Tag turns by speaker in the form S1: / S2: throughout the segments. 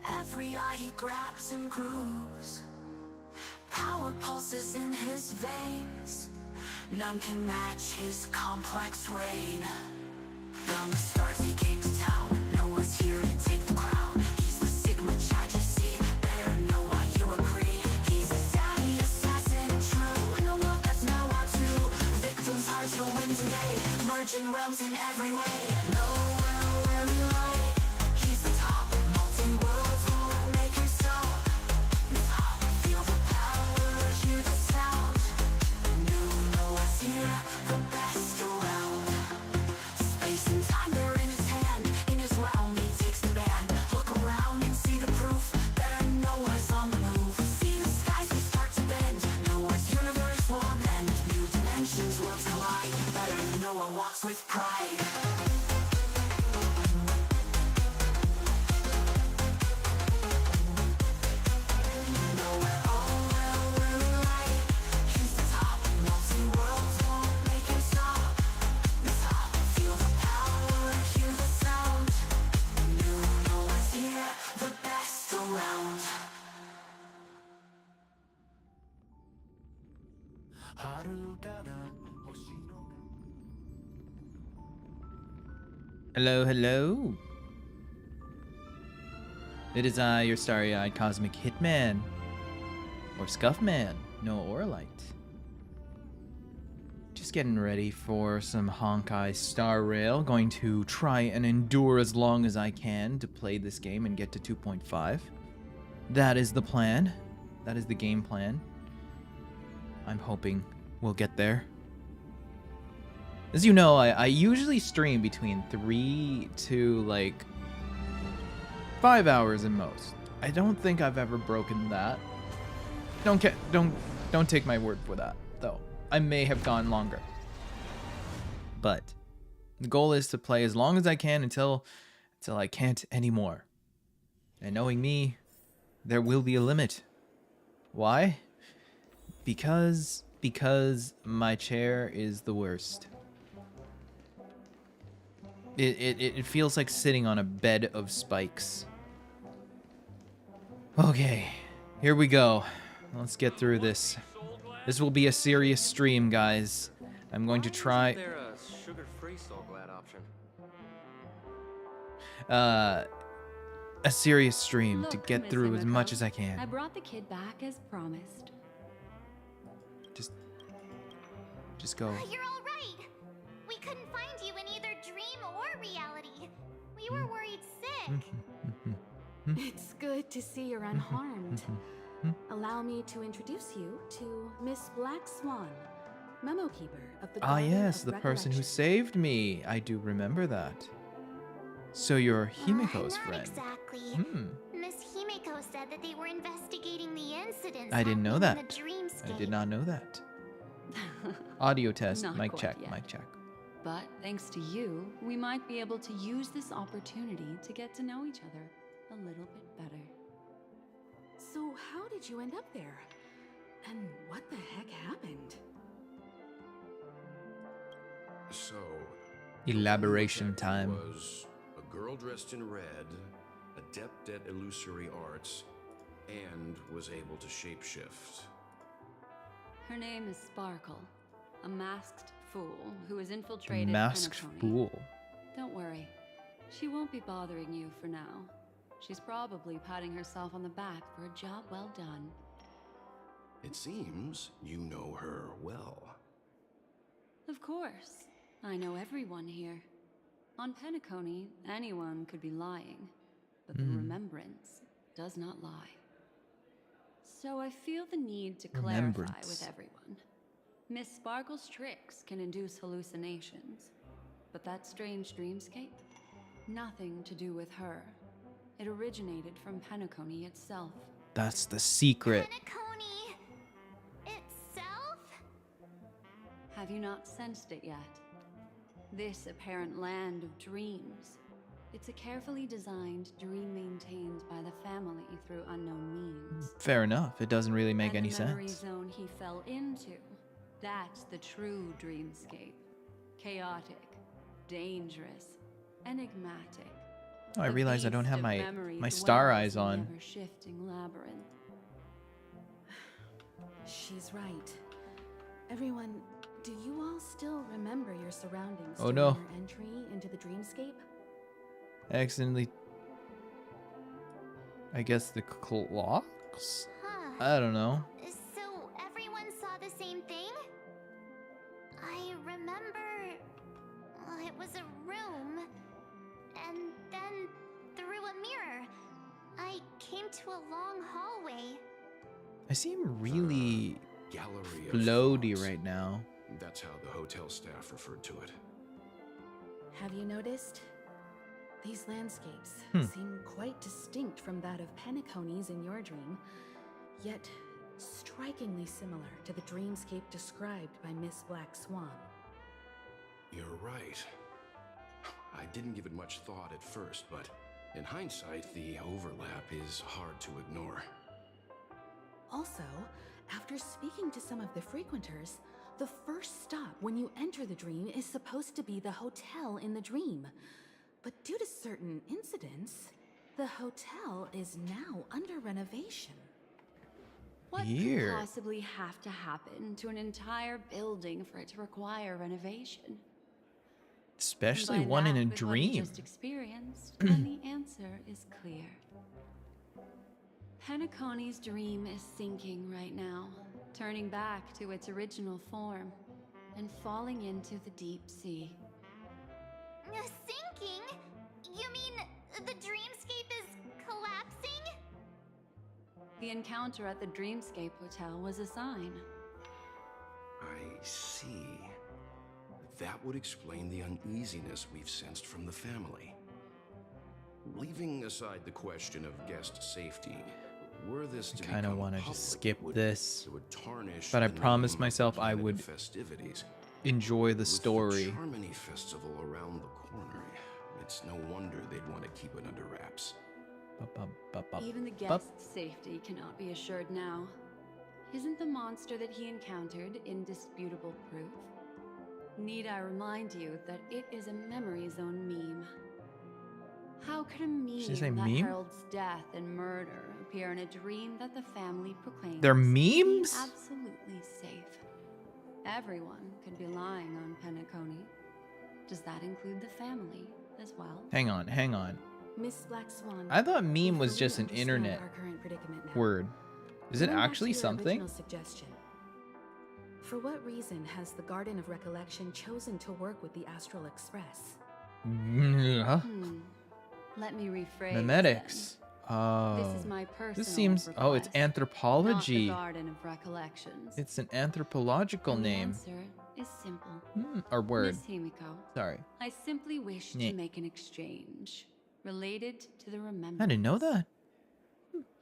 S1: Every eye he grabs and grooves. Power pulses in his veins. None can match his complex reign. From the stars he came to town. Noah's here to take the crown. He's the Sigma tragedy. Bear Noah, you agree. He's a savvy assassin, true. Noah, that's Noah too. Victims' hearts will win today. Merging realms in every way. Noah Aurelyte. He's the top. Multi-worlds won't make her so. Feel the power, hear the sound. New Noah's here, the best around. Space and time, they're in his hand. In his realm, he takes the band. Look around and see the proof. There Noah's on the move. See the skies will start to bend. Noah's universe will amend. New dimensions will collide. Better Noah walks with pride.
S2: Hello, hello. It is I, your starry-eyed cosmic hitman, or scuffman, Noa Aurelyte. Just getting ready for some Honkai Star Rail. Going to try and endure as long as I can to play this game and get to 2.5. That is the plan. That is the game plan. I'm hoping we'll get there. As you know, I usually stream between 3 to like 5 hours at most. I don't think I've ever broken that. Don't take my word for that, though. I may have gone longer. But the goal is to play as long as I can until I can't anymore. And knowing me, there will be a limit. Why? Because my chair is the worst. It feels like sitting on a bed of spikes. Okay, here we go. Let's get through this. This will be a serious stream, guys. I'm going to try.
S3: Is there a sugar-free Soul Glad option?
S2: A serious stream to
S4: Look,
S2: get
S4: Miss
S2: through as
S4: Himiko,
S2: much as I can.
S4: I brought the kid back as promised.
S2: Just go.
S5: You're all right. We couldn't find you in either dream or reality. We were worried sick.
S4: It's good to see you're unharmed. Allow me to introduce you to Miss Black Swan, memo keeper of the
S2: Ah,
S4: Garden
S2: yes,
S4: of
S2: the person who
S4: Recollection.
S2: saved me. I do remember that. So you're Himiko's
S5: Not
S2: friend.
S5: exactly. Miss Himiko said that they were investigating the incidents.
S2: I didn't know
S5: happening
S2: that.
S5: in the
S2: I did
S5: dreamscape.
S2: not know that. Audio test.
S4: Not
S2: Mic
S4: quite
S2: check.
S4: yet.
S2: Mic check.
S4: But thanks to you, we might be able to use this opportunity to get to know each other a little bit better. So how did you end up there? And what the heck happened?
S6: So,
S2: Elaboration
S6: what
S2: time.
S6: was a girl dressed in red, adept at illusory arts, and was able to shapeshift.
S4: Her name is Sparkle, a masked fool who has infiltrated
S2: Masked
S4: Penacony.
S2: fool.
S4: Don't worry. She won't be bothering you for now. She's probably patting herself on the back for a job well done.
S6: It seems you know her well.
S4: Of course. I know everyone here. On Penacony, anyone could be lying, but the remembrance does not lie. So I feel the need to clarify with everyone. Miss Sparkle's tricks can induce hallucinations, but that strange dreamscape? Nothing to do with her. It originated from Penacony itself.
S2: That's the secret.
S5: Penacony itself?
S4: Have you not sensed it yet? This apparent land of dreams. It's a carefully designed dream maintained by the family through unknown means.
S2: Fair enough. It doesn't really make
S4: And
S2: any
S4: the memory
S2: sense.
S4: zone he fell into, that's the true dreamscape. Chaotic, dangerous, enigmatic.
S2: Oh, I
S4: The
S2: realize I don't
S4: beast
S2: have
S4: of
S2: my
S4: memory
S2: star
S4: dwells
S2: eyes
S4: in the
S2: on.
S4: ever-shifting labyrinth.
S7: She's right. Everyone, do you all still remember your surroundings
S2: Oh,
S7: during
S2: no.
S7: your entry into the dreamscape?
S2: Accidentally. I guess the clocks?
S5: Huh.
S2: I don't know.
S5: So everyone saw the same thing? I remember it was a room, and then through a mirror, I came to a long hallway.
S2: I seem really
S6: Gallery of
S2: floaty
S6: thoughts.
S2: right now.
S6: That's how the hotel staff referred to it.
S7: Have you noticed? These landscapes seem quite distinct from that of Penacony's in your dream, yet strikingly similar to the dreamscape described by Miss Black Swan.
S6: You're right. I didn't give it much thought at first, but in hindsight, the overlap is hard to ignore.
S7: Also, after speaking to some of the frequenters, the first stop when you enter the dream is supposed to be the hotel in the dream. But due to certain incidents, the hotel is now under renovation.
S4: What
S2: Weird.
S4: could possibly have to happen to an entire building for it to require renovation?
S2: Especially
S4: Combine
S2: one
S4: that
S2: in a
S4: with what you
S2: dream.
S4: just experienced, and the answer is clear. Penacony's dream is sinking right now, turning back to its original form, and falling into the deep sea.
S5: Sinking? You mean the dreamscape is collapsing?
S4: The encounter at the Dreamscape Hotel was a sign.
S6: I see. That would explain the uneasiness we've sensed from the family. Leaving aside the question of guest safety, were this to
S2: kinda
S6: become
S2: wanna just
S6: public,
S2: skip
S6: it would-
S2: this.
S6: It would tarnish
S2: But I
S6: the
S2: promised
S6: name of
S2: myself
S6: the
S2: I
S6: Canada
S2: would
S6: festivities.
S2: enjoy the
S6: With
S2: story.
S6: the Charmony Festival around the corner, it's no wonder they'd want to keep it under wraps.
S4: Even the guest's safety cannot be assured now. Isn't the monster that he encountered indisputable proof? Need I remind you that it is a memory zone meme? How could a meme
S2: Did she say
S4: that
S2: meme?
S4: heralds death and murder appear in a dream that the family proclaims
S2: They're
S4: to be
S2: memes?
S4: absolutely safe? Everyone could be lying on Penacony. Does that include the family as well?
S2: Hang on, hang on.
S7: Miss Black Swan.
S2: I thought
S7: we
S2: meme was
S7: fully
S2: just an
S7: understand
S2: internet
S7: our current predicament now.
S2: word. Is it
S7: Going back to
S2: actually
S7: your
S2: something?
S7: original suggestion. For what reason has the Garden of Recollection chosen to work with the Astral Express?
S2: Huh?
S4: Let me rephrase.
S2: Memetics.
S4: then.
S2: Oh.
S4: This is my personal
S2: This seems. Oh, it's
S4: request,
S2: anthropology.
S4: Not the Garden of Recollections.
S2: It's an anthropological
S4: And the
S2: name.
S4: answer is simple.
S2: Or word.
S4: Miss Himiko,
S2: Sorry.
S4: I simply wish
S2: Yeah.
S4: to make an exchange related to the remembrance.
S2: I didn't know that.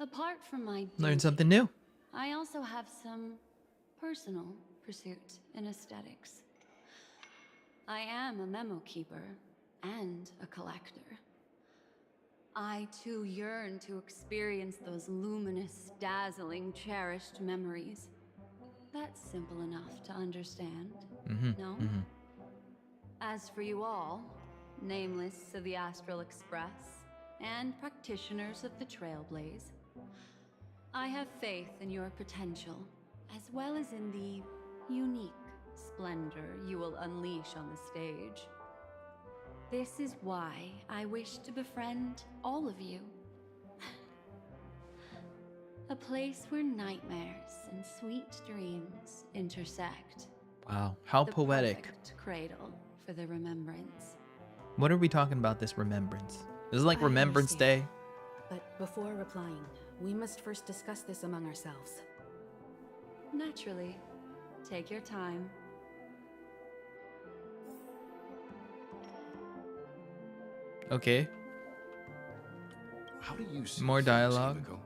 S4: Apart from my
S2: Learned
S4: duty,
S2: something new.
S4: I also have some personal pursuit in aesthetics. I am a memo keeper and a collector. I too yearn to experience those luminous, dazzling, cherished memories. That's simple enough to understand, no? As for you all, nameless of the Astral Express and practitioners of the Trailblaze, I have faith in your potential, as well as in the unique splendor you will unleash on the stage. This is why I wish to befriend all of you. A place where nightmares and sweet dreams intersect.
S2: Wow, how
S4: The
S2: poetic.
S4: perfect cradle for the remembrance.
S2: What are we talking about this remembrance? This is like
S7: I
S2: Remembrance
S7: understand.
S2: Day.
S7: But before replying, we must first discuss this among ourselves.
S4: Naturally. Take your time.
S2: Okay,
S6: How do you see
S2: More
S6: things,
S2: dialogue.
S6: Himiko?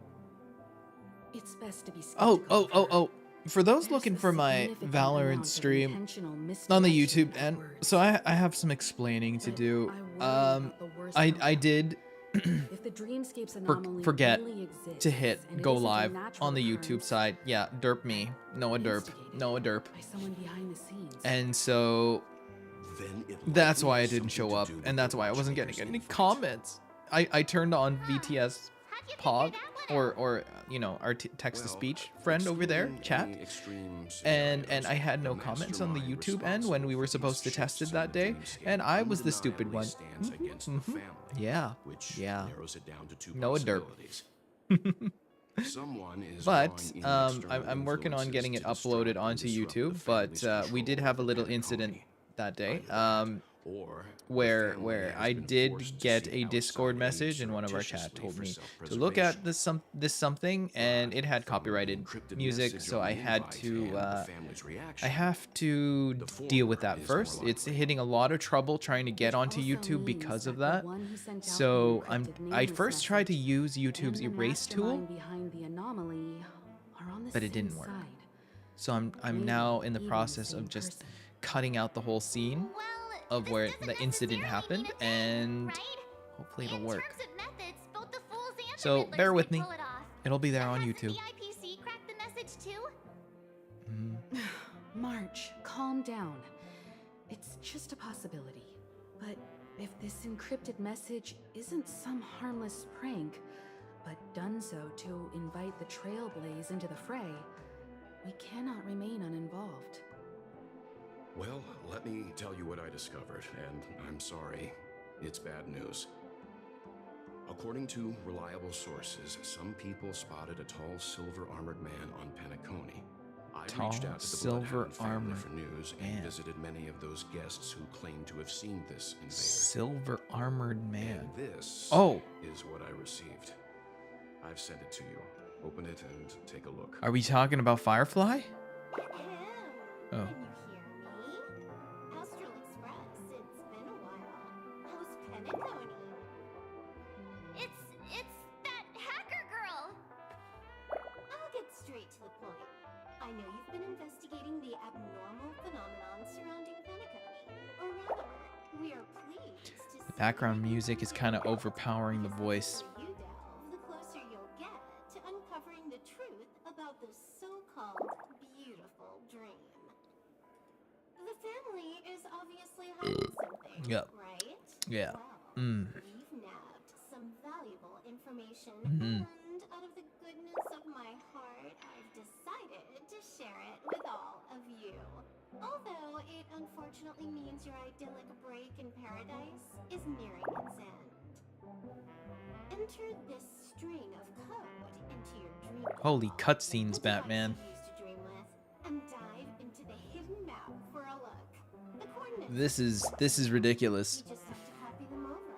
S7: It's best to be
S2: Oh,
S7: skeptical.
S2: oh. For those
S7: There's
S2: looking
S7: a
S2: for my
S7: significant
S2: Valorant
S7: amount of
S2: stream
S7: intentional
S2: on the
S7: misdirection
S2: YouTube
S7: of
S2: end,
S7: words.
S2: so I have some explaining to
S7: But
S2: do.
S7: I worry about the worst
S2: I
S7: outcome.
S2: did
S7: If the dreamscapes anomaly
S2: forget
S7: really exists,
S2: to hit
S7: and it
S2: go
S7: isn't a
S2: live
S7: natural
S2: on the YouTube
S7: occurrence
S2: side. Yeah, derp me. Noa derp.
S7: instigated
S2: Noa derp.
S7: by someone behind the scenes.
S2: And so
S6: Then it
S2: that's
S6: likely
S2: why I
S6: has
S2: didn't
S6: something
S2: show
S6: to
S2: up,
S6: do with
S2: and
S6: the
S2: that's why I wasn't getting
S6: watchmaker's
S2: any
S6: invite.
S2: comments. I turned on VTS
S5: How'd you
S2: Pog
S5: figure that one out?
S2: or you know our text to
S6: Well,
S2: speech friend over there
S6: excluding
S2: chat,
S6: any extreme
S2: and
S6: scenarios,
S2: I had no
S6: the
S2: comments on the
S6: mastermind
S2: YouTube end when we were
S6: responsible for
S2: supposed to
S6: these
S2: test it
S6: shifts
S2: that
S6: in the
S2: day,
S6: dreamscape
S2: and I was the stupid
S6: undeniably
S2: one.
S6: stands against the family,
S2: Yeah,
S6: which
S2: yeah.
S6: narrows it down to two
S2: No derp.
S6: possibilities. Someone is
S2: But
S6: drawing in external
S2: I'm working on
S6: influences
S2: getting it
S6: to distract
S2: uploaded
S6: and
S2: onto
S6: disrupt the
S2: YouTube. But
S6: family's
S2: we did
S6: control
S2: have a
S6: of
S2: little
S6: the
S2: incident
S6: colony.
S2: that day.
S6: Either that, or the
S2: Where
S6: family
S2: where
S6: has
S2: I
S6: been
S2: did
S6: forced to
S2: get
S6: seek
S2: a Discord
S6: outside
S2: message,
S6: aid
S2: and one of our chat
S6: surreptitiously
S2: told
S6: for
S2: me to look at
S6: self-preservation.
S2: this something, and it had
S6: From the
S2: copyrighted
S6: encrypted
S2: music,
S6: message
S2: so
S6: on
S2: I
S6: the
S2: had
S6: invite
S2: to
S6: and the family's reaction,
S2: I have to
S6: the
S2: deal with
S6: former
S2: that
S6: is more
S2: first. It's
S6: likely.
S2: hitting a lot of trouble trying to get
S7: Which
S2: onto
S7: also
S2: YouTube
S7: means
S2: because of
S7: the
S2: that.
S7: one who sent out the
S2: So
S7: encrypted
S2: I
S7: nameless
S2: first tried to
S7: message
S2: use
S7: and
S2: YouTube's
S7: the
S2: erase tool,
S7: mastermind behind the anomaly are on the
S2: but it
S7: same
S2: didn't work.
S7: side.
S2: So I'm
S7: Maybe
S2: now in the
S7: even the
S2: process
S7: same
S2: of just
S7: person.
S2: cutting out the whole scene
S5: Well,
S2: of
S5: this
S2: where
S5: doesn't
S2: the incident
S5: necessarily
S2: happened,
S5: mean a thing,
S2: and
S5: right?
S2: hopefully it'll
S5: In
S2: work.
S5: terms of methods, both the fools and the
S2: So
S5: Riddlers
S2: bear with
S5: could
S2: me.
S5: pull it off.
S2: It'll be there
S5: But
S2: on
S5: hasn't
S2: YouTube.
S5: the IPC cracked the message too?
S7: March, calm down. It's just a possibility. But if this encrypted message isn't some harmless prank, but done so to invite the Trailblaze into the fray, we cannot remain uninvolved.
S6: Well, let me tell you what I discovered, and I'm sorry, it's bad news. According to reliable sources, some people spotted a tall silver-armored man on Penacony. I
S2: Tall,
S6: reached out to the Bloodhound family
S2: silver-armored
S6: for news
S2: man.
S6: and visited many of those guests who claimed to have seen this invader.
S2: Silver armored man.
S6: And this
S2: Oh,
S6: is what I received. I've sent it to you. Open it and take a look.
S2: are we talking about Firefly? Oh.
S5: Can you hear me? Astral Express, it's been a while. How's Penacony? It's that hacker girl! I'll get straight to the point. I know you've been investigating the abnormal phenomenon surrounding Penacony. Or rather, we are pleased to see
S2: The background
S5: that
S2: music is kind of
S5: you
S2: overpowering the
S5: because
S2: voice.
S5: the more you delve, the closer you'll get to uncovering the truth about the so-called beautiful dream. The family is obviously hiding something,
S2: Yep.
S5: right?
S2: Yeah.
S5: Well, we've nabbed some valuable information,
S2: Mhm.
S5: and out of the goodness of my heart, I've decided to share it with all of you. Although it unfortunately means your idyllic break in paradise is nearing its end. Enter this string of code into your dream.
S2: Holy
S5: log,
S2: cutscenes,
S5: the device
S2: Batman.
S5: you used to dream with, and dive into the hidden map for a look. The coordinates
S2: This is ridiculous.
S5: you just have to copy them over.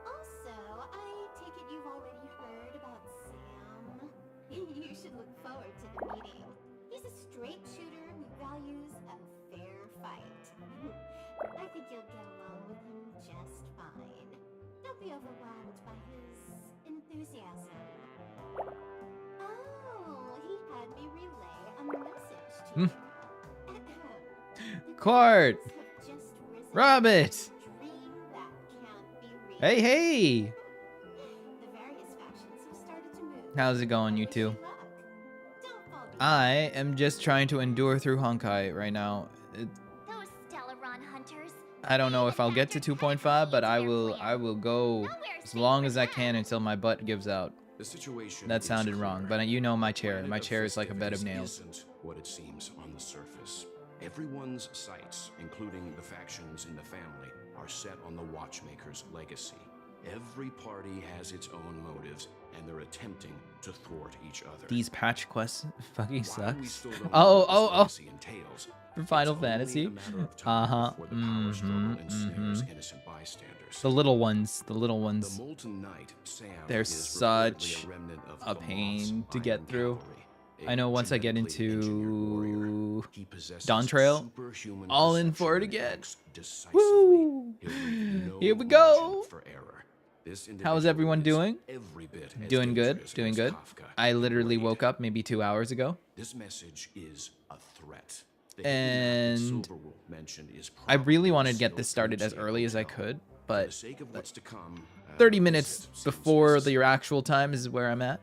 S5: Also, I take it you've already heard about Sam. You should look forward to the meeting. He's a straight shooter who values a fair fight. I think you'll get along with him just fine. Don't be overwhelmed by his enthusiasm. Oh, he had me relay a message to you. The
S2: Court!
S5: clouds have just risen
S2: Rabbit!
S5: to dream that can't be reached.
S2: Hey, hey!
S5: The various factions have started to move.
S2: How's it going,
S5: I
S2: you
S5: wish
S2: two?
S5: luck. Don't fall behind.
S2: I am just trying to endure through Honkai right now.
S5: Those Stellaron hunters.
S2: I don't know if I'll get to
S5: Factored
S2: 2.5, but I
S5: into their
S2: will
S5: plan.
S2: go
S5: Nowhere's
S2: as
S5: safe
S2: long
S5: for
S2: as I
S5: them.
S2: can until my butt gives out.
S6: The situation
S2: That
S6: is
S2: sounded wrong,
S6: clear.
S2: but you know my
S6: The
S2: chair.
S6: planet
S2: My
S6: of
S2: chair is like a bed of
S6: festivities
S2: nails.
S6: Isn't what it seems on the surface. Everyone's sights, including the factions in the family, are set on the Watchmaker's legacy. Every party has its own motives, and they're attempting to thwart each other.
S2: These patch quests fucking
S6: While we
S2: sucks.
S6: still don't know
S2: Oh,
S6: what this
S2: oh, oh.
S6: legacy entails,
S2: For Final
S6: it's only
S2: Fantasy.
S6: a matter of time before the power struggle ensnares
S2: mhm.
S6: innocent bystanders.
S2: The little ones. The little
S6: The
S2: ones.
S6: Molten Knight, Sam,
S2: They're
S6: is
S2: such
S6: reportedly a remnant of
S2: a
S6: the
S2: pain
S6: Moth's
S2: to get
S6: Iron
S2: through.
S6: Cavalry, a
S2: I know once I get
S6: genetically engineered warrior.
S2: into
S6: He possesses
S2: Dawn Trail,
S6: superhuman
S2: all in
S6: perception
S2: for it
S6: and
S2: again.
S6: acts decisively.
S2: Woo!
S6: He'll leave no
S2: Here we go.
S6: margin for error. This
S2: How's
S6: individual
S2: everyone
S6: is
S2: doing?
S6: every bit as
S2: Doing good,
S6: dangerous
S2: doing
S6: as
S2: good.
S6: Kafka
S2: I
S6: and
S2: literally
S6: Blade.
S2: woke up maybe 2 hours ago.
S6: This message is a threat. The
S2: And
S6: hidden map that Silverwolf mentioned is
S2: I really
S6: probably
S2: wanted to
S6: still
S2: get this started as
S6: Tuesday
S2: early as I
S6: Hotel.
S2: could,
S6: For
S2: but
S6: the sake of what's to come,
S2: 30
S6: this
S2: minutes
S6: seems
S2: before
S6: necessary.
S2: your actual time is where I'm at.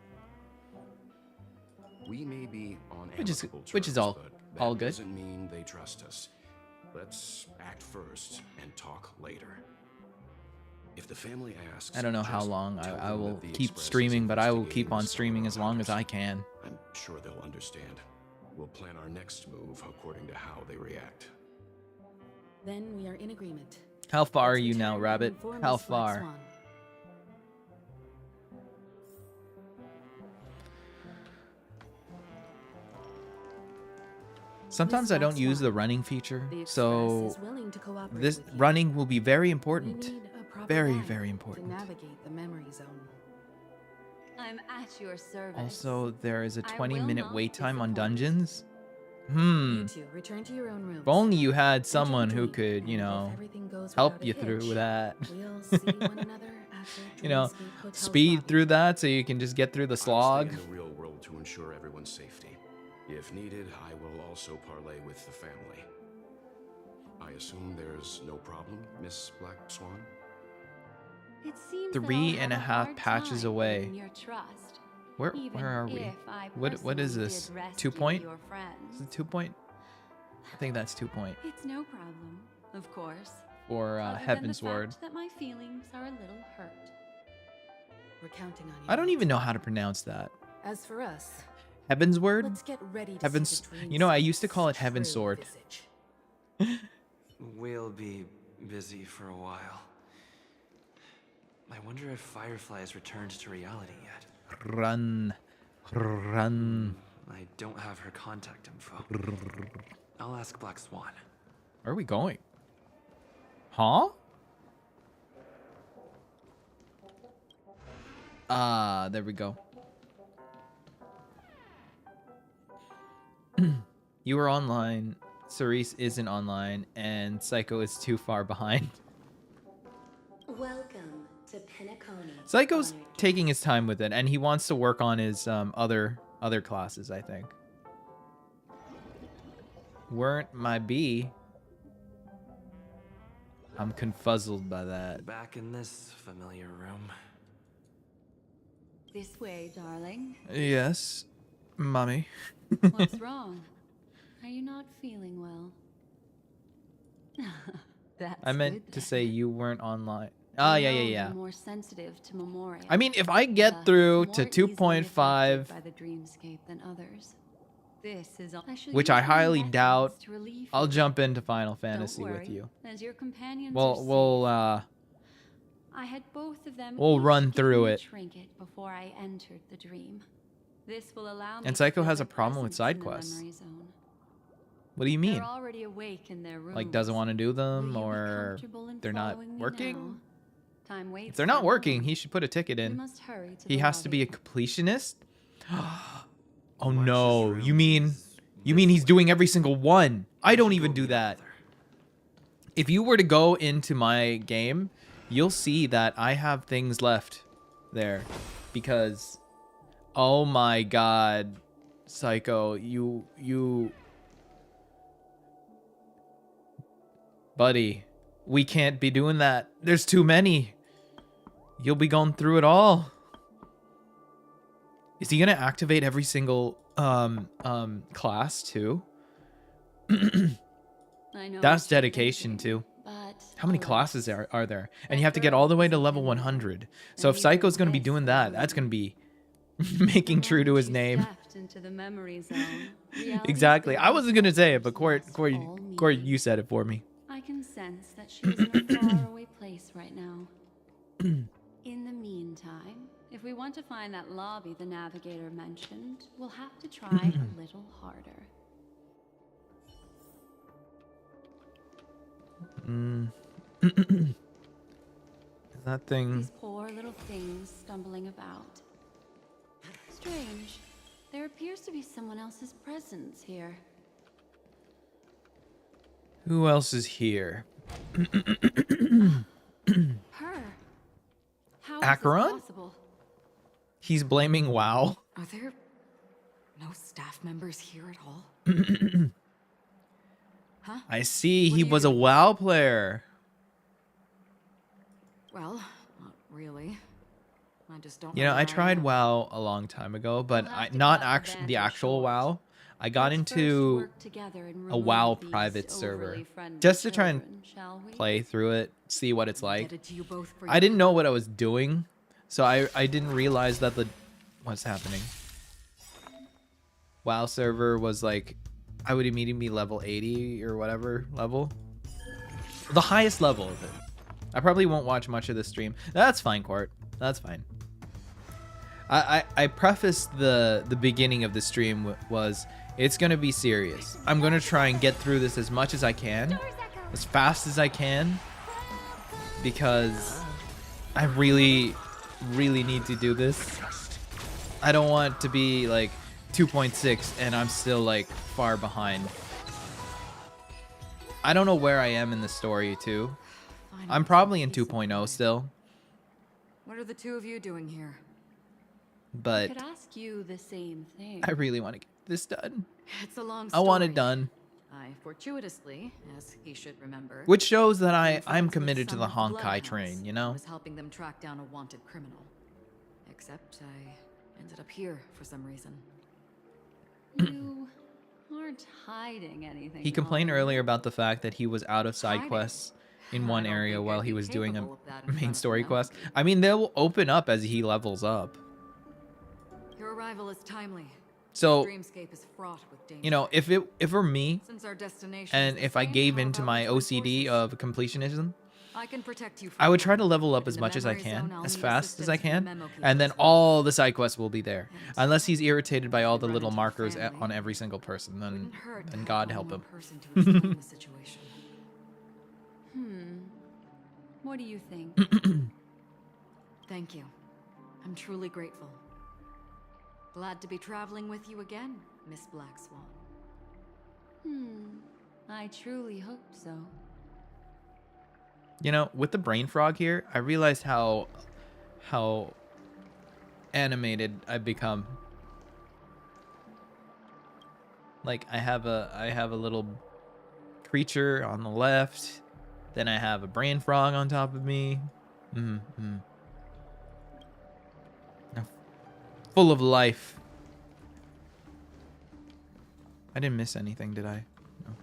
S6: We may be on
S2: Which is-
S6: amicable
S2: which is
S6: terms,
S2: all-
S6: but
S2: all
S6: that
S2: good.
S6: Doesn't mean they trust us. Let's act first and talk later. If the family asks,
S2: I don't know how
S6: just
S2: long
S6: tell
S2: I
S6: them
S2: will
S6: that the
S2: keep
S6: Express is
S2: streaming, but I will
S6: investigating
S2: keep on
S6: this
S2: streaming as long as I
S6: matters.
S2: can.
S6: I'm sure they'll understand. We'll plan our next move according to how they react.
S7: Then we are in agreement.
S2: How far are
S7: Let's
S2: you now,
S7: return and
S2: Rabbit?
S7: inform
S2: How
S7: Miss Black
S2: far?
S7: Swan.
S2: Sometimes
S7: Miss
S2: I don't
S7: Black
S2: use
S7: Swan.
S2: the running feature,
S7: The Express
S2: so
S7: is willing to cooperate
S2: this
S7: with you.
S2: running will be very
S7: We
S2: important.
S7: need a proper
S2: Very,
S7: guide
S2: very
S7: to
S2: important.
S7: navigate the memory zone.
S4: I'm at your service.
S2: Also, there is a
S4: I
S2: 20-minute
S4: will
S2: wait
S4: not
S2: time on
S4: disappoint.
S2: dungeons.
S7: You two return to your own rooms.
S2: If only you had
S7: Enter the
S2: someone who
S7: dream,
S2: could, you
S7: and if
S2: know,
S7: everything goes
S2: help
S7: without a
S2: you through
S7: hitch,
S2: that.
S7: We'll see one another at the
S2: You know,
S7: Dreamscape Hotel's
S2: speed
S7: lobby.
S2: through that so you can just get through the
S6: I'll stay
S2: slog.
S6: in the real world to ensure everyone's safety. If needed, I will also parlay with the family. I assume there's no problem, Miss Black Swan?
S4: It seems
S2: 3.5
S4: hard
S2: patches
S4: time
S2: away.
S4: earning Your trust,
S2: Where
S4: even
S2: are we?
S4: if I
S2: What is
S4: personally
S2: this?
S4: did
S2: 2
S4: rescue
S2: point?
S4: your
S2: Is
S4: friends.
S2: it 2 point? I think that's 2 point
S4: It's no problem, of course.
S2: for
S4: other than
S2: Heaven's
S4: the
S2: Word.
S4: fact that my feelings are a little hurt.
S7: We're counting on you.
S2: I don't even know how to pronounce that.
S7: As for us,
S2: Heaven's Word?
S7: let's get ready to
S2: Heaven's.
S7: see the
S2: You know, I
S7: Dreamscape's
S2: used to call it Heaven's
S7: true
S2: Sword.
S7: visage.
S3: We'll be busy for a while. I wonder if Firefly has returned to reality yet.
S2: Run. Run.
S3: I don't have her contact info. I'll ask Black Swan.
S2: Where are we going? Huh? Ah, there we go. You were online, Cerise isn't online, and Psycho is too far behind.
S8: Welcome to Pinacone.
S2: Psycho's
S8: Honored
S2: taking his time with it, and he wants to work on his other classes, I think. Weren't my bee. I'm confuzzled by that.
S3: Back in this familiar room.
S4: This way, darling.
S2: Yes, mommy.
S4: What's wrong? Are you not feeling well? That's
S2: I meant
S4: good
S2: to
S4: then.
S2: say you weren't online. Ah,
S4: I
S2: yeah,
S4: know
S2: yeah,
S4: you're
S2: yeah.
S4: More sensitive to Memoria.
S2: I mean, if I get through to
S4: more easily
S2: 2.5,
S4: affected by the dreamscape than others. This is all.
S2: which I
S4: use my
S2: highly
S4: methods
S2: doubt,
S4: to relieve
S2: I'll
S4: you.
S2: jump into Final
S4: Don't
S2: Fantasy with
S4: worry,
S2: you.
S4: As your companions
S2: We'll
S4: are safe. I had both of them.
S2: we'll
S4: each
S2: run
S4: give
S2: through
S4: me a
S2: it.
S4: trinket before I entered the dream. This will allow me
S2: And
S4: to
S2: Psycho
S4: feel
S2: has a
S4: their
S2: problem with
S4: presence
S2: side
S4: in the
S2: quests.
S4: memory zone.
S2: What do you mean?
S4: They're already awake in their rooms.
S2: Like doesn't want to do
S4: Will
S2: them,
S4: you be
S2: or
S4: comfortable in
S2: they're not
S4: following me
S2: working?
S4: now? Time waits
S2: If they're
S4: for
S2: not
S4: no
S2: working,
S4: one.
S2: he should put a ticket
S4: We
S2: in.
S4: must hurry to
S2: He
S4: the
S2: has to be a
S4: lobby.
S2: completionist. Oh
S3: Watch's
S2: no!
S3: room
S2: You mean
S3: is
S2: he's
S3: this
S2: doing
S3: way.
S2: every single one? I
S3: We
S2: don't
S3: should
S2: even
S3: go
S2: do
S3: meet
S2: that.
S3: up with her.
S2: If you were to go into my game, you'll see that I have things left there because oh my god, Psycho, you buddy, we can't be doing that. There's too many. You'll be going through it all. Is he gonna activate every single class too?
S4: I know
S2: That's
S4: what you're
S2: dedication
S4: thinking,
S2: too.
S4: but
S2: How many
S4: alas,
S2: classes are there? And
S4: that
S2: you have to get
S4: girl
S2: all the way
S4: is
S2: to
S4: a
S2: level
S4: Gemini,
S2: 100. So
S4: and
S2: if Psycho's
S4: even
S2: gonna be
S4: this
S2: doing
S4: will
S2: that,
S4: ruin
S2: that's gonna
S4: you.
S2: be making
S4: The
S2: true to
S4: moment
S2: his
S4: you
S2: name.
S4: stepped stepped into the memory zone. Reality's
S2: Exactly. I wasn't gonna say it, but
S4: lost
S2: Corey,
S4: all
S2: Corey,
S4: meaning.
S2: you said it for me.
S4: I can sense that she is in a faraway place right now. In the meantime, if we want to find that lobby the navigator mentioned, we'll have to try a little harder.
S2: That thing.
S4: These poor little things stumbling about. Strange. There appears to be someone else's presence here.
S2: Who else is here?
S4: Her. How is
S2: Acheron?
S4: this possible?
S2: He's blaming WoW.
S7: Are there no staff members here at all? Huh?
S2: I see.
S7: What
S2: He
S7: are you
S2: was a
S7: doing?
S2: WoW player.
S7: Well, not really. I just don't
S2: You know,
S7: where
S2: I tried
S7: am.
S2: WoW a long time ago, but
S4: We'll have to
S2: not
S4: cut
S2: actually the
S4: Vantage
S2: actual
S4: short.
S2: WoW. I got
S4: Let's first
S2: into
S4: work together and
S2: a
S4: remove
S2: WoW
S4: these
S2: private server
S4: overly friendly
S2: just to try and
S4: children, shall we?
S2: play through it, see what it's like.
S7: Indebted to you both for
S2: I
S7: your
S2: didn't know what I was doing, so I didn't realize that what's happening. WoW server was like, I would immediately be level 80 or whatever level. The highest level of it. I probably won't watch much of the stream. That's fine, Court. That's fine. I prefaced the beginning of the stream was, it's going to be serious. I'm going to try and get through this as much as I can, as fast as I can, because I really need to do this. I don't want to be like 2.6 and I'm still like far behind. I don't know where I am in the story too. I'm probably in 2.0 still,
S7: What are the two of you doing here?
S4: I
S2: but
S4: could ask you the same thing.
S2: I really want to get this done.
S7: It's a long
S2: I
S7: story.
S2: want it done,
S7: I fortuitously, as he should remember,
S2: which shows that
S7: became
S2: I'm
S7: friends with
S2: committed to
S7: some
S2: the
S7: of
S2: Honkai
S7: bloodhounds
S2: train, you
S7: and
S2: know?
S7: was helping them track down a wanted criminal. Except I ended up here for some reason.
S4: You aren't hiding anything.
S2: He complained
S4: are you?
S2: earlier about the fact that he was out of side
S7: Hiding?
S2: quests in
S7: I
S2: one
S7: don't
S2: area
S7: think
S2: while
S7: I'd
S2: he
S7: be
S2: was doing a
S7: capable of that in front
S2: main
S7: of
S2: story
S7: them.
S2: quest. I mean, they'll open up as he levels up.
S7: Your arrival is timely.
S2: So,
S7: Dreamscape is fraught with danger.
S2: you know, if it were me,
S7: Since our destination
S2: and
S7: is the
S2: if I
S7: same,
S2: gave
S7: how
S2: in to
S7: about
S2: my
S7: we join
S2: OCD
S7: forces?
S2: of completionism,
S7: I can protect you from
S2: I would try to
S7: harm.
S2: level up
S7: In
S2: as
S7: the
S2: much as I
S7: memory
S2: can,
S7: zone, I'll
S2: as
S7: need
S2: fast as I
S7: assistance from the
S2: can,
S7: memo
S2: and then
S7: keepers.
S2: all the side quests will be there.
S7: And
S2: Unless he's irritated by all the
S7: run
S2: little
S7: into the
S2: markers
S7: family,
S2: on every single person, then
S7: Wouldn't hurt to have
S2: God
S7: one
S2: help
S7: more
S2: him.
S7: person to explain the situation.
S4: What do you think?
S7: Thank you. I'm truly grateful. Glad to be traveling with you again, Miss Black Swan.
S4: I truly hope so.
S2: You know, with the brain frog here, I realized how animated I've become. Like I have a little creature on the left, then I have a brain frog on top of me. Full of life. I didn't miss anything, did I? No.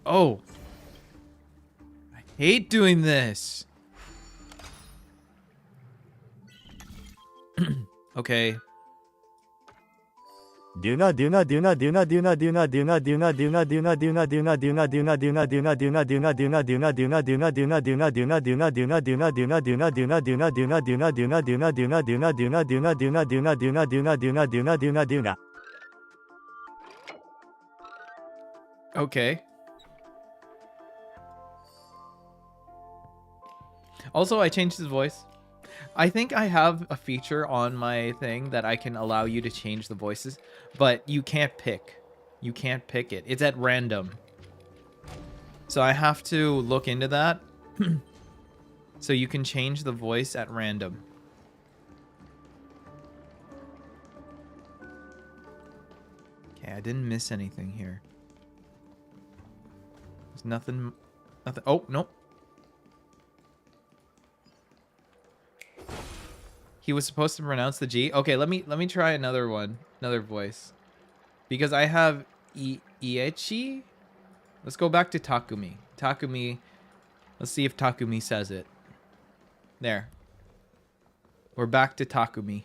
S2: Oh. I hate doing this. Okay. Okay. Also, I changed his voice. I think I have a feature on my thing that I can allow you to change the voices, but you can't pick. You can't pick it. It's at random. So I have to look into that. So you can change the voice at random. Okay, I didn't miss anything here. There's nothing. Oh, nope. He was supposed to pronounce the G. Okay, let me try another one, another voice, because I have Iechi. Let's go back to Takumi. Takumi. Let's see if Takumi says it. There. We're back to Takumi.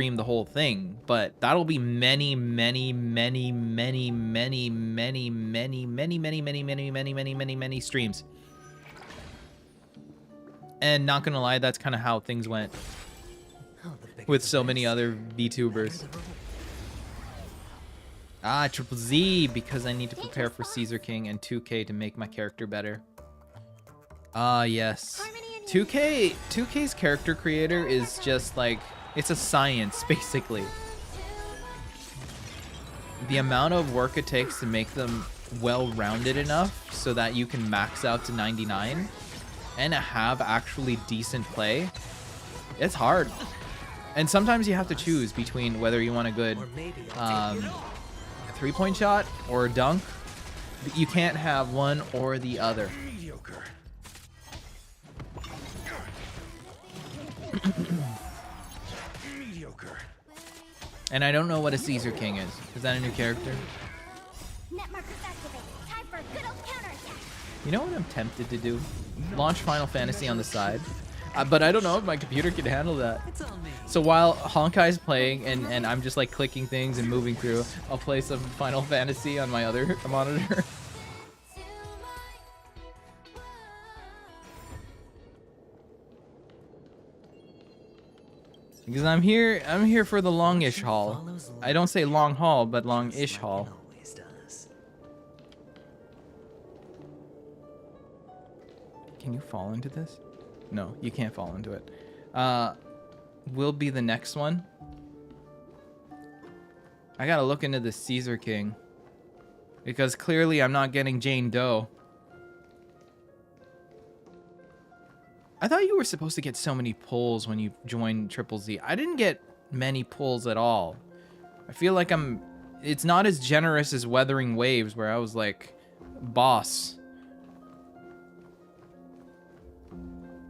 S2: stream the whole thing, but that'll be many, many, many, many, many, many, many, many, many, many, many, many, many, many, many streams. And not gonna lie, that's kind of how things went with so many other VTubers. Ah, Triple Z, because I need to prepare for Caesar King and 2K to make my character better. Ah, yes. 2K's character creator is just like, it's a science, basically. The amount of work it takes to make them well-rounded enough so that you can max out to 99 and have actually decent play, it's hard. And sometimes you have to choose between whether you want a good three-point shot or a dunk. You can't have one or the other.
S6: Mediocre. Mediocre.
S2: And I don't know what a Caesar King is. Is that a new character?
S5: Net markers activated. Time for a good old counterattack.
S2: You know what I'm tempted to do? Launch Final Fantasy on the side. But I don't know if my computer can handle that. So while Honkai's playing and I'm just like clicking things and moving through, I'll play some Final Fantasy on my other monitor. Because I'm here for the longish haul. I don't say long haul, but long-ish haul. Can you fall into this? No, you can't fall into it. Will be the next one. I gotta look into the Caesar King. Because clearly I'm not getting Jane Doe. I thought you were supposed to get so many pulls when you joined Triple Z. I didn't get many pulls at all. I feel like it's not as generous as Weathering Waves, where I was like, boss.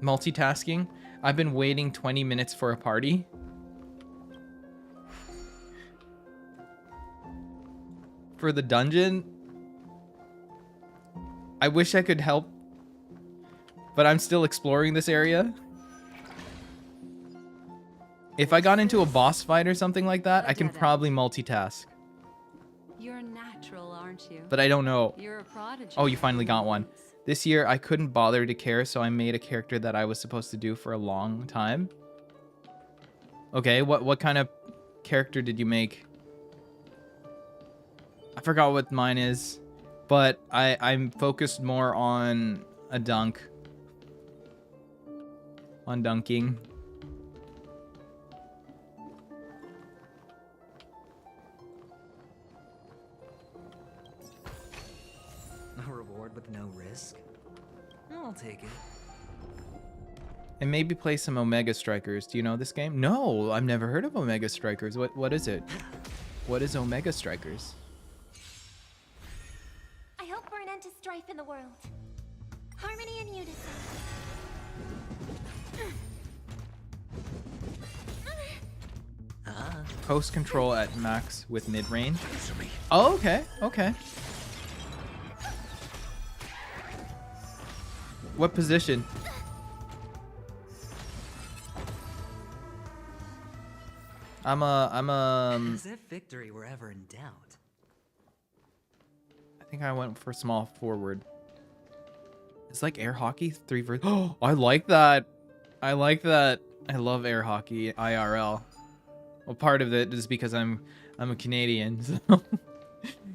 S2: Multitasking. I've been waiting 20 minutes for a party. For the dungeon. I wish I could help, but I'm still exploring this area. If I got into a boss fight or something like that, I can probably multitask.
S4: You're natural, aren't you?
S2: But I don't know.
S4: You're a prodigy.
S2: Oh, you finally got one. This year, I couldn't bother to care, so I made a character that I was supposed to do for a long time. Okay, what kind of character did you make? I forgot what mine is, but I'm focused more on a dunk. On dunking.
S9: A reward with no risk? I'll take it.
S2: And maybe play some Omega Strikers. Do you know this game? No, I've never heard of Omega Strikers. What is it? What is Omega Strikers?
S5: I hope for an end to strife in the world. Harmony and unison.
S2: Post control at max with mid range. Oh, okay, okay. What position? I'm
S9: As if victory were ever in doubt.
S2: I think I went for small forward. It's like air hockey 3 versus. Oh, I like that. I like that. I love air hockey IRL. Well, part of it is because I'm a Canadian. So.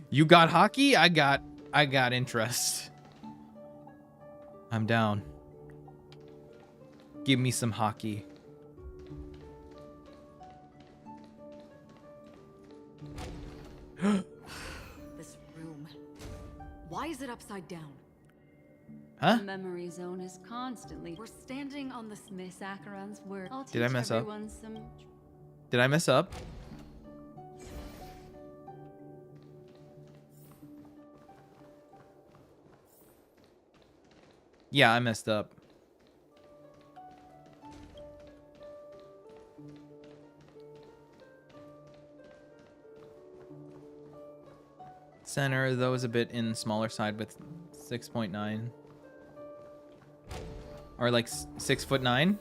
S2: You got hockey? I got interest. I'm down. Give me some hockey.
S7: This room. Why is it upside down?
S2: Huh?
S4: The memory zone is constantly. We're standing on the Miss Acheron's word. I'll teach
S2: Did I mess up?
S4: everyone some.
S2: Did I mess up? Yeah, I messed up. Center, though, is a bit in the smaller side with 6.9. Or like 6'9".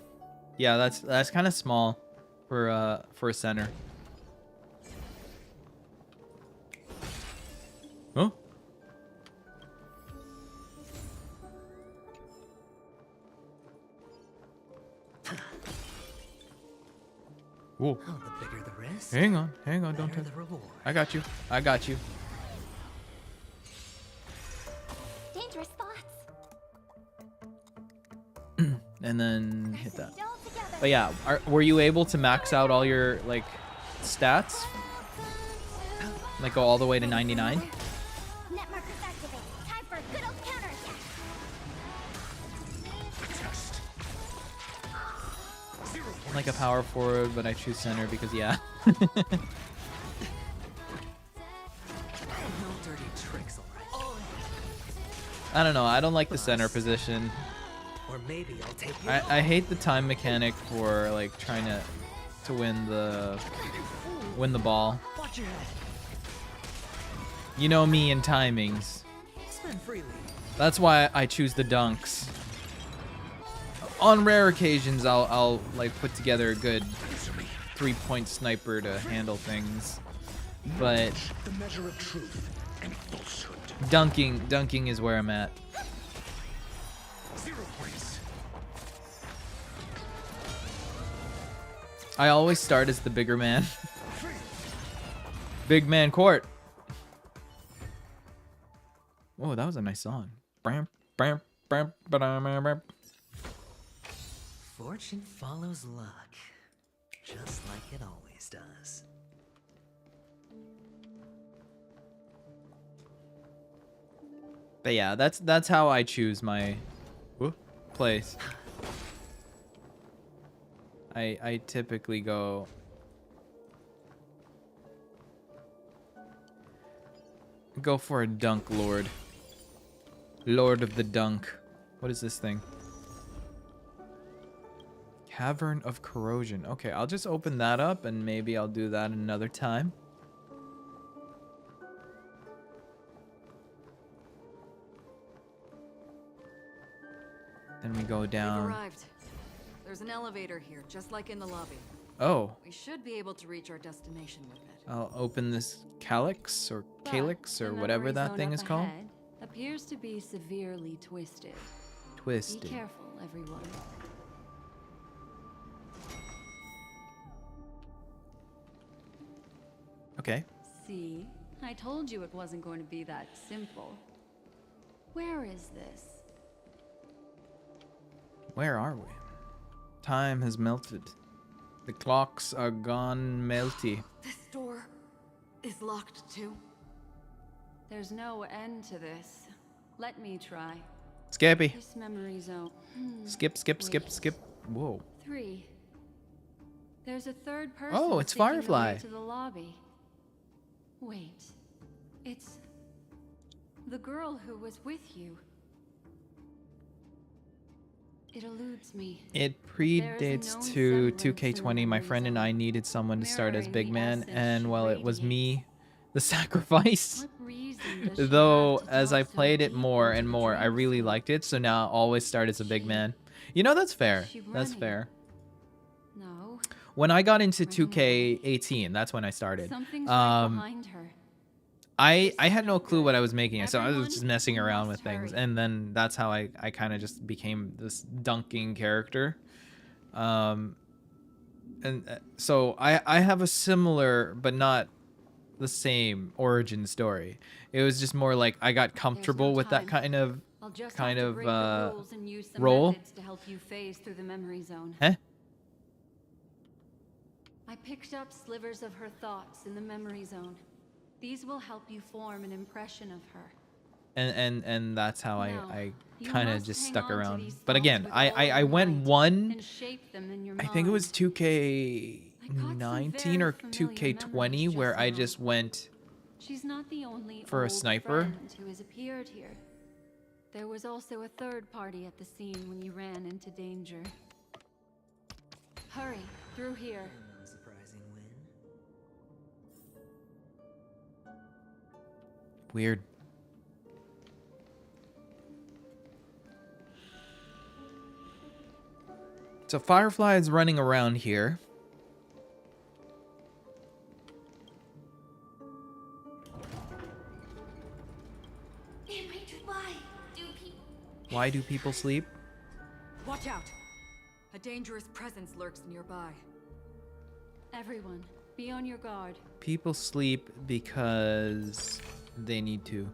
S2: Yeah, that's kind of small. for a center. Huh? Whoa.
S9: Oh, the bigger the risk,
S2: Hang on, don't
S9: better
S2: touch.
S9: the reward.
S2: I got you. I got you.
S5: Dangerous thoughts.
S2: And then hit that.
S5: Still together.
S2: But yeah, were you able to max out all your like stats? Like go all the way to 99?
S5: Net markers activate. Time for a good old counterattack.
S2: I'm like a power forward, but I choose center because yeah.
S9: No dirty tricks, alright.
S2: I don't know. I don't like the center position.
S9: Or maybe I'll take you.
S2: I hate the time mechanic for like trying to win the ball.
S9: Watch your head.
S2: You know me and timings.
S9: Spend freely.
S2: That's why I choose the dunks. On rare occasions, I'll like put together a good 3-point sniper to handle things, but
S6: The measure of truth and falsehood.
S2: dunking is where I'm at.
S6: 0 points.
S2: I always start as the bigger man. Big man court. Whoa, that was a nice song. Bam, bam, bam, ba-dam, bam, bam.
S9: Fortune follows luck, just like it always does.
S2: But yeah, that's how I choose my place. I typically go for a dunk lord. Lord of the dunk. What is this thing? Cavern of Corrosion. Okay, I'll just open that up and maybe I'll do that another time. Then we go
S4: We've
S2: down.
S4: arrived. There's an elevator here, just like in the lobby.
S2: Oh,
S4: We should be able to reach our destination with it.
S2: I'll open this calyx or
S4: But
S2: calyx or
S4: the
S2: whatever
S4: memory
S2: that
S4: zone
S2: thing
S4: up
S2: is called.
S4: ahead appears to be severely twisted. Be
S2: Twisted.
S4: careful, everyone.
S2: Okay.
S4: See? I told you it wasn't going to be that simple. Where is this?
S2: Where are we? Time has melted. The clocks are gone melty.
S7: This door is locked too.
S4: There's no end to this. Let me try.
S2: Skippy.
S4: This memory zone.
S2: Skip. Whoa.
S4: 3. There's a third person.
S2: Oh, it's
S4: seeking the way
S2: Firefly.
S4: To the lobby. Wait. It's the girl who was with you. It eludes me.
S2: It
S4: There is a
S2: predates
S4: known
S2: to
S4: semblance in the
S2: 2K20. My
S4: memory
S2: friend and
S4: zone.
S2: I needed someone to start as
S4: Mirroring
S2: big
S4: the
S2: man,
S4: essence
S2: and
S4: she
S2: well, it was me,
S4: radiates.
S2: the sacrifice.
S4: What reason does she
S2: Though,
S4: have to
S2: as I
S4: delve so
S2: played it
S4: deep
S2: more
S4: into
S2: and
S4: the
S2: more, I
S4: dream
S2: really
S4: state?
S2: liked it, so now I always start as a big man. You know, that's fair.
S4: She
S2: That's
S4: running?
S2: fair.
S4: No.
S2: When I got into
S4: Running away.
S2: 2K18, that's when I started.
S4: Something's right behind her.
S2: I had no clue what I was making, so I was
S4: Everyone,
S2: just messing
S4: we
S2: around
S4: must
S2: with things,
S4: hurry.
S2: and then that's how I kind of just became this dunking character. So I have a similar but not the same origin story. It was just more like I got comfortable with that
S4: time.
S2: kind of
S4: I'll just
S2: kind
S4: have to
S2: of,
S4: break the rules and use some
S2: role.
S4: methods to help you phase through the memory zone.
S2: eh?
S4: I picked up slivers of her thoughts in the memory zone. These will help you form an impression of her.
S2: And that's how
S4: Now,
S2: I
S4: you
S2: kind of
S4: must
S2: just
S4: hang
S2: stuck
S4: on to
S2: around.
S4: these
S2: But
S4: thoughts
S2: again,
S4: with
S2: I
S4: all
S2: I
S4: your
S2: went
S4: might
S2: one.
S4: and shape them in your
S2: I think it was
S4: mind.
S2: 2K19 or
S4: very familiar
S2: 2K20
S4: memories
S2: where
S4: just
S2: I
S4: now.
S2: just went.
S4: She's not the only
S2: for a
S4: old
S2: sniper.
S4: friend who has appeared here. There was also a third party at the scene when you ran into danger. Hurry, through here.
S9: Surprising win.
S2: Weird. So Firefly is running around here.
S5: Why do people...
S2: Why do people sleep?
S10: Watch out! A dangerous presence lurks nearby.
S4: Everyone, be on your guard.
S2: People sleep because they need to.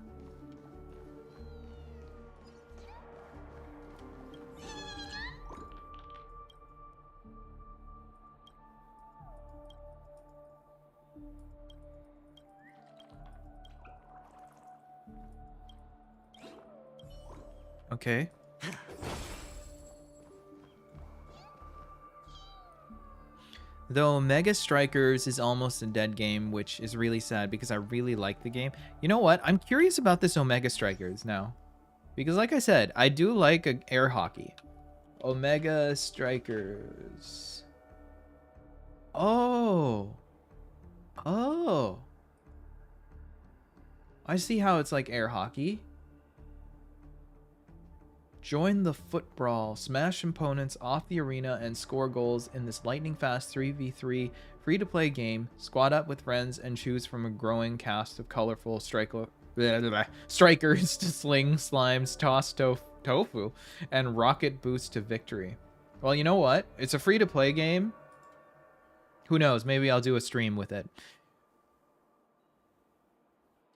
S2: Okay. Though Omega Strikers is almost a dead game, which is really sad because I really like the game. You know what? I'm curious about this Omega Strikers now. Because like I said, I do like air hockey. Omega Strikers. Oh. Oh. I see how it's like air hockey. Join the foot brawl, smash opponents off the arena, and score goals in this lightning-fast 3v3 free-to-play game. Squad up with friends and choose from a growing cast of colorful strikers to sling, slimes, toss tofu, and rocket boost to victory. Well, you know what? It's a free-to-play game. Who knows? Maybe I'll do a stream with it.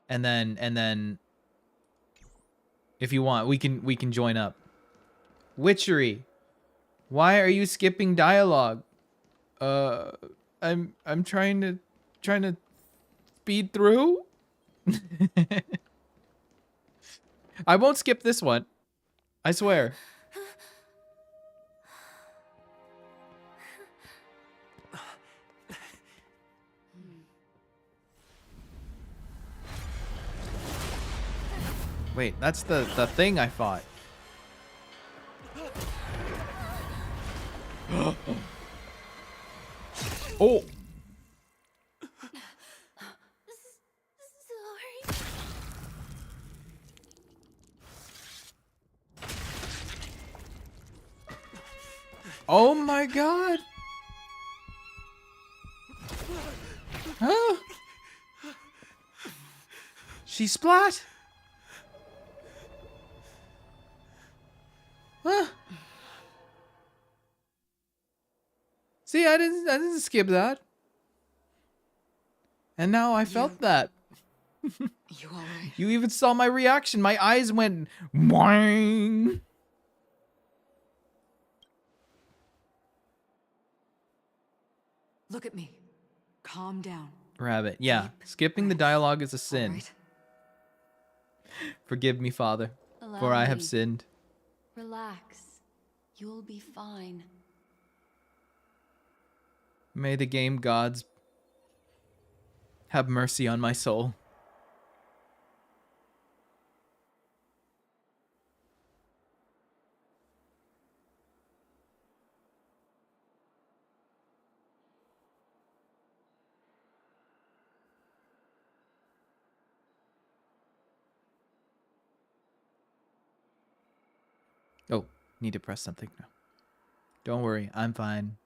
S2: And then if you want, we can join up. Witchery. Why are you skipping dialogue? I'm trying to speed through. I won't skip this one. I swear. Wait, that's the thing I fought. Oh.
S5: Sorry.
S2: Oh my god. Huh? She splat? Huh? See, I didn't skip that. And now I felt that.
S10: You alright?
S2: You even saw my reaction. My eyes went boing.
S10: Look at me. Calm down.
S2: Rabbit. Yeah, skipping the dialogue is a sin.
S10: Alright?
S2: Forgive me, Father, for
S4: Allow
S2: I have
S4: me.
S2: sinned.
S4: Relax. You'll be fine.
S2: May the game gods have mercy on my soul. Oh, need to press something now. Don't worry, I'm fine.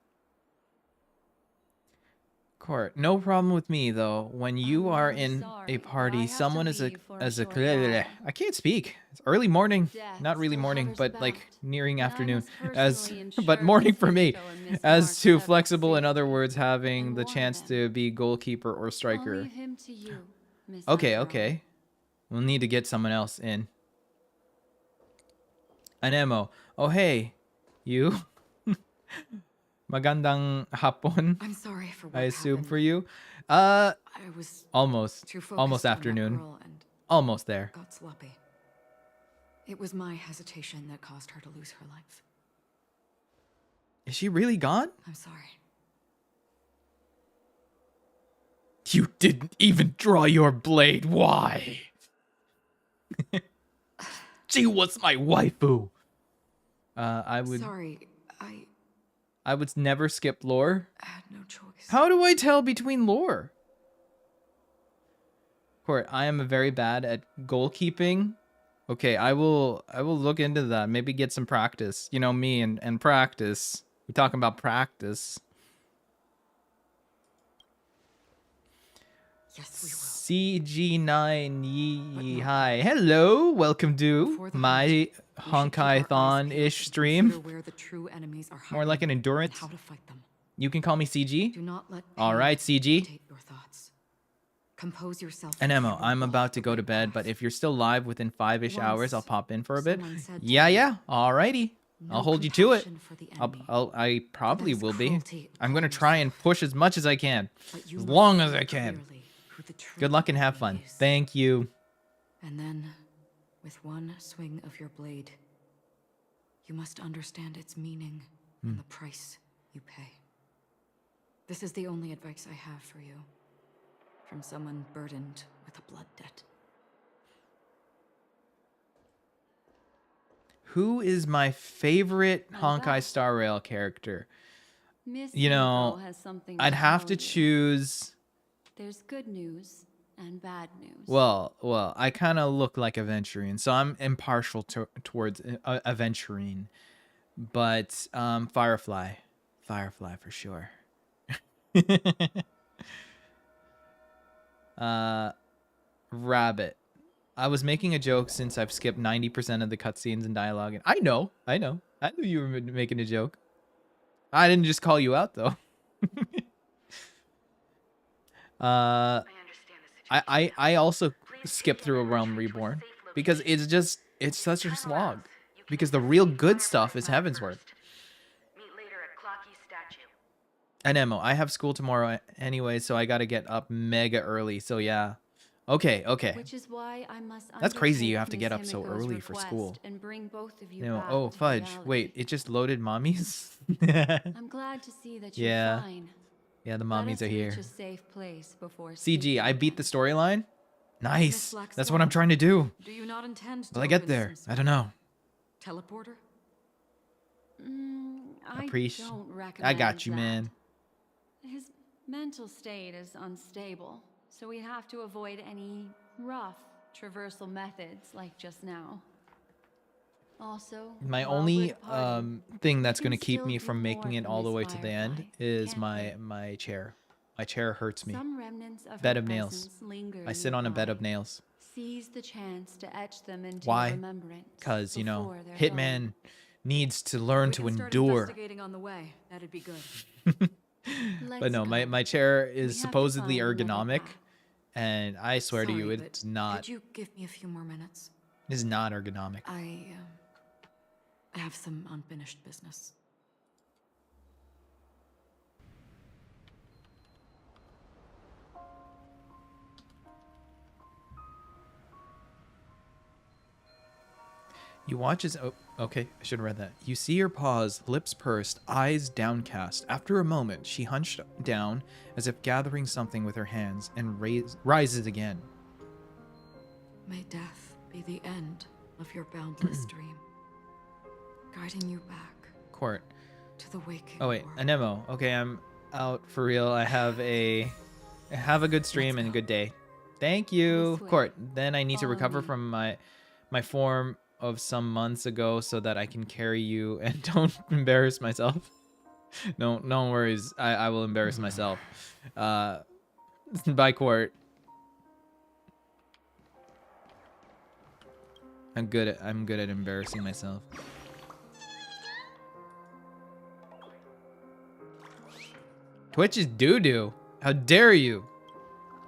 S2: Court, no problem with me though. When you are
S4: really
S2: in
S4: sorry,
S2: a
S4: but I
S2: party,
S4: have to
S2: someone is
S4: leave for a
S2: as a
S4: short while.
S2: I can't speak. It's early morning,
S4: Death
S2: not really
S4: still
S2: morning,
S4: hovers
S2: but like
S4: about,
S2: nearing
S4: and I
S2: afternoon.
S4: must
S2: As
S4: personally ensure
S2: but morning
S4: Miss
S2: for me.
S4: Feixiao and Miss
S2: As
S4: Marks
S2: too
S4: have
S2: flexible, in other
S4: safety.
S2: words, having
S4: And
S2: the
S4: one of
S2: chance
S4: them.
S2: to be goalkeeper or
S4: I'll
S2: striker.
S4: leave him to you, Miss
S2: Okay,
S4: Aurelyte.
S2: okay. We'll need to get someone else in. An Emo. Oh hey, you. Magandang hapon,
S10: I'm sorry for what
S2: I assume
S10: happened.
S2: for you.
S10: I was
S2: Almost.
S10: too focused
S2: Almost
S10: on that
S2: afternoon.
S10: girl and
S2: Almost there.
S10: got sloppy. It was my hesitation that caused her to lose her life.
S2: Is she really gone?
S10: I'm sorry.
S2: You didn't even draw your blade. Why? She was my waifu. I would
S10: Sorry,
S2: I would never skip lore.
S10: I had no choice.
S2: How do I tell between lore? Court, I am very bad at goalkeeping. Okay, I will look into that. Maybe get some practice. You know me and practice. We're talking about practice.
S10: Yes, we will.
S2: CG9 Yee Hi. Hello, welcome to
S10: Before the
S2: my
S10: hunt, we should keep our eyes
S2: Honkai-thon-ish
S10: peeled and
S2: stream.
S10: consider where the true enemies are
S2: More like an
S10: hiding and
S2: endurance.
S10: how to fight them.
S2: You can call me CG.
S10: Do not let
S2: All
S10: pain
S2: right, CG.
S10: dictate your thoughts. Compose yourself.
S2: And Emma,
S10: you will
S2: I'm about
S10: walk
S2: to
S10: the
S2: go to
S10: right
S2: bed, but
S10: path.
S2: if you're still live within 5-ish hours, I'll
S10: Once
S2: pop in for a bit.
S10: someone said to
S2: Yeah.
S10: me,
S2: Alrighty. I'll
S10: "No
S2: hold you to it.
S10: compassion for the enemy,
S2: I probably
S10: that is
S2: will be.
S10: cruelty
S2: I'm gonna
S10: upon
S2: try and
S10: yourself.
S2: push as much as I can,
S10: But you
S2: as
S10: must
S2: long as
S10: see
S2: I can.
S10: clearly who the true
S2: Good luck and have
S10: enemy
S2: fun.
S10: is."
S2: Thank you.
S10: And then, with one swing of your blade, you must understand its meaning and the price you pay. This is the only advice I have for you, from someone burdened with a blood debt.
S2: Who is my favorite
S4: Like
S2: Honkai
S4: that.
S2: Star Rail character?
S4: Miss
S2: You know,
S4: April has something
S2: I'd have
S4: tell
S2: to
S4: you.
S2: choose.
S4: There's good news and bad news.
S2: Well, I kind of look like Aventurine, so I'm impartial towards Aventurine. But Firefly for sure. Rabbit. I was making a joke since I've skipped 90% of the cutscenes and dialogue, and I know you were making a joke. I didn't just call you out though. I also skipped through A Realm Reborn because it's such a slog. Because the real good stuff is Heavensward. And Emo, I have school tomorrow anyway, so I gotta get up mega early. So yeah. Okay.
S4: Which is why I must
S2: That's crazy you
S4: undertake
S2: have to get
S4: Miss
S2: up so
S4: Himiko's
S2: early for
S4: request
S2: school.
S4: And bring both of you
S2: No,
S4: back
S2: oh
S4: to
S2: fudge.
S4: reality.
S2: Wait, it just loaded mommies?
S4: I'm glad to see that you're
S2: Yeah.
S4: fine.
S2: Yeah, the
S4: Let
S2: mommies
S4: us
S2: are here.
S4: reach a safe place before
S2: CG,
S4: speaking
S2: I beat the
S4: again.
S2: storyline. Nice.
S10: Black
S2: That's what I'm
S10: Swan,
S2: trying to do.
S10: Do you not intend to
S2: Will I get
S10: open
S2: there?
S10: some
S2: I don't know.
S10: teleporter?
S4: I
S2: Appreciate.
S4: don't
S2: I
S4: recommend
S2: got you,
S4: that.
S2: man.
S4: His mental state is unstable, so we have to avoid any rough traversal methods like just now. Also,
S2: My
S4: while
S2: only
S4: we're departing,
S2: thing that's
S4: we
S2: going to
S4: can
S2: keep
S4: still
S2: me
S4: do
S2: from
S4: more
S2: making it
S4: for
S2: all the
S4: Miss
S2: way to the end
S4: Firefly,
S2: is
S4: can't we?
S2: my chair. My chair hurts me.
S4: Some remnants of
S2: Bed
S4: her
S2: of nails.
S4: presence linger
S2: I sit on a bed of
S4: nearby.
S2: nails.
S4: Seize the chance to etch them into
S2: Why?
S4: your remembrance.
S2: Because, you know,
S4: before they're
S2: Hitman
S4: gone.
S2: needs to learn
S10: We
S2: to
S10: can start
S2: endure.
S10: investigating on the way. That'd be good.
S2: But
S4: Let's
S2: no,
S4: go.
S2: my chair
S4: We
S2: is
S4: have to
S2: supposedly
S4: find another
S2: ergonomic.
S4: path.
S2: And I swear to you,
S10: Sorry,
S2: it's
S10: but
S2: not.
S10: Could you give me a few more minutes?
S2: It's not ergonomic.
S10: I have some unfinished business.
S2: You watch as... Oh, okay, I should have read that. You see her pause, lips pursed, eyes downcast. After a moment, she hunched down as if gathering something with her hands and rises again.
S10: May death be the end of your boundless dream, guiding you back
S2: Court.
S10: to the waking
S2: Oh, wait,
S10: world.
S2: Anemo. Okay, I'm out for real. Have a good stream
S10: Let's
S2: and a
S10: go.
S2: good day. Thank you.
S4: This way.
S2: Court. Then I need to
S4: Follow
S2: recover
S4: me.
S2: from my form of some months ago so that I can carry you and don't embarrass myself. No worries. I will embarrass myself. Bye, Court. I'm good at embarrassing myself. Twitch is doo-doo. How dare you?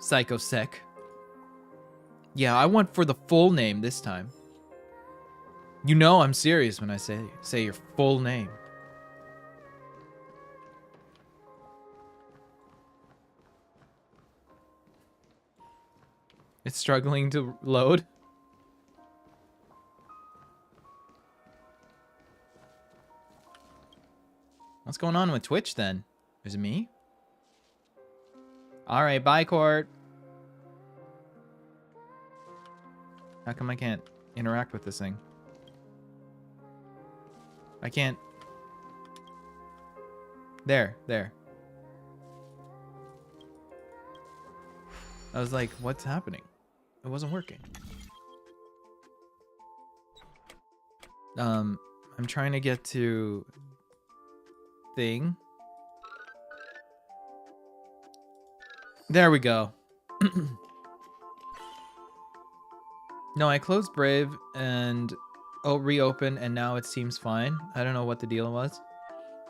S2: Psycho Sec. Yeah, I went for the full name this time. You know I'm serious when I say your full name. It's struggling to load. What's going on with Twitch then? Is it me? All right, bye, Court. How come I can't interact with this thing? I can't. There. I was like, what's happening? It wasn't working. I'm trying to get to thing. There we go. No, I closed Brave and reopen, and now it seems fine. I don't know what the deal was.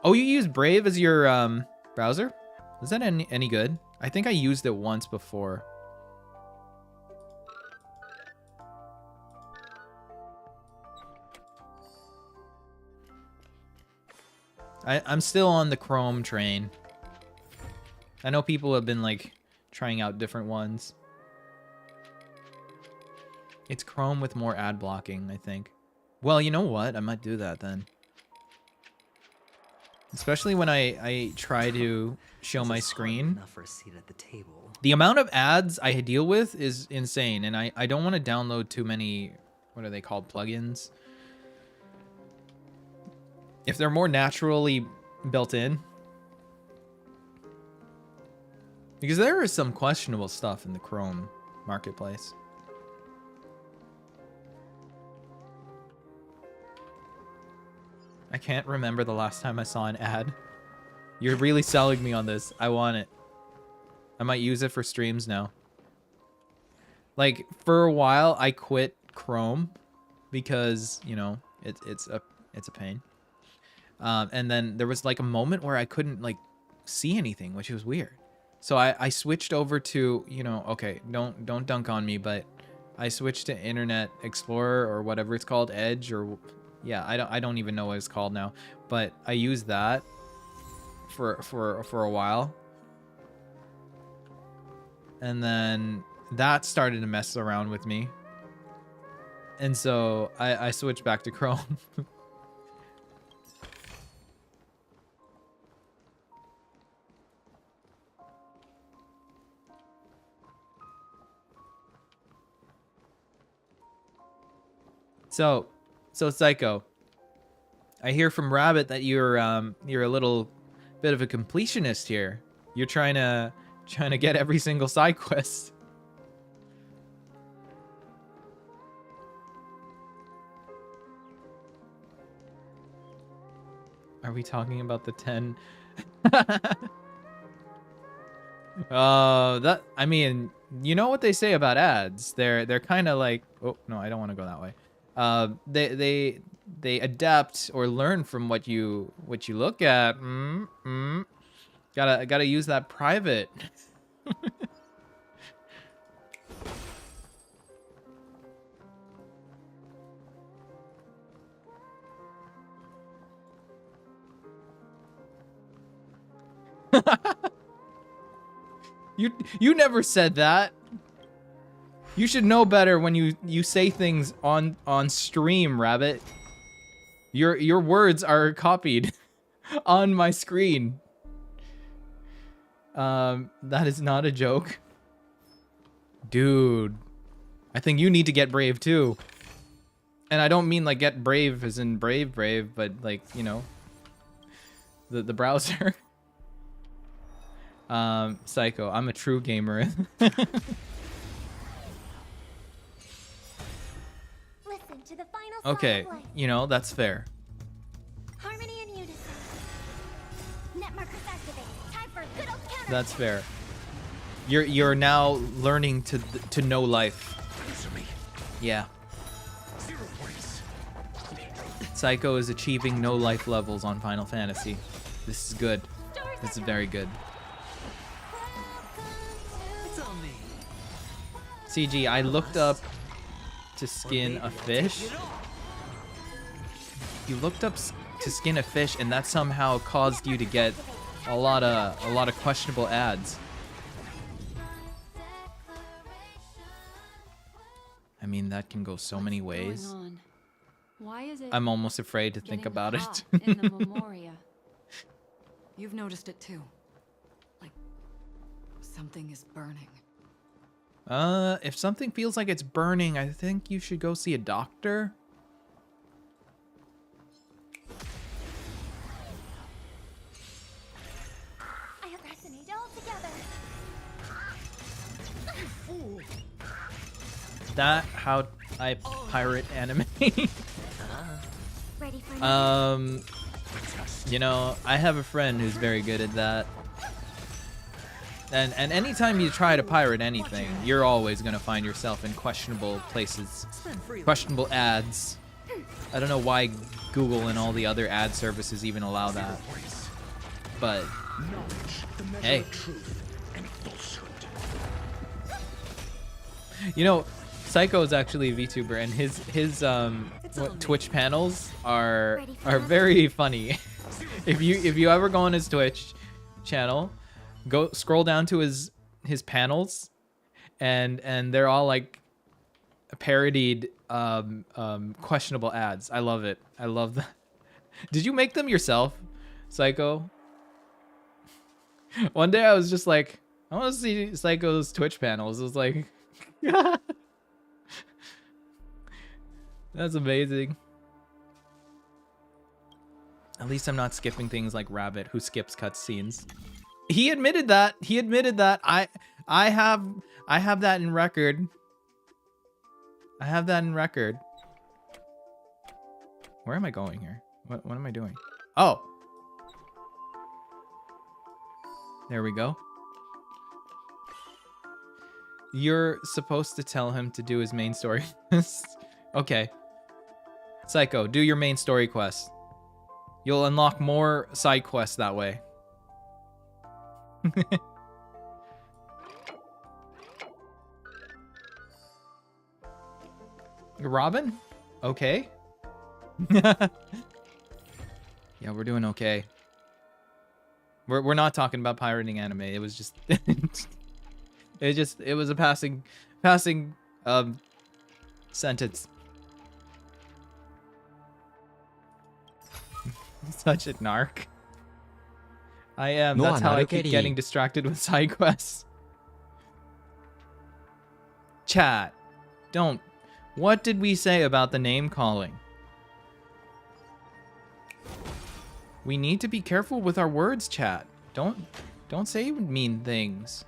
S2: Oh, you use Brave as your browser? Is that any good? I think I used it once before. I'm still on the Chrome train. I know people have been like trying out different ones. It's Chrome with more ad blocking, I think. Well, you know what? I might do that then. Especially when I try to show my screen.
S9: Enough for a seat at the table.
S2: The amount of ads I deal with is insane, and I don't want to download too many, what are they called, plugins? If they're more naturally built in. Because there is some questionable stuff in the Chrome marketplace. I can't remember the last time I saw an ad. You're really selling me on this. I want it. I might use it for streams now. Like, for a while, I quit Chrome because, you know, it's a pain. And then there was like a moment where I couldn't like see anything, which was weird. So I switched over to, you know, okay, don't dunk on me, but I switched to Internet Explorer or whatever it's called, Edge, or yeah, I don't even know what it's called now, but I used that for a while. And then that started to mess around with me. And so I switched back to Chrome. So Psycho, I hear from Rabbit that you're a little bit of a completionist here. You're trying to get every single side quest. Are we talking about the 10? That, I mean, you know what they say about ads. They're kind of like, oh no, I don't want to go that way. They adapt or learn from what you look at. Gotta use that private. You never said that. You should know better when you say things on stream, Rabbit. Your words are copied on my screen. That is not a joke. Dude, I think you need to get brave too. And I don't mean like get brave as in brave, but like, you know, the browser. Psycho, I'm a true gamer.
S5: Listen to the final song
S2: Okay,
S5: of life.
S2: you know, that's fair.
S5: Harmony and unison. Net markers activate. Time for good old counter.
S2: That's fair. You're now learning to know life. Yeah. Psycho is achieving no life levels on Final Fantasy. This is good. This is very good. CG, I looked up to skin a fish. You looked up to skin a fish, and that somehow caused you to get a lot of questionable ads. I mean, that can go so many ways.
S4: Why is it
S2: I'm almost afraid to think about
S4: hot
S2: it.
S4: in the Memoria?
S10: You've noticed it too. Like something is burning.
S2: If something feels like it's burning, I think you should go see a doctor.
S5: I have fascinated all together.
S2: That how I pirate anime.
S5: Ready for
S2: You know, I have a friend who's very good at that. And anytime you try to pirate anything, you're always gonna find yourself in questionable places, questionable ads. I don't know why Google and all the other ad services even allow that. But hey, you know, Psycho is actually a VTuber, and his Twitch panels are very funny. If you ever go on his Twitch channel, go scroll down to his panels, and they're all like parodied questionable ads. I love it. I love that. Did you make them yourself, Psycho? One day I was just like, I want to see Psycho's Twitch panels. It was like, that's amazing. At least I'm not skipping things like Rabbit, who skips cutscenes. He admitted that. He admitted that. I have that in record. I have that in record. Where am I going here? What am I doing? Oh. There we go. You're supposed to tell him to do his main story. Okay. Psycho, do your main story quest. You'll unlock more side quests that way. Robin? Okay. Yeah, we're doing okay. We're not talking about pirating anime. It was just it was a passing sentence. Such a narc. I am.
S8: Noa
S2: That's how I keep
S8: Aurelyte.
S2: getting distracted with side quests. Chat. Don't. What did we say about the name calling? We need to be careful with our words, chat. Don't say mean things.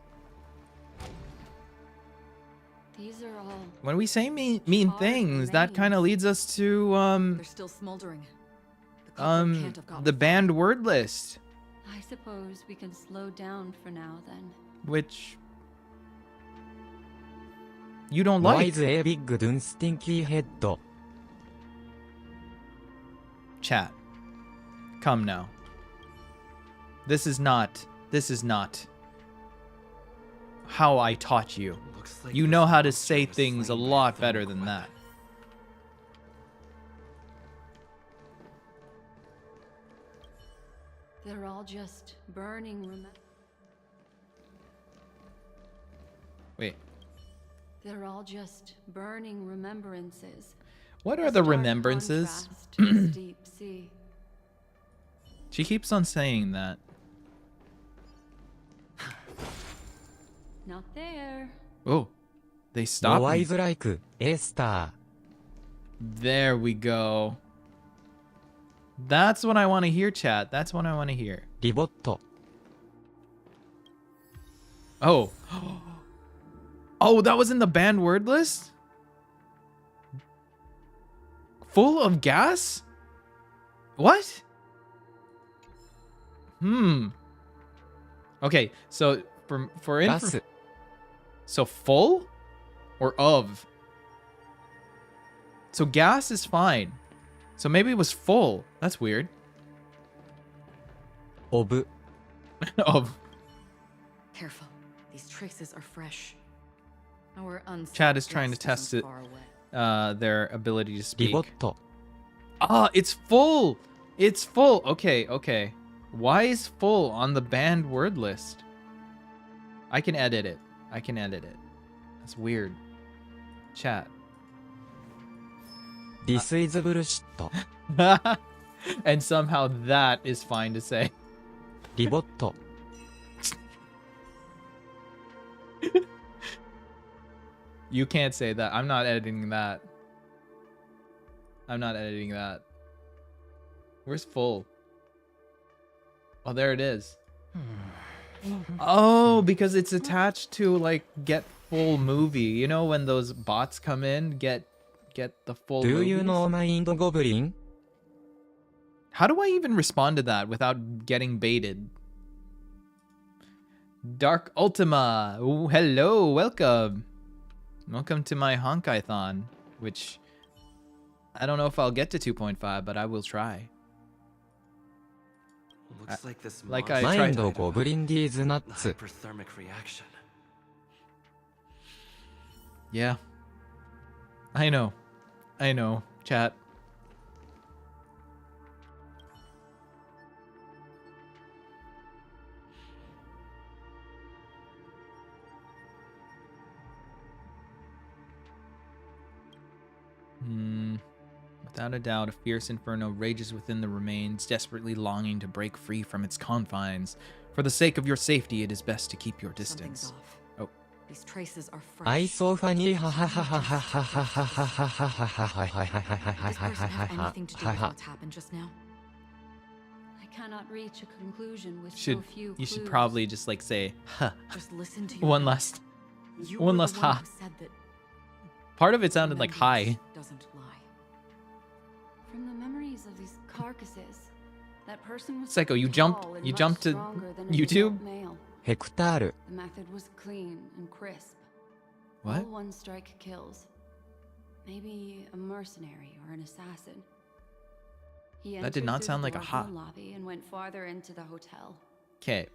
S4: These are all.
S2: When we say mean
S4: Hard
S2: things, that
S4: names.
S2: kind of leads us to
S7: They're still smoldering. The culprit can't have gotten
S2: the
S7: far.
S2: banned word list,
S4: I suppose we can slow down for now then.
S2: which you don't like.
S8: Noise a big dun stinky head.
S2: Chat. Come now. This is not how I taught you.
S3: Looks like
S2: You
S3: this
S2: know how to
S3: monster
S2: say
S3: was
S2: things a
S3: slain by
S2: lot
S3: the
S2: better than
S3: Queen.
S2: that.
S4: They're all just burning
S2: Wait.
S4: They're all just burning remembrances.
S2: What
S4: A
S2: are the
S4: stark
S2: remembrances?
S4: contrast to this deep sea.
S2: She keeps on saying that.
S4: Not there.
S2: Oh. They stopped me.
S8: Noise like a star.
S2: There we go. That's what I want to hear, chat. That's what I want to hear.
S8: Ribot.
S2: Oh. Oh, that was in the banned word list? Full of gas? What? Okay, so for info,
S8: Gas.
S2: so full or of? So gas is fine. So maybe it was full. That's weird.
S8: Of.
S2: Of.
S7: Careful. These traces are fresh. Our
S2: Chad is trying to
S7: unsolved
S2: test
S7: isn't
S2: it.
S7: far away.
S2: Their ability to speak.
S8: Ribot.
S2: Ah, it's full. It's full. Okay, okay. Why is full on the banned word list? I can edit it. I can edit it. That's weird. Chat.
S8: This is bullshit.
S2: And somehow that is fine to say.
S8: Ribot.
S2: You can't say that. I'm not editing that. I'm not editing that. Where's full? Oh, there it is. Oh, because it's attached to like get full movie. You know when those bots come in, get the full
S8: Do you
S2: movies?
S8: know Mind Goblin?
S2: How do I even respond to that without getting baited? Dark Ultima. Ooh, hello, welcome. Welcome to my Honkai-thon, which I don't know if I'll get to 2.5, but I will try.
S3: Looks like this
S2: Like I
S3: monster
S2: tried-
S8: マインドゴブリンディーズナッ
S3: the
S8: ツ
S3: hyperthermic reaction.
S2: Yeah. I know. I know, chat. Without a doubt, a fierce inferno rages within the remains, desperately longing to break free from its confines. For the sake of your safety, it is best to keep your
S10: Something's
S2: distance.
S10: off.
S2: Oh.
S10: These traces are
S8: アイ
S10: fresh.
S8: ソーファニーハハハハハハハハハハハハハハハハ
S10: Does this person have
S8: ハ
S10: anything to do with what's happened just now?
S4: I cannot reach a conclusion with
S2: Should
S4: so few
S2: you should
S4: clues.
S2: probably just like say, huh.
S10: Just listen to your
S2: One
S10: gut.
S2: last.
S10: You
S2: one
S10: were
S2: last
S10: the one
S2: ha.
S10: who said that
S2: Part of it sounded like hi.
S10: remembrance doesn't lie.
S4: From the memories of these carcasses, that person was
S2: Psycho, you
S4: tall
S2: jumped-
S4: and
S2: you
S4: much
S2: jumped to
S4: stronger than an
S2: YouTube?
S4: adult male.
S8: ヘクタール
S4: The method was clean and crisp.
S2: What?
S4: All one strike kills. Maybe a mercenary or an assassin. He
S2: That did
S4: entered
S2: not
S4: through
S2: sound
S4: the
S2: like a
S4: door
S2: ha.
S4: from the lobby and went farther into the hotel.
S2: Okay.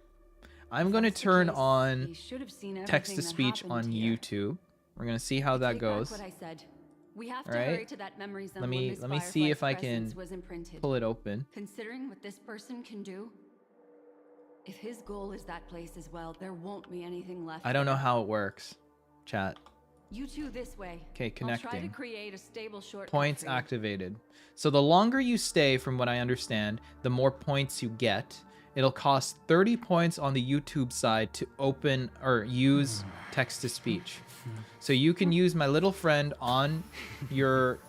S2: I'm going to
S4: That's the
S2: turn
S4: case,
S2: on
S4: he should have seen
S2: text to
S4: everything that
S2: speech
S4: happened
S2: on
S4: here.
S2: YouTube. We're going to see how that
S4: Take back
S2: goes.
S4: what I said. We have to
S2: Alright.
S4: hurry to that memory zone
S2: Let
S4: when
S2: me
S4: Miss
S2: let me see if I
S4: Firefly's
S2: can
S4: presence was imprinted.
S2: pull it open.
S4: Considering what this person can do, if his goal is that place as well, there won't be anything left.
S2: I don't know
S4: there.
S2: how it works. Chat.
S4: You two this way.
S2: Okay,
S4: I'll try to
S2: connecting.
S4: create a stable shortcut
S2: Points
S4: for you.
S2: activated. So the longer you stay, from what I understand, the more points you get. It'll cost 30 points on the YouTube side to open or use text to speech. So you can use my little friend on your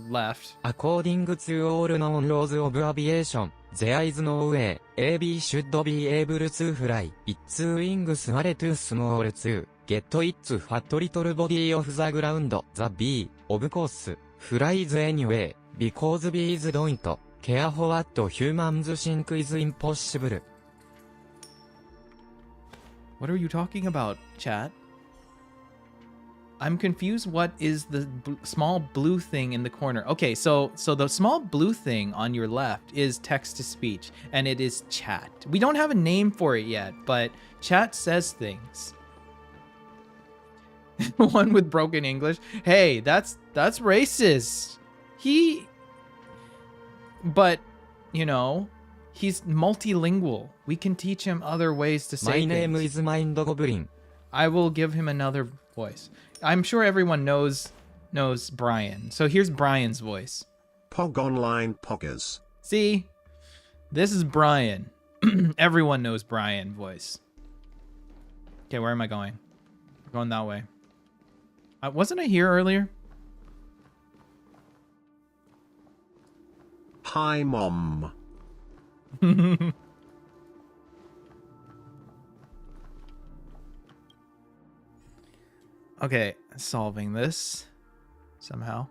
S2: left.
S8: アコーディング to all known laws of aviation, there is no way, AB should be able to fly, its wings are too small to get its fat little body off the ground, the B, of course, flies anyway, because bees don't care for what humans think is impossible.
S2: What are you talking about, chat? I'm confused. What is the small blue thing in the corner? Okay, so the small blue thing on your left is text to speech, and it is chat. We don't have a name for it yet, but chat says things. One with broken English. Hey, that's racist. But you know, he's multilingual. We can teach him other ways to say
S8: My name
S2: things.
S8: is Mind Goblin.
S2: I will give him another voice. I'm sure everyone knows Brian. So here's Brian's voice.
S11: Pog Online Poggers.
S2: See? This is Brian. Everyone knows Brian voice. Okay, where am I going? I'm going that way. Wasn't I here earlier?
S11: Hi, Mom.
S2: Okay, solving this somehow.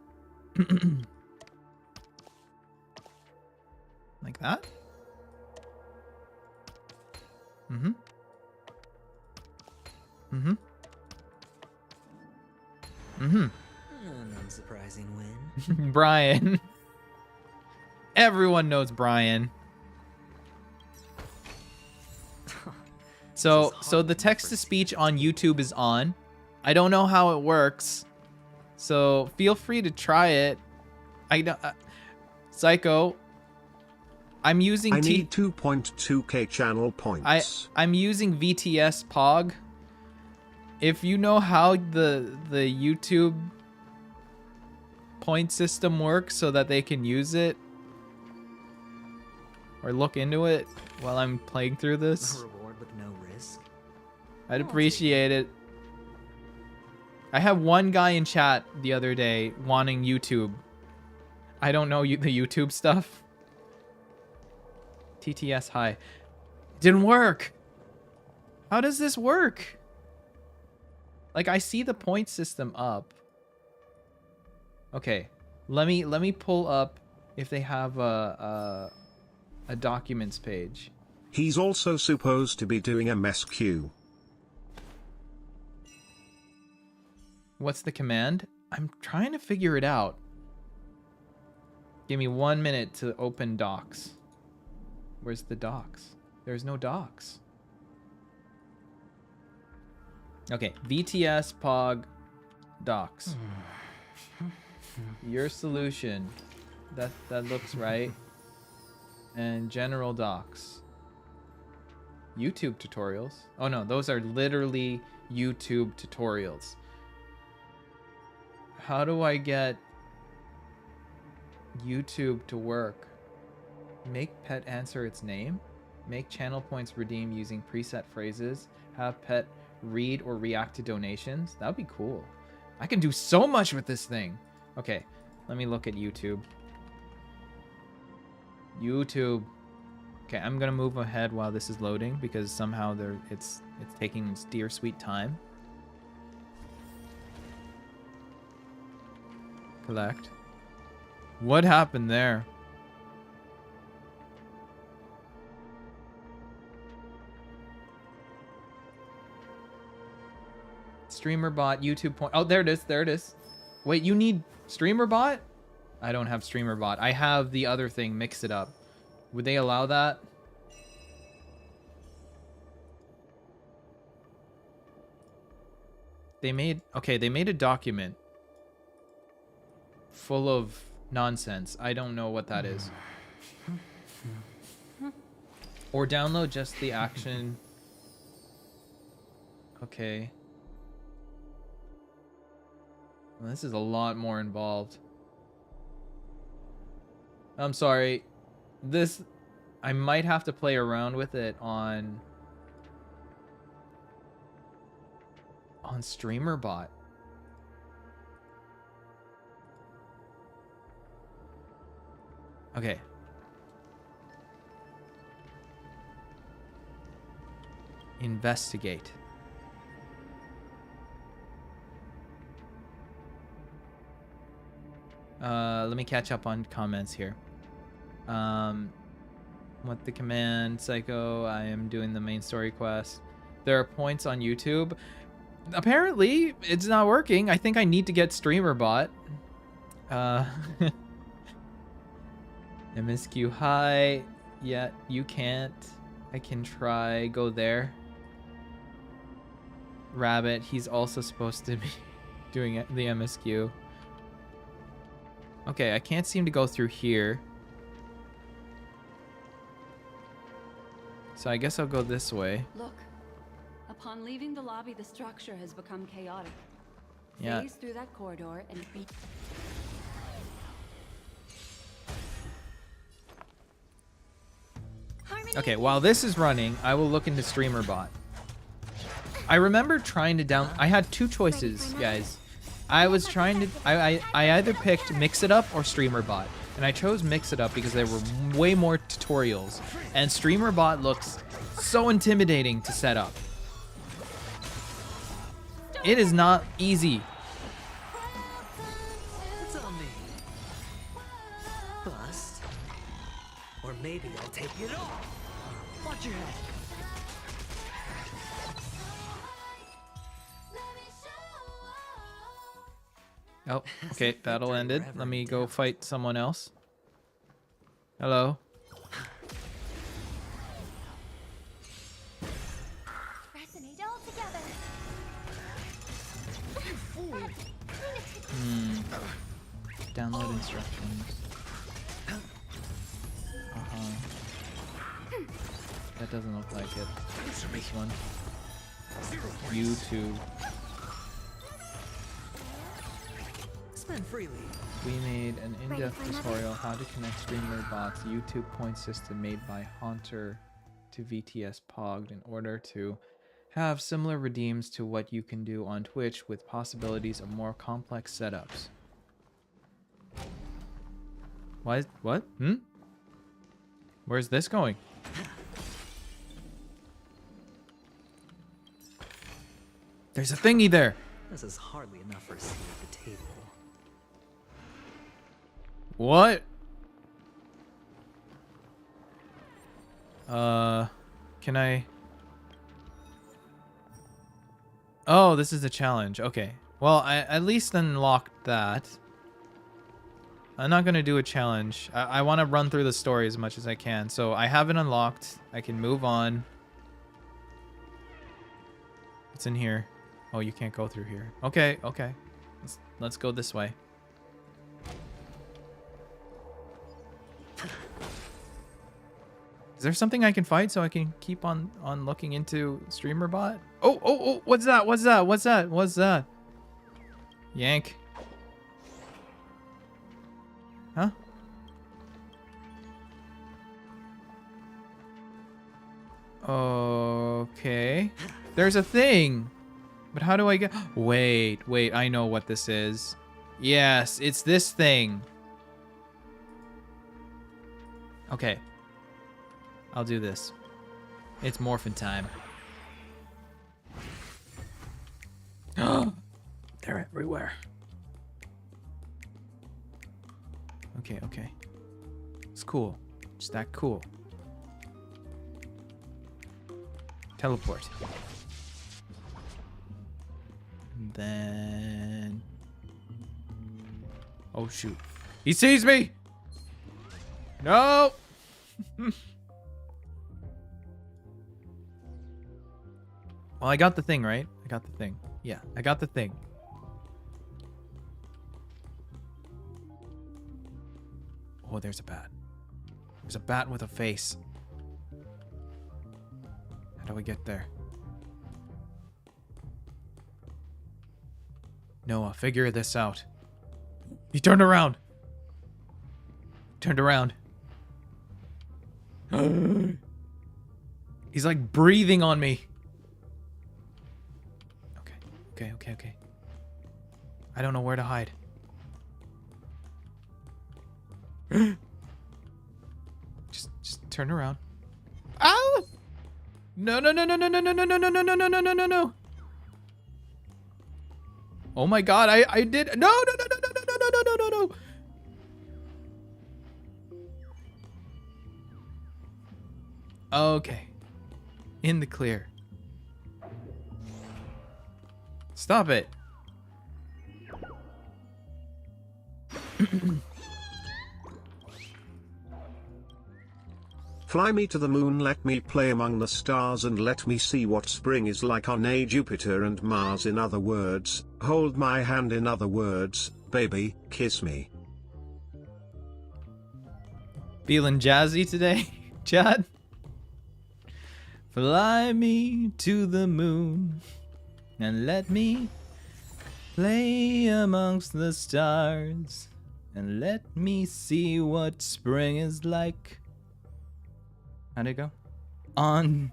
S2: Like that? Mm-hmm. Mm-hmm. Mm-hmm.
S9: An unsurprising win.
S2: Brian. Everyone knows Brian. So the text to speech on YouTube is on. I don't know how it works, so feel free to try it. Psycho. I'm using
S11: I need 2.2k channel points.
S2: I'm using VTS Pog. If you know how the YouTube point system works so that they can use it or look into it while I'm playing through this,
S9: A reward with no risk.
S2: I'd appreciate it. I had one guy in chat the other day wanting YouTube. I don't know the YouTube stuff. TTS hi. Didn't work. How does this work? Like, I see the point system up. Okay, let me pull up if they have a documents page.
S11: He's also supposed to be doing MSQ.
S2: What's the command? I'm trying to figure it out. Give me 1 minute to open docs. Where's the docs? There's no docs. Okay, VTS Pog docs. Your solution. That looks right. And general docs. YouTube tutorials. Oh no, those are literally YouTube tutorials. How do I get YouTube to work? Make pet answer its name. Make channel points redeem using preset phrases. Have pet read or react to donations. That would be cool. I can do so much with this thing. Okay, let me look at YouTube. YouTube. Okay, I'm gonna move ahead while this is loading because somehow it's taking its dear sweet time. Collect. What happened there? Streamer bot, YouTube point. Oh, there it is. There it is. Wait, you need streamer bot? I don't have streamer bot. I have the other thing. Mix it up. Would they allow that? They made a document full of nonsense. I don't know what that is. Or download just the action. Okay. Well, this is a lot more involved. I'm sorry. This, I might have to play around with it on streamer bot. Okay. Investigate. Let me catch up on comments here. What the command? Psycho, I am doing the main story quest. There are points on YouTube. Apparently, it's not working. I think I need to get streamer bot. MSQ high. Yeah, you can't. I can try. Go there. Rabbit, he's also supposed to be doing the MSQ. Okay, I can't seem to go through here. So I guess I'll go this way.
S4: Look, upon leaving the lobby, the structure has become chaotic.
S2: Yeah.
S4: Phase through that corridor and beat.
S2: Okay, while this is running, I will look into streamer bot. I remember trying to I had two choices, guys. I was trying to I either picked Mix It Up or Streamer Bot, and I chose Mix It Up because there were way more tutorials, and Streamer Bot looks so intimidating to set up. It is not easy.
S9: It's on me. Bust. Or maybe I'll take it off. Watch your head.
S2: Oh, okay, battle ended. Let me go fight someone else. Hello.
S5: Resonate all together.
S2: Download instructions. That doesn't look like it. This one. YouTube.
S9: Spend freely.
S2: We made an in-depth tutorial how to connect Streamer Bot's YouTube point system made by Haunter to VTS Pogged in order to have similar redeems to what you can do on Twitch with possibilities of more complex setups. What? Where's this going? There's a thingy there.
S9: This is hardly enough for a seat at the table.
S2: What? Can I... Oh, this is a challenge. Okay. Well, I at least unlocked that. I'm not going to do a challenge. I want to run through the story as much as I can. So I have it unlocked. I can move on. It's in here. Oh, you can't go through here. Okay, okay. Let's go this way. Is there something I can fight so I can keep on looking into streamer bot? Oh, what's that? What's that? What's that? What's that? Yank. Huh? Okay. There's a thing. But how do I get... Wait, I know what this is. Yes, it's this thing. Okay. I'll do this. It's morphin' time. They're everywhere. Okay. It's cool. It's that cool. Teleport. And then... Oh, shoot. He sees me! No! Well, I got the thing, right? I got the thing. Yeah, I got the thing. Oh, there's a bat. There's a bat with a face. How do I get there? Noah, figure this out. He turned around. Turned around. He's like breathing on me. Okay. I don't know where to hide. Just turn around. Ow! No. Oh my god, I did. No. Okay. In the clear. Stop it.
S11: Fly me to the moon, let me play among the stars, and let me see what spring is like on a Jupiter and Mars. In other words, hold my hand. In other words, baby, kiss me.
S2: Feeling jazzy today, Chad? Fly me to the moon and let me play amongst the stars, and let me see what spring is like. How'd it go? On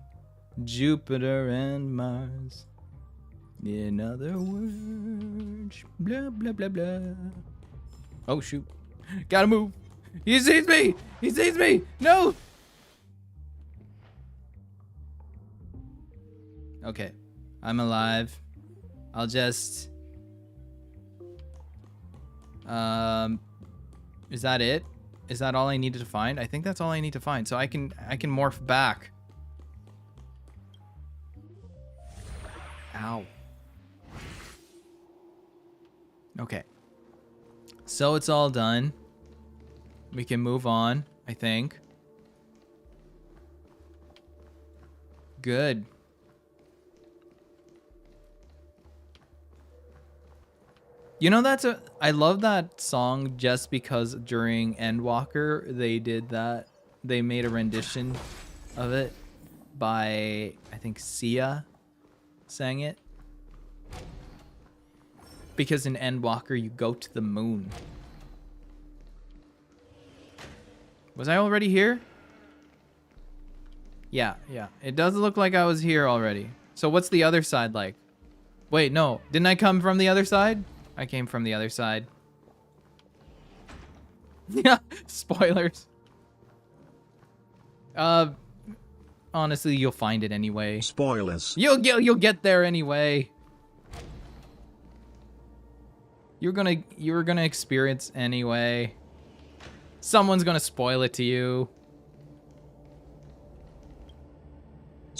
S2: Jupiter and Mars. In other words, blah, blah, blah, blah. Oh, shoot. Gotta move. He sees me! He sees me! No! Okay. I'm alive. I'll just... Is that it? Is that all I needed to find? I think that's all I need to find. So I can morph back. Ow. Okay. So it's all done. We can move on, I think. Good. You know, I love that song just because during Endwalker they did that. They made a rendition of it by, I think, Sia sang it. Because in Endwalker you go to the moon. Was I already here? Yeah. It does look like I was here already. So what's the other side like? Wait, no. Didn't I come from the other side? I came from the other side. Yeah, spoilers. Honestly, you'll find it anyway.
S11: Spoilers.
S2: You'll get there anyway. You're gonna experience anyway. Someone's gonna spoil it to you.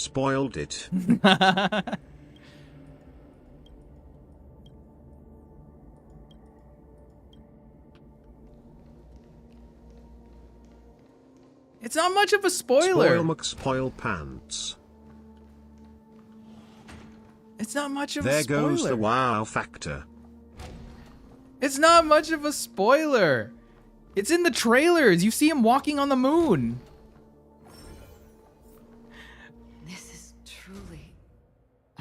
S11: Spoiled it.
S2: It's not much of a spoiler.
S11: Spoil McSpoil pants.
S2: It's not much of a
S11: There
S2: spoiler.
S11: goes the wow factor.
S2: It's not much of a spoiler. It's in the trailers. You see him walking on the moon.
S10: This is truly.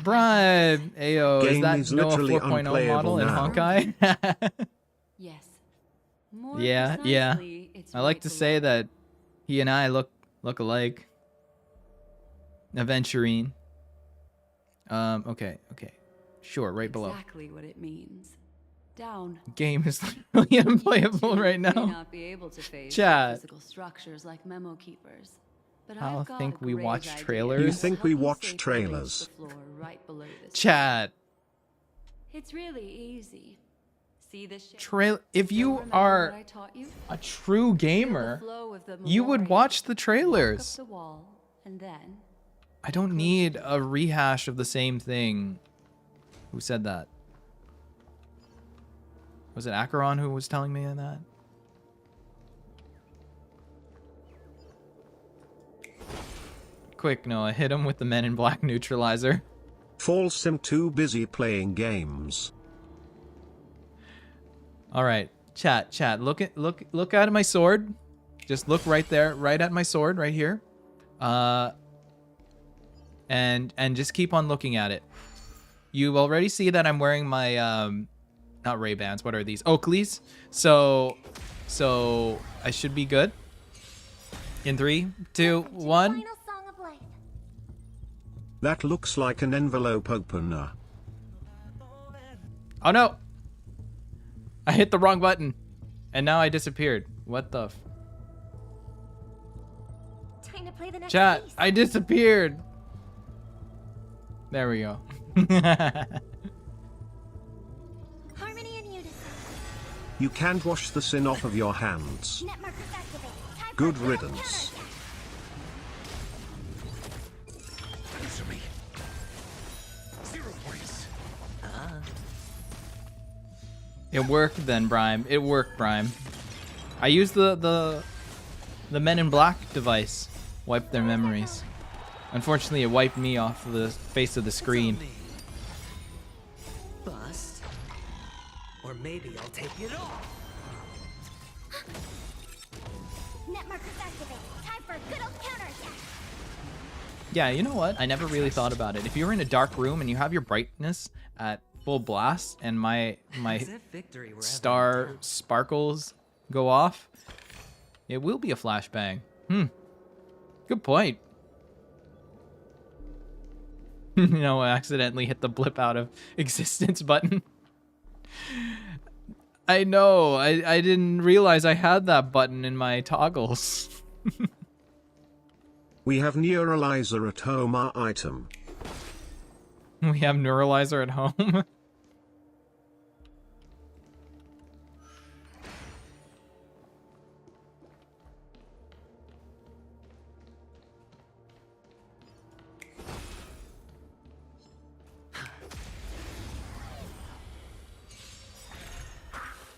S2: Bribe. Ayo, is
S11: Game
S2: that
S11: is
S2: Noah
S11: literally
S2: 4.0
S11: unplayable
S2: model in
S11: now.
S2: Honkai?
S4: Yes. More
S2: Yeah.
S4: precisely, it's
S2: I like
S4: right
S2: to
S4: below.
S2: say that he and I look alike. Aventurine. Okay. Sure, right below.
S4: Exactly what it means. Down.
S2: Game is literally unplayable
S4: You
S2: right
S4: may
S2: now.
S4: not be able to face
S2: Chat.
S4: physical structures like memo keepers. But
S2: I'll
S4: I've got
S2: think
S4: a
S2: we
S4: great
S2: watch
S4: idea
S2: trailers?
S11: You
S4: that'll
S11: think
S4: help
S11: we
S4: you
S11: watch
S4: safely
S11: trailers?
S4: reach the floor right below this.
S2: Chat.
S4: It's really easy. See this shape?
S2: If
S4: Still
S2: you
S4: remember
S2: are
S4: what I taught you?
S2: a true
S4: Feel the
S2: gamer,
S4: flow of the
S2: you would
S4: memorial.
S2: watch the
S4: Walk up
S2: trailers.
S4: the wall, and then
S2: I don't need a rehash of the same thing. Who said that? Was it Acheron who was telling me that? Quick, Noah, hit him with the Men in Black neutralizer.
S11: False sim too busy playing games.
S2: All right, chat. Look at my sword. Just look right there, right at my sword, right here. And just keep on looking at it. You already see that I'm wearing my not Ray-Bans. What are these? Oakleys. So I should be good. In 3, 2, 1.
S5: Final song of life.
S11: That looks like an envelope opener.
S2: Oh no! I hit the wrong button, and now I disappeared. What the?
S5: Time to play the next
S2: Chat,
S5: piece.
S2: I disappeared. There we go.
S5: Harmony and unison.
S11: You can't wash the sin off of your hands.
S5: Net markers activate. Time
S11: Good
S5: for a little
S11: riddance.
S5: counterattack.
S6: Answer me. 0 points.
S2: It worked then, Brime. It worked, Brime. I used the Men in Black device. Wiped their memories. Unfortunately, it wiped me off the face of the screen.
S9: Bust. Or maybe I'll take it off.
S5: Net markers activate. Time for a good old counterattack.
S2: Yeah, you know what? I never really thought about it. If you're in a dark room and you have your brightness at full blast and my
S9: As if victory were ever
S2: star
S9: in doubt.
S2: sparkles go off, it will be a flashbang. Good point. No, I accidentally hit the blip out of existence button. I know. I didn't realize I had that button in my toggles.
S11: We have neuralizer at home our item.
S2: We have neuralizer at home.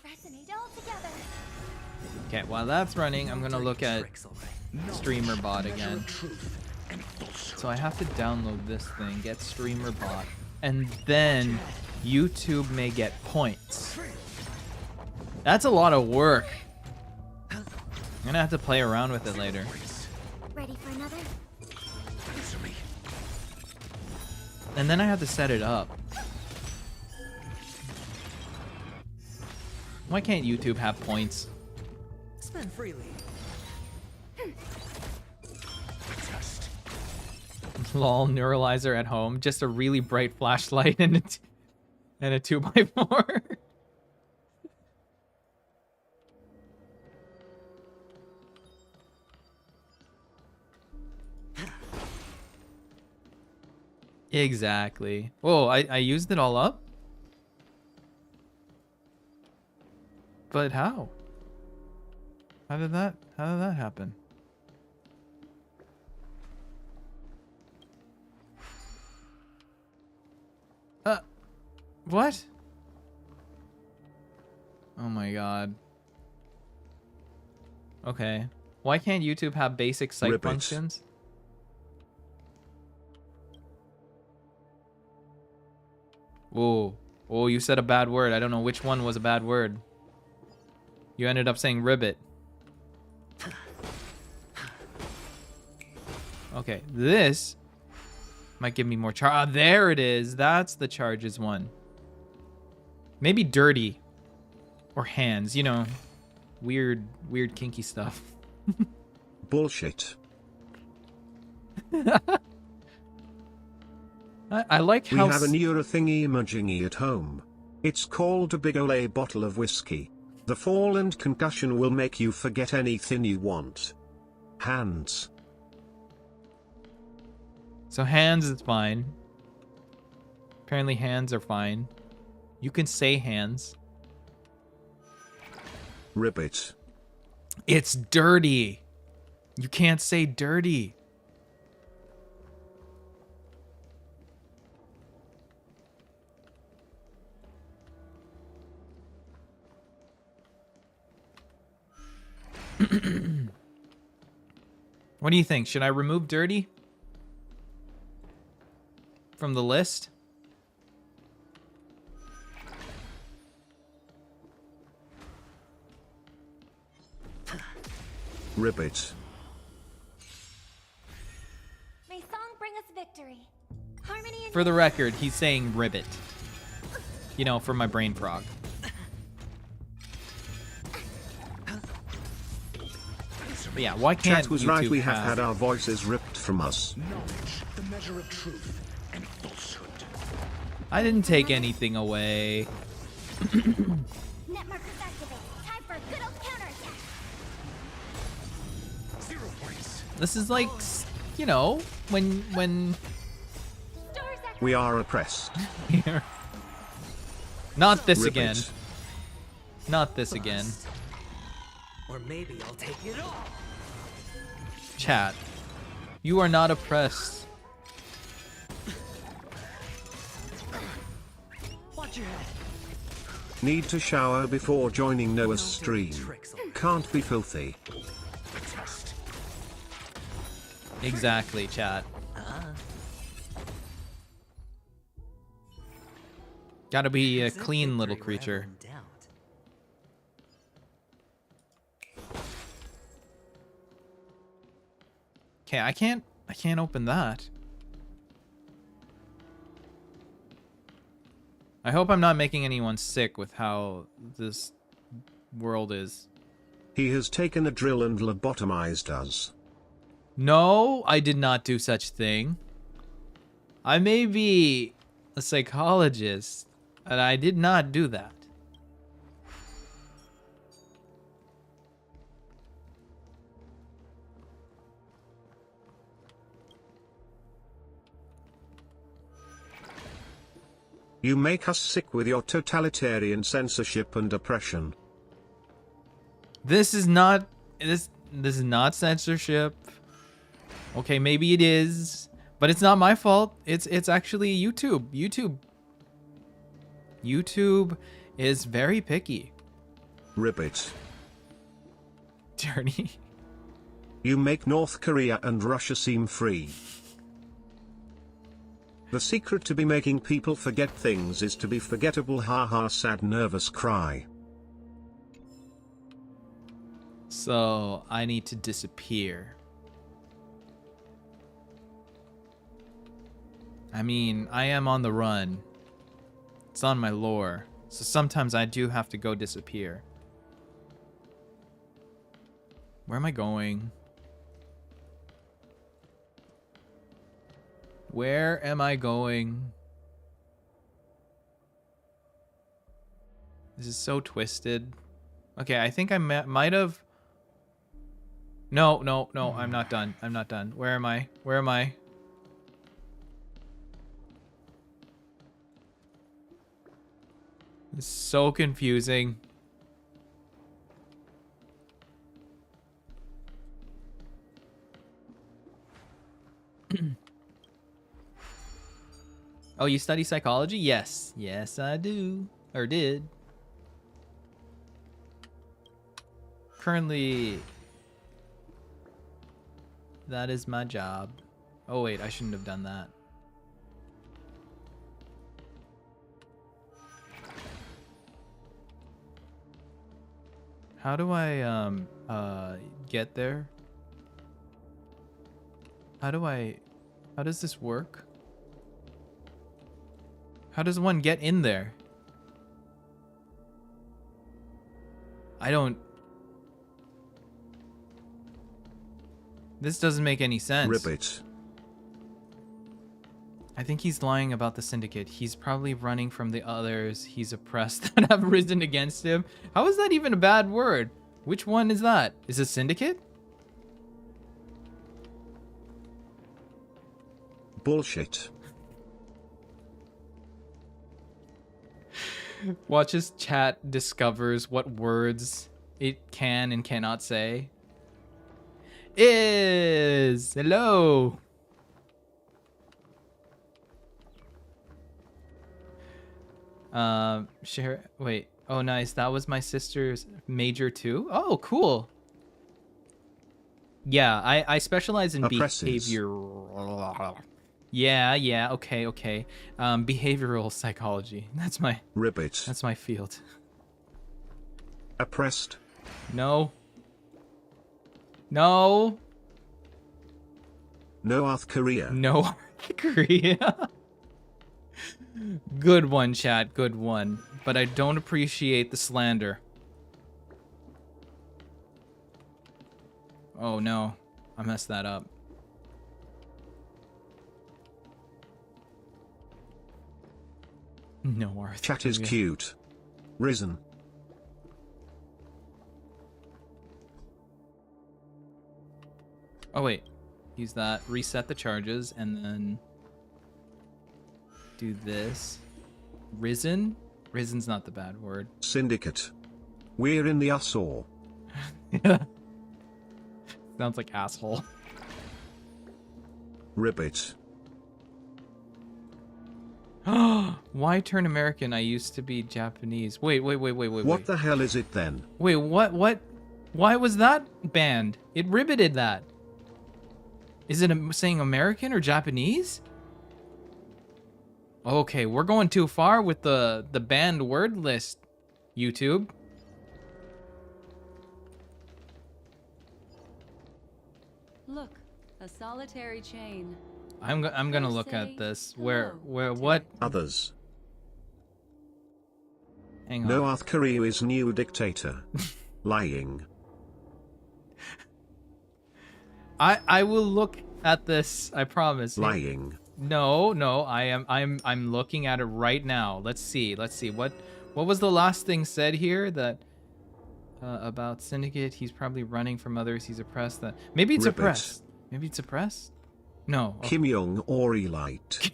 S5: Resonate all together.
S2: Okay, while that's running, I'm gonna look at
S9: Tricks, all right.
S2: Streamer Bot again. So I have to download this thing, get Streamer Bot, and then YouTube may get points. That's a lot of work. I'm gonna have to play around with it later.
S5: Ready for another?
S6: Answer me.
S2: And then I have to set it up. Why can't YouTube have points?
S9: Spend freely.
S6: Test.
S2: Lol, neuralizer at home. Just a really bright flashlight and a 2x4. Exactly. Whoa, I used it all up? But how? How did that happen? What? Oh my god. Okay. Why can't YouTube have basic site
S11: Ribbit.
S2: functions? Whoa. Oh, you said a bad word. I don't know which one was a bad word. You ended up saying ribbit. Okay, this might give me more charge. Ah, there it is. That's the charges one. Maybe dirty. Or hands, you know. Weird kinky stuff.
S11: Bullshit.
S2: I like
S11: We
S2: how...
S11: have a newer thingy-majingy at home. It's called a big ole bottle of whiskey. The fall and concussion will make you forget anything you want. Hands.
S2: So hands is fine. Apparently hands are fine. You can say hands.
S11: Ribbit.
S2: It's dirty. You can't say dirty. What do you think? Should I remove dirty from the list?
S11: Ribbit.
S5: May song bring us victory. Harmony and
S2: For the record, he's saying ribbit. You know, for my brain frog. But yeah, why can't
S11: Chat was
S2: YouTube
S11: right, we have had our voices ripped from us.
S6: Knowledge, the measure of truth and falsehood.
S2: I didn't take anything away.
S5: net markers activate. Time for a good old counterattack.
S6: 0 points.
S2: This is like, you know, when
S5: Stars activate.
S11: We are oppressed.
S2: Not this
S11: Ribbit.
S2: again. Not this again.
S9: Or maybe I'll take it all.
S2: Chat. You are not oppressed.
S9: Watch your head.
S11: Need to shower before joining Noah's stream. Can't be filthy.
S2: Exactly, chat. Gotta be a clean little creature. Okay, I can't open that. I hope I'm not making anyone sick with how this world is.
S11: He has taken a drill and lobotomized us.
S2: No, I did not do such thing. I may be a psychologist, and I did not do that.
S11: You make us sick with your totalitarian censorship and oppression.
S2: This is not this is not censorship. Okay, maybe it is, but it's not my fault. It's actually YouTube. YouTube is very picky.
S11: Ribbit.
S2: Dirty.
S11: You make North Korea and Russia seem free. The secret to be making people forget things is to be forgettable, haha, sad nervous cry.
S2: So I need to disappear. I mean, I am on the run. It's on my lore. So sometimes I do have to go disappear. Where am I going? Where am I going? This is so twisted. Okay, I think I might have... No, I'm not done. I'm not done. Where am I? Where am I? It's so confusing. Oh, you study psychology? Yes. Yes, I do. Or did. Currently, that is my job. Oh, wait, I shouldn't have done that. How do I, get there? How does this work? How does one get in there? I don't... This doesn't make any sense.
S11: Ribbit.
S2: I think he's lying about the syndicate. He's probably running from the others he's oppressed that have risen against him. How is that even a bad word? Which one is that? Is it syndicate?
S11: Bullshit.
S2: Watch as chat discovers what words it can and cannot say. Hello. Share. Wait. Oh, nice. That was my sister's major too. Oh, cool. Yeah, I specialize in behavior. Yeah. Okay. Behavioral psychology. That's my
S11: Ribbit.
S2: That's my field.
S11: Oppressed.
S2: No.
S11: North Korea.
S2: No. Korea. Good one, chat. Good one. But I don't appreciate the slander. Oh no. I messed that up. North
S11: Chat is
S2: Korea.
S11: cute. Risen.
S2: Oh wait. Use that. Reset the charges and then do this. Risen? Risen's not the bad word.
S11: Syndicate. We're in the USOR.
S2: Sounds like asshole.
S11: Ribbit.
S2: Why turn American? I used to be Japanese. Wait.
S11: What the hell is it then?
S2: Wait, what? Why was that banned? It ribbited that. Is it saying American or Japanese? Okay, we're going too far with the banned word list, YouTube.
S4: Look, a solitary chain.
S2: I'm gonna look at this. Where what?
S11: Others.
S2: Hang on.
S11: North Korea is new dictator. Lying.
S2: I will look at this. I promise.
S11: Lying.
S2: No. I'm looking at it right now. Let's see. What was the last thing said here that about Syndicate? He's probably running from others. He's oppressed. That maybe it's
S11: Ribbit.
S2: oppressed. Maybe it's oppressed. No.
S11: Kim Young Aurelyte.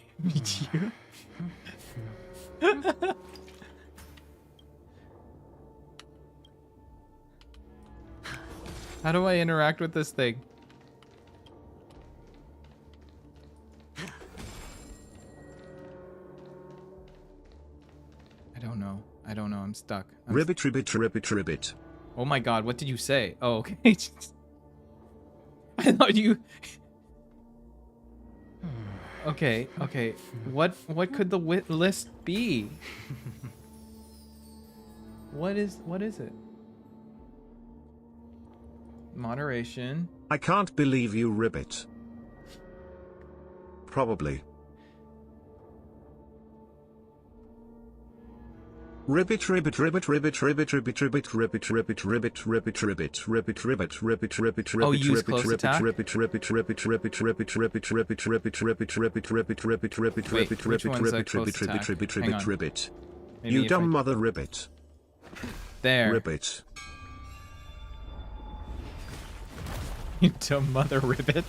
S2: How do I interact with this thing? I don't know. I'm stuck.
S11: Ribbit.
S2: Oh my god, what did you say? Oh, okay. I thought you... Okay. What could the list be? What is it? Moderation.
S11: I can't believe you, Ribbit. Probably. Ribbit.
S2: Oh, use close attack? Wait, which one's a close attack? Hang on. Maybe
S11: You
S2: if
S11: dumb
S2: I-
S11: mother Ribbit.
S2: There.
S11: Ribbit.
S2: You dumb mother ribbit.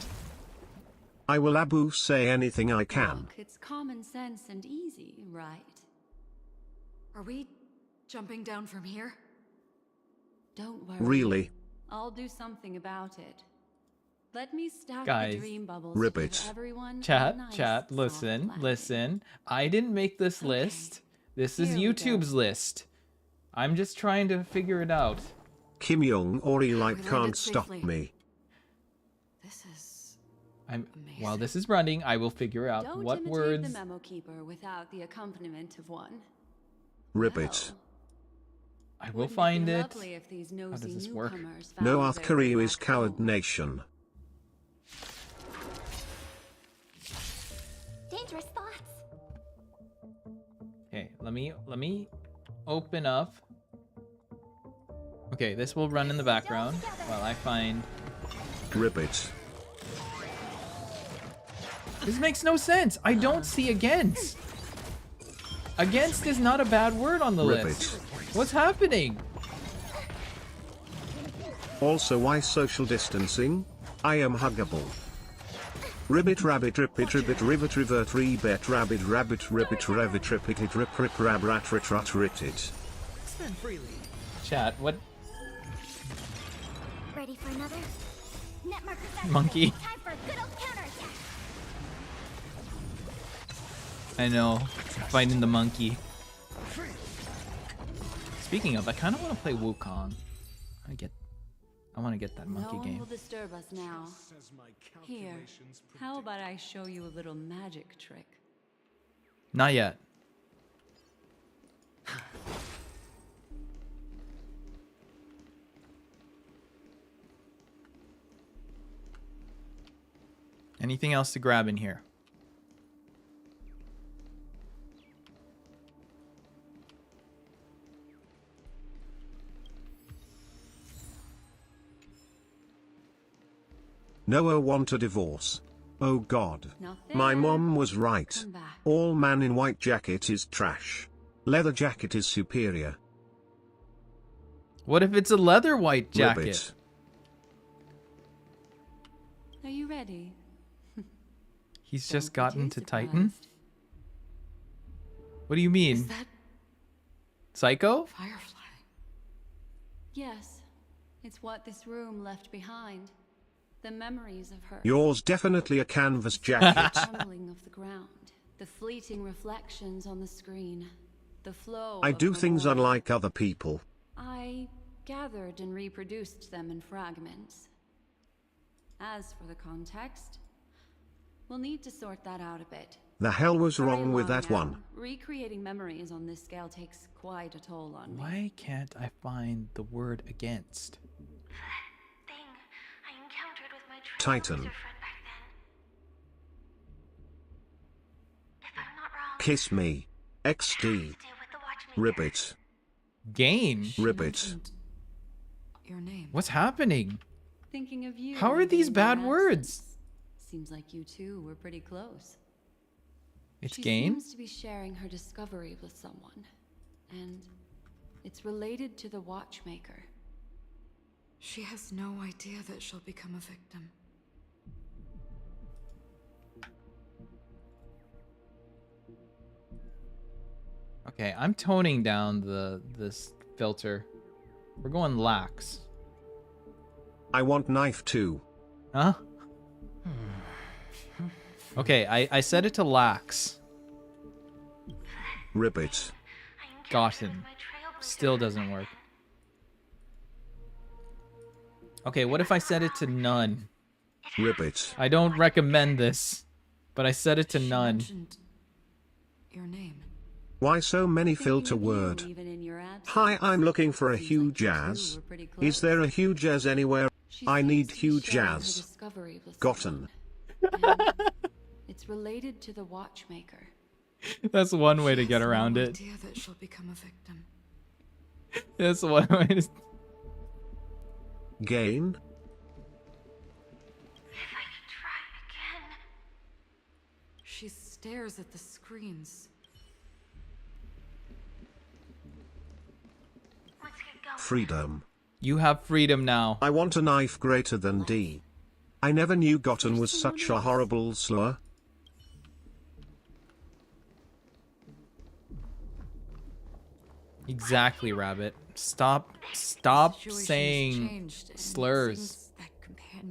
S11: I will Abu say anything I can.
S4: Look, it's common sense and easy, right?
S10: Are we jumping down from here?
S4: Don't worry.
S11: Really?
S4: I'll do something about it. Let me stack
S2: Guys.
S4: the dream bubbles
S11: Ribbit.
S4: to give everyone a
S2: Chat,
S4: nice,
S2: chat,
S4: soft
S2: listen,
S4: landing.
S2: listen. I didn't make this
S4: Okay,
S2: list. This is
S4: here we go.
S2: YouTube's list. I'm just trying to figure it out.
S11: Kim Young Aurelyte
S10: landed
S11: can't stop
S10: safely.
S11: me.
S10: This is
S2: While this is running, I will figure out
S4: Don't
S2: what
S4: imitate
S2: words.
S4: the memo keeper without the accompaniment of one.
S11: Ribbit.
S2: I will
S4: Wouldn't
S2: find
S4: be
S2: it.
S4: lovely if these nosy
S2: does this work?
S4: newcomers found
S11: North
S4: their
S11: Korea
S4: way
S11: is
S4: back
S11: coward
S4: home?
S11: nation.
S5: Dangerous thoughts.
S2: Okay, let me open up. Okay, this will run in the background while I find.
S11: Ribbit.
S2: This makes no sense. I don't see against. Against is not a bad word on the
S11: Ribbit.
S2: list. What's happening?
S11: Also, why social distancing? I am huggable. Ribbit rabbit ribbit ribbit rivet revert rebet rabbit rabbit ribbit rabbit rippit it rip rip rab rat rit rut rit it.
S9: Spend freely.
S2: Chat, what?
S5: Ready for another? Net markers activated.
S2: Monkey.
S5: Time for a good old counterattack.
S2: I know. Fighting the monkey. Speaking of, I kind of want to play Wukong. I want to get that monkey
S4: No one
S2: game.
S4: will disturb us now. Here, how about I show you a little magic trick?
S2: Not yet. Anything else to grab in here?
S11: Noah want a divorce. Oh god.
S4: Nothing.
S11: My mom was right.
S4: Come back.
S11: All man in white jacket is trash. Leather jacket is superior.
S2: What if it's a leather white jacket?
S11: Ribbit.
S4: Are you ready?
S2: He's
S4: Don't
S2: just
S4: be
S2: gotten
S4: too
S2: to Titan?
S4: surprised.
S2: What do you mean?
S10: Is that
S2: Psycho?
S10: Firefly?
S4: Yes, it's what this room left behind. The memories of her.
S11: Yours definitely a canvas jacket.
S4: The trembling of the ground. The fleeting reflections on the screen. The flow
S11: I
S4: of
S11: do
S4: her
S11: things
S4: voice.
S11: unlike other people.
S4: I gathered and reproduced them in fragments. As for the context, we'll need to sort that out a bit.
S11: The hell was
S4: Hurry
S11: wrong with
S4: along
S11: that
S4: now.
S11: one?
S4: Recreating memories on this scale takes quite a toll on me.
S2: Why can't I find the word against?
S5: Thing I encountered with my
S11: Titan.
S5: friend back then. If I'm not wrong,
S11: Kiss me. XD.
S5: to do with the watchmaker.
S11: Ribbit.
S2: Game?
S10: She
S11: Ribbit.
S10: mentioned your name.
S2: What's happening?
S4: Thinking of you.
S2: How are
S4: even
S2: these
S4: in
S2: bad
S4: my
S2: words?
S4: absence. Seems like you two were pretty close.
S2: It's
S4: She
S2: game?
S4: seems to be sharing her discovery with someone, and it's related to the watchmaker.
S10: She has no idea that she'll become a victim.
S2: Okay, I'm toning down this filter. We're going lax.
S11: I want knife too.
S2: Huh? Okay, I set it to lax.
S11: Ribbit.
S2: Gotten. Still doesn't work. Okay, what if I set it to none?
S11: Ribbit.
S2: I don't recommend this, but I set it to
S10: She
S2: none.
S10: mentioned your name.
S11: Why so many
S4: Thinking
S11: filter
S4: of you
S11: word?
S4: even in your absence.
S11: Hi, I'm looking for a
S4: Seems
S11: huge
S4: like you two
S11: jazz.
S4: were pretty
S11: Is
S4: close.
S11: there a huge jazz anywhere?
S4: She
S11: I
S4: seems
S11: need
S4: to be
S11: huge
S4: sharing her
S11: jazz.
S4: discovery with
S11: Gotten.
S4: someone, and it's related to the watchmaker.
S2: That's one way to
S10: She
S2: get
S10: has
S2: around
S10: no
S2: it.
S10: idea that she'll become a victim.
S2: That's one way to...
S11: Gain?
S5: If I could try again.
S10: She stares at the screens.
S5: Let's get going.
S11: Freedom.
S2: You have freedom now.
S11: I want a knife greater than D. I never knew Gotten was such a horrible slur.
S2: Exactly, Rabbit. Stop
S10: Situation has
S2: saying
S10: changed, and it
S2: slurs.
S10: seems that companion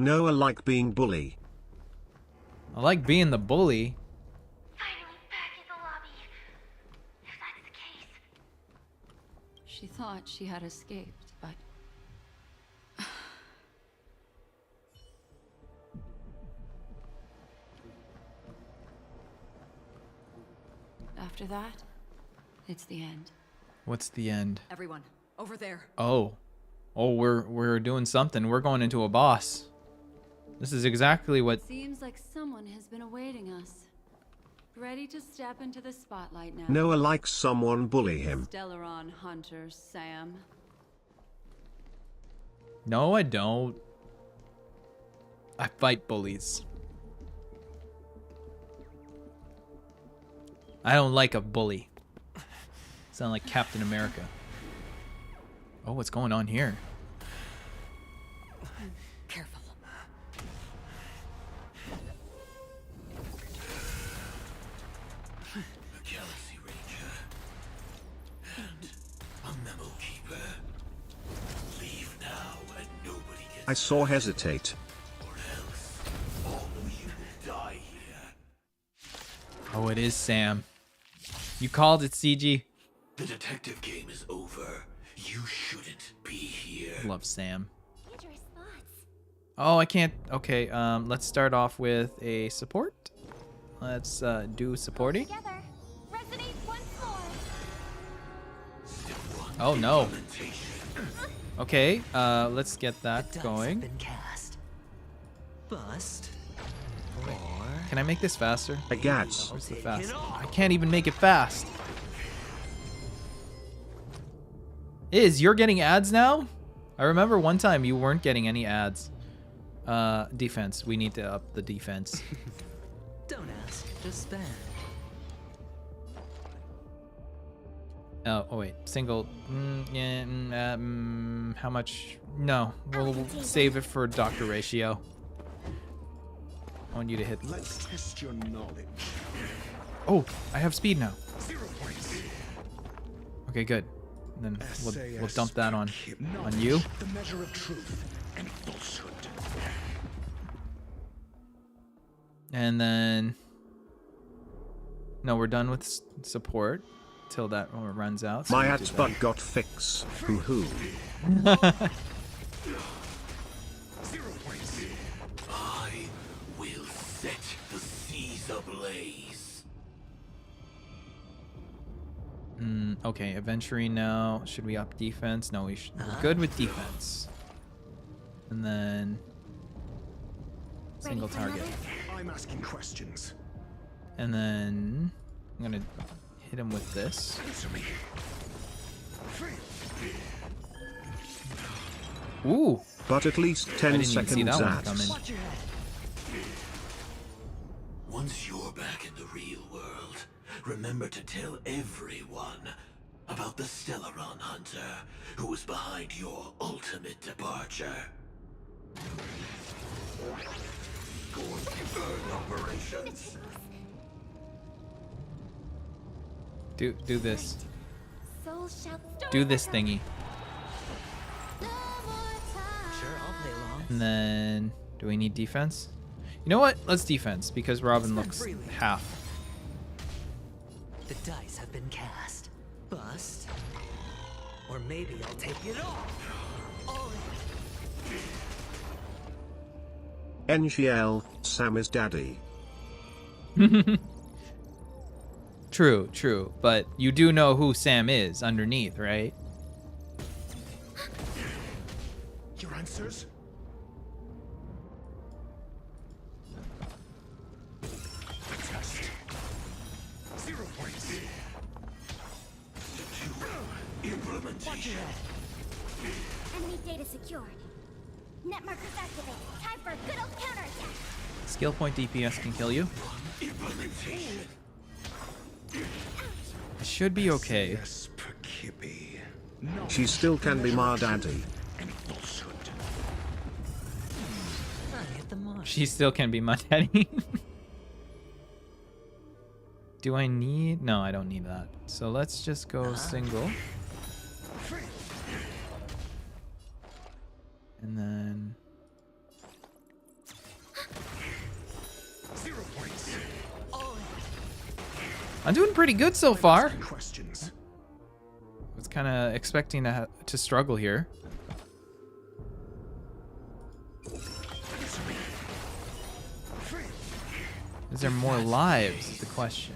S11: Noah like being bully.
S2: I like being the bully.
S5: Finally back in the lobby. If that's the case.
S4: She thought she had escaped, but after that, it's the end.
S2: What's the end?
S10: Everyone, over there.
S2: Oh. Oh, we're doing something. We're going into a boss. This is exactly what...
S4: Seems like someone has been awaiting us. Ready to step into the spotlight now.
S11: Noah likes someone bully him.
S4: Stellaron Hunter Sam.
S2: No, I don't. I fight bullies. I don't like a bully. Sound like Captain America. Oh, what's going on here?
S10: Careful.
S6: A Galaxy Ranger and a Memo Keeper. Leave now and nobody gets
S11: I saw hesitate.
S6: or else all of you will die here.
S2: Oh, it is Sam. You called it, CG.
S6: The detective game is over. You shouldn't be here.
S2: Love Sam.
S5: Dangerous thoughts.
S2: Oh, I can't. Okay, let's start off with a support. Let's do supporting.
S5: Together. Resonate once more.
S2: Oh no. Okay, let's get that
S9: Dice have
S2: going.
S9: been cast. Bust. Or
S2: Can I make this faster?
S11: I guess.
S2: Where's the fast? I can't even make it fast. You're getting ads now? I remember one time you weren't getting any ads. Defense. We need to up the defense.
S9: don't ask, just spend.
S2: Oh wait. Single. How much? No. We'll save it for Dr. Ratio. I want you to hit.
S6: Let's test your knowledge.
S2: Oh, I have speed now. Okay, good. Then we'll dump that on you.
S6: The measure of truth and falsehood.
S2: And then no, we're done with support till that runs out. So
S11: My
S2: we do
S11: ad's
S2: that.
S11: butt got fix. Hoo hoo.
S6: I will set the seas ablaze.
S2: Okay, adventuring now. Should we up defense? No, we're good with defense. And then single target.
S6: I'm asking questions.
S2: And then I'm gonna hit him with this.
S6: Answer me.
S2: Ooh,
S11: But at least
S2: I
S11: 10
S2: didn't even see
S11: seconds
S2: that one
S11: ads.
S2: coming.
S6: Once you're back in the real world, remember to tell everyone about the Stellaron Hunter who was behind your ultimate departure. Going to burn operations.
S2: Do this.
S5: Soul shout
S2: Do this thingy.
S9: Sure, I'll play along.
S2: And then do we need defense? You know what? Let's defense because Robin looks half.
S9: The dice have been cast. Bust. Or maybe I'll take it all.
S11: NGL, Sam is daddy.
S2: True, but you do know who Sam is underneath, right?
S6: Your answers? Test. 0 points. Implementation.
S5: Enemy data secured. Net markers activated. Time for a good old counterattack.
S2: Skill point DPS can kill you.
S6: Implementation.
S2: It should be okay.
S6: Yes, Perkippy.
S11: She still can be my daddy.
S6: And falsehood.
S9: I hit the mark.
S2: She still can be my daddy. Do I need? No, I don't need that. So let's just go single. And then I'm doing pretty good so far.
S11: Questions.
S2: I was kind of expecting to struggle here. Is there more lives? Is the question.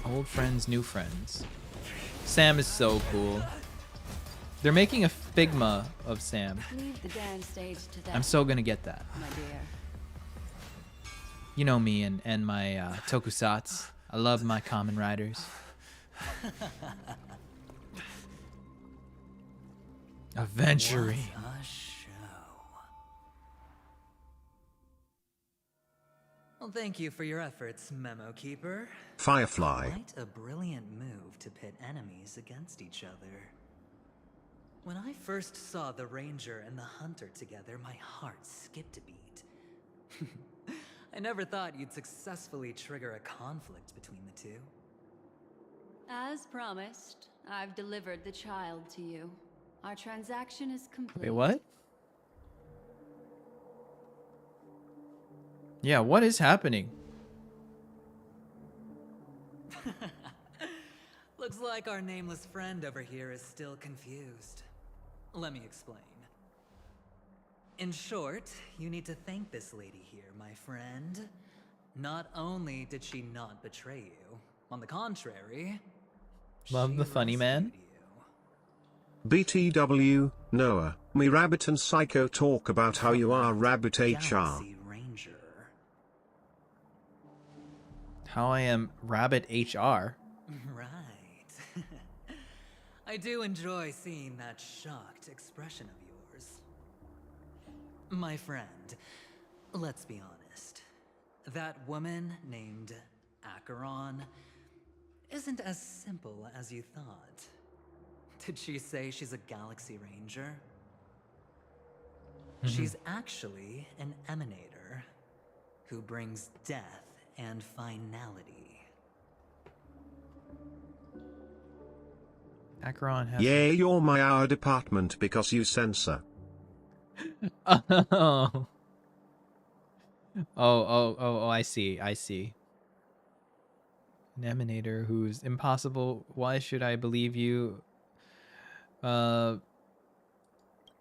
S2: Old friends, new friends. Sam is so cool. They're making a Figma of Sam.
S4: Leave the dance stage to that,
S2: I'm so gonna get that.
S4: my dear.
S2: You know me and my tokusatsu. I love my Kamen Riders. Adventuring.
S9: What a show. Well, thank you for your efforts, Memo Keeper.
S11: Firefly.
S9: Quite a brilliant move to pit enemies against each other. When I first saw the Ranger and the Hunter together, my heart skipped a beat. I never thought you'd successfully trigger a conflict between the two.
S4: As promised, I've delivered the child to you. Our transaction is complete.
S2: Wait, what? Yeah, what is happening?
S9: Looks like our nameless friend over here is still confused. Let me explain. In short, you need to thank this lady here, my friend. Not only did she not betray you, on the contrary,
S2: Love the funny man.
S11: BTW, Noah, me Rabbit and Psycho talk about how you are Rabbit HR.
S9: Galaxy Ranger.
S2: How I am Rabbit HR.
S9: Right. I do enjoy seeing that shocked expression of yours. My friend, let's be honest. That woman named Acheron isn't as simple as you thought. Did she say she's a Galaxy Ranger? She's actually an emanator who brings death and finality.
S2: Acheron has.
S11: Yeah, you're my our department because you censor.
S2: Oh. Oh, I see. I see. An emanator who's impossible. Why should I believe you?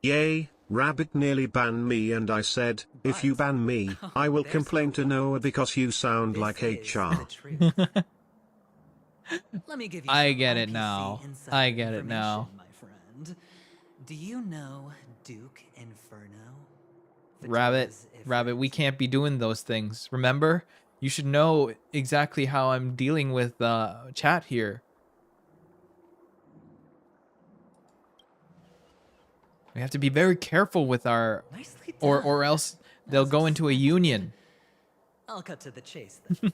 S11: Yay, Rabbit nearly banned me and I said, if you ban me, I will complain to Noah because you sound like HR.
S9: Let me give you
S2: I
S9: some
S2: get it
S9: RPC
S2: now.
S9: insider
S2: I get it now.
S9: information, my friend. Do you know Duke Inferno?
S2: Rabbit, we can't be doing those things. Remember? You should know exactly how I'm dealing with chat here. We have to be very careful with our, or else they'll go into a union.
S9: I'll cut to the chase then.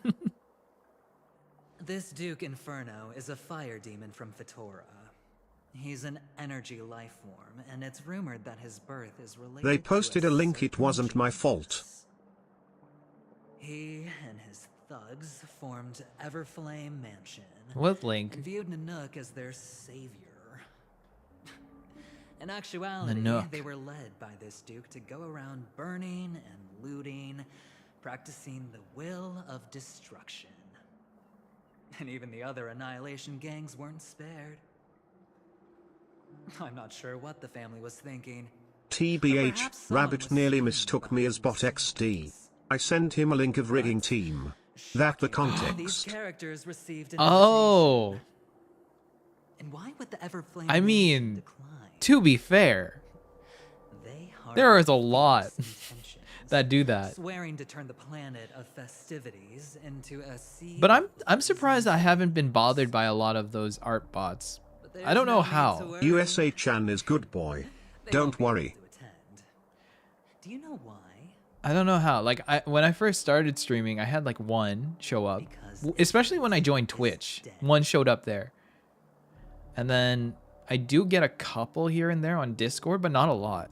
S9: This Duke Inferno is a fire demon from Fetora. He's an energy life form, and it's rumored that his birth is related
S11: They posted
S9: to
S11: a link, it
S9: certain
S11: wasn't my
S9: genius.
S11: fault.
S9: He and his thugs formed Everflame Mansion.
S2: What link?
S9: And viewed Nanook as their savior. In actuality,
S2: Nanook.
S9: they were led by this Duke to go around burning and looting, practicing the will of destruction. And even the other Annihilation gangs weren't spared. I'm not sure what the family was thinking.
S11: TBH, Rabbit nearly mistook me as Bot XD. I sent him a link of rigging team. That the
S9: These
S11: context.
S9: characters received an
S2: Oh,
S9: invitation. And why would the Everflame
S2: I mean,
S9: decline?
S2: to be fair,
S9: They
S2: there is a
S9: harbored
S2: lot
S9: false intentions,
S2: that do that.
S9: swearing to turn the planet of festivities into a sea.
S2: But I'm
S9: of
S2: surprised I haven't been bothered by a lot of those art bots.
S9: But there's
S2: I don't know
S9: no need to
S2: how.
S9: worry.
S11: USA-chan is good boy.
S9: They
S11: Don't
S9: won't be able
S11: worry.
S9: to attend. Do you know why?
S2: I don't know how. Like when I first started streaming, I had like one show up,
S9: Because
S2: especially when I joined Twitch.
S9: dead.
S2: One showed up there, and then I do get a couple here and there on Discord, but not a lot.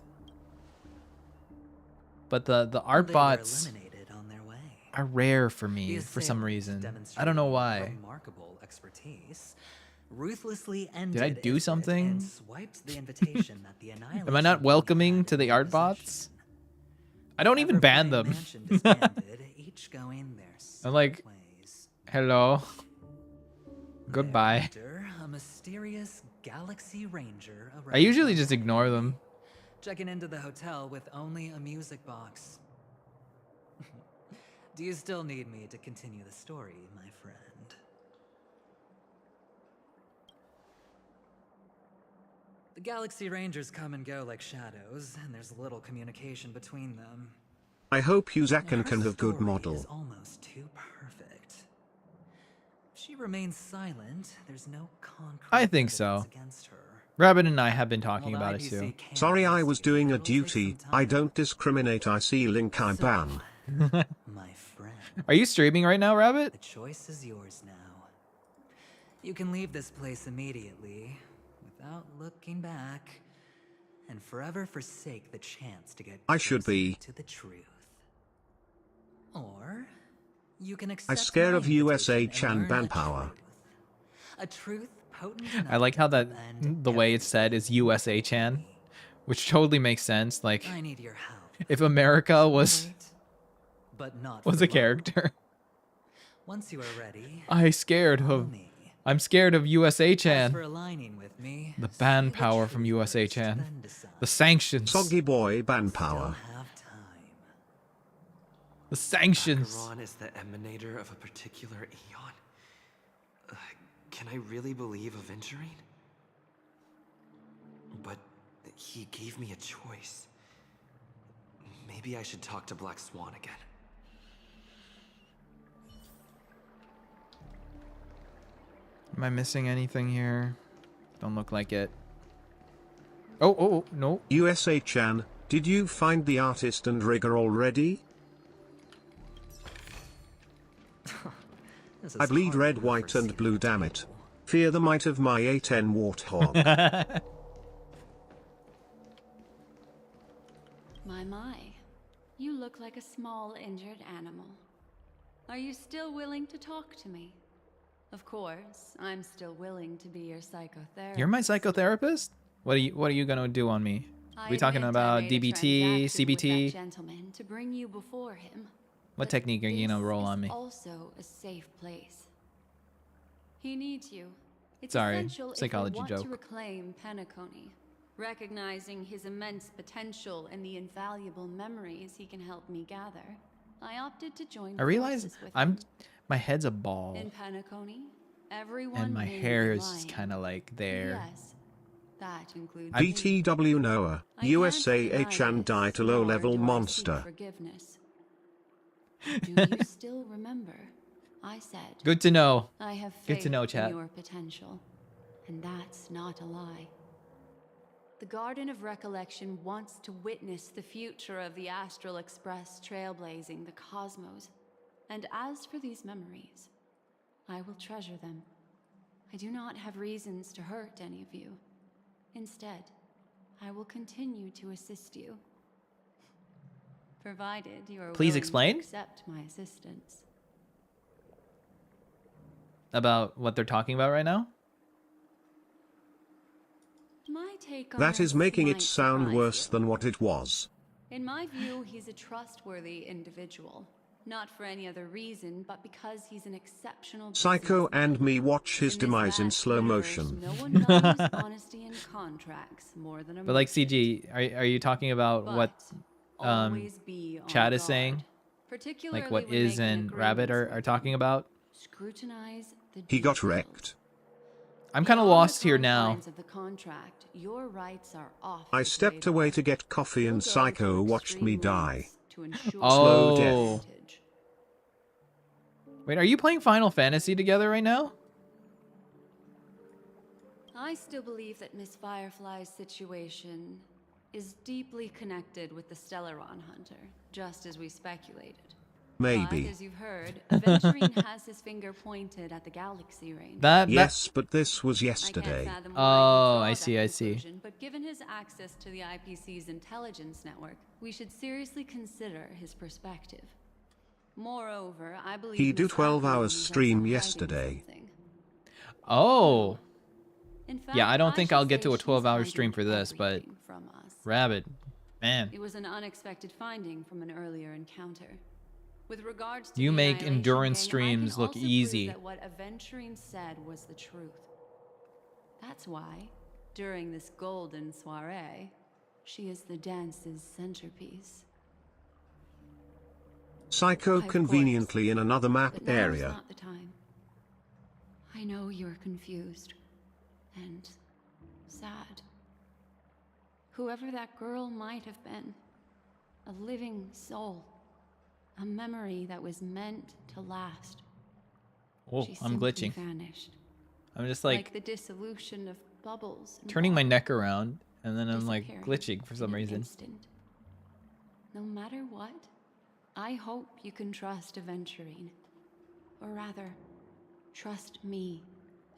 S2: But the art
S9: They were
S2: bots
S9: eliminated on their way.
S2: are rare for me
S9: The
S2: for some
S9: assailants
S2: reason. I
S9: demonstrated
S2: don't know why.
S9: Remarkable expertise. Ruthlessly
S2: I
S9: ended
S2: do
S9: Ifrit
S2: something?
S9: and swiped the invitation that the
S2: Am I not
S9: Annihilation
S2: welcoming
S9: had
S2: to the
S9: in
S2: art
S9: possession.
S2: bots? I don't even ban
S9: Everflame
S2: them.
S9: Mansion disbanded, each going their
S2: I'm like, hello. Goodbye.
S9: Thereafter, a mysterious Galaxy Ranger arrives
S2: I usually
S9: on
S2: just
S9: scene,
S2: ignore them.
S9: checking into the hotel with only a music box. Do you still need me to continue the story, my friend? The Galaxy Rangers come and go like shadows, and there's little communication between them.
S11: I hope
S9: Now,
S11: Yuzakan
S9: her
S11: can have good
S9: story
S11: model.
S9: is almost too perfect. If she remains silent, there's no concrete
S2: I think
S9: evidence
S2: so.
S9: against her.
S2: Rabbit and I have been talking
S9: While the
S2: about it too.
S9: IPC can't
S11: Sorry, I was
S9: investigate,
S11: doing a
S9: it'll take
S11: duty.
S9: some
S11: I
S9: time.
S11: don't discriminate. I see link I
S9: So,
S11: ban.
S9: my friend,
S2: Are you streaming right now, Rabbit?
S9: the choice is yours now. You can leave this place immediately, without looking back, and forever forsake the chance to get
S11: I should
S9: closer
S11: be.
S9: to the truth. Or you can
S11: I
S9: accept
S11: scare
S9: my
S11: of USA
S9: invitation
S11: Chan
S9: and learn
S11: ban
S9: a
S11: power.
S9: truth. A truth potent
S2: I
S9: enough
S2: like how
S9: to
S2: that
S9: upend
S2: the way it's said
S9: everything
S2: is USA Chan, which totally makes sense. Like
S9: I need your help.
S2: if America was
S9: Wait, but not
S2: was
S9: for
S2: a
S9: long.
S2: character.
S9: Once you are ready,
S2: Follow I'm scared of USA
S9: as
S2: Chan.
S9: for aligning with me,
S2: The
S9: say
S2: ban power from
S9: truth
S2: USA
S9: first,
S2: Chan.
S9: then decide.
S2: The sanctions.
S11: Soggy boy ban
S9: Still
S11: power.
S9: have time.
S2: The sanctions.
S3: Acheron is the emanator of a particular eon. Can I really believe Aventurine? But he gave me a choice. Maybe I should talk to Black Swan again.
S2: Am I missing anything here? Don't look like it. Oh, no.
S11: USA Chan, did you find the artist and rigger already?
S9: This
S11: I
S9: is
S11: bleed
S9: hardly
S11: red,
S9: the
S11: white,
S9: first
S11: and
S9: scene
S11: blue,
S9: of the
S11: damn it.
S9: table.
S11: Fear the might of my A10 warthog.
S4: My. You look like a small injured animal. Are you still willing to talk to me? Of course, I'm still willing to be your psychotherapist.
S2: You're my psychotherapist? What are you gonna do on me?
S4: I
S2: We talking
S4: admit I
S2: about
S4: made a
S2: DBT,
S4: transaction with that
S2: CBT?
S4: gentleman to bring you before him.
S2: What
S4: But
S2: technique are you gonna
S4: this
S2: roll
S4: is
S2: on me?
S4: Also a safe place. He needs you. It's
S2: Sorry,
S4: essential
S2: psychology
S4: if you want
S2: joke.
S4: to reclaim Penacony, recognizing his immense potential and the invaluable memories he can help me gather. I opted to join.
S2: I realize
S4: forces with
S2: I'm
S4: him.
S2: my head's a ball
S4: In Penacony, everyone
S2: and my
S4: may be
S2: hair is
S4: lying.
S2: kind of like there.
S4: Yes, that includes
S2: I-
S4: me.
S11: BTW Noah,
S4: I can't
S11: USA
S4: deny
S11: Chan
S4: this,
S11: die to
S4: nor
S11: low-level
S4: do I seek
S11: monster.
S4: forgiveness. Do you still remember? I said
S2: Good to know.
S4: I have
S2: Good
S4: faith
S2: to know,
S4: in
S2: chat.
S4: your potential, and that's not a lie. The Garden of Recollection wants to witness the future of the Astral Express trailblazing the cosmos. And as for these memories, I will treasure them. I do not have reasons to hurt any of you. Instead, I will continue to assist you. Provided you are
S2: Please
S4: willing
S2: explain?
S4: to accept my assistance.
S2: About what they're talking about right now?
S4: My take on
S11: That is
S4: this
S11: making
S4: might
S11: it sound
S4: surprise
S11: worse
S4: you.
S11: than what it was.
S4: In my view, he's a trustworthy individual. Not for any other reason, but because he's an exceptional
S11: Psycho
S4: businessman.
S11: and me watch his
S4: In this
S11: demise in
S4: vast
S11: slow
S4: universe,
S11: motion.
S4: No one values honesty in contracts more than a
S2: But like
S4: merchant.
S2: CG, are you talking about what
S4: But always be on
S2: Chad is
S4: guard,
S2: saying?
S4: particularly
S2: Like what
S4: when
S2: Iz
S4: making
S2: and Rabbit
S4: agreements
S2: are
S4: with
S2: talking
S4: him.
S2: about?
S4: Scrutinize the
S11: He got
S4: details.
S11: wrecked.
S2: I'm kind of
S4: Beyond the
S2: lost here now.
S4: confines of the contract, your rights are off
S11: I
S4: his
S11: stepped
S4: radar.
S11: away to get coffee
S4: He'll
S11: and
S4: go
S11: Psycho
S4: to
S11: watched me
S4: extreme
S11: die.
S4: lengths to ensure
S2: Oh.
S11: Slow death.
S4: advantage.
S2: Wait, are you playing Final Fantasy together right now?
S4: I still believe that Miss Firefly's situation is deeply connected with the Stellaron Hunter, just as we speculated. But,
S11: Maybe.
S4: as you've heard, Aventurine has his finger pointed at the Galaxy Range.
S11: Yes, but this was
S4: I
S11: yesterday.
S4: can't fathom why
S2: Oh,
S4: he'd draw
S2: I
S4: that
S2: see, I see.
S4: conclusion, but given his access to the IPC's intelligence network, we should seriously consider his perspective. Moreover, I believe
S11: He do
S4: Miss
S11: 12
S4: Aventurine
S11: hours
S4: is also
S11: stream
S4: hiding
S11: yesterday.
S4: something.
S2: Oh.
S4: In fact,
S2: Yeah, I don't think
S4: should
S2: I'll get
S4: say
S2: to a
S4: she's
S2: 12-hour
S4: hiding
S2: stream for this, but
S4: everything from us.
S2: Rabbit, man.
S4: It was an unexpected finding from an earlier encounter. With regards to
S2: You
S4: the
S2: make
S4: Annihilation
S2: endurance
S4: King,
S2: streams
S4: I can
S2: look
S4: also prove
S2: easy.
S4: that what Aventurine said was the truth. That's why, during this golden soiree, she is the dance's centerpiece.
S11: Psycho
S4: Why, of
S11: conveniently
S4: course.
S11: in another map
S4: But now's
S11: area.
S4: not the time. I know you're confused and sad. Whoever that girl might have been, a living soul, a memory that was meant to last.
S2: Oh,
S4: She
S2: I'm
S4: simply
S2: glitching.
S4: vanished.
S2: I'm just
S4: Like the dissolution of bubbles. in
S2: turning my
S4: water,
S2: neck around, and then I'm like
S4: disappearing
S2: glitching for
S4: in
S2: some
S4: an
S2: reason.
S4: instant. No matter what, I hope you can trust Aventurine. Or rather, trust me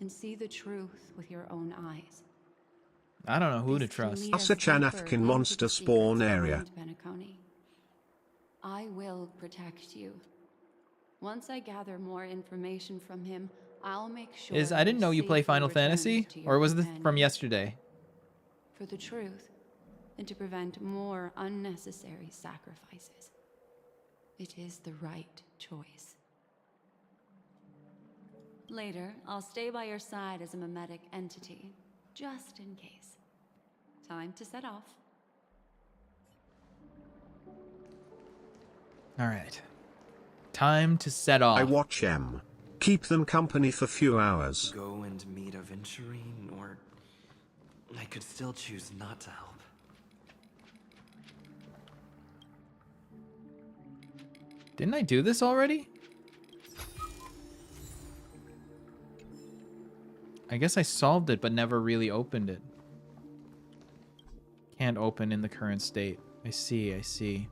S4: and see the truth with your own eyes.
S2: I don't know who to
S4: This can
S2: trust.
S4: lead us
S11: Such an
S4: deeper
S11: African
S4: into
S11: monster
S4: the
S11: spawn
S4: secrets
S11: area.
S4: behind Penacony. I will protect you. Once I gather more information from him, I'll make sure
S2: I didn't know you play
S4: safely
S2: Final
S4: returned
S2: Fantasy,
S4: to your
S2: or was this from
S4: companion.
S2: yesterday?
S4: For the truth, and to prevent more unnecessary sacrifices. It is the right choice. Later, I'll stay by your side as a mimetic entity, just in case. Time to set off.
S2: All right. Time to set off.
S11: I watch M. Keep them company for few hours.
S3: Go and meet Aventurine, or I could still choose not to help.
S2: Didn't I do this already? I guess I solved it, but never really opened it. Can't open in the current state. I see, I see.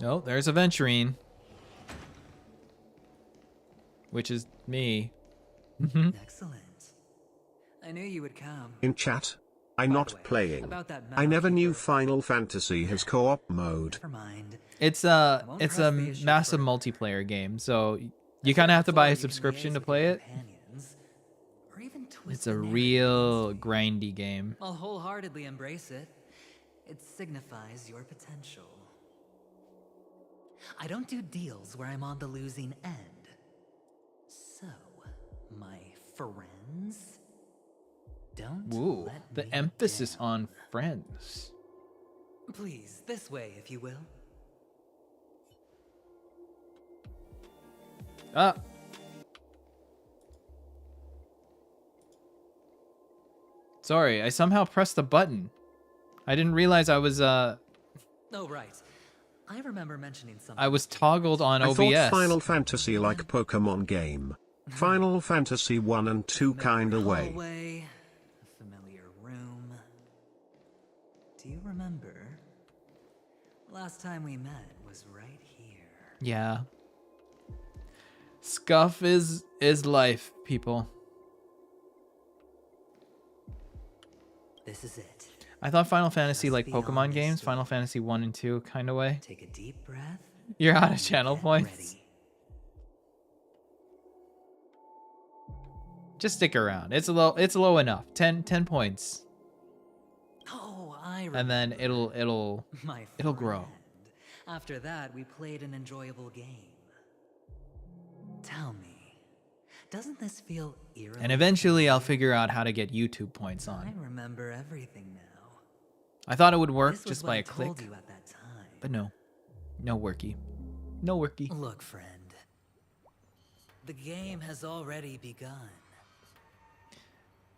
S2: Oh, there's Aventurine. Which is me.
S9: Excellent. I knew you would come.
S11: In chat, I'm
S9: By
S11: not
S9: the way,
S11: playing.
S9: about that
S11: I never knew
S9: Keeper.
S11: Final Fantasy has co-op mode.
S9: Never mind.
S2: It's
S9: won't
S2: it's
S9: press
S2: a
S9: the issue
S2: massive
S9: further.
S2: multiplayer game, so you
S9: I
S2: kind
S9: said
S2: of have to buy
S9: before,
S2: a
S9: you can
S2: subscription
S9: liaise
S2: to
S9: with
S2: play
S9: your
S2: it.
S9: companions, or even twist
S2: It's
S9: the
S2: a
S9: narrative
S2: real
S9: against me.
S2: grindy game.
S9: I'll wholeheartedly embrace it. It signifies your potential. I don't do deals where I'm on the losing end. So, my friends, don't
S2: Ooh,
S9: let
S2: the
S9: me
S2: emphasis
S9: down.
S2: on friends.
S9: Please, this way, if you will.
S2: Ah. Sorry, I somehow pressed the button. I didn't realize I was
S9: Oh, right. I remember mentioning something.
S2: I was toggled on
S11: I
S2: OBS.
S11: thought Final Fantasy like Pokemon game. Final Fantasy 1 and 2 kinda way.
S9: Hallway, a familiar room. Do you remember? Last time we met was right here.
S2: Yeah. Scuff is life, people.
S9: This is it.
S2: I thought Final Fantasy
S9: Just
S2: like
S9: be
S2: Pokemon
S9: honest
S2: games,
S9: with
S2: Final Fantasy 1 and 2 kind of way.
S9: Take a deep breath.
S2: You're out of
S9: and
S2: channel
S9: get
S2: points.
S9: ready.
S2: Just stick around. It's low enough. 10 points.
S9: Oh, I
S2: And then
S9: remember.
S2: it'll
S9: My
S2: grow.
S9: friend. After that, we played an enjoyable game. Tell me, doesn't this feel eerily
S2: And eventually I'll
S9: familiar?
S2: figure out how to get YouTube points
S9: I
S2: on.
S9: remember everything now.
S2: I thought it would work
S9: This was
S2: just
S9: what
S2: by
S9: I
S2: a click,
S9: told you at that time.
S2: but no. No worky. No worky.
S9: Look, friend. The game has already begun.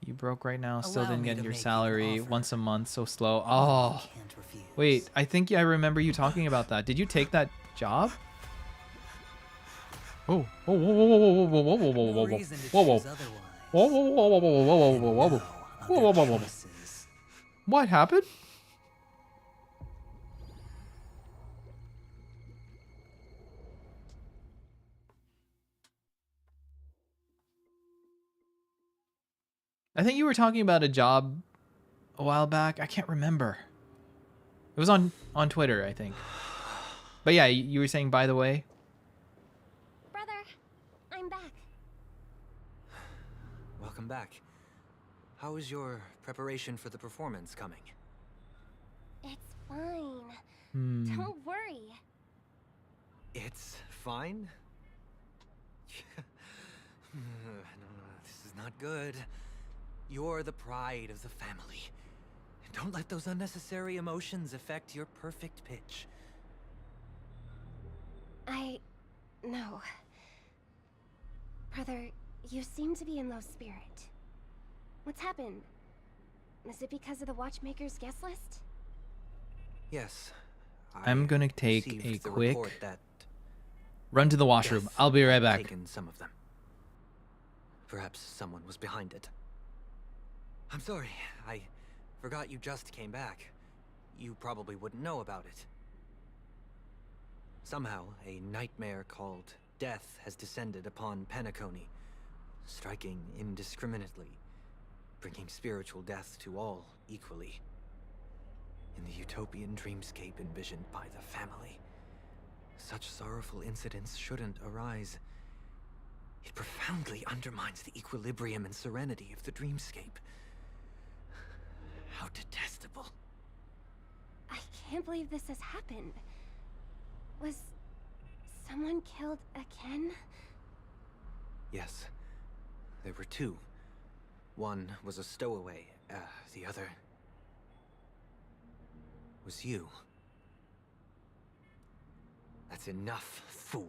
S2: You broke right now, still
S9: Allow
S2: didn't
S9: me
S2: get
S9: to
S2: your
S9: make you an
S2: salary
S9: offer.
S2: once a month, so slow.
S9: I
S2: Oh,
S9: can't refuse.
S2: wait, I think I remember you talking about that. Did you take that job? Oh, whoa, whoa, whoa, whoa, whoa, whoa, whoa, whoa, whoa,
S9: No
S2: whoa,
S9: reason to
S2: whoa, whoa,
S9: choose otherwise.
S2: whoa, whoa, whoa, whoa, whoa, whoa, whoa, whoa, whoa, whoa,
S9: No
S2: whoa, whoa, whoa, whoa.
S9: choices.
S2: What happened? I think you were talking about a job a while back. I can't remember. It was on Twitter, I think. But yeah, you were saying, by the way.
S5: Brother, I'm back.
S8: Welcome back. How is your preparation for the performance coming?
S5: It's fine.
S2: Hmm.
S5: Don't worry.
S8: It's fine? This is not good. You're the pride of the family. Don't let those unnecessary emotions affect your perfect pitch.
S5: No. Brother, you seem to be in low spirit. What's happened? Is it because of the watchmaker's guest list?
S8: Yes.
S2: I'm gonna
S8: I
S2: take
S8: received
S2: a
S8: the
S2: quick
S8: report that
S2: run to the washroom.
S8: death
S2: I'll be right
S8: had
S2: back.
S8: taken some of them. Perhaps someone was behind it. I'm sorry. I forgot you just came back. You probably wouldn't know about it. Somehow, a nightmare called death has descended upon Penacony, striking indiscriminately, bringing spiritual death to all equally. In the utopian dreamscape envisioned by the family, such sorrowful incidents shouldn't arise. It profoundly undermines the equilibrium and serenity of the dreamscape. How detestable.
S5: I can't believe this has happened. Was someone killed again?
S8: Yes, there were two. One was a stowaway, the other was you. That's enough, fool.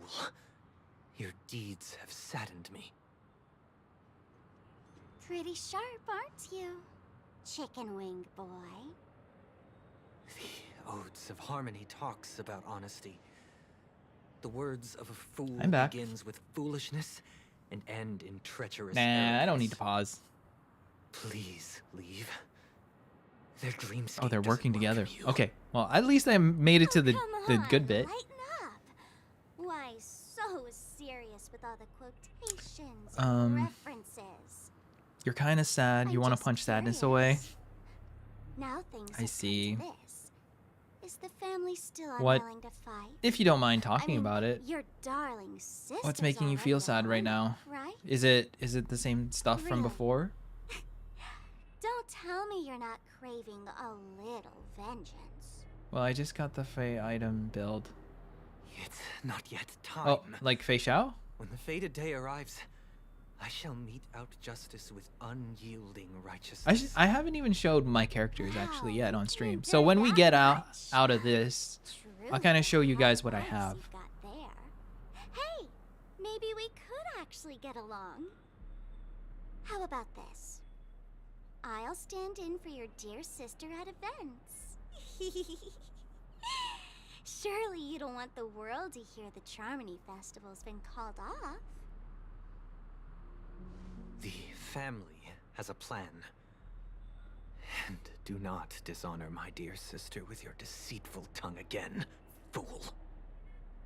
S8: Your deeds have saddened me.
S5: Pretty sharp, aren't you, chicken wing boy?
S8: The Odes of Harmony talks about honesty. The words of a fool
S2: I'm back.
S8: begins with foolishness and end in treacherous
S2: Nah, I don't
S8: arrogance.
S2: need to pause.
S8: Please leave. Their dreamscape
S2: Oh, they're
S8: doesn't
S2: working
S8: welcome
S2: together.
S8: you.
S2: Okay, well, at least I made it to the
S5: Come
S2: good
S5: on,
S2: bit.
S5: Lighten up. Why so serious with all the quotations
S2: Um,
S5: and references?
S2: You're kind of sad.
S5: I'm
S2: You want to
S5: just
S2: punch sadness away.
S5: curious. Now things
S2: I
S5: have come to
S2: see.
S5: this. Is the family still
S2: What-
S5: unwilling to fight?
S2: If you don't mind
S5: I
S2: talking
S5: mean,
S2: about it.
S5: Your darling sister.
S2: What's making you feel sad right now?
S5: Right?
S2: Is it the same stuff from
S5: Really?
S2: before?
S5: Don't tell me you're not craving a little vengeance.
S2: Well, I just got the Fey item build.
S8: It's not yet time.
S2: Oh, like feixiao?
S8: When the fated day arrives, I shall mete out justice with unyielding righteousness.
S2: I haven't even showed my characters actually yet on
S5: Wow,
S2: stream.
S5: you
S2: So
S5: did
S2: when we
S5: that
S2: get
S5: much.
S2: out of this, I'll
S5: True,
S2: kind of show you
S5: how
S2: guys what I
S5: nice
S2: have.
S5: you've got there. Hey, maybe we could actually get along. How about this? I'll stand in for your dear sister at events. Surely you don't want the world to hear the Charmony Festival's been called off.
S8: The family has a plan. And do not dishonor my dear sister with your deceitful tongue again, fool.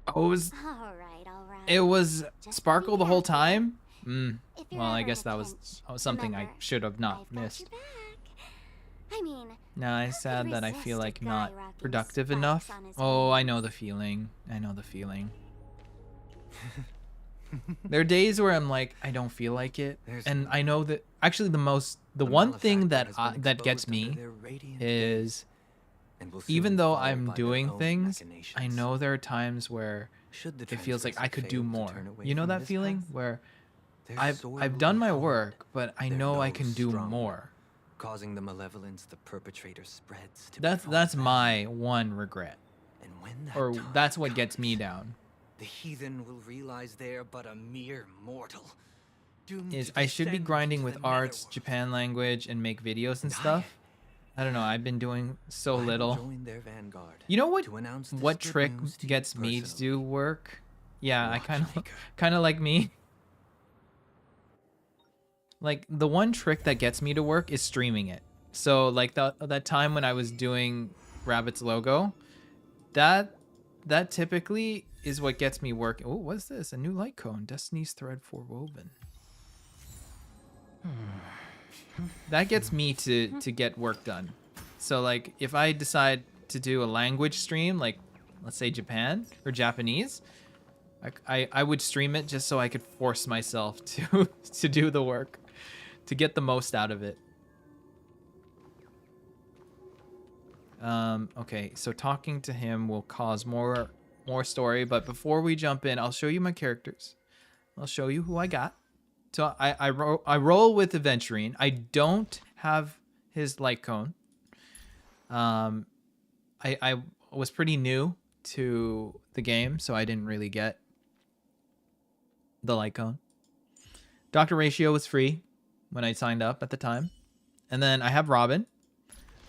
S2: Oh,
S5: Alright.
S2: it was
S5: Just
S2: Sparkle
S5: be
S2: the whole
S5: happy.
S2: time?
S5: If you're
S2: Well, I
S5: ever
S2: guess
S5: in a
S2: that was
S5: pinch,
S2: something I
S5: remember,
S2: should have not
S5: I've got
S2: missed.
S5: your back. I mean,
S2: Nah, it's
S5: who
S2: sad
S5: could
S2: that I feel
S5: resist a
S2: like
S5: guy
S2: not
S5: rocking
S2: productive
S5: spikes
S2: enough.
S5: on his
S2: Oh, I know
S5: wings?
S2: the feeling. I know the feeling. There are days where I'm like, I don't feel like it,
S8: There's
S2: and I know that actually the one thing that that gets me is even though I'm doing things, I know there are times where it feels like I could do more. You know that feeling where I've done my work, but I know I can do more.
S8: Causing the malevolence the perpetrator spreads to
S2: That's my one regret,
S8: and when that
S2: or
S8: time
S2: that's what gets me
S8: comes,
S2: down.
S8: The heathen will realize they are but a mere mortal. Doomed
S2: Is
S8: to
S2: I should be
S8: descend
S2: grinding
S8: to
S2: with
S8: the
S2: arts,
S8: netherworld.
S2: Japan language, and make videos and
S8: And
S2: stuff. I don't know. I've been doing so
S8: I will
S2: little.
S8: join their vanguard
S2: You know
S8: to announce this
S2: what
S8: good
S2: trick
S8: news to you
S2: gets me to
S8: personally.
S2: do work? Yeah, I
S8: Watchmaker.
S2: kind of like me. Like the one trick that gets me to work is streaming it. So like that time when I was doing Rabbit's logo, that typically is what gets me working. Oh, what's this? A new light cone. Destiny's thread forewoven. That gets me to get work done. So like if I decide to do a language stream, like let's say Japan or Japanese, I would stream it just so I could force myself to do the work, to get the most out of it. Okay, so talking to him will cause more story, but before we jump in, I'll show you my characters. I'll show you who I got. So I roll with Aventurine. I don't have his light cone. I was pretty new to the game, so I didn't really get the light cone. Dr. Ratio was free when I signed up at the time. And then I have Robin.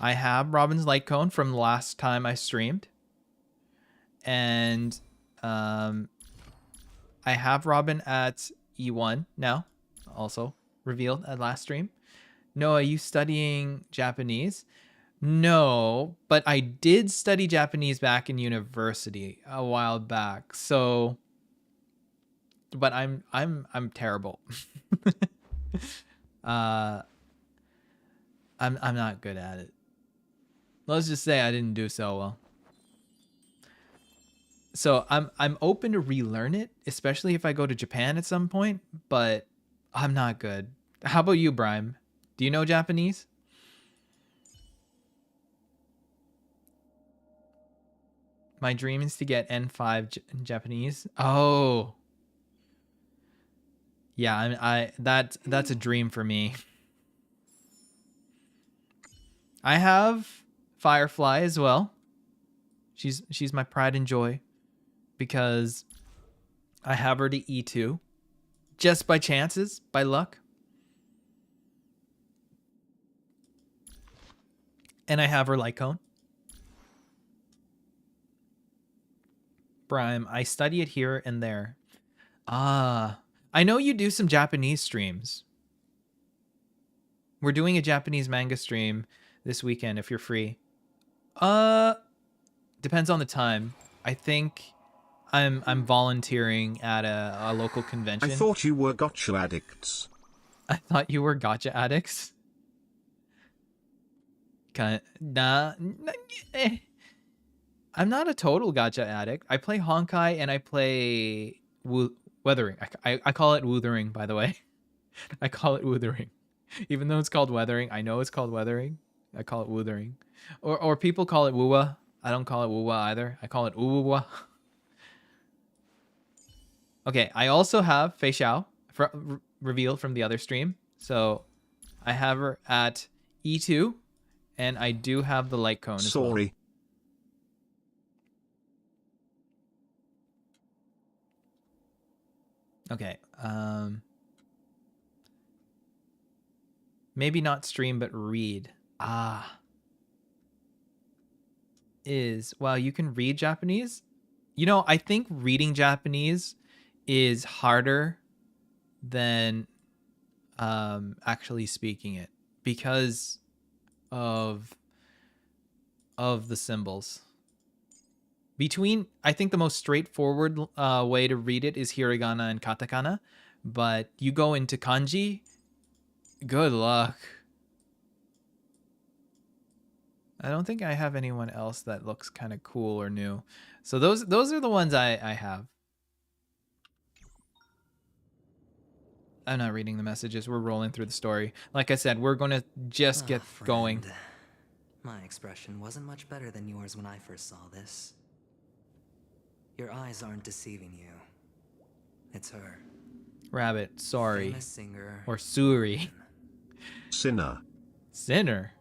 S2: I have Robin's light cone from the last time I streamed. And I have Robin at E1 now, also revealed at last stream. Noah, are you studying Japanese? No, but I did study Japanese back in university a while back. So, but I'm terrible. I'm not good at it. Let's just say I didn't do so well. So I'm open to relearn it, especially if I go to Japan at some point, but I'm not good. How about you, Brime? Do you know Japanese? My dream is to get N5 Japanese. Oh. Yeah, that's a dream for me. I have Firefly as well. She's my pride and joy because I have her to E2 just by chances, by luck. And I have her light cone. Brime, I study it here and there. Ah, I know you do some Japanese streams. We're doing a Japanese manga stream this weekend if you're free. Depends on the time. I think I'm volunteering at a local convention.
S11: I thought you were gotcha addicts.
S2: I thought you were gotcha addicts. Nah. I'm not a total gacha addict. I play Honkai and I play Weathering. I call it Wuthering, by the way. I call it Wuthering. Even though it's called Weathering, I know it's called Weathering. I call it Wuthering. Or people call it Wuwa. I don't call it Wuwa either. I call it Uwuwa. Okay, I also have feixiao revealed from the other stream. So I have her at E2 and I do have the light cone as well.
S11: Sorry.
S2: Okay. Maybe not stream, but read. Wow, you can read Japanese? You know, I think reading Japanese is harder than actually speaking it because of the symbols. I think the most straightforward way to read it is hiragana and katakana, but you go into kanji, good luck. I don't think I have anyone else that looks kind of cool or new. So those are the ones I have. I'm not reading the messages. We're rolling through the story. Like I said, we're going to just get going.
S3: My expression wasn't much better than yours when I first saw this. Your eyes aren't deceiving you. It's her.
S2: Rabbit, sorry.
S3: Famous singer.
S2: Or Suri.
S11: Sinner.
S2: Sinner.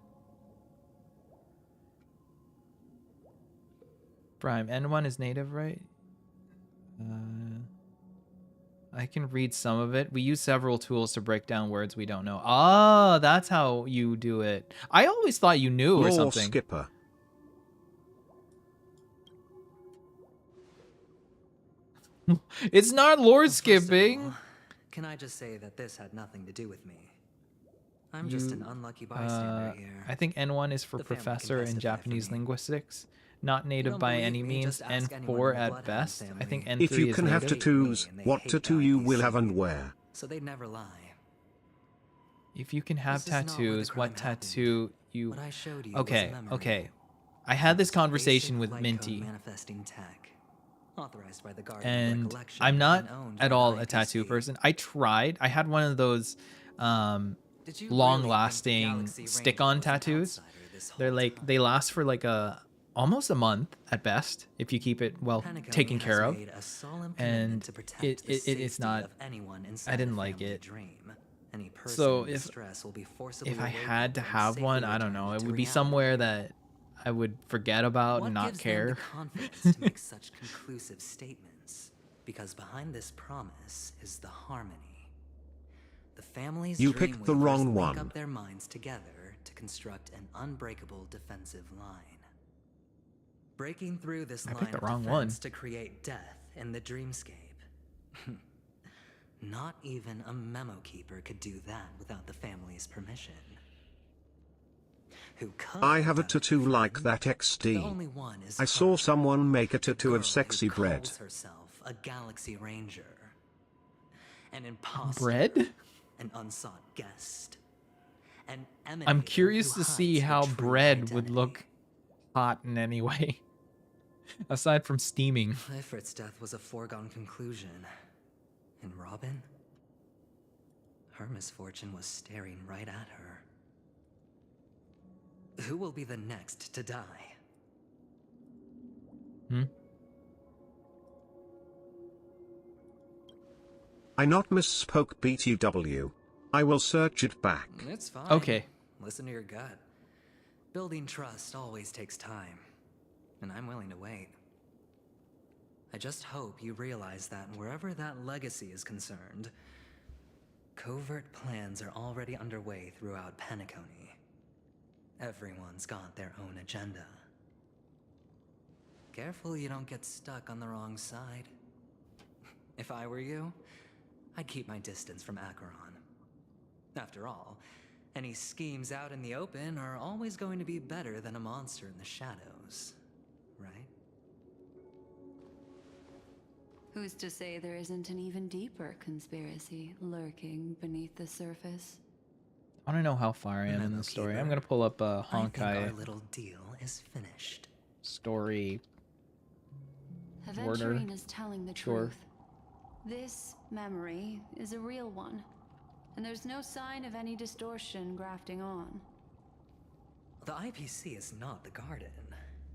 S2: Prime, N1 is native, right? I can read some of it. We use several tools to break down words we don't know. Ah, that's how you do it. I always thought you knew or something.
S11: Skipper.
S2: It's not lore skipping.
S3: Can I just say that this had nothing to do with me? I'm just an unlucky bystander here.
S2: I think N1 is for professor in Japanese linguistics. Not native by any means. N4 at best. I think N3 is
S11: If you can have
S2: native.
S11: tattoos, what tattoo you will have and where?
S3: So they'd never lie.
S2: If you can have
S3: This is not where the
S2: tattoos,
S3: crime
S2: what tattoo you...
S3: What I showed you was a
S2: Okay,
S3: memory.
S2: okay. I had this conversation
S3: Basic
S2: with
S3: light
S2: Minty.
S3: code manifesting tech, authorized by the Guard of
S2: And
S3: Recollection
S2: I'm not
S3: and owned
S2: at
S3: by
S2: all
S3: the
S2: a tattoo
S3: IPC.
S2: person. I tried. I had one of those
S3: Did you really
S2: long-lasting
S3: think the Galaxy
S2: stick-on
S3: Ranger was an
S2: tattoos.
S3: outsider this whole
S2: They're like
S3: time.
S2: they last for like almost a month at best if you keep it well
S3: Pentagon
S2: taken
S3: has
S2: care of.
S3: made a solemn commitment
S2: And
S3: to protect the
S2: it's
S3: safety
S2: not.
S3: of anyone
S2: I
S3: inside
S2: didn't
S3: the
S2: like
S3: family
S2: it.
S3: dream. Any person
S2: So
S3: in distress will be forcibly
S2: if I
S3: awakened
S2: had to
S3: and
S2: have
S3: safely
S2: one, I don't know,
S3: returned
S2: it
S3: to
S2: would be
S3: reality.
S2: somewhere that I would forget about
S3: What
S2: and not
S3: gives them
S2: care.
S3: the confidence to make such conclusive statements? Because behind this promise is the harmony. The family's
S11: You
S3: dream
S11: picked the
S3: weavers
S11: wrong
S3: link
S11: one.
S3: up their minds together to construct an unbreakable defensive line. Breaking through this
S2: I
S3: line
S2: picked the
S3: of
S2: wrong
S3: defense
S2: one.
S3: to create death in the dreamscape. Not even a memo keeper could do that without the family's permission. Who could?
S11: I have a
S3: without
S11: tattoo
S3: friend?
S11: like that
S3: The
S11: XD.
S3: only one is
S11: I saw
S3: her,
S11: someone make a
S3: the
S11: tattoo
S3: girl
S11: of sexy
S3: who
S11: bread.
S3: calls herself a Galaxy Ranger, an imposter,
S2: Bread?
S3: an unsought guest, an
S2: I'm
S3: emanator
S2: curious
S3: who
S2: to see
S3: hides her
S2: how
S3: true
S2: bread would
S3: identity.
S2: look hot in any way. Aside from steaming.
S3: Ifrit's death was a foregone conclusion. And Robin? Her misfortune was staring right at her. Who will be the next to die?
S11: I not misspoke BTW. I will search it back.
S3: It's fine.
S2: Okay.
S3: Listen to your gut. Building trust always takes time, and I'm willing to wait. I just hope you realize that wherever that legacy is concerned, covert plans are already underway throughout Penacony. Everyone's got their own agenda. Careful you don't get stuck on the wrong side. If I were you, I'd keep my distance from Acheron. After all, any schemes out in the open are always going to be better than a monster in the shadows, right?
S4: Who's to say there isn't an even deeper conspiracy lurking beneath the surface?
S2: I want to know how far I am in
S3: Memo
S2: the story.
S3: keeper.
S2: I'm going to pull up a
S3: I think
S2: Honkai
S3: our little deal is finished.
S2: story.
S4: Aventurine is telling the
S2: Sure.
S4: truth. This memory is a real one, and there's no sign of any distortion grafting on.
S3: The IPC is not the Garden,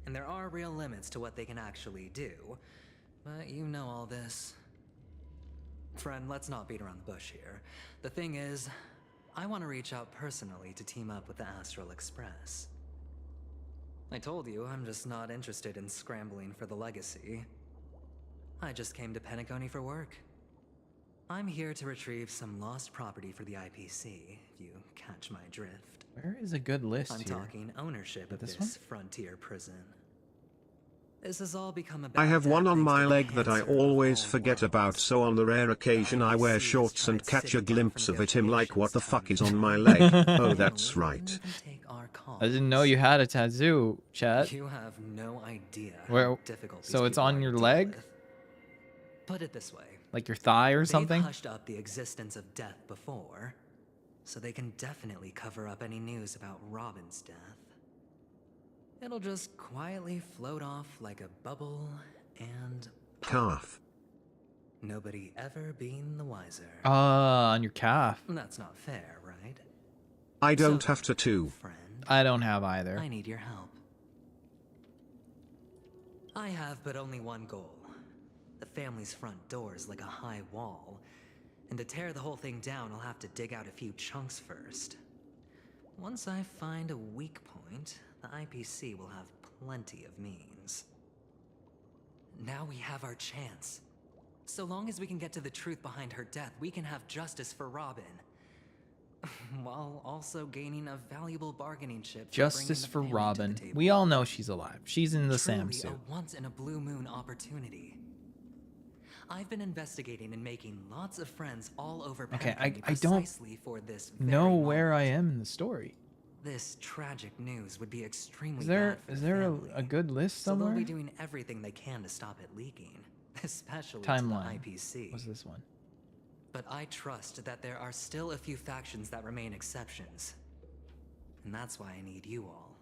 S3: and there are real limits to what they can actually do. But you know all this. Friend, let's not beat around the bush here. The thing is, I want to reach out personally to team up with the Astral Express. I told you I'm just not interested in scrambling for the legacy. I just came to Penacony for work. I'm here to retrieve some lost property for the IPC, if you catch my drift.
S2: Where is a good list
S3: I'm
S2: here?
S3: talking ownership of
S2: This
S3: this
S2: one?
S3: frontier prison. This has all become about
S11: I have one on my leg that I
S3: cancer of
S11: always
S3: all
S11: forget about,
S3: worlds.
S11: so on the rare occasion I wear
S3: IPC has
S11: shorts and
S3: tried
S11: catch a
S3: sitting down
S11: glimpse
S3: for
S11: of it. Him like, what the
S3: negotiations,
S11: fuck is
S3: haven't
S11: on
S3: you?
S11: my leg? Oh,
S3: You
S11: that's
S3: wouldn't
S11: right.
S3: even take our
S2: I didn't know you
S3: calls.
S2: had a tattoo, chat.
S3: You have no idea
S2: Where-
S3: how difficult
S2: so
S3: these
S2: it's
S3: people
S2: on
S3: are to
S2: your
S3: deal
S2: leg?
S3: with. Put it this way.
S2: Like your thigh or
S3: They've
S2: something?
S3: hushed up the existence of death before, so they can definitely cover up any news about Robin's death. It'll just quietly float off like a bubble and
S11: Calf.
S3: nobody ever being the wiser.
S2: On your calf.
S3: That's not fair, right?
S11: I don't
S3: So,
S11: have tattoo.
S3: Friend,
S2: I don't have either.
S3: I need your help. I have but only one goal. The family's front door is like a high wall, and to tear the whole thing down, I'll have to dig out a few chunks first. Once I find a weak point, the IPC will have plenty of means. Now we have our chance. So long as we can get to the truth behind her death, we can have justice for Robin. While also gaining a valuable bargaining chip.
S2: Justice for
S3: bringing the family to
S2: Robin.
S3: the table.
S2: We all know she's alive. She's in the Sam
S3: Truly
S2: suit.
S3: a once in a blue moon opportunity. I've been investigating and making lots of friends all over
S2: Okay,
S3: Penacony
S2: I don't
S3: precisely for this very
S2: Know where I
S3: moment.
S2: am in the story.
S3: This tragic news would be extremely
S2: Is there
S3: bad for
S2: is
S3: the
S2: there
S3: family.
S2: a good list
S3: So they'll
S2: somewhere?
S3: be doing everything they can to stop it leaking, especially
S2: Timeline.
S3: to the IPC.
S2: What's this one?
S3: But I trust that there are still a few factions that remain exceptions. And that's why I need you all.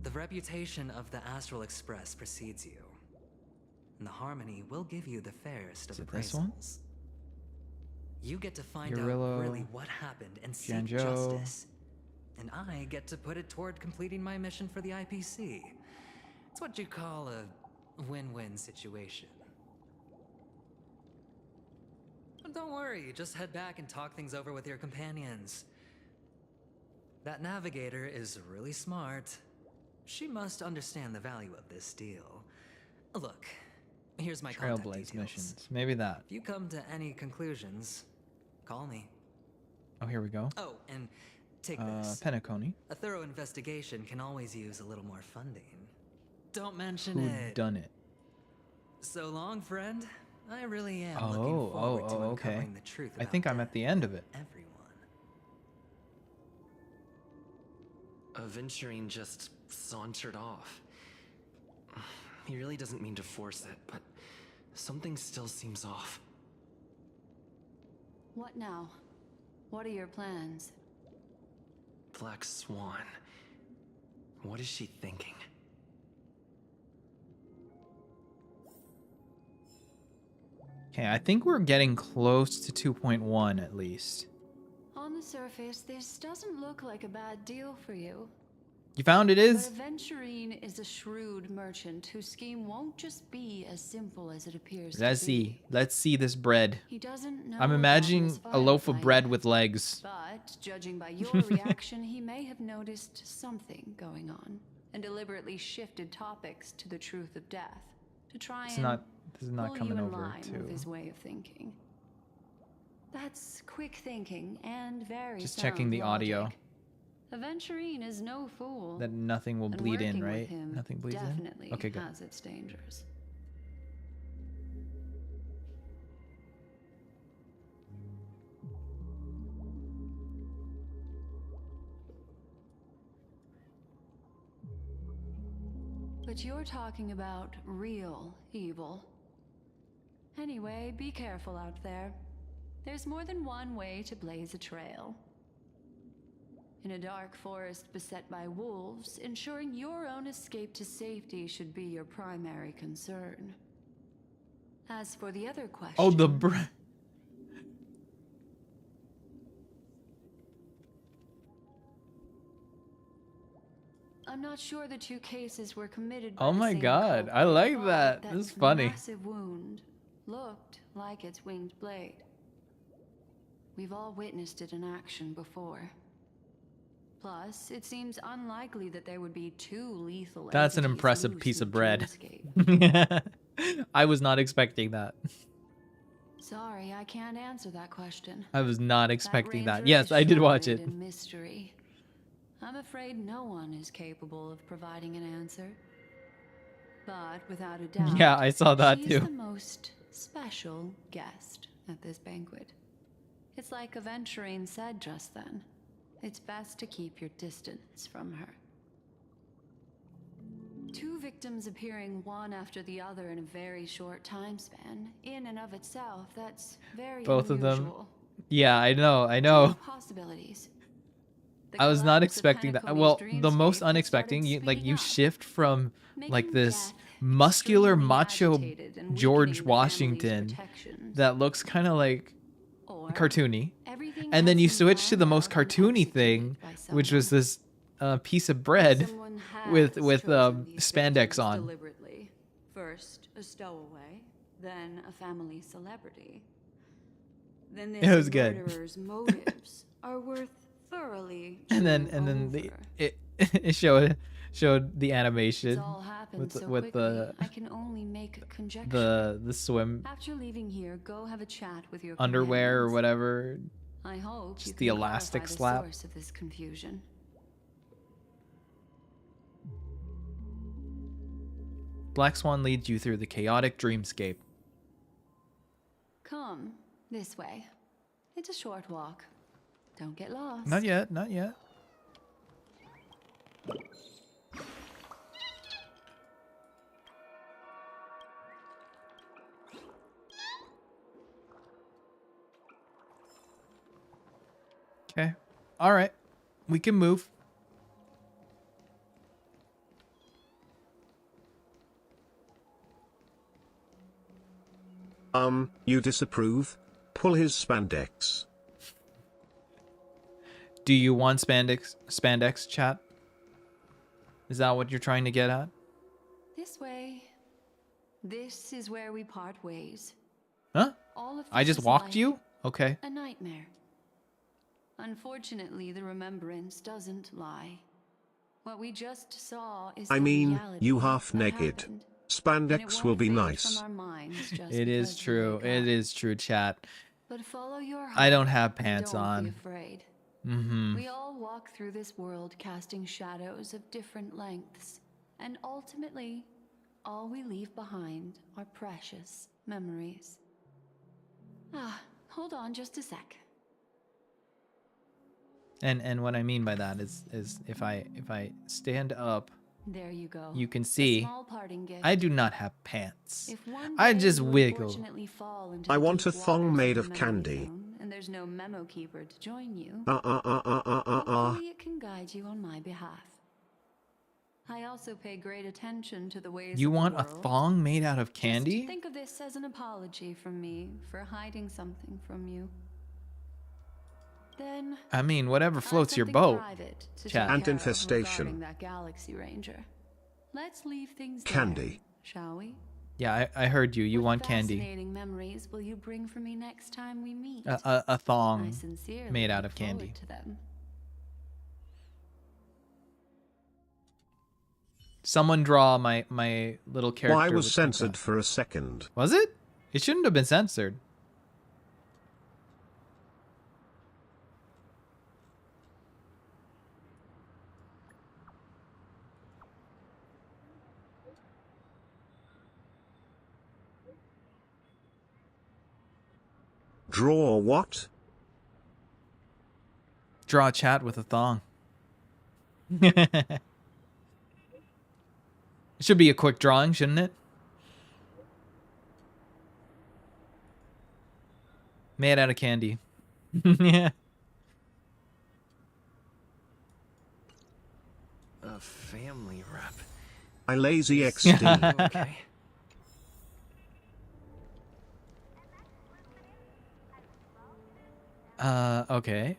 S3: The reputation of the Astral Express precedes you. And the Harmony will give you the fairest of
S2: Is it this one?
S3: appraisals. You get to find
S2: Yurillo,
S3: out really what happened and seek
S2: Jianzhou,
S3: justice. And I get to put it toward completing my mission for the IPC. It's what you call a win-win situation. But don't worry, just head back and talk things over with your companions. That navigator is really smart. She must understand the value of this deal. Look, here's my contact
S2: Trailblaze
S3: details.
S2: missions. Maybe that.
S3: If you come to any conclusions, call me.
S2: Oh, here we go.
S3: Oh, and take this.
S2: Penacony.
S3: A thorough investigation can always use a little more funding. Don't mention it.
S2: Done it.
S3: So long, friend. I really am
S2: Oh,
S3: looking forward to
S2: okay.
S3: uncovering the truth
S2: I
S3: about
S2: think I'm
S3: that.
S2: at the end of it.
S3: Everyone.
S12: Aventurine just sauntered off. He really doesn't mean to force it, but something still seems off.
S4: What now? What are your plans?
S12: Black Swan. What is she thinking?
S2: Okay, I think we're getting close to 2.1 at least.
S4: On the surface, this doesn't look like a bad deal for you.
S2: You found it
S4: But
S2: is?
S4: Aventurine is a shrewd merchant whose scheme won't just be as simple as it appears
S2: Let's
S4: to
S2: see.
S4: be.
S2: Let's see this bread.
S4: He doesn't know
S2: I'm
S4: about
S2: imagining
S4: this
S2: a loaf of
S4: firefly
S2: bread
S4: yet,
S2: with legs.
S4: But judging by your reaction, he may have noticed something going on and deliberately shifted topics to the truth of death to try
S2: This
S4: and
S2: is not
S4: pull
S2: coming
S4: you in
S2: over
S4: line with his
S2: to
S4: way of thinking. That's quick thinking and very
S2: just
S4: sound
S2: checking the audio.
S4: logic. Aventurine is no fool.
S2: That nothing will
S4: and
S2: bleed in,
S4: working with
S2: right?
S4: him
S2: Nothing bleeds in?
S4: definitely
S2: Okay, good.
S4: has its dangers. But you're talking about real evil. Anyway, be careful out there. There's more than one way to blaze a trail. In a dark forest beset by wolves, ensuring your own escape to safety should be your primary concern. As for the other question...
S2: Oh, the bread.
S4: I'm not sure the two cases were committed by
S2: Oh
S4: the
S2: my
S4: same
S2: god, I
S4: culprit,
S2: like
S4: but
S2: that. This is funny.
S4: Massive wound looked like its winged blade. We've all witnessed it in action before. Plus, it seems unlikely that there would be two lethal
S2: That's an
S4: entities
S2: impressive
S4: loose
S2: piece
S4: in
S2: of
S4: the
S2: bread.
S4: dreamscape.
S2: I was not expecting that.
S4: Sorry, I can't answer that question.
S2: I was not expecting that.
S4: ranger
S2: Yes,
S4: is
S2: I did watch it.
S4: shrouded in mystery. I'm afraid no one is capable of providing an answer. But without a doubt,
S2: Yeah, I saw that
S4: she's
S2: too.
S4: the most special guest at this banquet. It's like Aventurine said just then. It's best to keep your distance from her. Two victims appearing one after the other in a very short time span, in and of itself, that's very
S2: Both of them.
S4: unusual.
S2: Yeah, I know.
S4: Two possibilities. The
S2: I was not
S4: collapse of
S2: expecting that.
S4: Penacony's
S2: Well, the most
S4: dreamscape had
S2: unexpected,
S4: started
S2: you
S4: speeding up,
S2: shift from like
S4: making
S2: this
S4: death
S2: muscular
S4: extremely
S2: macho
S4: agitated and
S2: George
S4: weakening the
S2: Washington
S4: family's protections.
S2: that looks kind of like
S4: Or
S2: cartoony,
S4: everything
S2: and then
S4: has
S2: you
S4: been
S2: switch to the
S4: planned
S2: most
S4: out and
S2: cartoony thing,
S4: executed by
S2: which was
S4: someone.
S2: this piece of bread
S4: Someone
S2: with
S4: has
S2: with
S4: chosen these
S2: spandex
S4: victims
S2: on.
S4: deliberately. First a stowaway, then a family celebrity. Then this
S2: It was good.
S4: murderer's motives are worth thoroughly
S2: And then
S4: chewing over.
S2: it showed the animation
S4: It's all happened
S2: with
S4: so
S2: with
S4: quickly, I can only make a conjecture.
S2: the swim
S4: After leaving here, go have a chat with your
S2: underwear or
S4: companions.
S2: whatever.
S4: I hope
S2: Just
S4: you
S2: the
S4: can
S2: elastic
S4: clarify the
S2: slap.
S4: source of this confusion.
S2: Black Swan leads you through the chaotic dreamscape.
S4: Come this way. It's a short walk. Don't get lost.
S2: Not yet, not yet. Okay. All right. We can move.
S11: You disapprove? Pull his spandex.
S2: Do you want spandex chat? Is that what you're trying to get at?
S4: This way. This is where we part ways.
S2: Huh?
S4: All of
S2: I
S4: this
S2: just
S4: is
S2: walked
S4: like
S2: you? Okay.
S4: a nightmare. Unfortunately, the remembrance doesn't lie. What we just saw is
S11: I
S4: the
S11: mean,
S4: reality
S11: you
S4: of
S11: half
S4: what
S11: naked.
S4: happened. And it
S11: Spandex will
S4: won't
S11: be
S4: fade
S11: nice.
S4: from our minds just
S2: It is
S4: because you
S2: true.
S4: wake
S2: It
S4: up.
S2: is true, chat.
S4: But follow your heart.
S2: I don't have
S4: and
S2: pants
S4: don't
S2: on.
S4: Be afraid.
S2: Mm-hmm.
S4: We all walk through this world casting shadows of different lengths, and ultimately, all we leave behind are precious memories. Ah, hold on just a sec.
S2: And what I mean by that is if I stand up,
S4: There you go.
S2: you can
S4: A
S2: see
S4: small parting gift.
S2: I do not have pants.
S4: If one
S2: I
S4: day
S2: just
S4: you
S2: wiggle.
S4: unfortunately fall into
S11: I
S4: the
S11: want
S4: deep
S11: a thong
S4: waters
S11: made
S4: the
S11: of
S4: memory
S11: candy.
S4: zone, and there's no memo keeper to join you.
S11: Uh.
S4: Hopefully it can guide you on my behalf. I also pay great attention to the ways
S2: You
S4: of the
S2: want a
S4: world.
S2: thong made out of candy?
S4: Just think of this as an apology from me for hiding something from you. Then
S2: I mean, whatever
S4: I've
S2: floats your
S4: something
S2: boat.
S4: private to
S2: Chat.
S4: take
S11: Ant
S4: care of
S11: infestation.
S4: regarding that Galaxy Ranger. Let's leave things
S11: Candy.
S4: there, shall we?
S2: Yeah, I heard you. You
S4: What
S2: want candy.
S4: fascinating memories will you bring for me next time we meet?
S2: A
S4: I
S2: thong
S4: sincerely
S2: made out
S4: look
S2: of candy.
S4: forward to them.
S2: Someone draw my little character.
S11: Why was
S2: with
S11: censored
S2: that.
S11: for a second?
S2: Was it? It shouldn't have been censored.
S11: Draw what?
S2: Draw a chat with a thong. It should be a quick drawing, shouldn't it? Made out of candy. Yeah.
S12: A family rep.
S11: I lazy XD.
S12: Okay.
S2: Okay.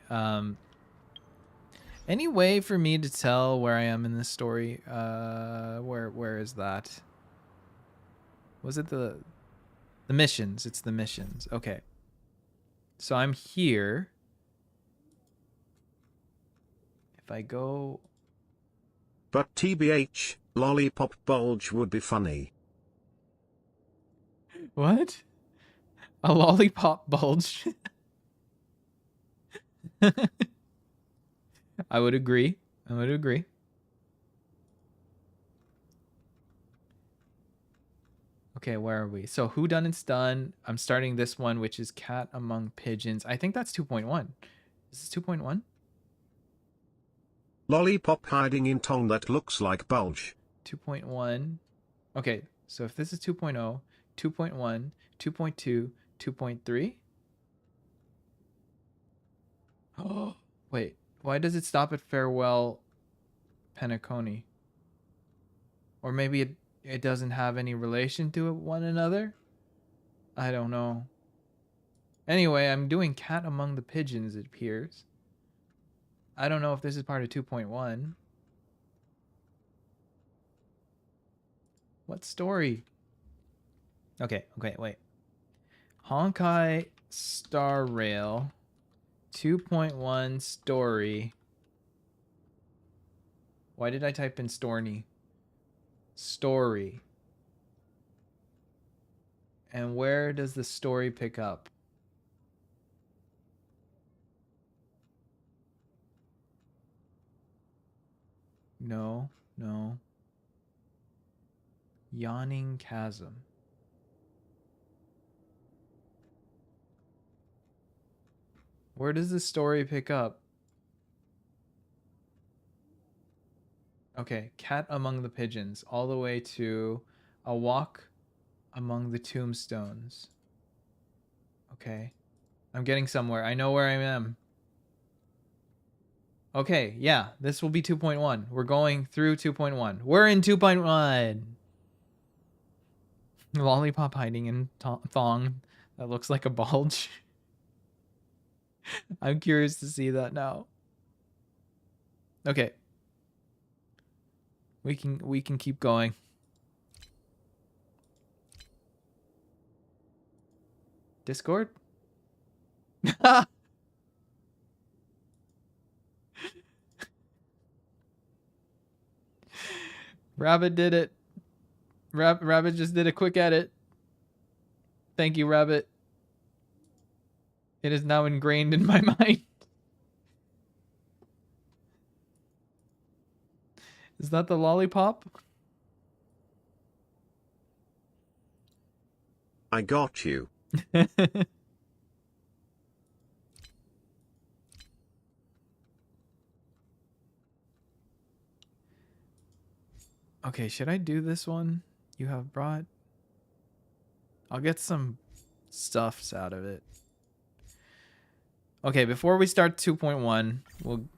S2: Any way for me to tell where I am in this story? Where is that? Was it the missions? It's the missions. Okay. So I'm here. If I go...
S11: But TBH, lollipop bulge would be funny.
S2: What? A lollipop bulge? I would agree. I would agree. Okay, where are we? So whodunit's done. I'm starting this one, which is Cat Among Pigeons. I think that's 2.1. Is this 2.1?
S11: Lollipop hiding in tongue that looks like bulge.
S2: 2.1. Okay, so if this is 2.0, 2.1, 2.2, 2.3. Oh, wait. Why does it stop at Farewell Penacony? Or maybe it doesn't have any relation to one another? I don't know. Anyway, I'm doing Cat Among the Pigeons, it appears. I don't know if this is part of 2.1. What story? Okay, wait. Honkai Star Rail 2.1 story. Why did I type in Storny? Story. And where does the story pick up? No. Yawning Chasm. Where does the story pick up? Okay, Cat Among the Pigeons, all the way to A Walk Among the Tombstones. Okay, I'm getting somewhere. I know where I am. Okay, yeah, this will be 2.1. We're going through 2.1. We're in 2.1. Lollipop hiding in thong that looks like a bulge. I'm curious to see that now. Okay. We can keep going. Discord? Rabbit did it. Rabbit just did a quick edit. Thank you, Rabbit. It is now ingrained in my mind. Is that the lollipop?
S11: I got you.
S2: Okay, should I do this one you have brought? I'll get some stuffs out of it. Okay, before we start 2.1,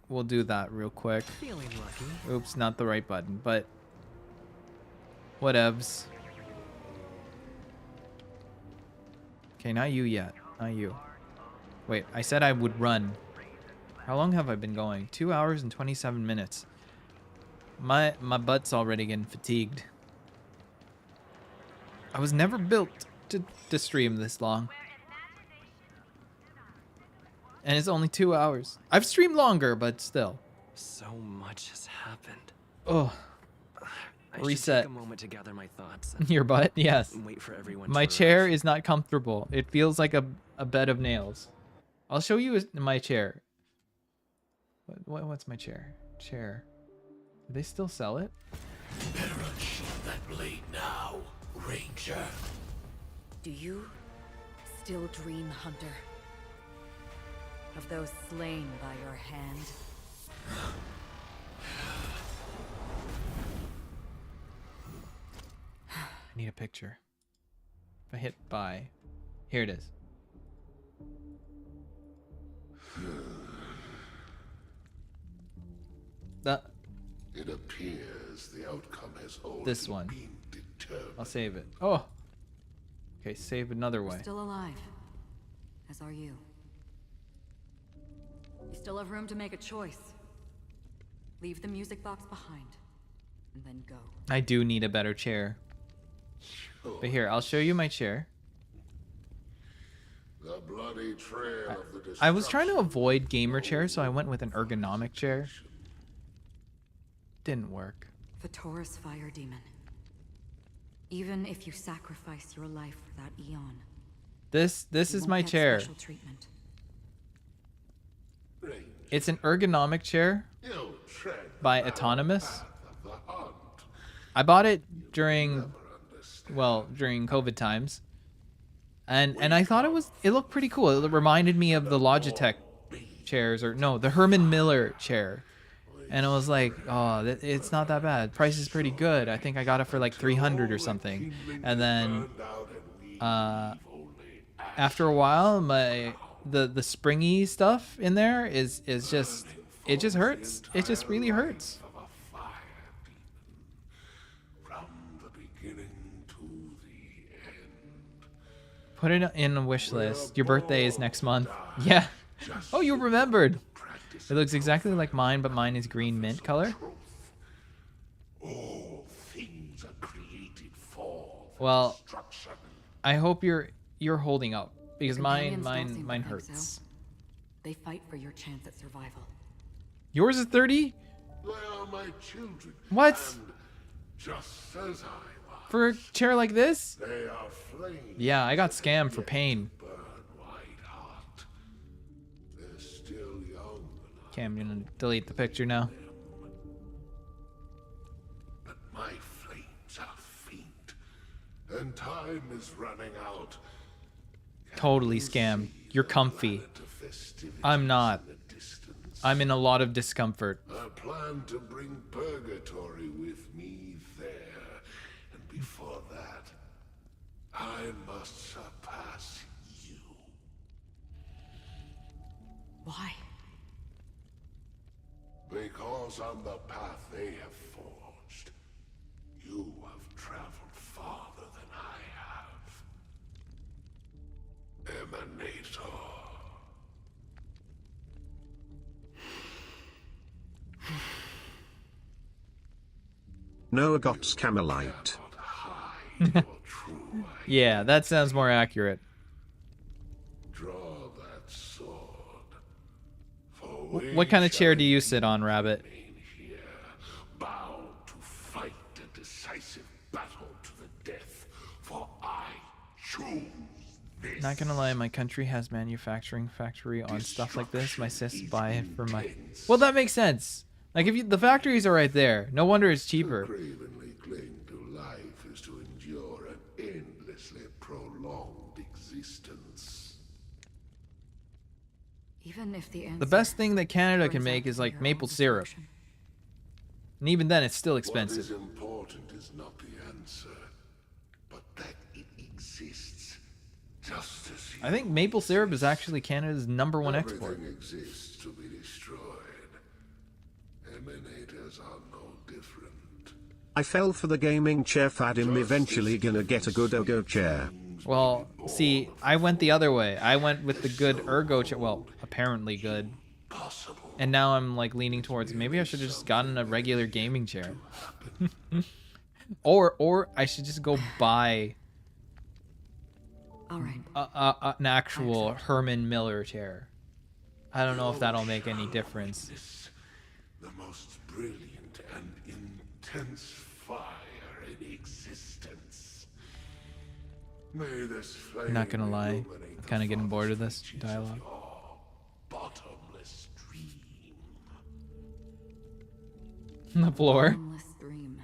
S2: we'll do that real quick.
S3: Feeling lucky.
S2: Oops, not the right button, but whatevs. Okay, not you yet. Not you. Wait, I said I would run. How long have I been going? 2 hours and 27 minutes. My butt's already getting fatigued. I was never built to stream this long. And it's only 2 hours. I've streamed longer, but still.
S12: So much has happened.
S2: Oh.
S12: I
S2: Reset.
S12: should take a moment to gather my thoughts.
S2: Your butt? Yes.
S12: And wait for everyone
S2: My
S12: to
S2: chair
S12: arrive.
S2: is not comfortable. It feels like a bed of nails. I'll show you my chair. What's my chair? Chair. Do they still sell it?
S1: Better unsheath that blade now, Ranger.
S10: Do you still dream, Hunter? Of those slain by your hand?
S2: I need a picture. If I hit buy. Here it is.
S13: It appears the outcome has already
S2: This one.
S13: been determined.
S2: I'll save it. Oh. Okay, save another way.
S10: Still alive, as are you. You still have room to make a choice. Leave the music box behind, and then go.
S2: I do need a better chair. But here, I'll show you my chair.
S13: The bloody trail of the
S2: I was trying to avoid gamer chairs, so I went with an ergonomic chair. Didn't work.
S10: Vatora's fire demon. Even if you sacrifice your life for that eon,
S2: This
S10: you
S2: is
S10: won't
S2: my
S10: get
S2: chair.
S10: special treatment.
S2: It's an ergonomic chair by Autonomous. I bought it during COVID times. And I thought it looked pretty cool. It reminded me of the Logitech chairs, or no, the Herman Miller chair. And I was like, oh, it's not that bad. Price is pretty good. I think I got it for like 300 or something. And then after a while, the springy stuff in there is just, it just hurts. It just really hurts. Put it in a wish list. Your birthday is next month. Yeah. Oh, you remembered. It looks exactly like mine, but mine is green mint color.
S13: All things are created for
S2: Well,
S13: destruction.
S2: I hope you're holding up, because
S10: Companions don't seem to
S2: mine
S10: think
S2: hurts.
S10: so. They fight for your chance at survival.
S2: Yours is 30?
S13: They are my children.
S2: What?
S13: And just as I was,
S2: For a chair like this?
S13: they are flames.
S2: Yeah, I got scammed for pain.
S13: Burn white hot. They're still young.
S2: Okay, I'm gonna delete the picture now.
S13: But my flames are faint, and time is running out.
S2: Totally scam. You're comfy. I'm not. I'm in a lot of discomfort.
S13: I plan to bring purgatory with me there, and before that, I must surpass you.
S10: Why?
S13: Because on the path they have forged, you have traveled farther than I have. Emanator.
S11: Noah got Camelite.
S2: Yeah, that sounds more accurate.
S13: Draw that sword. For
S2: What kind of
S13: we
S2: chair
S13: shall
S2: do you sit on, Rabbit?
S13: remain here, bound to fight a decisive battle to the death. For I choose this.
S2: Not gonna lie, my country has manufacturing factory on stuff like this. My sis buy it for my... Well, that makes sense. Like, if you, the factories are right there. No wonder it's cheaper.
S13: To cravenly cling to life is to endure an endlessly prolonged existence.
S10: Even if the
S2: The best thing that Canada can make is like maple syrup. And even then, it's still
S13: What is
S2: expensive.
S13: important is not the answer, but that it exists. Just as
S2: I think maple syrup is actually Canada's #1 export.
S13: everything exists to be destroyed. Emanators are no different.
S11: I fell for the gaming chair fad. I'm eventually gonna get a good Ogo chair.
S2: Well, see, I went the other way. I went with the good ergo chair. Well, apparently good. And now I'm like leaning towards maybe I should have just gotten a regular gaming chair. or I should just go buy
S10: All right.
S2: an actual Herman Miller chair. I don't know if that'll make any difference.
S13: The most brilliant and intense fire in existence. May this flame
S2: Not gonna lie,
S13: illuminate
S2: I'm kind of
S13: the
S2: getting bored of
S13: farthest
S2: this
S13: reaches
S2: dialogue.
S13: your bottomless dream.
S2: The floor.
S10: Bottomless dream.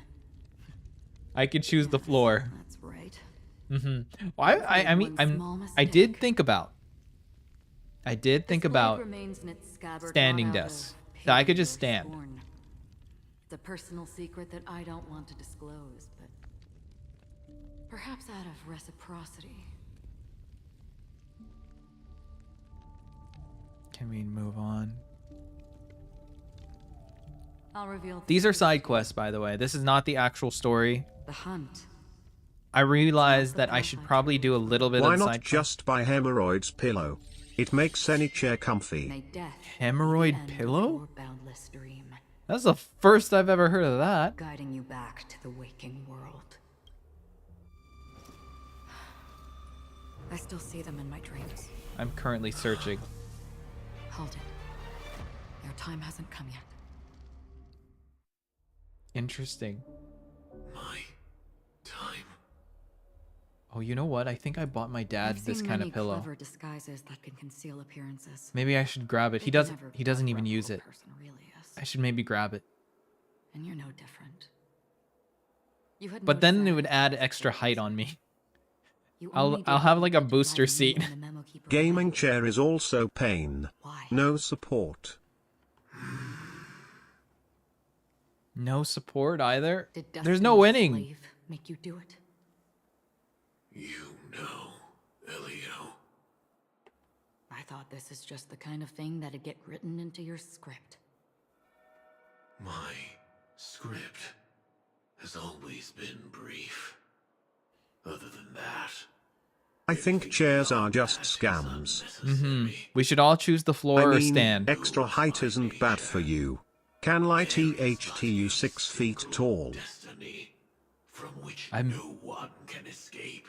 S2: I could choose the floor.
S10: That's right.
S2: I mean, I did think about standing desks. So I could just stand.
S10: It's a personal secret that I don't want to disclose, but perhaps out of reciprocity.
S2: Can we move on?
S10: I'll reveal
S2: These are side quests, by the way. This is not the actual story.
S10: the hunt.
S2: I realized that I should probably do a little bit
S11: Why
S2: of
S11: not
S2: side
S11: just buy hemorrhoids pillow? It makes any chair comfy.
S10: May death
S2: Hemorrhoid
S10: be the end of
S2: pillow?
S10: your boundless dream,
S2: That's the first I've ever heard of that.
S10: guiding you back to the waking world. I still see them in my dreams.
S2: I'm currently searching.
S10: Hold it. Your time hasn't come yet.
S2: Interesting.
S13: My time.
S2: Oh, you know what? I think I bought my dad
S10: I've
S2: this
S10: seen
S2: kind
S10: many
S2: of pillow.
S10: clever disguises that can conceal appearances.
S2: Maybe I should grab it. He
S10: They can
S2: doesn't.
S10: never
S2: He doesn't
S10: quite
S2: even
S10: what a
S2: use
S10: real
S2: it.
S10: person really is.
S2: I should maybe grab it.
S10: And you're no different. You had
S2: But
S10: no
S2: then it
S10: desire
S2: would
S10: to
S2: add
S10: protect
S2: extra
S10: yours.
S2: height on me.
S10: You
S2: I'll
S10: only did
S2: have
S10: what
S2: like
S10: you
S2: a
S10: did to
S2: booster
S10: drive me
S2: seat.
S10: and the memo keeper
S11: Gaming
S10: away.
S11: chair is also pain.
S10: Why?
S11: No support.
S2: No support either.
S10: Did
S2: There's no
S10: Destiny's
S2: winning.
S10: slave make you do it?
S13: You know, Elio.
S10: I thought this is just the kind of thing that'd get written into your script.
S13: My script has always been brief. Other than that,
S11: I think chairs are just scams.
S2: We should all choose the floor
S11: I
S2: or
S11: mean,
S2: stand.
S11: extra height isn't bad for you. Can lie THTU 6 feet tall.
S13: destiny from which
S2: I'm-
S13: no one can escape.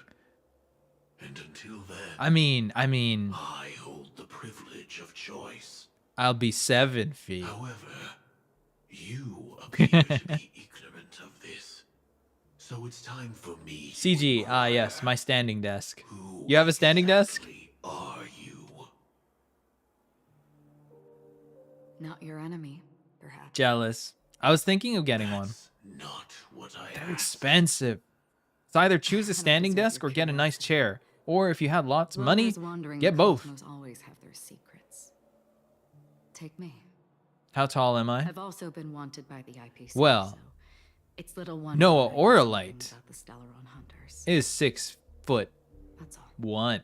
S13: And until then,
S2: I mean,
S13: I hold the privilege of choice.
S2: I'll be 7 feet.
S13: However, you appear to be ignorant of this. So it's time for me. to
S2: CG,
S13: inquire,
S2: yes, my standing desk.
S13: who
S2: You have a standing desk?
S13: exactly are you?
S10: Not your enemy, perhaps.
S2: Jealous. I was thinking of getting one.
S13: That's not what I
S2: They're
S13: asked.
S2: expensive. It's either choose a standing desk or get a nice chair. Or if you had lots of money,
S10: Rovers wandering
S2: get
S10: the
S2: both.
S10: cosmos always have their secrets. Take me.
S2: How tall am I?
S10: I've also been wanted by the IPC.
S2: Well,
S10: so it's little wonder
S2: Noa
S10: that I know something
S2: Aurelyte
S10: about the Stellaron hunters.
S2: Is 6'1".
S10: That's all.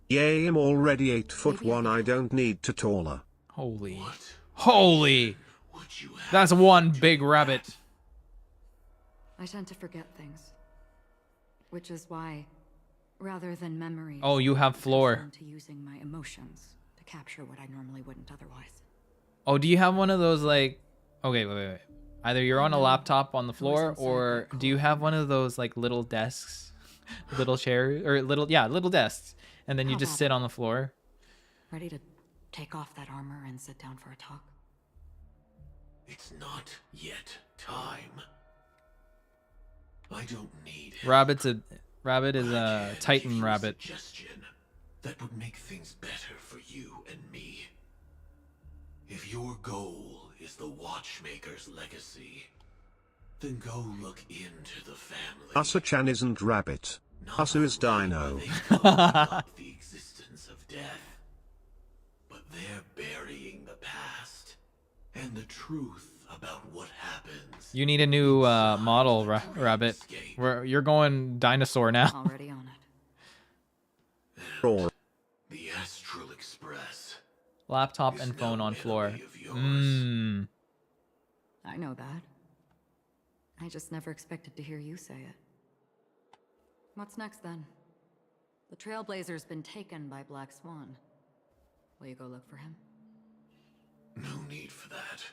S11: Yay, I'm already 8'1". I don't need to taller.
S2: Holy.
S13: What
S2: Holy.
S13: would you have?
S2: That's one big rabbit.
S10: I tend to forget things, which is why, rather than memories,
S2: Oh, you have
S10: I'm
S2: floor.
S10: accustomed to using my emotions to capture what I normally wouldn't otherwise.
S2: Oh, do you have one of those like... Okay, wait. Either you're on a laptop on the floor, or do you have one of those like little desks, little chairs, or little desks, and then you just sit on the floor?
S10: Ready to take off that armor and sit down for a talk?
S13: It's not yet time. I don't need
S2: Rabbit is a Titan rabbit.
S13: suggestion that would make things better for you and me. If your goal is the Watchmaker's legacy, then go look into the family.
S11: Usa-chan isn't rabbit. Usa is dino.
S13: The existence of death, but they're burying the past and the truth about what happens.
S2: You need a new model, Rabbit. You're going dinosaur now.
S10: Already on it.
S11: Roar.
S13: The Astral Express.
S2: Laptop and phone on floor.
S10: I know that. I just never expected to hear you say it. What's next then? The Trailblazer's been taken by Black Swan. Will you go look for him?
S13: No need for that.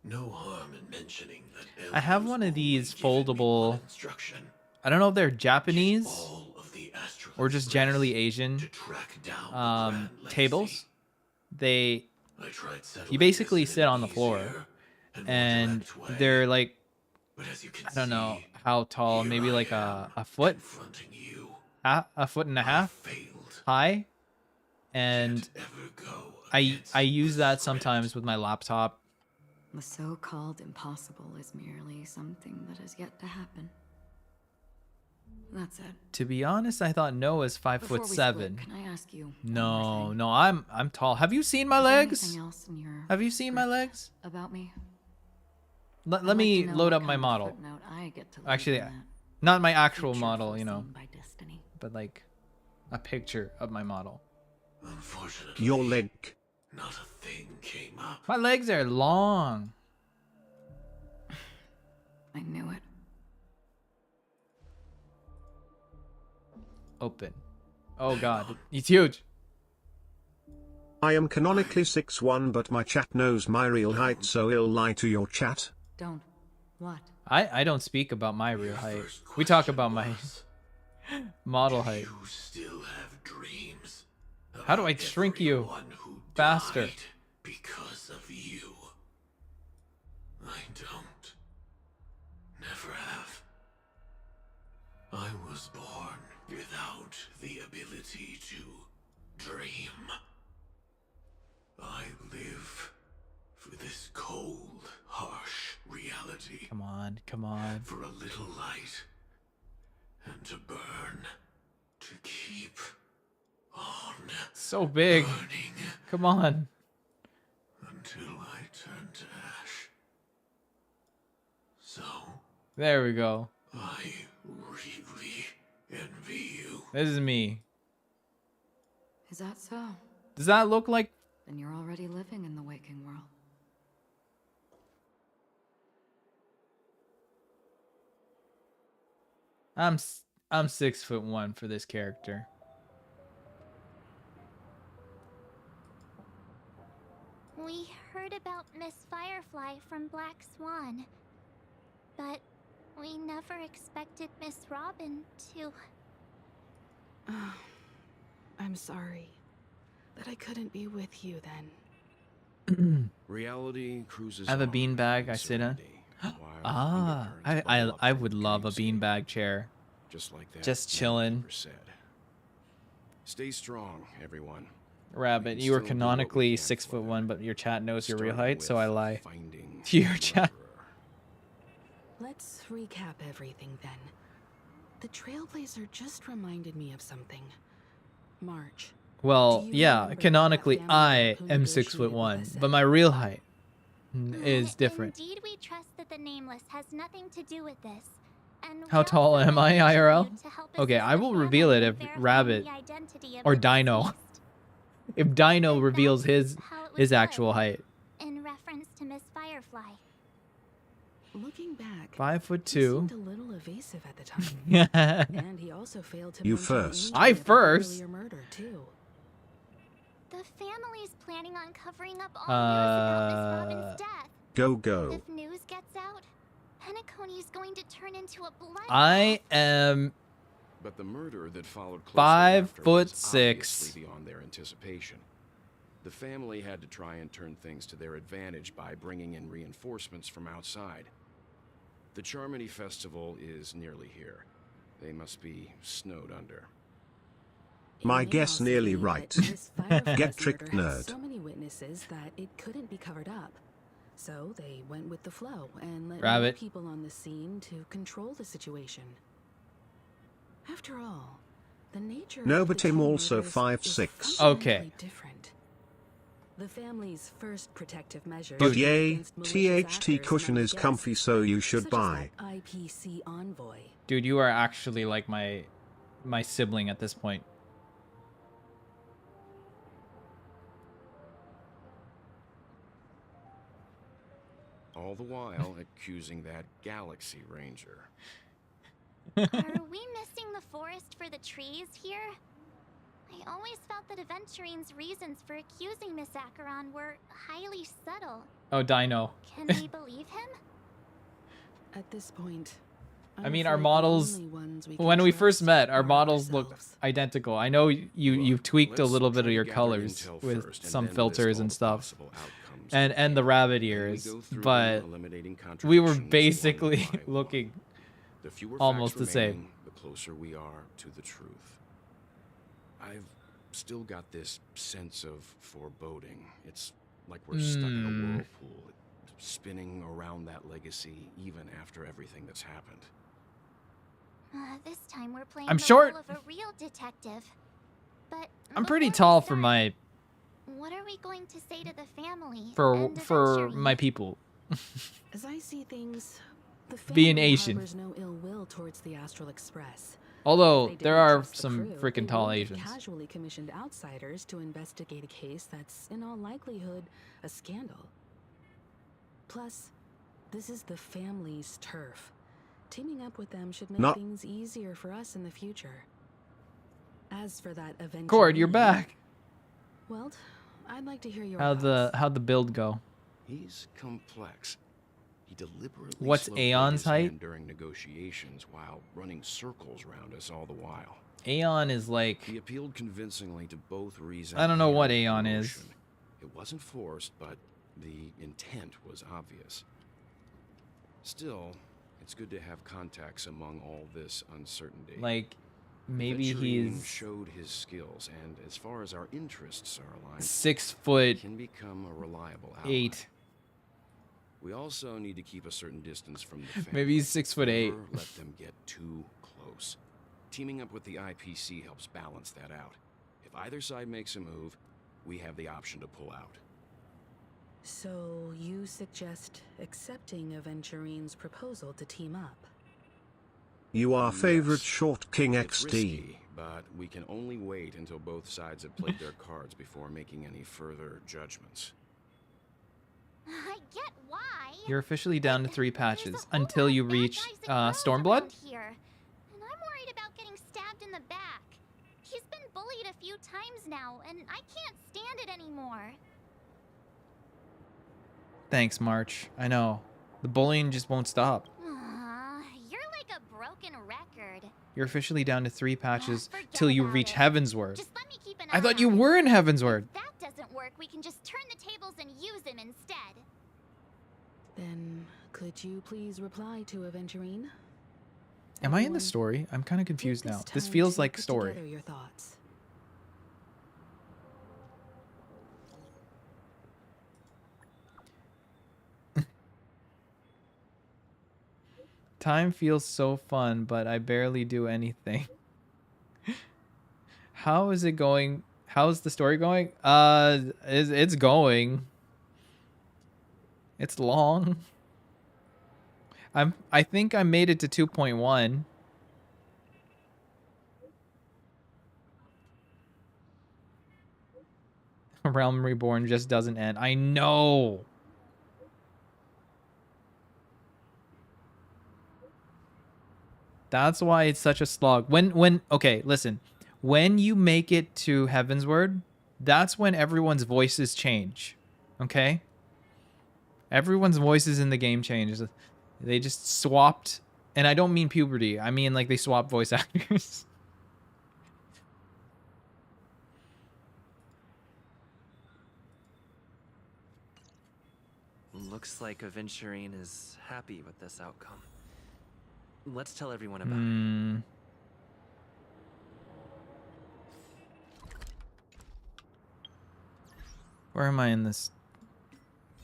S13: No harm in mentioning that.
S2: I have one of these foldable.
S13: Instruction.
S2: I don't know if they're Japanese
S13: All of the Astral
S2: or just generally Asian
S13: to track down
S2: tables.
S13: I tried
S2: You basically sit on the floor, and they're like, I don't know how tall, maybe like a foot, a foot and a half high, and I use that sometimes with my laptop.
S10: The so-called impossible is merely something that has yet to happen. That's it.
S2: To be honest, I thought Noah's 5'7".
S10: Can I ask you?
S2: No, I'm tall. Have you seen my legs? Have you seen my legs?
S10: About me?
S2: Let me load up my model. Actually, not my actual model, you know, but like a picture of my model.
S13: Unfortunately,
S11: Your leg.
S13: Not a thing came up.
S2: My legs are long.
S10: I knew it.
S2: Open. Oh god, it's huge.
S11: I am canonically 6'1", but my chat knows my real height, so he'll lie to your chat.
S10: Don't. What?
S2: I don't speak about my real height. We talk about my model height.
S13: You still have dreams.
S2: How do I shrink you faster?
S13: Because of you. I don't. Never have. I was born without the ability to dream. I live for this cold, harsh reality.
S2: Come on, come on.
S13: For a little light. And to burn. To keep on.
S2: So big.
S13: Burning.
S2: Come on.
S13: Until I turn to ash. So.
S2: There we go.
S13: I really envy you.
S2: This is me.
S10: Is that so?
S2: Does that look like?
S10: Then you're already living in the waking world.
S2: I'm 6'1" for this character.
S5: We heard about Miss Firefly from Black Swan, but we never expected Miss Robin to...
S7: I'm sorry that I couldn't be with you then.
S6: Reality cruises.
S2: I have a
S6: on
S2: beanbag
S6: in
S2: I sit on.
S6: serenity, while
S2: Ah,
S6: fingerprints bubble up
S2: I
S6: from
S2: would
S6: the
S2: love a
S6: dreamscape.
S2: beanbag chair.
S6: Just like that.
S2: Just chilling.
S6: Said. Stay strong, everyone.
S2: Rabbit,
S6: We
S2: you are
S6: still do what we
S2: canonically
S6: can
S2: 6'1", but your chat knows your real
S6: Starting
S2: height, so I
S6: with
S2: lie
S6: finding
S2: to your
S6: the
S2: chat.
S6: murderer.
S7: Let's recap everything then. The Trailblazer just reminded me of something. March.
S2: Well,
S7: Do you
S2: yeah,
S7: remember
S2: canonically
S7: that family
S2: I
S7: who
S2: am
S7: negotiated with
S2: 6'1",
S7: us
S2: but
S7: at-
S2: my real height is different.
S5: Indeed, we trust that the Nameless has nothing to do with this. And
S2: How
S5: we
S2: tall
S5: also
S2: am I,
S5: encourage you
S2: IRL?
S5: to help
S2: Okay,
S5: assist
S2: I
S5: the
S2: will
S5: family
S2: reveal it
S5: in
S2: if
S5: verifying
S2: Rabbit
S5: the identity of
S2: or
S5: the
S2: Dino.
S5: deceased.
S2: If Dino
S5: And
S2: reveals
S5: that's
S2: his
S5: how it was
S2: his
S5: done,
S2: actual height.
S5: in reference to Miss Firefly.
S7: Looking back,
S2: 5'2".
S7: he seemed a little evasive at the time. And he also failed to
S11: You
S7: mention
S11: first.
S7: anything
S2: I
S7: about the
S2: first?
S7: earlier murder too.
S5: The family's planning on covering up all news about Miss Robin's death.
S11: Go go.
S5: If news gets a blood
S2: I am
S6: But the murder that followed closely
S2: 5'6".
S6: after was obviously beyond their anticipation. The family had to try and turn things to their advantage by bringing in reinforcements from outside. The Charmony Festival is nearly here. They must be snowed under.
S11: My guess nearly right. Get tricked, nerd.
S7: So many witnesses that it couldn't be covered up. So they went with the flow and let more
S2: Rabbit.
S7: people on the scene to control the situation. After all, the nature
S11: No,
S7: of
S11: but
S7: the
S11: him
S7: two
S11: also
S7: murders is
S11: 5'6".
S2: Okay.
S7: fundamentally different. The family's first protective measure
S11: But yay, THT cushion is
S7: comfy,
S11: comfy, so you should buy.
S7: IPC envoy.
S2: Dude, you are actually like my sibling at this point.
S6: All the while accusing that Galaxy Ranger.
S5: Are we missing the forest for the trees here? I always felt that Aventurine's reasons for accusing Miss Acheron were highly subtle.
S2: Oh, Dino.
S5: Can we believe him?
S7: At this point,
S2: I mean, our models, when we first met, our models looked identical. I know you've tweaked a little bit of your colors with some filters and stuff, and the rabbit ears, but we were basically looking almost the same.
S6: The closer we are to the truth. I've still got this sense of foreboding. It's like we're stuck in a whirlpool, spinning around that legacy even after everything that's happened.
S5: This time we're playing
S2: I'm
S5: the
S2: short.
S5: role of a real detective. But
S2: I'm pretty
S5: before we
S2: tall for
S5: start,
S2: my
S5: What are we going to say to the family?
S2: for
S5: and
S2: for my
S5: Aventurine?
S2: people.
S7: As I see things, the
S2: Being
S7: family
S2: Asian.
S7: harbors no ill will towards the Astral Express.
S2: Although
S7: If they
S2: there
S7: didn't
S2: are
S7: trust the
S2: some
S7: crew,
S2: freaking
S7: they
S2: tall
S7: wouldn't have
S2: Asians.
S7: casually commissioned outsiders to investigate a case that's in all likelihood a scandal. Plus, this is the family's turf. Teaming up with them should make
S11: Not-
S7: things easier for us in the future. As for that event,
S2: Cord, you're back.
S7: Well, I'd like to hear your
S2: How'd
S7: thoughts.
S2: the build go?
S6: He's complex. He deliberately
S2: What's
S6: slowed
S2: Aeon's
S6: his hand
S2: height?
S6: during negotiations while running circles around us all the while.
S2: Aeon is like,
S6: He appealed convincingly to both reason
S2: I don't know what
S6: and
S2: Aeon is.
S6: emotion. It wasn't forced, but the intent was obvious. Still, it's good to have contacts among all this uncertainty.
S2: like maybe
S6: Aventurine
S2: he's
S6: showed his skills, and as far as our interests are aligned,
S2: 6 foot
S6: can become a reliable ally.
S2: 8.
S6: We also need to keep a certain distance from the family.
S2: Maybe he's 6'8".
S6: Never let them get too close. Teaming up with the IPC helps balance that out. If either side makes a move, we have the option to pull out.
S7: So you suggest accepting Aventurine's proposal to team up?
S11: You are favorite
S6: Yes.
S11: short King
S6: It's
S11: XD.
S6: risky, but we can only wait until both sides have played their cards before making any further judgments.
S5: I get why.
S2: You're officially down to 3
S5: There's a
S2: patches
S5: whole
S2: until
S5: lot
S2: you
S5: of bad
S2: reach
S5: guys and girls
S2: Stormblood.
S5: around here, and I'm worried about getting stabbed in the back. He's been bullied a few times now, and I can't stand it anymore.
S2: Thanks, March. I know. The bullying just won't stop.
S5: You're like a broken record.
S2: You're officially down to 3 patches
S5: Forget
S2: till you
S5: about
S2: reach
S5: it.
S2: Heaven's Word.
S5: Just let me keep an
S2: I
S5: eye
S2: thought you
S5: on him.
S2: were in Heaven's Word.
S5: If that doesn't work, we can just turn the tables and use him instead.
S7: Then could you please reply to Aventurine?
S2: Am I in the
S7: Everyone,
S2: story? I'm kind of confused
S7: take
S2: now. This
S7: time
S2: feels
S7: to
S2: like
S7: put
S2: story.
S7: together your thoughts.
S2: Time feels so fun, but I barely do anything. How is it going? How's the story going? It's going. It's long. I think I made it to 2.1. Realm Reborn just doesn't end. I know. That's why it's such a slog. Okay, listen. When you make it to Heaven's Word, that's when everyone's voices change. Okay? Everyone's voices in the game changes. They just swapped And I don't mean puberty. I mean like they swap voice actors.
S12: Looks like Aventurine is happy with this outcome. Let's tell everyone about it.
S2: Where am I in this?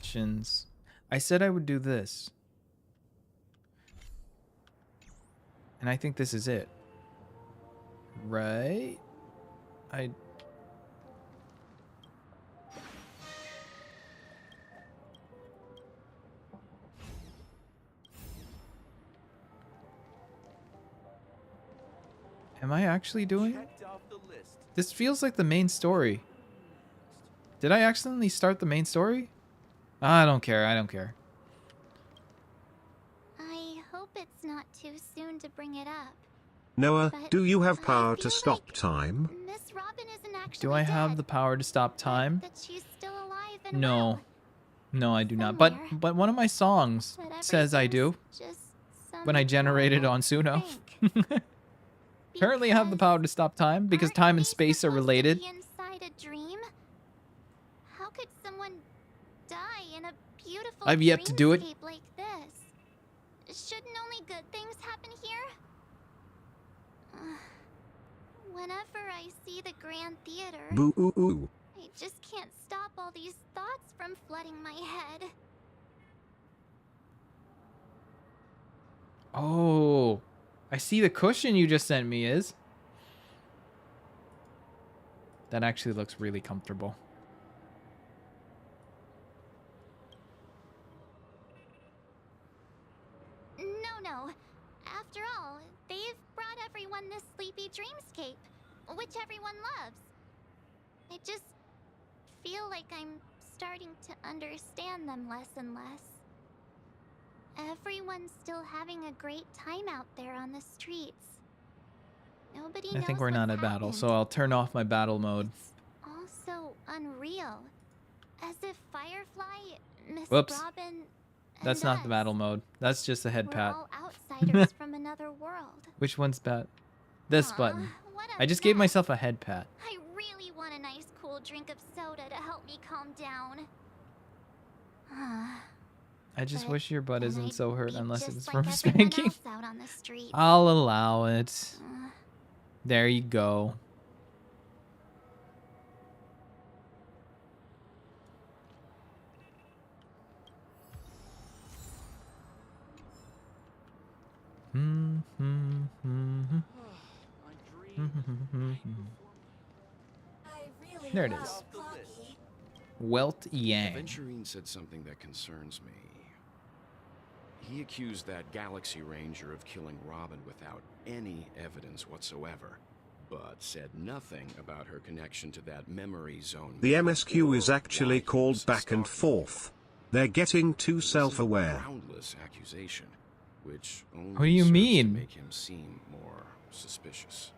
S2: Shins. I said I would do this. And I think this is it. Right? Am I actually doing it? This feels like the main story. Did I accidentally start the main story? I don't care. I don't care.
S5: I hope it's not too soon to bring it up.
S11: Noah,
S5: But
S11: do you have
S5: I
S11: power to
S5: feel
S11: stop
S5: like
S11: time?
S5: Miss Robin isn't actually
S2: Do I have
S5: dead,
S2: the power to stop
S5: but
S2: time?
S5: that she's still alive and
S2: No.
S5: well.
S2: No, I do not.
S5: Somewhere.
S2: But one of my songs
S5: But
S2: says I do
S5: everything's just
S2: when I
S5: some
S2: generated on
S5: normal
S2: Suno.
S5: prank.
S2: Apparently I have the power to stop time because
S5: Aren't
S2: time and
S5: they
S2: space are
S5: supposed to
S2: related.
S5: be inside a dream? How could someone die in a beautiful
S2: I've yet to do it.
S5: dreamscape like this? Shouldn't only good things happen here? Whenever I see the Grand Theater,
S11: Boo-oo-oo.
S5: I just can't stop all these thoughts from flooding my head.
S2: Oh, I see the cushion you just sent me is. That actually looks really comfortable.
S5: No. After all, they've brought everyone this sleepy dreamscape, which everyone loves. I just feel like I'm starting to understand them less and less. Everyone's still having a great time out there on the streets. Nobody
S2: I
S5: knows
S2: think we're not
S5: what's
S2: at battle, so
S5: happened.
S2: I'll turn off my battle mode.
S5: It's also unreal. As if Firefly, Miss
S2: Whoops.
S5: Robin,
S2: That's
S5: and
S2: not the battle mode. That's just a head
S5: we're
S2: pat.
S5: all outsiders from another world.
S2: Which one's bat? This
S5: Aw,
S2: button.
S5: what a
S2: I just gave
S5: mess.
S2: myself a head pat.
S5: I really want a nice cool drink of soda to help me calm down.
S2: I just
S5: But
S2: wish your butt
S5: then
S2: isn't
S5: I'd
S2: so hurt
S5: be
S2: unless
S5: just
S2: it's
S5: like
S2: from
S5: everyone
S2: spanking.
S5: else out on the streets.
S2: I'll allow it.
S5: Uh,
S2: There you go. There it is. Welt Yang.
S6: Aventurine said something that concerns me. He accused that Galaxy Ranger of killing Robin without any evidence whatsoever, but said nothing about her connection to that memory zone.
S11: The MSQ is actually called back and forth. They're getting too self-aware.
S6: Groundless accusation, which only
S2: What do you
S6: serves to
S2: mean?
S6: make him seem more suspicious.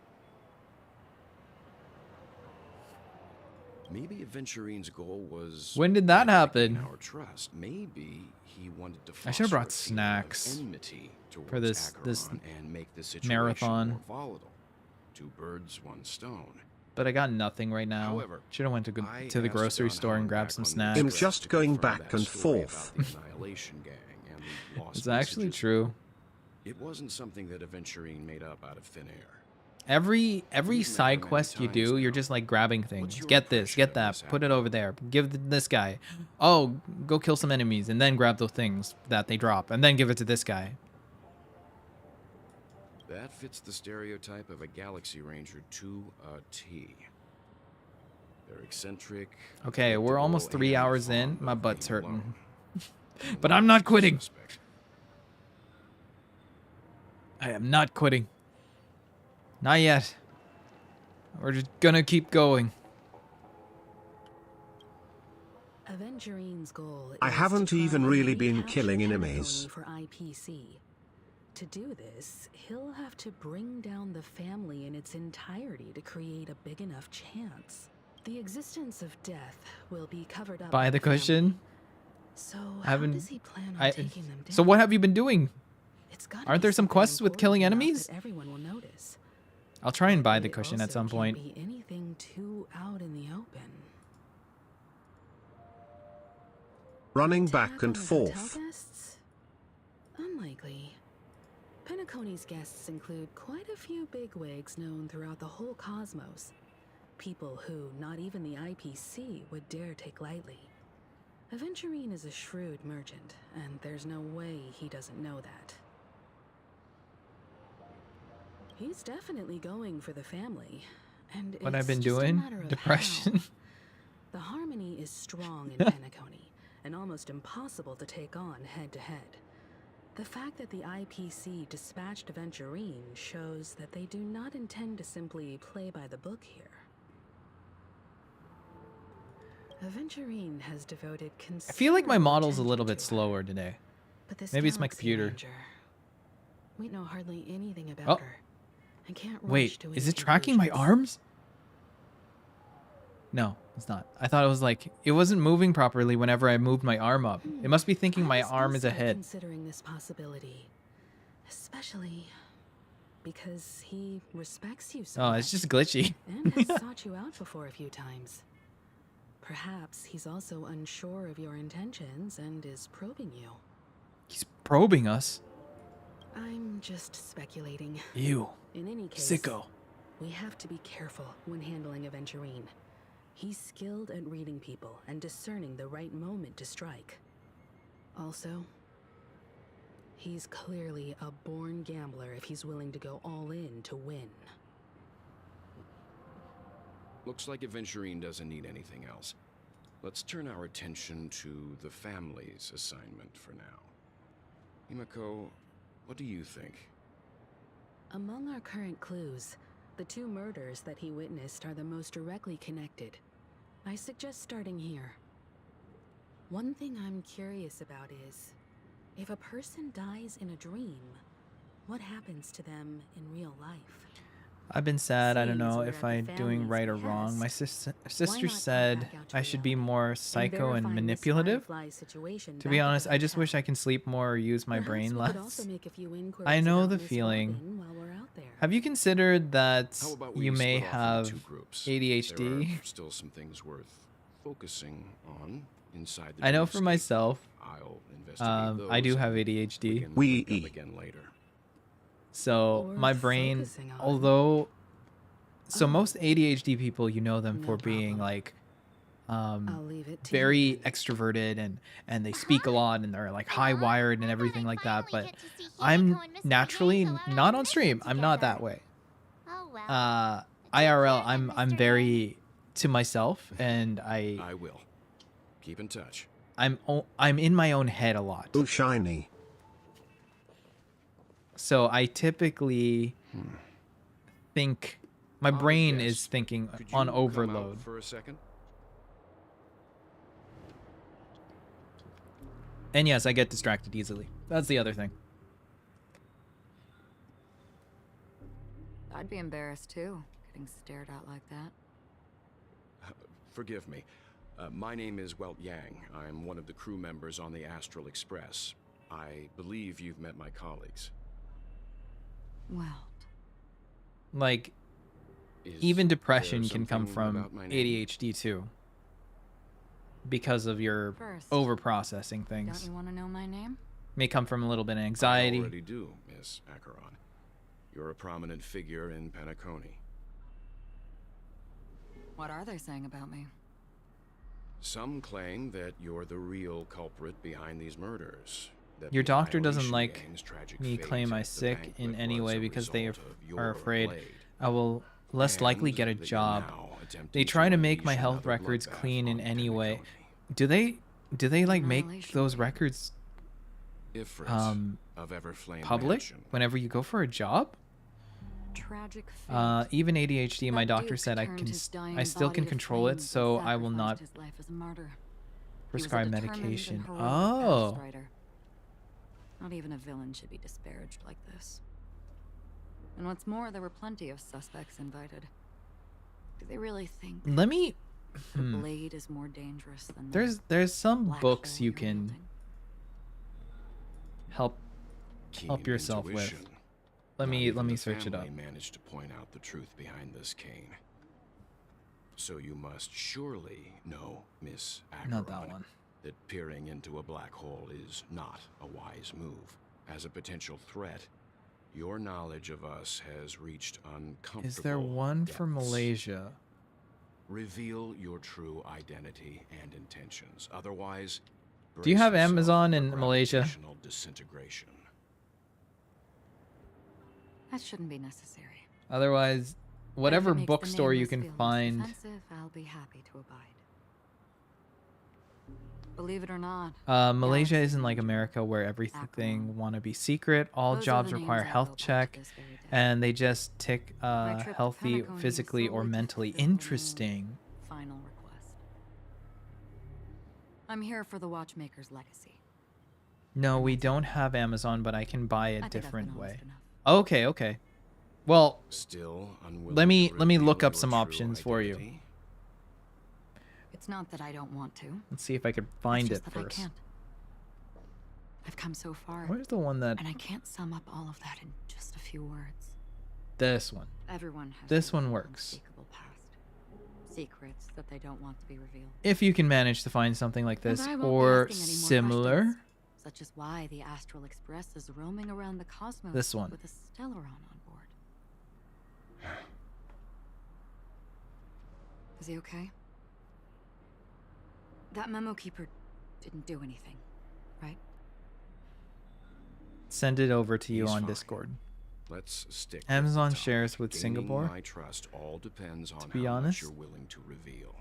S6: Maybe Aventurine's goal was.
S2: When did that
S6: vindicating
S2: happen?
S6: Our trust. Maybe he wanted to.
S2: I should have
S6: foster
S2: brought
S6: a feeling of
S2: snacks
S6: enmity
S2: for this
S6: towards Acheron and make the situation
S2: marathon.
S6: more volatile. Two birds, one stone.
S2: But I got nothing right now.
S6: However,
S2: Should have went to
S6: I
S2: the
S6: asked
S2: grocery
S6: John
S2: store and
S6: Howard
S2: grabbed
S6: back
S2: some
S6: on the
S2: snacks.
S11: I'm
S6: script
S11: just going
S6: to confirm
S11: back
S6: that
S11: and
S6: story
S11: forth.
S6: about the Annihilation Gang and the lost
S2: It's actually
S6: messages.
S2: true.
S6: It wasn't something that Aventurine made up out of thin air.
S2: Every
S6: You've met
S2: side
S6: him many
S2: quest you
S6: times
S2: do, you're
S6: now.
S2: just like grabbing things.
S6: What's your
S2: Get this,
S6: impression
S2: get
S6: of
S2: that,
S6: this
S2: put it over there. Give this guy. Oh, go kill some enemies, and then grab those things that they drop, and then give it to this guy.
S6: That fits the stereotype of a Galaxy Ranger to a T. They're eccentric.
S2: Okay, we're almost 3
S6: predictable,
S2: hours in.
S6: and
S2: My
S6: fond of
S2: butt's
S6: being
S2: hurting.
S6: alone.
S2: But I'm not quitting.
S6: Suspect.
S2: I am not quitting. Not yet. We're just gonna keep going.
S7: Aventurine's goal
S11: I
S7: is
S11: haven't
S7: to try
S11: even
S7: and
S11: really been
S7: recapture
S11: killing
S7: Penacony
S11: enemies.
S7: for IPC. To do this, he'll have to bring down the family in its entirety to create a big enough chance. The existence of death will be covered up
S2: By the
S7: family.
S2: cushion.
S7: So
S2: I
S7: how
S2: haven't-
S7: does he plan on taking them down?
S2: So what have you been doing?
S7: It's gotta
S2: Aren't
S7: be
S2: there some
S7: something
S2: quests with killing
S7: important enough
S2: enemies?
S7: that everyone will notice.
S2: I'll try and buy
S7: But
S2: the
S7: it
S2: cushion at
S7: also
S2: some
S7: can't
S2: point.
S7: be anything too out in the open.
S11: Running
S7: Attack
S11: back and
S7: on the hotel
S11: forth.
S7: guests? Unlikely. Penacony's guests include quite a few bigwigs known throughout the whole cosmos. People who not even the IPC would dare take lightly. Aventurine is a shrewd merchant, and there's no way he doesn't know that. He's definitely going for the family, and
S2: What I've
S7: it's
S2: been
S7: just a
S2: doing?
S7: matter of
S2: Depression.
S7: how. The harmony is strong in Penacony, and almost impossible to take on head-to-head. The fact that the IPC dispatched Aventurine shows that they do not intend to simply play by the book here. Aventurine has devoted
S2: I feel like my
S7: considerable
S2: model's a little
S7: attention
S2: bit
S7: to her.
S2: slower today.
S7: But this
S2: Maybe it's my
S7: Galaxy
S2: computer.
S7: Ranger, we know hardly anything about
S2: Oh.
S7: her. And can't rush
S2: Wait,
S7: to
S2: is
S7: any
S2: it tracking my
S7: conclusions.
S2: arms? No, it's not. I thought it was like, it wasn't moving properly whenever I moved my arm up. It must be thinking my
S7: I was
S2: arm is
S7: also
S2: ahead.
S7: considering this possibility, especially because he respects you so
S2: Oh,
S7: much
S2: it's just glitchy.
S7: and has sought you out before a few times. Perhaps he's also unsure of your intentions and is probing you.
S2: He's probing us.
S7: I'm just speculating.
S2: Ew.
S7: In any case,
S2: Sicko.
S7: we have to be careful when handling Aventurine. He's skilled at reading people and discerning the right moment to strike. Also, he's clearly a born gambler if he's willing to go all in to win.
S6: Looks like Aventurine doesn't need anything else. Let's turn our attention to the family's assignment for now. Himiko, what do you think?
S7: Among our current clues, the two murders that he witnessed are the most directly connected. I suggest starting here. One thing I'm curious about is, if a person dies in a dream, what happens to them in real life?
S2: I've been sad. I don't
S7: Seems
S2: know
S7: we're
S2: if
S7: at the
S2: I'm doing
S7: family's
S2: right or wrong. My
S7: behest.
S2: sister
S7: not
S2: said
S7: come back out to
S2: I should be
S7: reality
S2: more psycho and
S7: verify Miss
S2: manipulative.
S7: Firefly's situation
S2: To be
S7: back at
S2: honest,
S7: the
S2: I just
S7: hotel.
S2: wish I can sleep more or use my
S7: Perhaps
S2: brain
S7: we could
S2: less.
S7: also make a few inquiries
S2: I know
S7: about
S2: the
S7: Miss
S2: feeling.
S7: Robin while we're out there.
S2: Have you considered that
S6: How about we
S2: you may
S6: split off
S2: have
S6: into two groups?
S2: ADHD?
S6: There are still some things worth focusing on inside the
S2: I know for
S6: dreamscape.
S2: myself,
S6: I'll investigate
S2: I do
S6: those
S2: have
S6: and
S2: ADHD.
S6: can
S11: We
S6: pick up
S11: eat.
S6: again later.
S2: So
S7: Or
S2: my brain,
S7: focusing on.
S2: although, so
S7: Oh.
S2: most ADHD people, you know them
S7: No
S2: for being
S7: problem.
S2: like,
S7: I'll leave it to
S2: very
S7: you then.
S2: extroverted and they speak a lot and they're like high wired and everything like that. But
S5: Himiko
S2: I'm
S5: and Mr.
S2: naturally
S5: J go out on
S2: not
S5: a
S2: on stream.
S5: mission
S2: I'm not that
S5: together.
S2: way.
S5: Oh well.
S2: IRL,
S5: care then,
S2: I'm
S5: Mr.
S2: very to myself and
S6: I will. Keep in touch.
S2: I'm in my own head a lot.
S11: Ooh, shiny.
S2: So I typically think my brain
S6: yes.
S2: is thinking
S6: Could you
S2: on
S6: come
S2: overload.
S6: out for a second?
S2: And yes, I get distracted easily. That's the other thing.
S10: I'd be embarrassed too, getting stared at like that.
S6: Forgive me. My name is Welt Yang. I'm one of the crew members on the Astral Express. I believe you've met my colleagues.
S10: Well,
S2: Like,
S6: Is
S2: even
S6: there
S2: depression can come
S6: something
S2: from
S6: about my name?
S2: ADHD too. Because of your
S10: First,
S2: over-processing
S10: don't
S2: things.
S10: you want to know my name?
S2: May come from a little bit of
S6: I
S2: anxiety.
S6: already do, Miss Acheron. You're a prominent figure in Penacony.
S10: What are they saying about me?
S6: Some claim that you're the real culprit behind these murders. That
S2: Your
S6: the
S2: doctor doesn't
S6: Annihilation
S2: like
S6: Gang's tragic
S2: me
S6: fate
S2: claim I
S6: at the
S2: sick in
S6: banquet
S2: any
S6: was
S2: way
S6: a
S2: because they
S6: result of
S2: are
S6: your
S2: afraid
S6: blade.
S2: I will less likely
S6: And
S2: get a
S6: that you're
S2: job.
S6: now attempting
S2: They try to make my
S6: unleash
S2: health
S6: another
S2: records
S6: bloodbath
S2: clean in
S6: on
S2: any way.
S6: Penacony.
S2: Do they like make
S10: Annihilation
S2: those
S10: Gang.
S2: records
S6: Ifrit of Everflame
S2: public
S6: Mansion.
S2: whenever you go for a job?
S10: Tragic fate.
S2: Even ADHD, my
S10: That
S2: doctor
S10: Duke
S2: said I
S10: turned
S2: can
S10: his dying
S2: I still
S10: body
S2: can
S10: to
S2: control it,
S10: flames and
S2: so I will not
S10: sacrificed his life as a martyr.
S2: prescribe
S10: He was a determined and
S2: medication.
S10: heroic
S2: Oh.
S10: past rider. Not even a villain should be disparaged like this. And what's more, there were plenty of suspects invited. Do they really think
S2: Let me
S10: the blade is more dangerous than
S2: there's some
S10: black
S2: books
S10: hole
S2: you
S10: you're
S2: can
S10: wielding?
S2: help help yourself with.
S6: intuition.
S2: Let
S6: Not
S2: me
S6: even the
S2: search it up.
S6: family managed to point out the truth behind this cane. So you must surely know, Miss Acheron,
S2: Not that one.
S6: that peering into a black hole is not a wise move. As a potential threat, your knowledge of us has reached uncomfortable
S2: Is there one for
S6: depths.
S2: Malaysia?
S6: Reveal your true identity and intentions. Otherwise,
S2: Do you have
S6: brace yourself
S2: Amazon
S6: for
S2: in Malaysia?
S6: gravitational disintegration.
S10: That shouldn't be necessary.
S2: Otherwise,
S10: But if
S2: whatever
S10: it makes the
S2: bookstore you
S10: nameless
S2: can
S10: feel less
S2: find.
S10: offensive, I'll be happy to abide. Believe it or not,
S2: Malaysia
S10: Galaxy
S2: isn't like
S10: Ranger,
S2: America where everything want to be secret. All
S10: Those are
S2: jobs
S10: the names
S2: require
S10: I
S2: health
S10: go by to
S2: check,
S10: this very day.
S2: and they just tick
S10: My trip to
S2: healthy,
S10: Pentagon is
S2: physically, or
S10: solely to
S2: mentally
S10: fulfill the main
S2: interesting.
S10: Final request. I'm here for the Watchmaker's legacy.
S2: No, we don't have Amazon, but I can buy
S10: I
S2: a
S10: think I've been
S2: different
S10: honest
S2: way.
S10: enough.
S2: Okay, okay. Well,
S6: Still unwilling
S2: let me
S6: to
S2: look
S6: reveal
S2: up
S6: your
S2: some
S6: true
S2: options for you.
S6: identity?
S10: It's not that I don't want to.
S2: Let's see if I could
S10: It's
S2: find
S10: just
S2: it
S10: that
S2: first.
S10: I can't. I've come so far,
S2: Where's the one that?
S10: and I can't sum up all of that in just a few words.
S2: This one.
S10: Everyone has
S2: This
S10: their
S2: one
S10: own
S2: works.
S10: unspeakable past. Secrets that they don't want to be revealed.
S2: If you can manage to find something like
S10: And
S2: this
S10: I won't be
S2: or
S10: asking any more
S2: similar.
S10: questions, such as why the Astral Express is roaming around the cosmos
S2: This one.
S10: with a Stellaron on board. Is he okay? That memo keeper didn't do anything, right?
S2: Send it over to you
S6: He's
S2: on
S6: fine.
S2: Discord.
S6: Let's stick with
S2: Amazon
S6: the topic.
S2: shares with
S6: Gaining
S2: Singapore.
S6: My trust all depends on
S2: be
S6: how
S2: honest.
S6: much you're willing to reveal.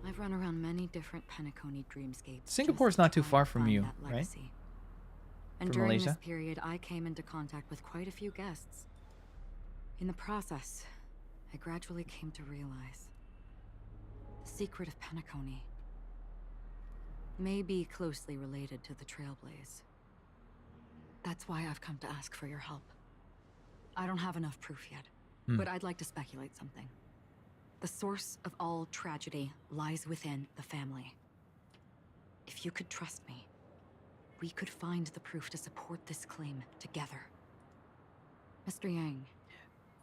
S10: I've run around many different Penacony dreamscapes.
S2: Singapore's
S10: just
S2: not too
S10: trying to
S2: far from
S10: find
S2: you,
S10: that
S2: right?
S10: legacy. And
S2: From
S10: during this
S2: Malaysia?
S10: period, I came into contact with quite a few guests. In the process, I gradually came to realize the secret of Penacony may be closely related to the Trailblaze. That's why I've come to ask for your help. I don't have enough proof yet, but I'd like to speculate something. The source of all tragedy lies within the family. If you could trust me, we could find the proof to support this claim together. Mr. Yang,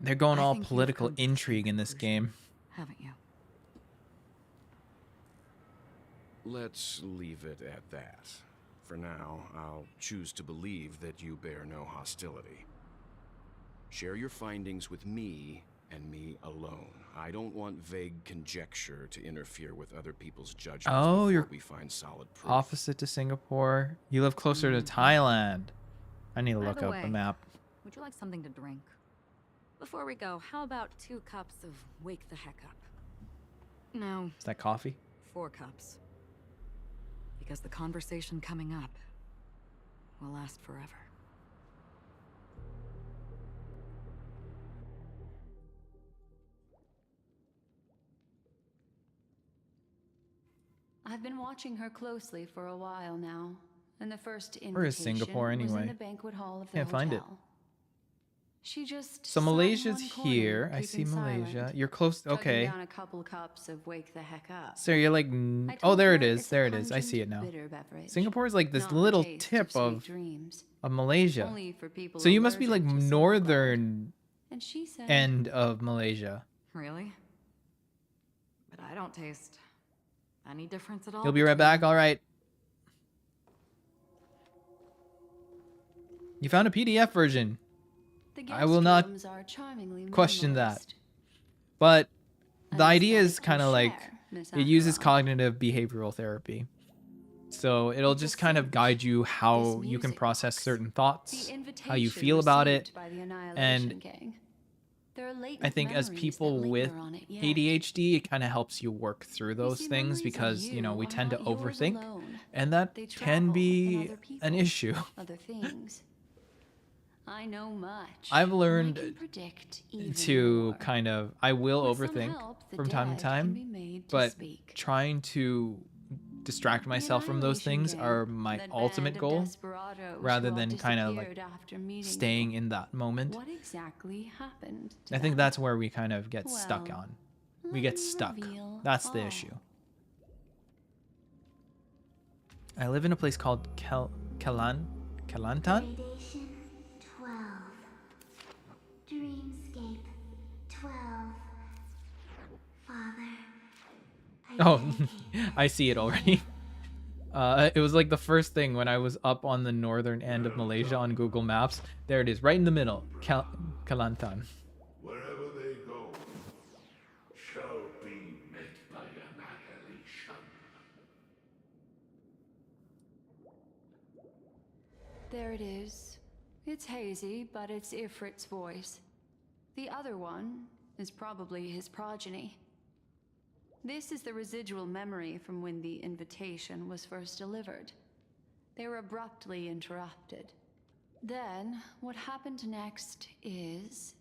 S2: They're going
S10: I
S2: all
S10: think you've
S2: political
S10: come to the same
S2: intrigue in this
S10: conclusion,
S2: game.
S10: haven't you?
S6: Let's leave it at that. For now, I'll choose to believe that you bear no hostility. Share your findings with me and me alone. I don't want vague conjecture to interfere with other people's judgments
S2: Oh,
S6: before
S2: you're
S6: we find solid proof.
S2: Opposite to Singapore. You live closer to Thailand. I need to
S10: By
S2: look
S10: the
S2: up
S10: way,
S2: a map.
S10: Would you like something to drink? Before we go, how about 2 cups of Wake the Heck Up? No,
S2: Is that coffee?
S10: 4 cups. Because the conversation coming up will last forever.
S4: I've been watching her closely for a while now, and the first invitation
S2: Where is Singapore
S4: was
S2: anyway?
S4: in the banquet hall of the
S2: Can't find it.
S4: hotel. She just
S2: So
S4: sat in
S2: Malaysia's
S4: one corner,
S2: here. I see
S4: keeping
S2: Malaysia.
S4: silent,
S2: You're close.
S4: chugging
S2: Okay.
S4: down a couple cups of Wake the Heck Up.
S2: So you're like,
S4: I
S2: oh,
S4: told
S2: there
S4: her
S2: it is.
S4: it's a
S2: There it is. I see it
S4: pungent,
S2: now.
S4: bitter beverage,
S2: Singapore is like this
S4: not the
S2: little
S4: taste
S2: tip
S4: sweet
S2: of
S4: dreams,
S2: Malaysia.
S4: only for people
S2: So you must be like
S4: allergic to salt
S2: northern
S4: And she said,
S2: end of Malaysia.
S10: Really? But I don't taste any difference at all.
S2: You'll be right back. All right. You found a PDF version.
S4: "The
S2: I will not
S4: guest rooms are charmingly
S2: question that.
S4: minimalist.
S2: But
S4: I
S2: the idea
S4: decided
S2: is
S4: to
S2: kind of like
S4: share, Miss
S2: it uses
S4: Acheron.
S2: cognitive behavioral therapy. So it'll just kind of guide you how
S4: This
S2: you can
S4: music
S2: process
S4: box,
S2: certain
S4: The
S2: thoughts, how you
S4: invitation
S2: feel about it.
S4: received by the Annihilation
S2: and
S4: Gang. There are
S2: I
S4: latent
S2: think as
S4: memories
S2: people
S4: that
S2: with
S4: linger on it yet.
S2: ADHD, it kind of helps you work through those
S4: see,
S2: things
S4: memories of
S2: because, you know, we
S4: you
S2: tend to
S4: are not yours
S2: overthink,
S4: alone.
S2: and that
S4: They
S2: can
S4: travel in
S2: be
S4: other
S2: an
S4: people,
S2: issue.
S4: Other things. I know much.
S2: I've
S4: and I
S2: learned
S4: can predict even
S2: to
S4: more.
S2: kind of, I will
S4: With some
S2: overthink
S4: help, the
S2: from time to
S4: dead can be
S2: time,
S4: made to
S2: but
S4: speak.
S2: trying to distract myself from those
S4: Annihilation
S2: things
S4: Gang,
S2: are my
S4: that
S2: ultimate
S4: band of
S2: goal,
S4: desperados
S2: rather
S4: who all
S2: than kind of like
S4: disappeared after meeting
S2: staying
S4: you.
S2: in that moment.
S4: What exactly happened to
S2: I think
S4: them?
S2: that's where we kind of get stuck
S4: Well,
S2: on. We
S4: let
S2: get
S4: me
S2: stuck.
S4: reveal
S2: That's the
S4: all.
S2: issue. I live in a place called Kelan. Kelantan?
S5: Gradation 12. Dreamscape 12. Father, I
S2: Oh,
S5: dedicate
S2: I see it already. It was like the first thing when I was up on the northern end of Malaysia on Google Maps. There it is, right in the middle. Kelantan.
S13: Wherever they go, shall be met by annihilation.
S4: There it is. It's hazy, but it's Ifrit's voice. The other one is probably his progeny. This is the residual memory from when the invitation was first delivered. They were abruptly interrupted. Then, what happened next is...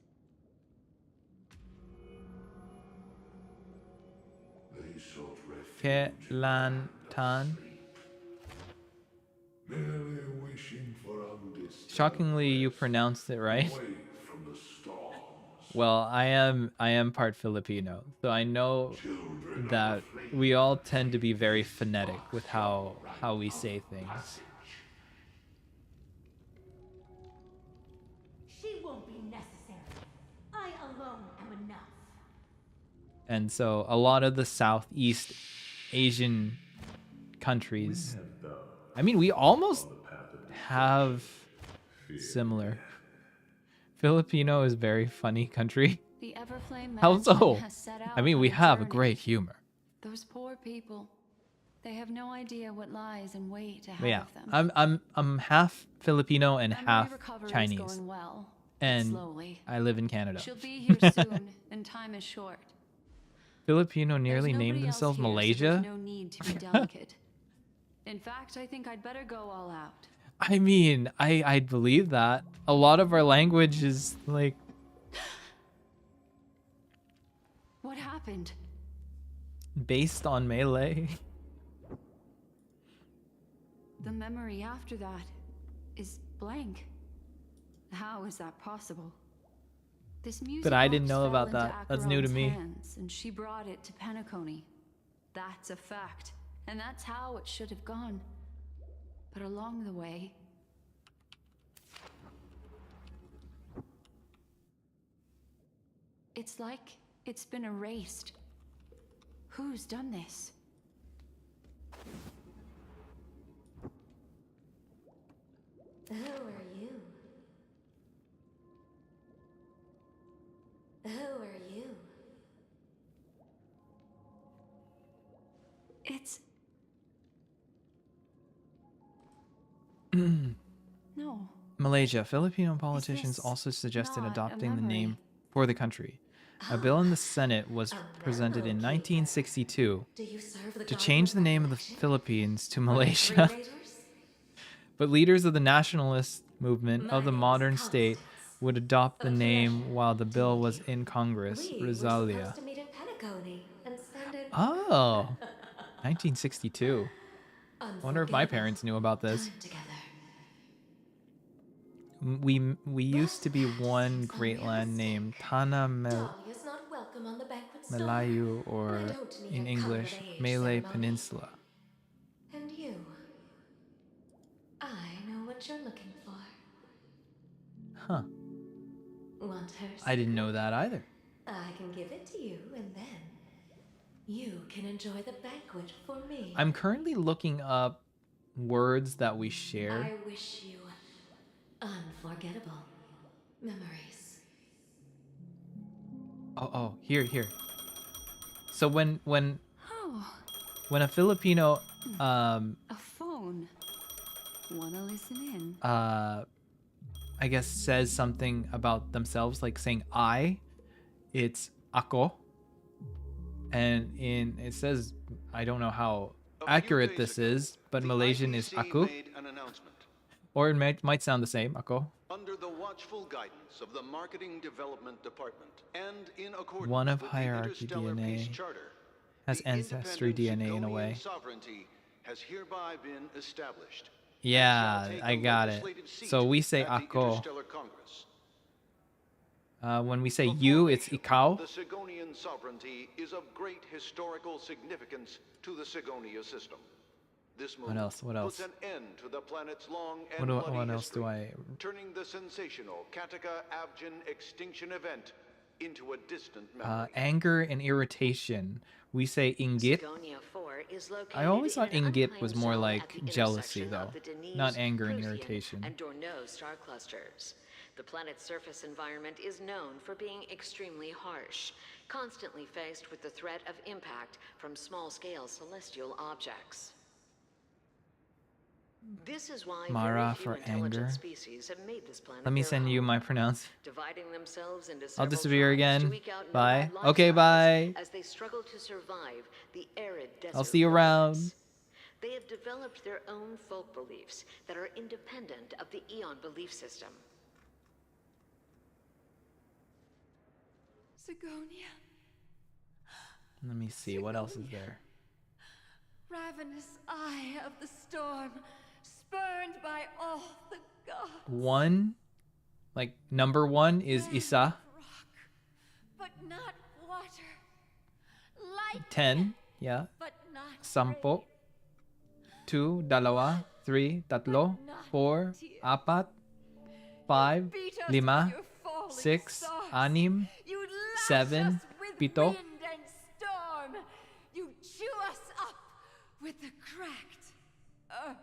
S13: They sought refuge
S2: Kelantan.
S13: merely wishing for undisturbed
S2: Shockingly, you pronounced it right.
S13: away from the storms.
S2: Well, I am part Filipino, so I know that we all tend to be very phonetic with how we say things.
S14: She won't be necessary. I alone am enough.
S2: And so a lot of the Southeast Asian countries, I mean, we almost have similar. Filipino is a very funny country.
S4: The Everflame
S2: How
S4: Mansion
S2: so?
S4: has set out
S2: I mean,
S4: on
S2: we
S4: a
S2: have a
S4: journey.
S2: great humor.
S4: Those poor people. They have no idea what lies in wait ahead
S2: But yeah,
S4: of them.
S2: I'm half Filipino and
S4: Memory
S2: half
S4: recovery is
S2: Chinese,
S4: going well, but
S2: and
S4: slowly.
S2: I live in Canada.
S4: She'll be here soon, and time is short.
S2: Filipino
S4: There's
S2: nearly
S4: nobody
S2: named
S4: else
S2: themselves
S4: here, so
S2: Malaysia.
S4: there's no need to be delicate. In fact, I think I'd better go all out.
S2: I mean, I'd believe that. A lot of our language is like,
S4: What happened?
S2: based on Malay.
S4: The memory after that is blank. How is that possible? This music
S2: But I didn't
S4: box
S2: know
S4: fell
S2: about
S4: into
S2: that. That's new to
S4: Acheron's
S2: me.
S4: hands, and she brought it to Penacony. That's a fact, and that's how it should have gone. But along the way, it's like it's been erased. Who's done this?
S14: Who are you? Who are you?
S4: It's... No.
S2: Malaysia. Filipino politicians
S4: this
S2: also suggested
S4: not a
S2: adopting the
S4: memory?
S2: name for the country. A bill in the Senate was presented in 1962
S14: Do you serve the
S2: to
S14: god
S2: change
S14: of
S2: the name of the
S14: recollection?
S2: Philippines to
S14: One of the
S2: Malaysia.
S14: three raiders?
S2: But leaders of the nationalist movement
S14: My
S2: of the
S14: name is
S2: modern state
S14: Constance.
S2: would adopt the
S14: A
S2: name
S14: pleasure
S2: while the
S14: to
S2: bill
S14: meet
S2: was
S14: you.
S2: in Congress.
S14: We were
S2: Rosalia.
S14: supposed to meet in Penacony and spend an
S2: Oh, 1962. I wonder if my
S14: unforgettable
S2: parents knew about this.
S14: time together.
S2: We used to be one great land named Tanah
S14: Dahlia's not welcome on the banquet stalk,
S2: Melayu,
S14: and I
S2: or
S14: don't need
S2: in
S14: a
S2: English,
S14: coming-of-age
S2: Malay
S14: ceremony.
S2: Peninsula.
S14: And you, I know what you're looking for.
S2: Huh.
S14: Want her?
S2: I didn't know that either.
S14: I can give it to you, and then you can enjoy the banquet for me.
S2: I'm currently looking up words that we share.
S14: I wish you unforgettable memories.
S2: Oh, here. So when
S4: Oh,
S2: a Filipino
S4: a phone. Wanna listen in?
S2: I guess says something about themselves, like saying I, it's ako. And it says, I don't know how accurate this is, but Malaysian is aku. Or it might sound the same, ako.
S6: Under the watchful guidance of the Marketing Development Department and in accordance
S2: One of
S6: with the
S2: hierarchy
S6: Interstellar Peace
S2: DNA
S6: Charter,
S2: has
S6: the
S2: ancestry
S6: independent
S2: DNA in a
S6: Sigonian
S2: way.
S6: sovereignty has hereby been established.
S2: Yeah,
S6: Shall take
S2: I
S6: a
S2: got it.
S6: legislative seat
S2: So we say
S6: at the
S2: ako.
S6: Interstellar Congress.
S2: When we say you, it's ikaw.
S6: The Sigonian sovereignty is of great historical significance to the Sigonia system.
S15: This move
S2: What else? What else?
S15: puts an end to the planet's long and bloody
S2: What else
S15: history,
S2: do I?
S15: turning the sensational Kataka-Abjin extinction event into a distant memory.
S2: Anger and irritation. We say ingit. I always thought ingit was more like jealousy, though, not anger and irritation.
S16: And Dorno star clusters. The planet's surface environment is known for being extremely harsh, constantly faced with the threat of impact from small-scale celestial objects. This is why
S2: Mara
S16: very few
S2: for
S16: intelligent
S2: anger.
S16: species have made this planet
S2: Let me
S16: their
S2: send you
S16: home,
S2: my pronounce.
S16: dividing themselves into
S2: I'll
S16: several
S2: disappear
S16: tribes to
S2: again.
S16: eke out
S2: Bye.
S16: nomad
S2: Okay,
S16: lifestyles
S2: bye.
S16: as they struggle to survive the arid desert
S2: I'll see you
S16: climates.
S2: around.
S16: They have developed their own folk beliefs that are independent of the Eon belief system.
S17: Sigonia,
S2: Let me see. What else is there?
S17: ravenous eye of the storm, spurned by all the gods.
S2: One, like number one is Isa.
S17: But not water. Light,
S2: 10, yeah.
S17: but not
S2: Sampo. 2, dalawa. 3, tatlo. 4, apat. 5, lima. 6, anim. 7, pito.
S17: wind and storm. You chew us up with the cracked earth.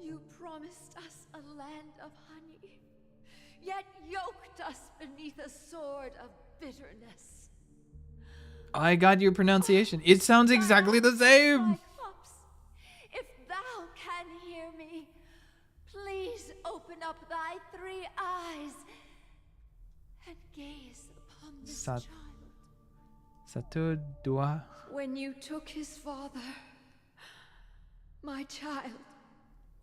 S17: You promised us a land of honey, yet yoked us beneath a sword of bitterness.
S2: I got your pronunciation. It sounds exactly the same.
S17: If thou can hear me, please open up thy 3 eyes and gaze upon this
S2: Sat.
S17: child.
S2: Satu, dua.
S17: When you took his father, my child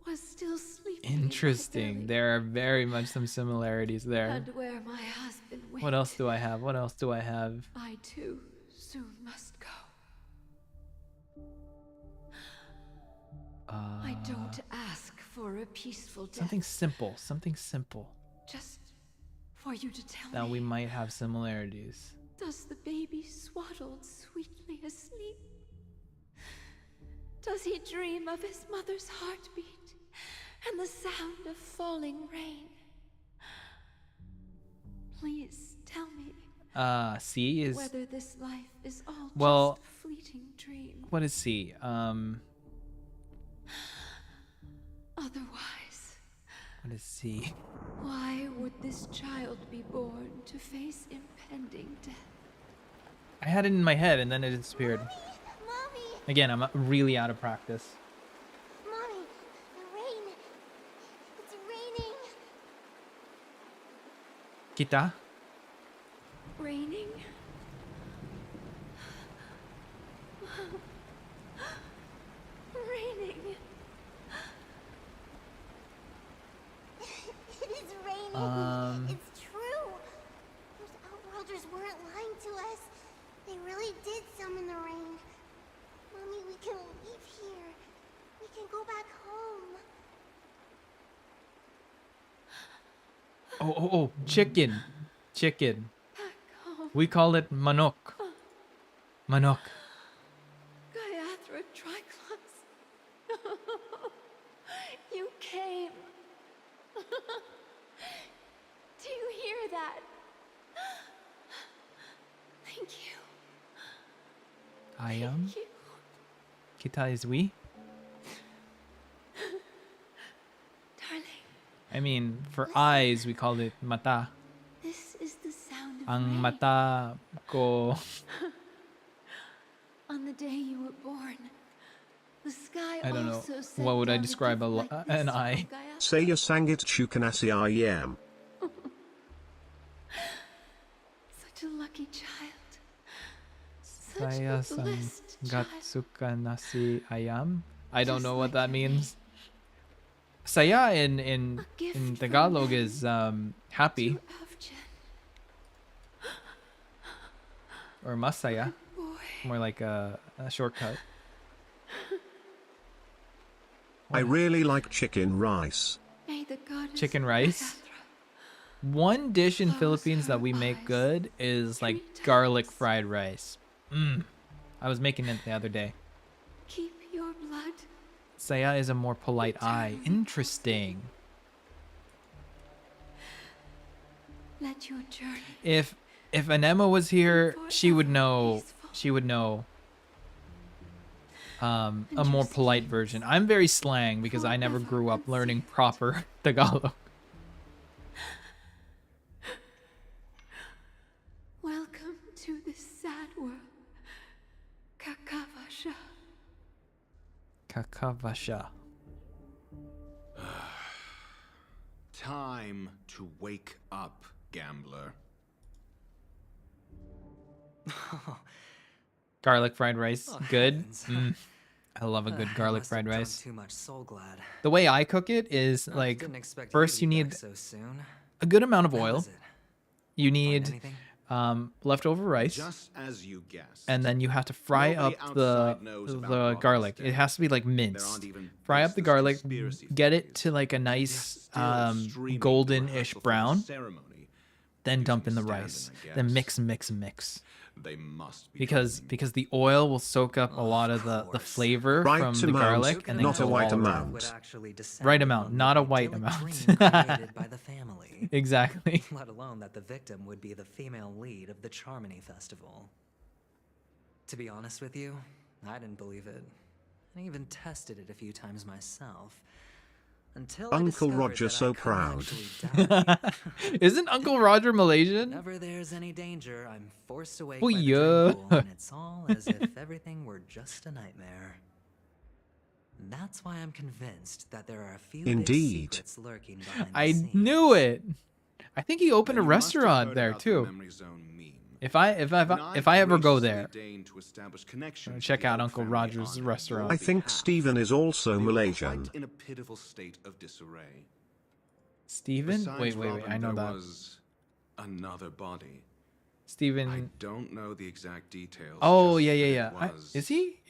S17: was still sleeping.
S2: Interesting. There are very much some similarities there.
S17: And where my husband went,
S2: What else do I have? What else do I have?
S17: I too soon must go. I don't ask for a peaceful death.
S2: Something simple. Something simple.
S17: Just for you to tell
S2: That
S17: me.
S2: we might have similarities.
S17: Does the baby swaddled sweetly asleep? Does he dream of his mother's heartbeat and the sound of falling rain? Please tell me
S2: C is.
S17: whether this life is all
S2: Well,
S17: just a fleeting dream.
S2: what is C?
S17: Otherwise,
S2: What is C?
S17: why would this child be born to face impending death?
S2: I had it in my head and then it disappeared.
S5: Mommy!
S2: Again, I'm really out of practice.
S5: Mommy! The rain! It's raining!
S2: Kita?
S17: Raining? Raining.
S5: It is raining! It's true! Those outworlders weren't lying to us. They really did summon the rain. Mommy, we can leave here. We can go back home.
S2: Oh, chicken. Chicken. We call it manok. Manok.
S17: Gayatri Triclops. You came. Do you hear that? Thank you.
S2: Ayam.
S17: Thank you.
S2: Kita is we.
S17: Darling,
S2: I mean, for eyes, we call it mata.
S17: this is the sound of
S2: Ang
S17: rain.
S2: mata ko.
S17: On the day you were born, the sky
S2: I don't know.
S17: also sent
S2: What would I
S17: down a
S2: describe
S17: gift like
S2: an
S17: this
S2: eye?
S17: from Gaia.
S11: Saya sangit chukanasi I am.
S17: Such a lucky child. Such
S2: Saya
S17: a
S2: sang
S17: blessed child.
S2: gatsuka nasi ayam. I don't
S17: Just
S2: know what
S17: like
S2: that means. Saya in
S17: gift from
S2: Tagalog
S17: them
S2: is happy
S17: To Avjen,
S2: or masaya.
S17: boy.
S2: More like a shortcut.
S11: I really like chicken rice.
S17: May the goddess
S2: Chicken rice. One dish in Philippines that we make good is like garlic fried rice. I was making it the other day.
S17: Keep your blood.
S2: Saya is a more polite eye. Interesting.
S17: Let your journey.
S2: If Anema was here, she would know. She would know. A more polite version. I'm very slang because I never grew up learning proper Tagalog.
S17: Welcome to this sad world. Kakavasha.
S2: Kakavasha.
S6: Time to wake up, gambler.
S2: Garlic fried rice,
S3: Oh,
S2: good.
S3: heavens.
S2: I love a good garlic
S3: must have
S2: fried
S3: drunk
S2: rice.
S3: Too much soul glad.
S2: The way I cook it is
S3: I
S2: like
S3: didn't expect
S2: first
S3: you
S2: you
S3: to be
S2: need
S3: back so soon.
S2: a good amount of
S3: How
S2: oil.
S3: was it?
S2: You need
S3: anything?
S2: leftover rice,
S6: Just as you guessed.
S2: and then you have to fry
S6: Nobody
S2: up the
S6: outside knows about
S2: garlic.
S6: Robin's
S2: It has to be like
S6: There
S2: minced.
S6: aren't even
S2: Fry up the
S6: baseless
S2: garlic,
S6: conspiracy
S2: get it
S6: theories.
S2: to like a nice
S6: Still streaming
S2: golden-ish
S6: rehearsal for the
S2: brown,
S6: ceremony,
S2: then dump in the
S6: using
S2: rice.
S6: standing, I
S2: Then
S6: guess.
S2: mix.
S6: They must be
S2: Because the oil will soak up a lot of the flavor
S11: Right
S2: from the
S11: amount,
S2: garlic and then
S11: not a
S2: go
S11: white
S2: all
S11: amount.
S2: around.
S3: Would actually descend
S2: Right amount,
S3: upon
S2: not
S3: the
S2: a white
S3: idyllic
S2: amount.
S3: dream created by the family.
S2: Exactly.
S3: Let alone that the victim would be the female lead of the Charmony Festival. To be honest with you, I didn't believe it. I even tested it a few times myself. Until I
S11: Uncle
S3: discovered
S11: Roger
S3: that I
S11: so
S3: couldn't
S11: proud.
S3: actually die.
S2: Isn't Uncle Roger Malaysian?
S3: Whenever there's any danger, I'm forced awake
S2: Oh,
S3: by the
S2: yeah.
S3: dream pool, and it's all as if everything were just a nightmare. That's why I'm convinced that there are a few big
S11: Indeed.
S3: secrets lurking behind the
S2: I
S3: scenes.
S2: knew it. I think he opened a
S6: Then you must have
S2: restaurant
S6: heard
S2: there
S6: about the
S2: too.
S6: Memory Zone meme.
S2: If I ever go
S6: graciously
S2: there,
S6: deigned to establish connections
S2: check
S6: with the
S2: out
S6: Oak
S2: Uncle
S6: family
S2: Roger's
S6: on
S2: restaurant.
S11: I
S6: your
S11: think
S6: behalf.
S11: Stephen is also
S6: They were
S11: Malaysian.
S6: quite in a pitiful state of disarray.
S2: Steven?
S6: Besides
S2: Wait,
S6: Robin,
S2: I know
S6: there
S2: that.
S6: was another body. I
S2: Steven.
S6: don't know the exact details.
S2: Oh,
S6: just
S2: yeah.
S6: that it was
S2: Is he?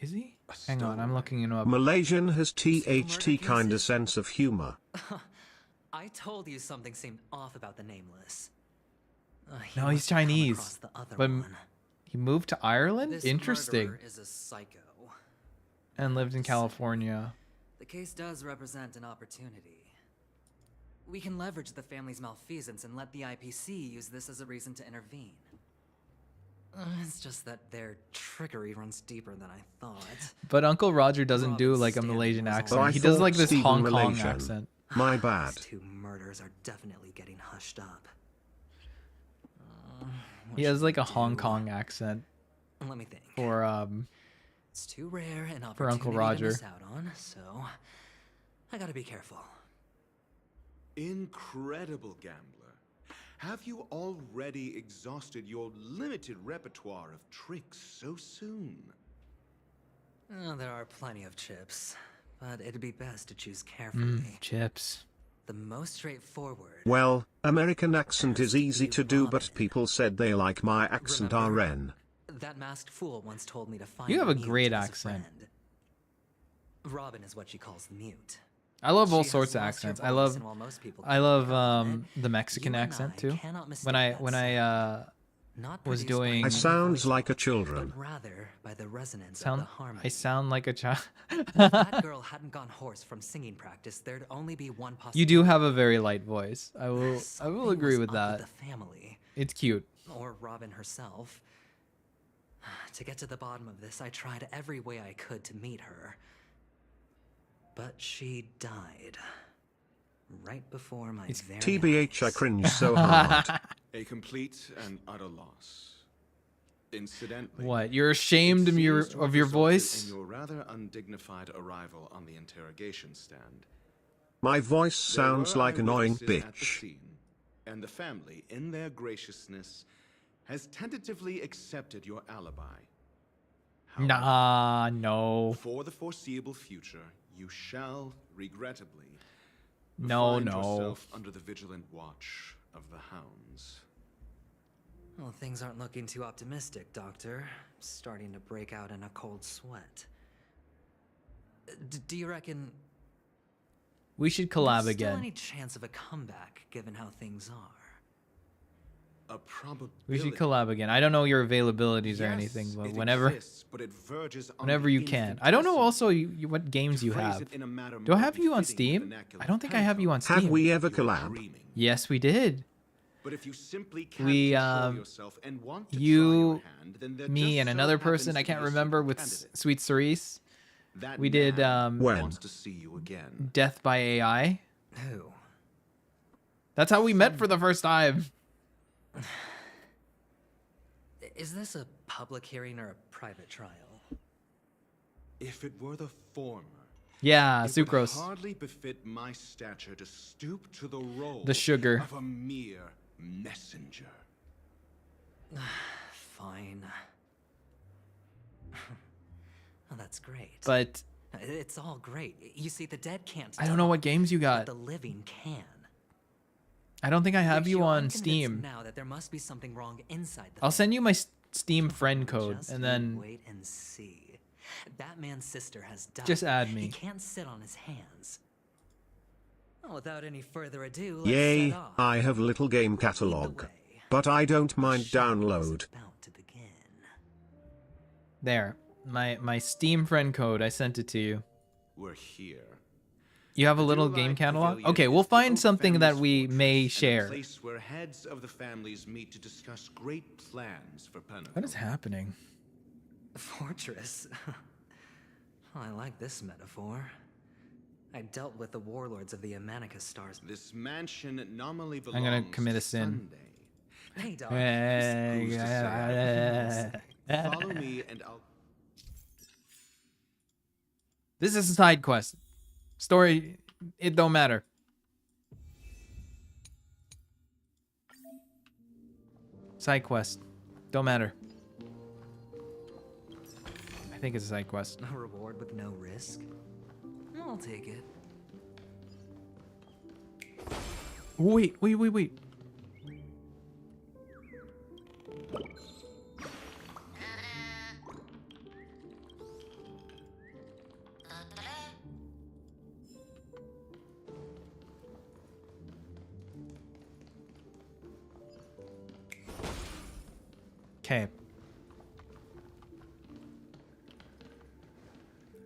S2: Hang on, I'm looking him up.
S11: Malaysian has
S3: murder
S11: THT kinda
S3: cases?
S11: sense of humor.
S3: I told you something seemed off about the nameless. He
S2: No, he's
S3: must have come
S2: Chinese.
S3: across the other
S2: But
S3: one.
S2: he moved to Ireland?
S3: This
S2: Interesting.
S3: murderer is a psycho.
S2: And lived in California.
S3: The case does represent an opportunity. We can leverage the family's malfeasance and let the IPC use this as a reason to intervene. It's just that their trickery runs deeper than I thought.
S2: But Uncle Roger doesn't do
S3: Robin's
S2: like a
S3: stand
S2: Malaysian
S3: was
S2: accent.
S11: I
S2: He does
S11: thought
S2: like this
S11: Stephen
S2: Hong Kong
S11: Malaysian.
S2: accent.
S11: My bad.
S3: These two murders are definitely getting hushed up.
S2: He has like a Hong Kong accent
S3: Let me think.
S2: for
S3: It's too rare an
S2: for Uncle
S3: opportunity
S2: Roger.
S3: to miss out on, so I gotta be careful.
S6: Incredible gambler. Have you already exhausted your limited repertoire of tricks so soon?
S3: There are plenty of chips, but it'd be best to choose carefully.
S2: Chips.
S3: The most straightforward.
S11: Well, American accent is easy to do, but people said they like my accent RN.
S3: That masked fool once told me to find
S2: You have a
S3: Mute
S2: great
S3: as
S2: accent.
S3: friend. Robin is what she calls mute.
S2: I love all
S3: She has
S2: sorts of
S3: lost her
S2: accents.
S3: voice, and while most people
S2: I
S3: can't
S2: love
S3: pick up on it,
S2: the Mexican
S3: you and
S2: accent
S3: I
S2: too.
S3: cannot mistake
S2: When I
S3: that Not
S2: was
S3: produced by
S2: doing
S11: I
S3: any
S11: sounds
S3: voice,
S11: like a children.
S3: but rather by the resonance of
S2: sound
S3: the harmony.
S2: I sound like a child.
S3: If that girl hadn't gone hoarse from singing practice, there'd only be one possibility.
S2: You do have a very light voice. I will
S3: Something
S2: agree
S3: was
S2: with
S3: up
S2: that.
S3: the family.
S2: It's cute.
S3: Or Robin herself. To get to the bottom of this, I tried every way I could to meet her. But she died. Right before my very
S11: TBH, I cringe so hard.
S6: A complete and utter loss. Incidentally,
S2: What? You're ashamed of
S6: it
S2: your
S6: seems to have
S2: of your
S6: resulted
S2: voice?
S6: in your rather undignified arrival on the interrogation stand.
S11: My voice
S6: There
S11: sounds
S6: were
S11: like an annoying
S6: eyewitnesses at the
S11: bitch.
S6: scene, and the family, in their graciousness, has tentatively accepted your alibi.
S2: Nah, no.
S6: For the foreseeable future, you shall, regrettably,
S2: No,
S6: find
S2: no.
S6: yourself under the vigilant watch of the hounds.
S3: Well, things aren't looking too optimistic, Doctor. Starting to break out in a cold sweat. Do you reckon
S2: We should collab
S3: there's
S2: again.
S3: still any chance of a comeback, given how things are?
S6: A probability.
S2: We should collab again. I don't know your availabilities or anything, but whenever you can. I don't know also what games you have. Do I have you on Steam? I don't think I have you on Steam.
S11: Have we ever collab?
S2: Yes, we did.
S6: But if you simply can't
S2: We
S6: control yourself and want to
S2: you,
S6: try your hand, then there
S2: me,
S6: just
S2: and
S6: so
S2: another
S6: happens
S2: person I
S6: to
S2: can't
S6: be a
S2: remember
S6: certain
S2: with
S6: candidate.
S2: Sweet Cerise.
S6: That
S2: We did
S6: man
S11: wants
S6: to see you again.
S2: Death by AI.
S3: Who?
S2: That's how we met for the first time.
S3: Is this a public hearing or a private trial?
S6: If it were the former,
S2: Yeah,
S6: it
S2: sucrose.
S6: would hardly befit my stature to stoop to the role
S2: The sugar.
S6: of a mere messenger.
S3: Fine. Oh, that's great.
S2: But
S3: It's all great. You see, the dead can't.
S2: I don't know what games you
S3: but
S2: got.
S3: the living can.
S2: I don't think I have you
S3: Feixiao,
S2: on
S3: I'm convinced
S2: Steam.
S3: now that there must be something wrong inside the
S2: I'll send you my Steam friend code,
S3: Just
S2: and
S3: you
S2: then
S3: wait and see. That man's sister has died.
S2: Just add
S3: He
S2: me.
S3: can't sit on his hands. Well, without any further ado, let's
S11: Yay,
S3: set off.
S11: I have little game catalog. But I don't mind download.
S2: there. My Steam friend code. I sent it to you.
S6: We're here.
S2: You have a little game catalog? Okay, we'll find something that we may
S6: And a
S2: share.
S6: place where heads of the families meet to discuss great plans for Penacony.
S2: What is happening?
S3: Fortress. I like this metaphor. I dealt with the warlords of the Amanica Stars.
S6: This mansion nominally belongs
S2: I'm gonna commit a
S6: to
S2: sin.
S6: Sunday.
S3: Hey, dog.
S6: Who's to say? Follow me and I'll...
S2: This is a side quest. Story, it don't matter. Side quest, don't matter. I think it's a side quest.
S3: A reward with no risk? I'll take it.
S2: Wait. Okay.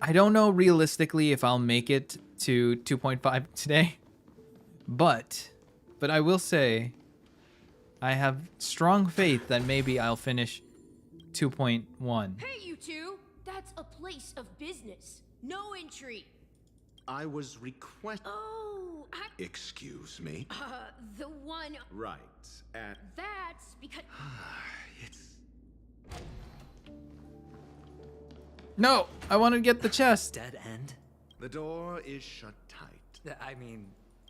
S2: I don't know realistically if I'll make it to 2.5 today, but I will say I have strong faith that maybe I'll finish 2.1.
S18: Hey, you two! That's a place of business. No entry.
S6: I was request...
S18: Oh,
S6: Excuse me?
S18: the one...
S6: Right, at...
S18: That's because...
S6: It's...
S2: No, I want to get the chest.
S3: Dead end?
S6: The door is shut tight.
S3: I mean...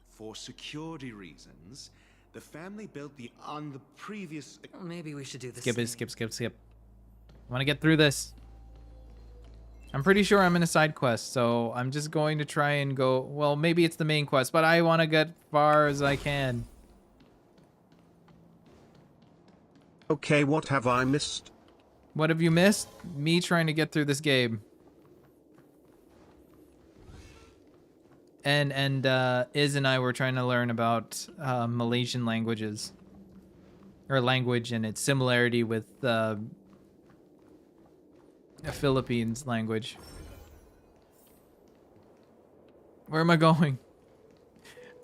S6: For security reasons, the family built on the previous...
S3: Maybe we should do this.
S2: Skip. I want to get through this. I'm pretty sure I'm in a side quest, so I'm just going to try and go... Well, maybe it's the main quest, but I want to get far as I can.
S11: Okay, what have I missed?
S2: What have you missed? Me trying to get through this game. And Iz and I were trying to learn about Malaysian languages. Or language and its similarity with a Philippines language. Where am I going?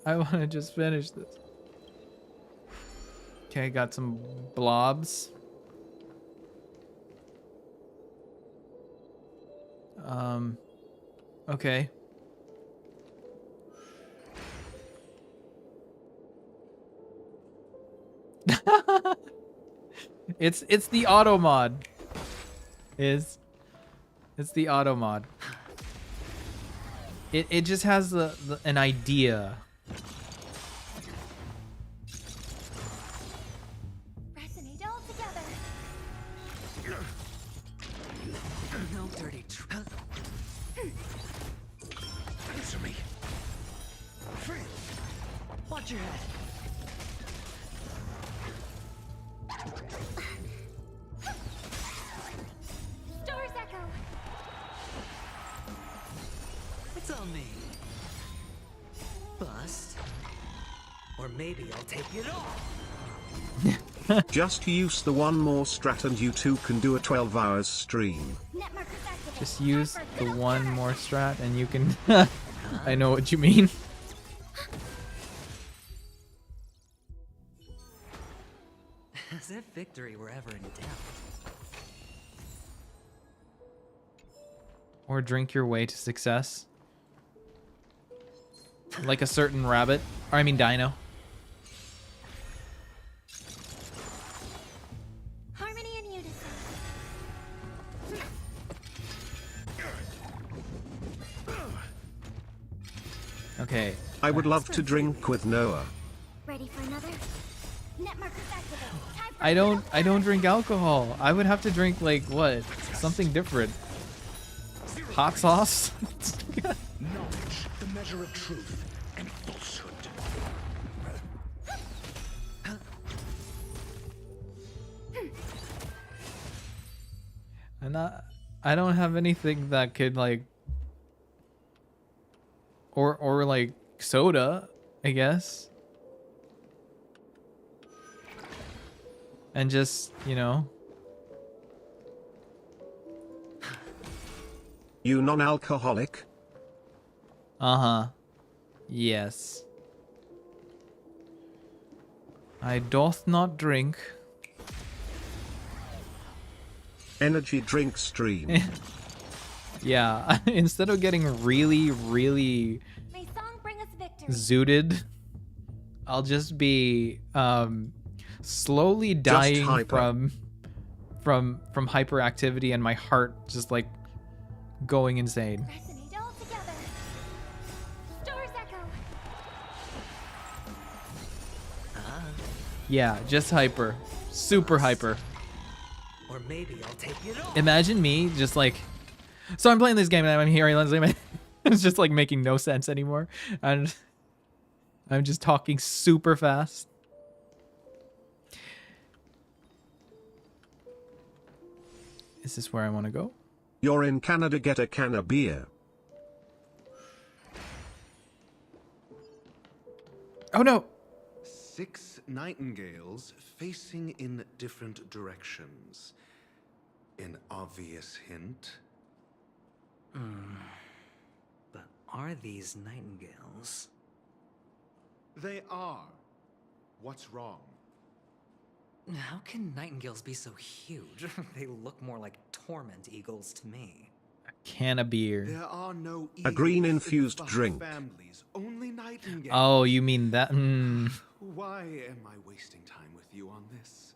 S2: I want to just finish this. Okay, got some blobs. Okay. It's the auto mod. It's the auto mod. It just has an idea.
S5: Resonate all together.
S3: No dirty
S6: Answer me.
S3: Watch your head.
S5: Stars echo.
S3: It's on me. Bust. Or maybe I'll take it off.
S11: Just use the one more strat and you two can do a 12 hours stream.
S2: Just use the one more strat and you can... I know what you mean.
S3: As if victory were ever in doubt.
S2: Or drink your way to success. Like a certain rabbit. Or I mean dino.
S5: Harmony and unison.
S2: Okay.
S11: I would love to drink with Noah.
S5: Ready for another? Net markers activate. Time for
S2: I don't drink alcohol. I would have to drink like what? Something different. Hot sauce?
S13: Knowledge, the measure of truth and falsehood.
S2: I don't have anything that could like or like soda, I guess. And just, you know.
S11: You non-alcoholic?
S2: Uh-huh. Yes. I doth not drink.
S11: Energy drink stream.
S2: Yeah, instead of getting really, really
S5: May song bring us victory.
S2: zooted, I'll just be slowly dying from hyperactivity and my heart just like going insane.
S5: Resonate all together. Stars echo.
S2: Yeah, just hyper. Super hyper.
S3: Or maybe I'll take it all.
S2: Imagine me just like, so I'm playing this game and I'm hearing it's just like making no sense anymore. And I'm just talking super fast. Is this where I want to go?
S11: You're in Canada, get a can of beer.
S2: Oh no!
S19: 6 nightingales facing in different directions. An obvious hint.
S3: But are these nightingales?
S19: They are. What's wrong?
S3: How can nightingales be so huge? They look more like torment eagles to me.
S2: Can of beer.
S19: There are no
S11: A green
S19: eagles
S11: infused
S19: in the
S11: drink.
S19: families, only nightingales.
S2: Oh, you mean that?
S19: Why am I wasting time with you on this?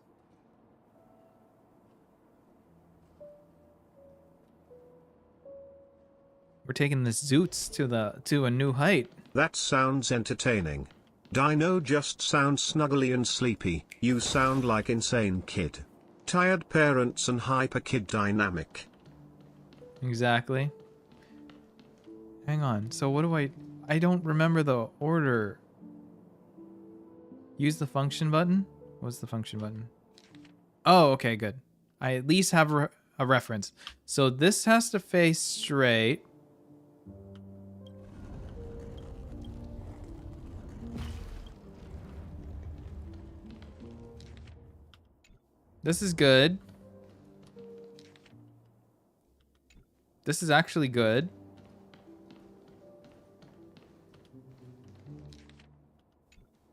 S2: We're taking this Zoots to a new height.
S11: That sounds entertaining. Dino just sounds snuggly and sleepy. You sound like insane kid. Tired parents and hyper kid dynamic.
S2: Exactly. Hang on. So what do I don't remember the order. Use the function button? What's the function button? Oh, okay, good. I at least have a reference. So this has to face straight. This is good. This is actually good.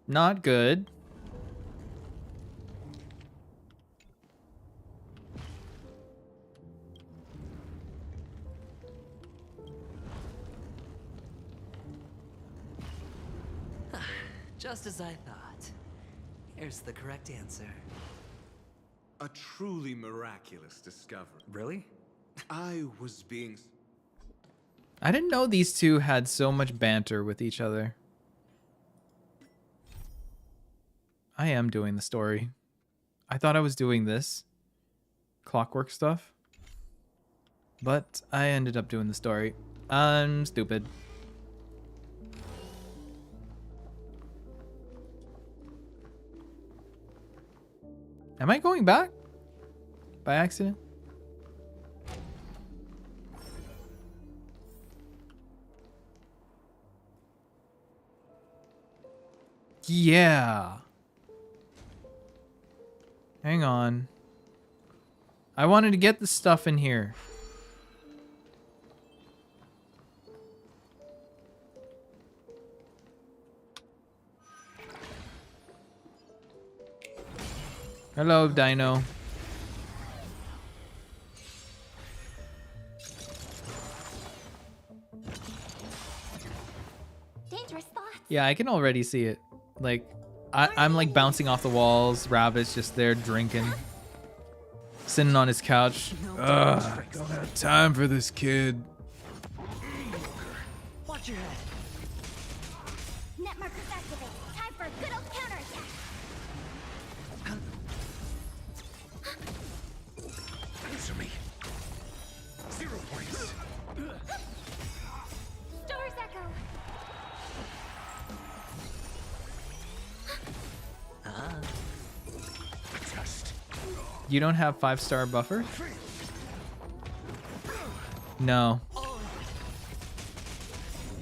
S2: Not good.
S3: Just as I thought. Here's the correct answer.
S19: A truly miraculous discovery.
S3: Really?
S19: I was being...
S2: I didn't know these two had so much banter with each other. I am doing the story. I thought I was doing this clockwork stuff, but I ended up doing the story. I'm stupid. Am I going back by accident? Yeah. Hang on. I wanted to get the stuff in here. Hello, Dino.
S5: Dangerous thoughts.
S2: Yeah, I can already see it. Like, I'm like bouncing off the walls. Rabbit's just there drinking. Sitting on his couch. Ugh, I don't have time for this kid.
S9: Watch your head.
S5: Net markers activate. Time for a good old counterattack.
S13: Answer me. 0 points.
S5: Stars echo.
S2: You don't have 5-star buffer? No.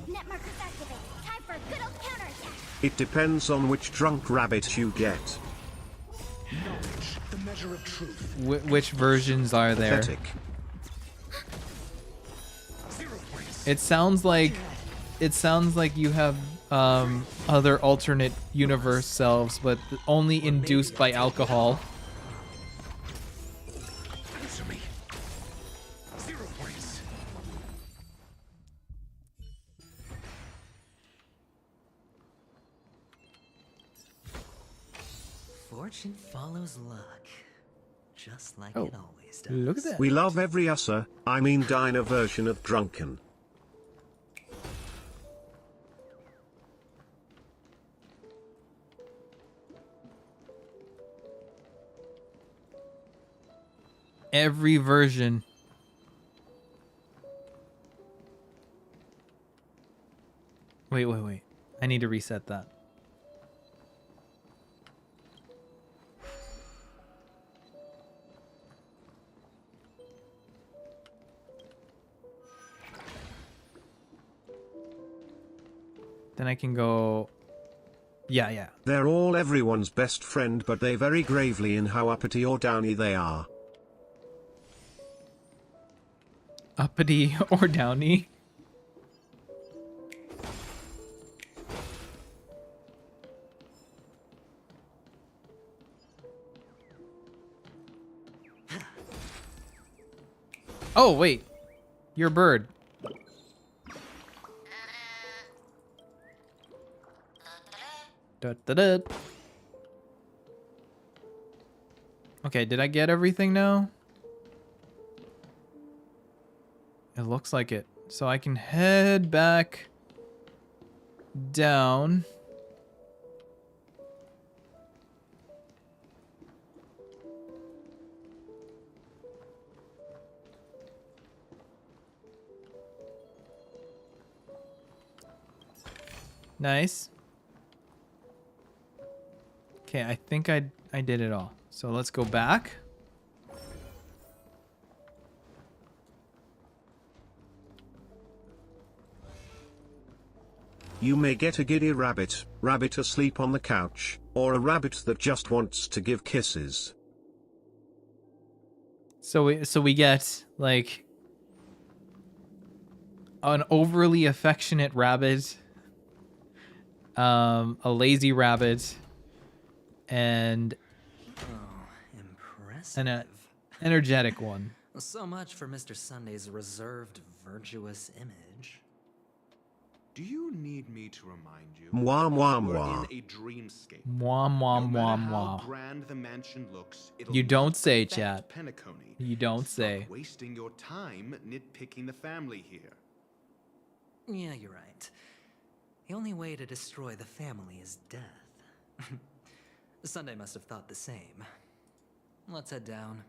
S5: Net markers activate. Time for a good old counterattack.
S11: It depends on which drunk rabbit you get.
S13: Knowledge, the measure of truth.
S2: Which versions are there?
S11: Pathetic.
S13: 0 points.
S2: It sounds like you have other alternate universe selves, but only induced by alcohol.
S13: Answer me. 0 points.
S3: Fortune follows luck. Just like
S2: Oh,
S3: it always does.
S2: look at that.
S11: We love every usser, I mean diner version of drunken.
S2: Every version. Wait. I need to reset that. Then I can go... Yeah.
S11: They're all everyone's best friend, but they vary gravely in how uppity or downy they are.
S2: Uppity or downy? Oh, wait. You're a bird. Da-da-da. Okay, did I get everything now? It looks like it. So I can head back down. Nice. Okay, I think I did it all. So let's go back.
S11: You may get a giddy rabbit, rabbit asleep on the couch, or a rabbit that just wants to give kisses.
S2: So we get like an overly affectionate rabbit, a lazy rabbit, and an energetic one.
S3: So much for Mr. Sunday's reserved, virtuous image.
S19: Do you need me to remind you?
S11: Mwah, mwah,
S19: We're
S11: mwah.
S19: in a dreamscape.
S2: Mwah, mwah,
S19: No
S2: mwah,
S19: matter how
S2: mwah.
S19: grand the mansion looks, it'll
S2: You don't
S19: not
S2: say,
S19: affect
S2: chat.
S19: Penacony.
S2: You don't
S19: Stop
S2: say.
S19: wasting your time nitpicking the family here.
S3: Yeah, you're right. The only way to destroy the family is death. Sunday must have thought the same. Let's head down.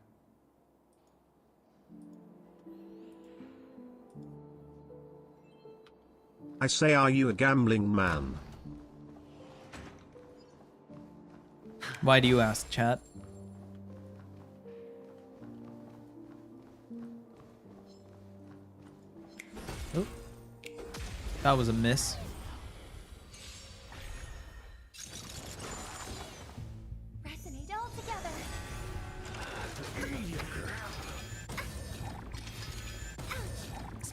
S11: I say, are you a gambling man?
S2: Why do you ask, chat? Oh, that was a miss.
S5: Resonate all together.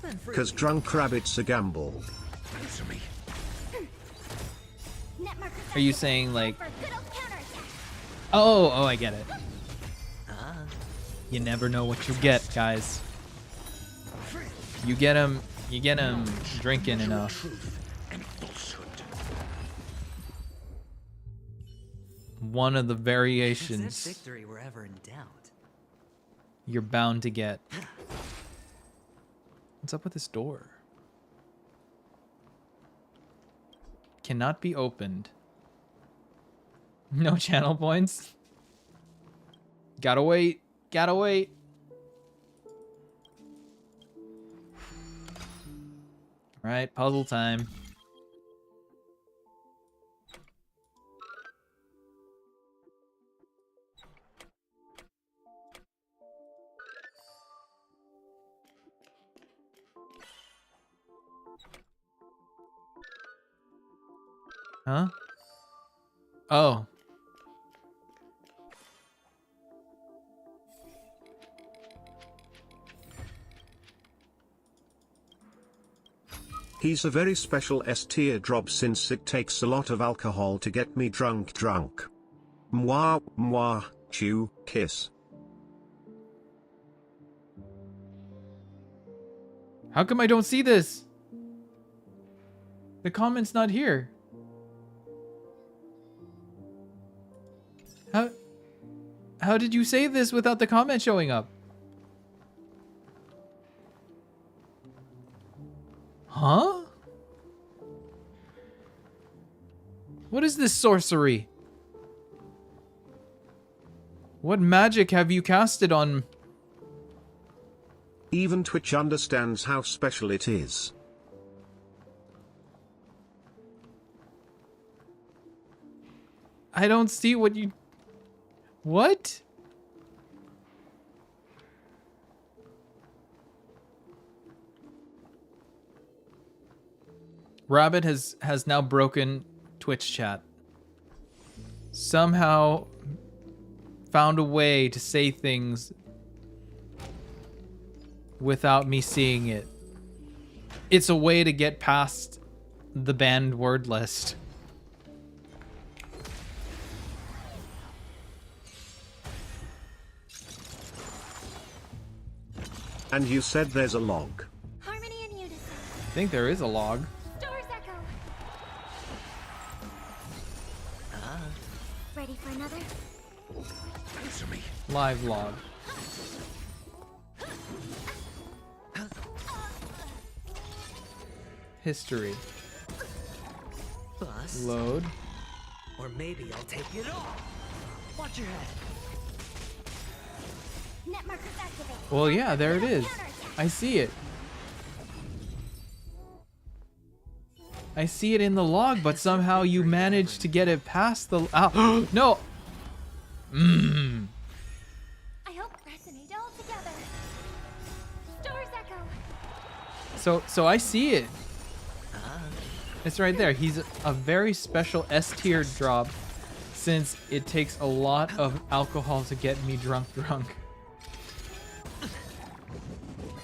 S3: been free.
S11: Cause drunk rabbit's a gamble.
S13: Answer me.
S2: Are you saying like... Oh, I get it. You never know what you get, guys. You get him drinking enough. One of the variations
S3: Victory wherever in doubt.
S2: you're bound to get. What's up with this door? Cannot be opened. No channel points. Gotta wait. Gotta wait. Alright, puzzle time. Huh? Oh.
S11: He's a very special S-tier drop since it takes a lot of alcohol to get me drunk. Mwah, mwah, chew, kiss.
S2: How come I don't see this? The comment's not here. How did you say this without the comment showing up? Huh? What is this sorcery? What magic have you casted on...
S11: Even Twitch understands how special it is.
S2: I don't see what you... What? Rabbit has now broken Twitch chat. Somehow found a way to say things without me seeing it. It's a way to get past the banned word list.
S11: And you said there's a log.
S5: Harmony and unison.
S2: I think there is a log.
S5: Doors echo. Ready for another?
S13: Answer me.
S2: Live log. History.
S3: Bust.
S2: Load.
S3: Or maybe I'll take it all. Watch your head.
S5: Net markers activate.
S2: Well, yeah, there it is. I see it. I see it in the log, but somehow you managed to get it past the... Ow. No! Mmm.
S5: I hope resonate all together. Doors echo.
S2: So I see it. It's right there. He's a very special S-tier drop since it takes a lot of alcohol to get me drunk.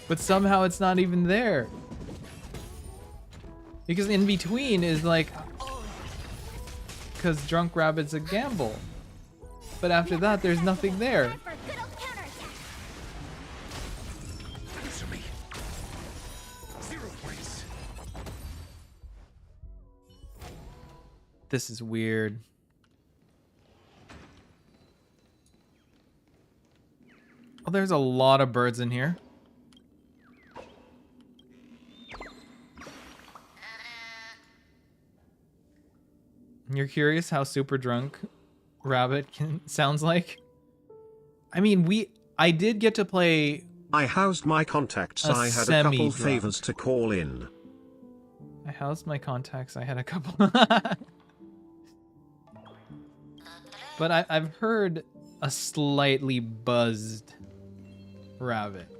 S2: But somehow it's not even there. Because in between is like... Because Drunk Rabbit's a gamble. But after that, there's nothing there.
S13: Answer me. 0 points.
S2: This is weird. Oh, there's a lot of birds in here. You're curious how super drunk Rabbit sounds like? I mean, I did get to play...
S11: I housed my contacts. I had a couple favors to call in.
S2: I housed my contacts. I had a couple... But I've heard a slightly buzzed Rabbit.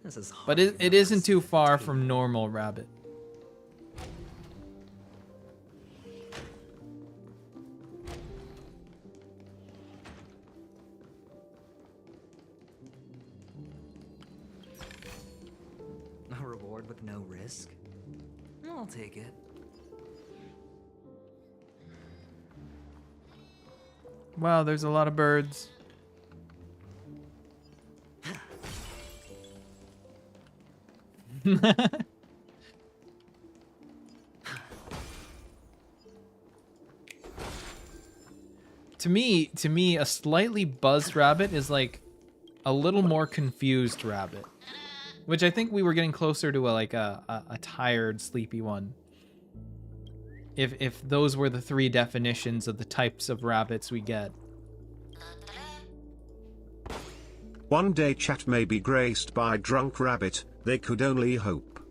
S3: This is hard.
S2: But it isn't too far from normal Rabbit.
S3: reward with no risk? I'll take it.
S2: Wow, there's a lot of birds. To me, a slightly buzzed rabbit is like a little more confused rabbit, which I think we were getting closer to a tired, sleepy one. If those were the three definitions of the types of rabbits we get.
S11: One day chat may be graced by drunk rabbit, they could only hope.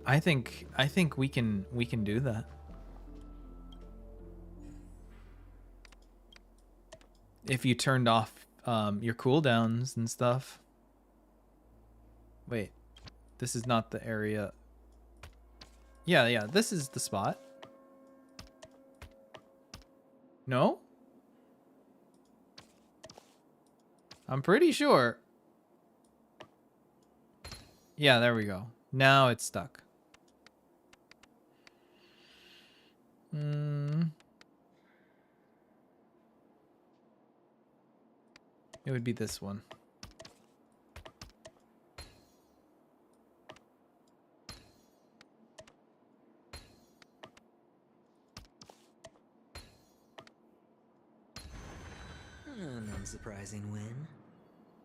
S2: I think we can do that. If you turned off your cooldowns and stuff. Wait, this is not the area. Yeah, this is the spot. No? I'm pretty sure. Yeah, there we go. Now it's stuck. It would be this one.
S3: An unsurprising win.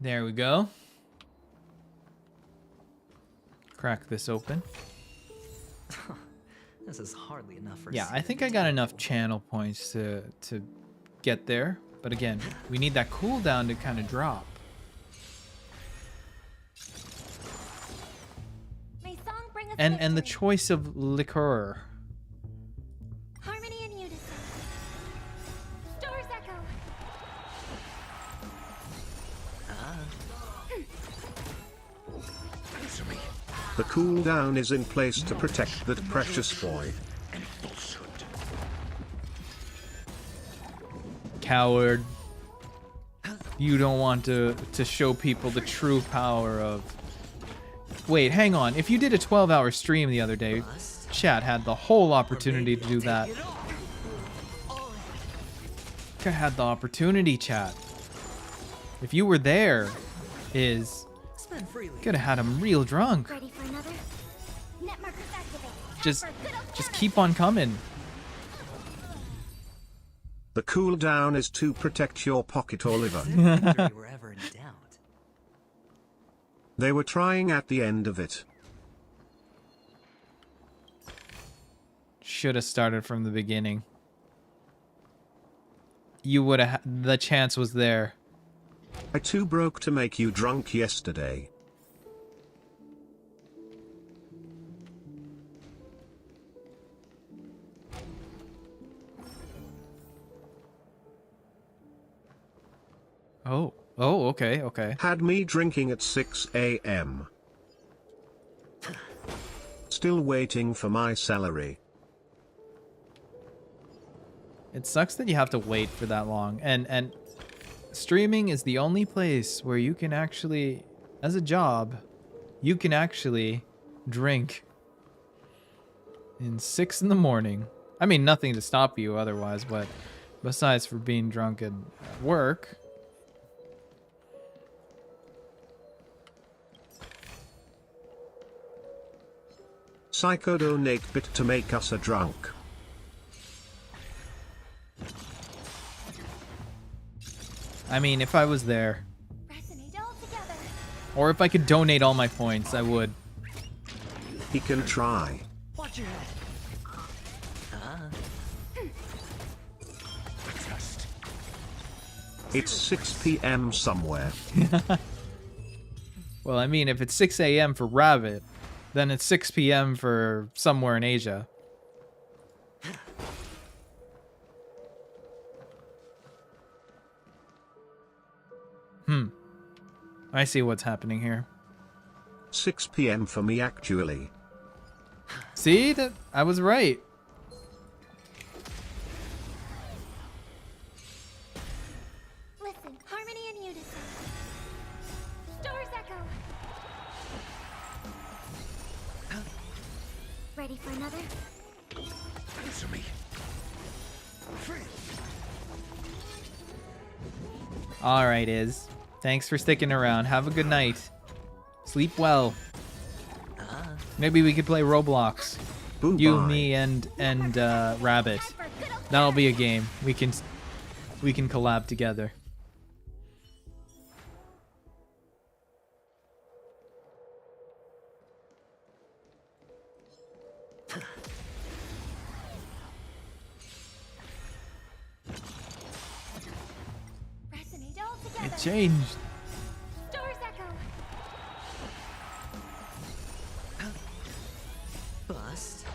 S2: There we go. Crack this open.
S3: This is hardly enough for.
S2: Yeah, I think I got enough channel points to get there. But again, we need that cooldown to kind of drop.
S5: May song bring us
S2: And the choice of liqueur.
S5: harmony and unison. Stars echo.
S11: Answer me. The cooldown is in place to protect that precious boy.
S2: Coward. You don't want to show people the true power of... Wait, hang on. If you did a 12-hour stream the other day, chat had the whole opportunity to do that. Could have had the opportunity, chat. If you were there, could have had him real drunk.
S5: Ready for another? Net markers activate.
S2: Just keep on coming.
S11: The cooldown is to protect your pocket or liver.
S3: Were ever in doubt.
S11: They were trying at the end of it.
S2: Should have started from the beginning. You would have... The chance was there.
S11: I too broke to make you drunk yesterday.
S2: Oh, okay.
S11: Had me drinking at 6 a.m. Still waiting for my salary.
S2: It sucks that you have to wait for that long. And streaming is the only place where you can actually, as a job, you can actually drink in 6 in the morning. I mean, nothing to stop you otherwise, but besides for being drunk at work...
S11: Psycho donate bit to make us a drunk.
S2: I mean, if I was there, or if I could donate all my points, I would.
S11: He can try.
S3: Watch your head.
S11: It's 6 p.m. somewhere.
S2: Well, I mean, if it's 6 a.m. for Rabbit, then it's 6 p.m. for somewhere in Asia. I see what's happening here.
S11: 6 p.m. for me, actually.
S2: See? That I was right.
S5: Listen, harmony and unison. Stars echo. Ready for another?
S13: Answer me.
S2: All right, Iz. Thanks for sticking around. Have a good night. Sleep well. Maybe we could play Roblox. You, me, and Rabbit. That'll be a game. We can collab together. It changed.
S5: Stars echo.
S3: Bust.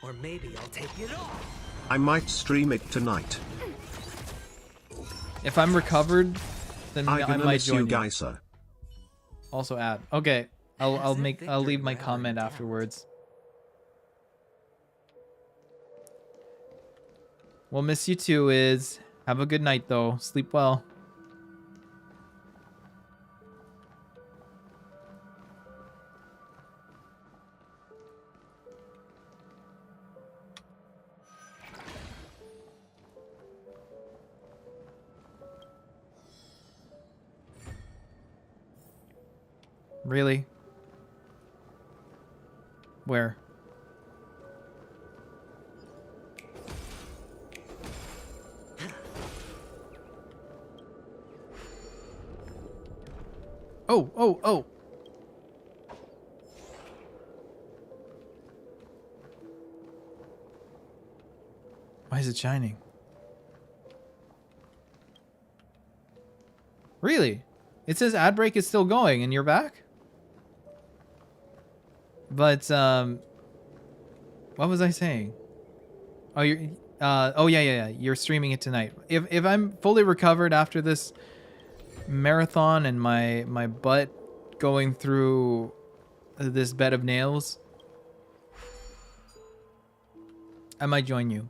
S3: Or maybe I'll take it off.
S11: I might stream it tonight.
S2: If I'm recovered, then I might join you.
S11: Guys.
S2: Also add. Okay, I'll leave my comment afterwards. We'll miss you too, Iz. Have a good night though. Sleep well. Really? Where? Oh. Why is it shining? Really? It says ad break is still going and you're back? But, what was I saying? Oh, you're, oh yeah. You're streaming it tonight. If I'm fully recovered after this marathon and my butt going through this bed of nails, I might join you.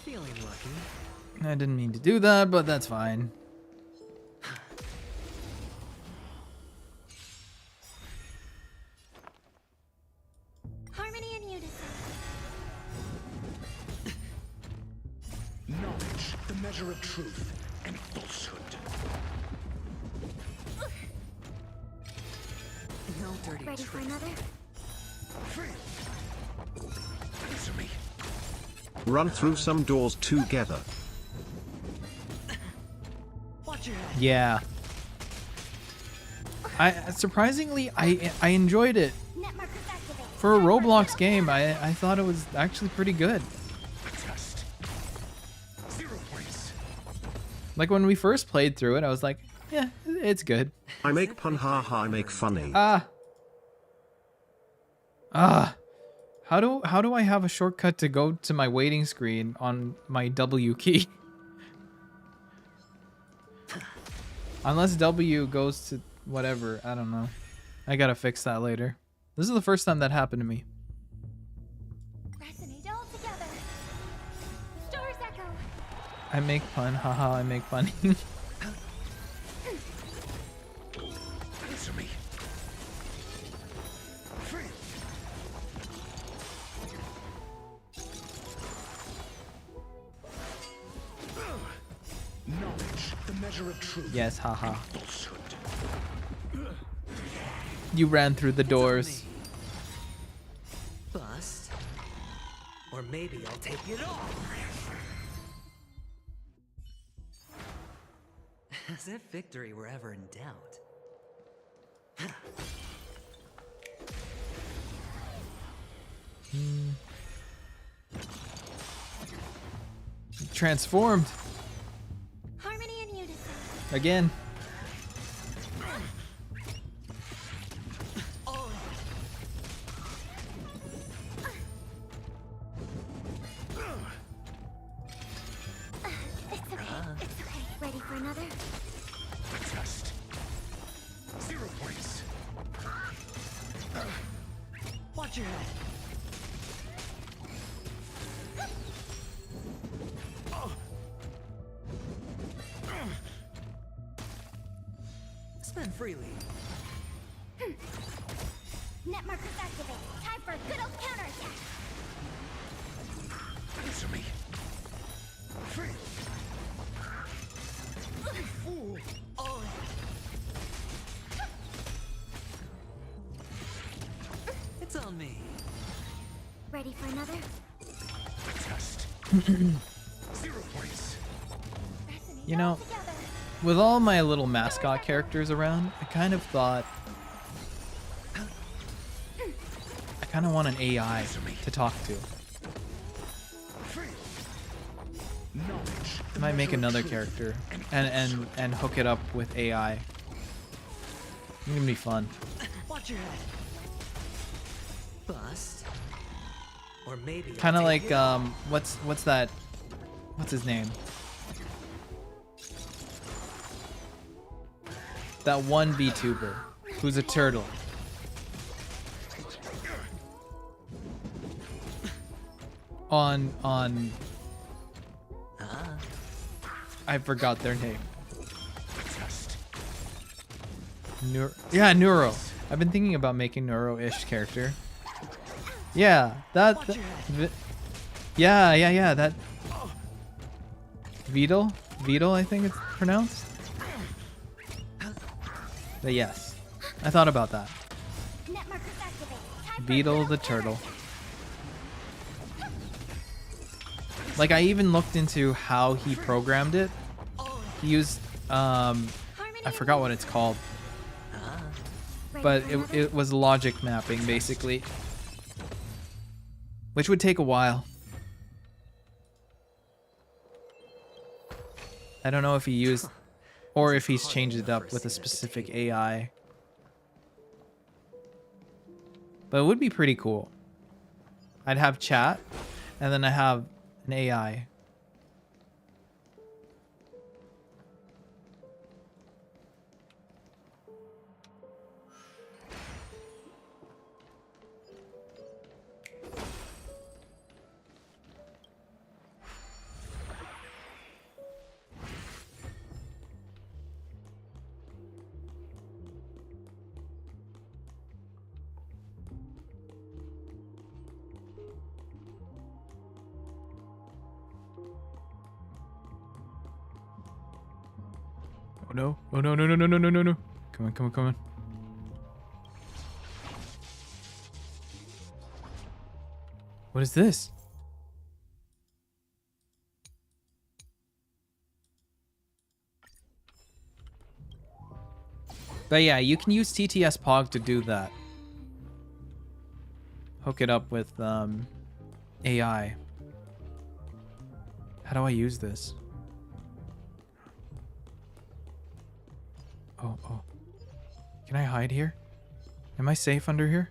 S3: Feeling lucky.
S2: I didn't mean to do that, but that's fine.
S5: Harmony and unison.
S13: Knowledge, the measure of truth and falsehood.
S3: No dirty
S5: Ready for
S3: tricks.
S5: another?
S13: Answer me.
S11: Run through some doors together.
S3: Watch your head.
S2: Yeah. Surprisingly I enjoyed it.
S5: Net markers activate.
S2: For a Roblox game, I thought it was actually pretty good.
S13: Test. 0 points.
S2: Like when we first played through it, I was like, yeah, it's good.
S11: I make pun, haha, I make funny.
S2: How do I have a shortcut to go to my waiting screen on my W key? Unless W goes to whatever, I don't know. I gotta fix that later. This is the first time that happened to me.
S5: Resonate all together. Stars echo.
S2: I make pun, haha, I make funny.
S13: Answer me. Knowledge, the measure of truth.
S2: Yes, haha.
S13: and falsehood.
S2: You ran through the doors.
S3: Bust. Or maybe I'll take it off. As if victory were ever in doubt.
S2: Transformed.
S5: Harmony and unison.
S2: Again.
S5: It's okay. It's okay. Ready for another?
S13: Test. 0 points.
S3: Watch your head.
S9: freely.
S5: Net markers activate. Time for a good old counterattack.
S13: Answer me.
S9: Fool! Oh. It's on me.
S5: Ready for another?
S13: Test. 0 points.
S2: You know, with all my little mascot characters around, I kind of thought I kind of want an AI to talk to. I might make another character and hook it up with AI. It's gonna be fun.
S9: Watch your head. Bust. Or maybe
S2: Kind of like what's that? What's his name? That one VTuber who's a turtle. On I forgot their name. Yeah, Neuro. I've been thinking about making Neuro-ish character. Yeah, that. Yeah. That. Beetle, I think it's pronounced. But yes, I thought about that. Beetle the turtle. Like, I even looked into how he programmed it. He used, I forgot what it's called. But it was logic mapping, basically. Which would take a while. I don't know if he used, or if he's changed it up with a specific AI. But it would be pretty cool. I'd have chat, and then I have an AI. No. Oh, no. Come on. What is this? But yeah, you can use TTS Pog to do that. Hook it up with AI. How do I use this? Oh. Can I hide here? Am I safe under here?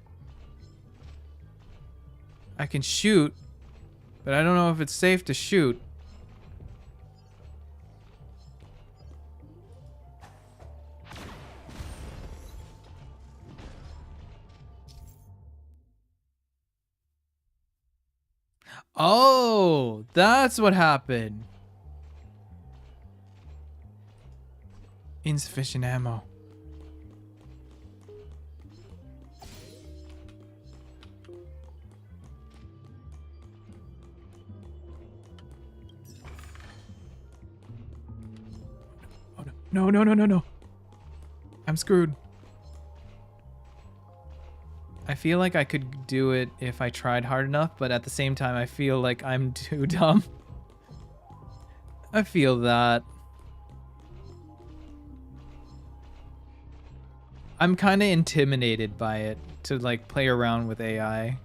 S2: I can shoot, but I don't know if it's safe to shoot. Oh, that's what happened. Insufficient ammo. Oh, no. I'm screwed. I feel like I could do it if I tried hard enough, but at the same time, I feel like I'm too dumb. I feel that. I'm kind of intimidated by it to like play around with AI.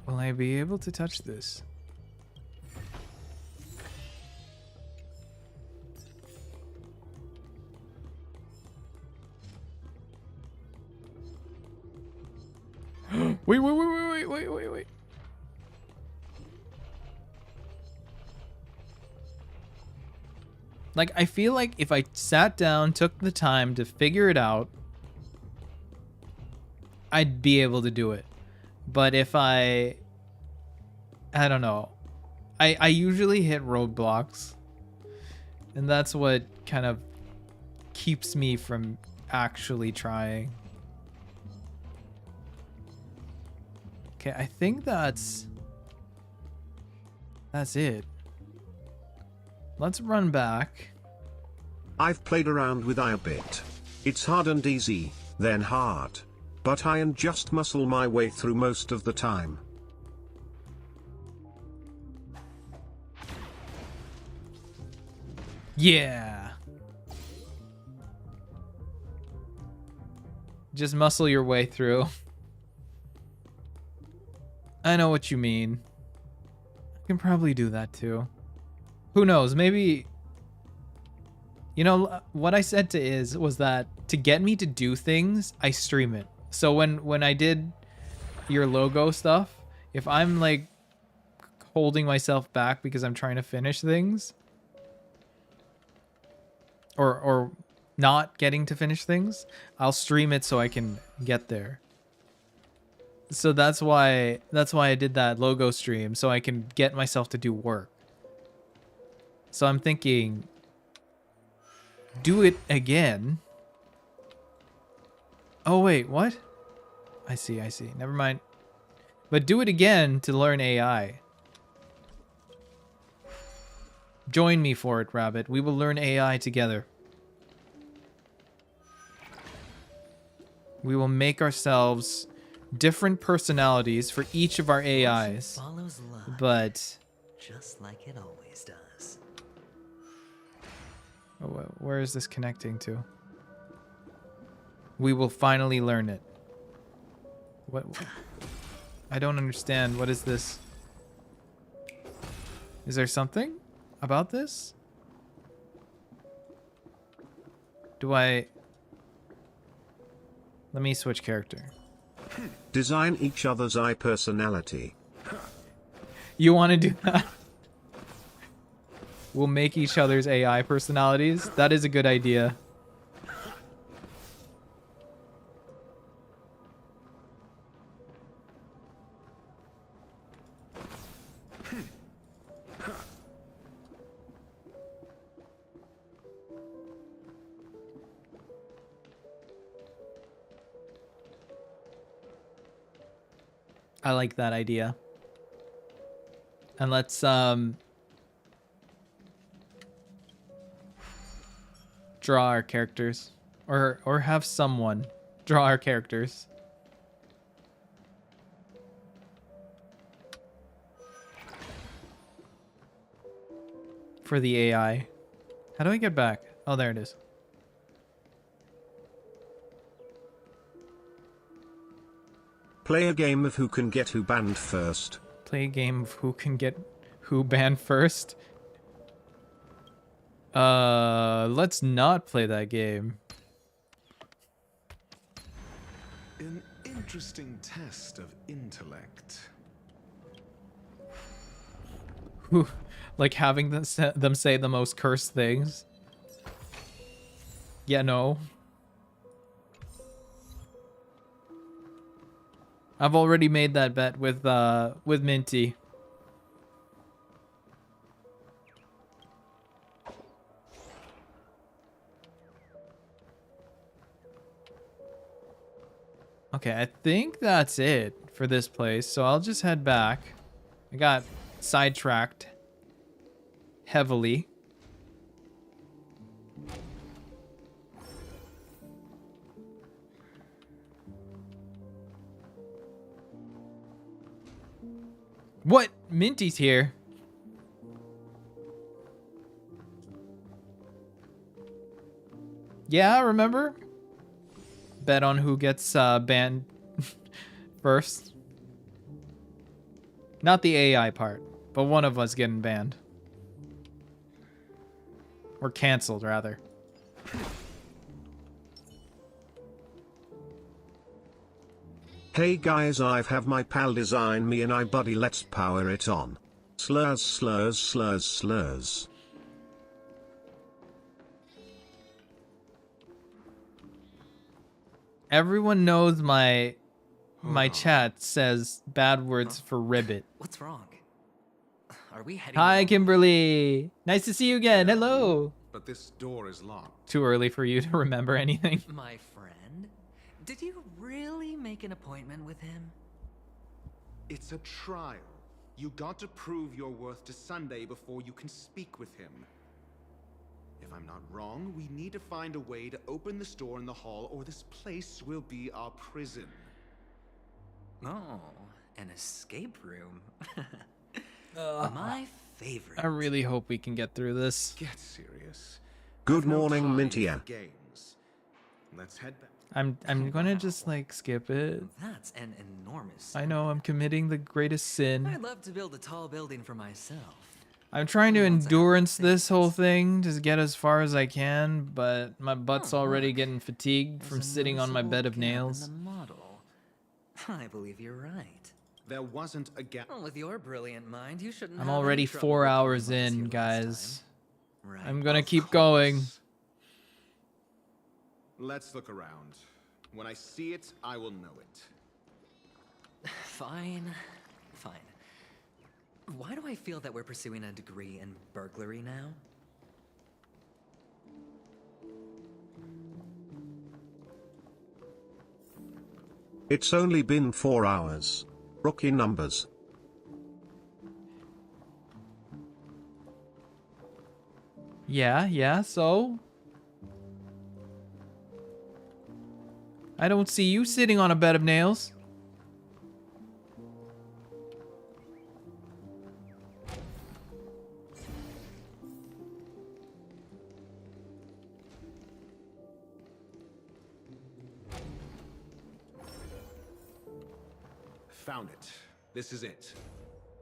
S2: Will I be able to touch this? Wait. Like, I feel like if I sat down, took the time to figure it out, I'd be able to do it. But if I don't know. I usually hit roadblocks. And that's what kind of keeps me from actually trying. Okay, I think that's it. Let's run back.
S11: I've played around with AI a bit. It's hard and easy, then hard. But I and just muscle my way through most of the time.
S2: Yeah. Just muscle your way through. I know what you mean. I can probably do that too. Who knows? Maybe... You know, what I said to Iz was that to get me to do things, I stream it. So when I did your logo stuff, if I'm like holding myself back because I'm trying to finish things, or not getting to finish things, I'll stream it so I can get there. So that's why I did that logo stream, so I can get myself to do work. So I'm thinking, do it again. Oh wait, what? I see. Never mind. But do it again to learn AI. Join me for it, Rabbit. We will learn AI together. We will make ourselves different personalities for each of our AIs.
S3: Follows luck,
S2: But
S3: just like it always does.
S2: oh, where is this connecting to? We will finally learn it. What? I don't understand. What is this? Is there something about this? Do I... Let me switch character.
S11: Design each other's eye personality.
S2: You want to do that? We'll make each other's AI personalities. That is a good idea. I like that idea. And let's draw our characters, or have someone draw our characters. For the AI. How do I get back? Oh, there it is.
S11: Play a game of who can get who banned first.
S2: Play a game of who can get who banned first. Let's not play that game.
S19: An interesting test of intellect.
S2: Who, like having them say the most cursed things. Yeah, no. I've already made that bet with Minty. Okay, I think that's it for this place, so I'll just head back. I got sidetracked heavily. What? Minty's here. Yeah, remember? Bet on who gets banned first. Not the AI part, but one of us getting banned. Or canceled, rather.
S11: Hey guys, I've have my pal design me and I buddy, let's power it on. Slurs, slurs, slurs, slurs.
S2: Everyone knows my chat says bad words for ribbit.
S3: What's wrong? Are we heading?
S2: Hi, Kimberly. Nice to see you again. Hello.
S19: but this door is locked.
S2: Too early for you to remember anything.
S9: My friend? Did you really make an appointment with him?
S19: It's a trial. You got to prove your worth to Sunday before you can speak with him. If I'm not wrong, we need to find a way to open this door in the hall, or this place will be our prison.
S9: Oh, an escape room. My favorite.
S2: I really hope we can get through this.
S19: Get serious.
S11: Good
S19: I've no
S11: morning,
S19: time
S11: Mintia.
S19: for games. Let's head back.
S2: I'm gonna just like skip it.
S9: That's an enormous.
S2: I know I'm committing the greatest sin.
S9: I'd love to build a tall building for myself.
S2: I'm trying to endurance this whole thing to get as far as I can, but my butt's already getting fatigued from sitting on my bed of nails.
S9: The model. I believe you're right.
S19: There wasn't a gap.
S9: Well, with your brilliant mind, you shouldn't.
S2: I'm
S9: have
S2: already
S9: any trouble
S2: 4
S9: with
S2: hours
S9: what was
S2: in,
S9: here
S2: guys.
S9: Right.
S2: I'm gonna keep going.
S19: Let's look around. When I see it, I will know it.
S9: Fine. Fine. Why do I feel that we're pursuing a degree in burglary now?
S11: It's only been 4 hours. Rookie numbers.
S2: Yeah, so? I don't see you sitting on a bed of nails.
S19: Found it. This is it.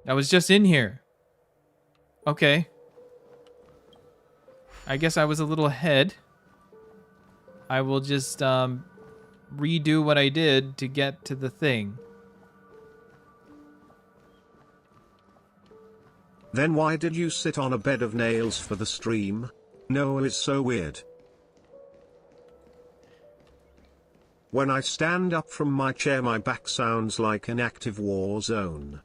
S2: I was just in here. Okay. I guess I was a little ahead. I will just redo what I did to get to the thing.
S11: Then why did you sit on a bed of nails for the stream? No, it's so weird. When I stand up from my chair, my back sounds like an active war zone.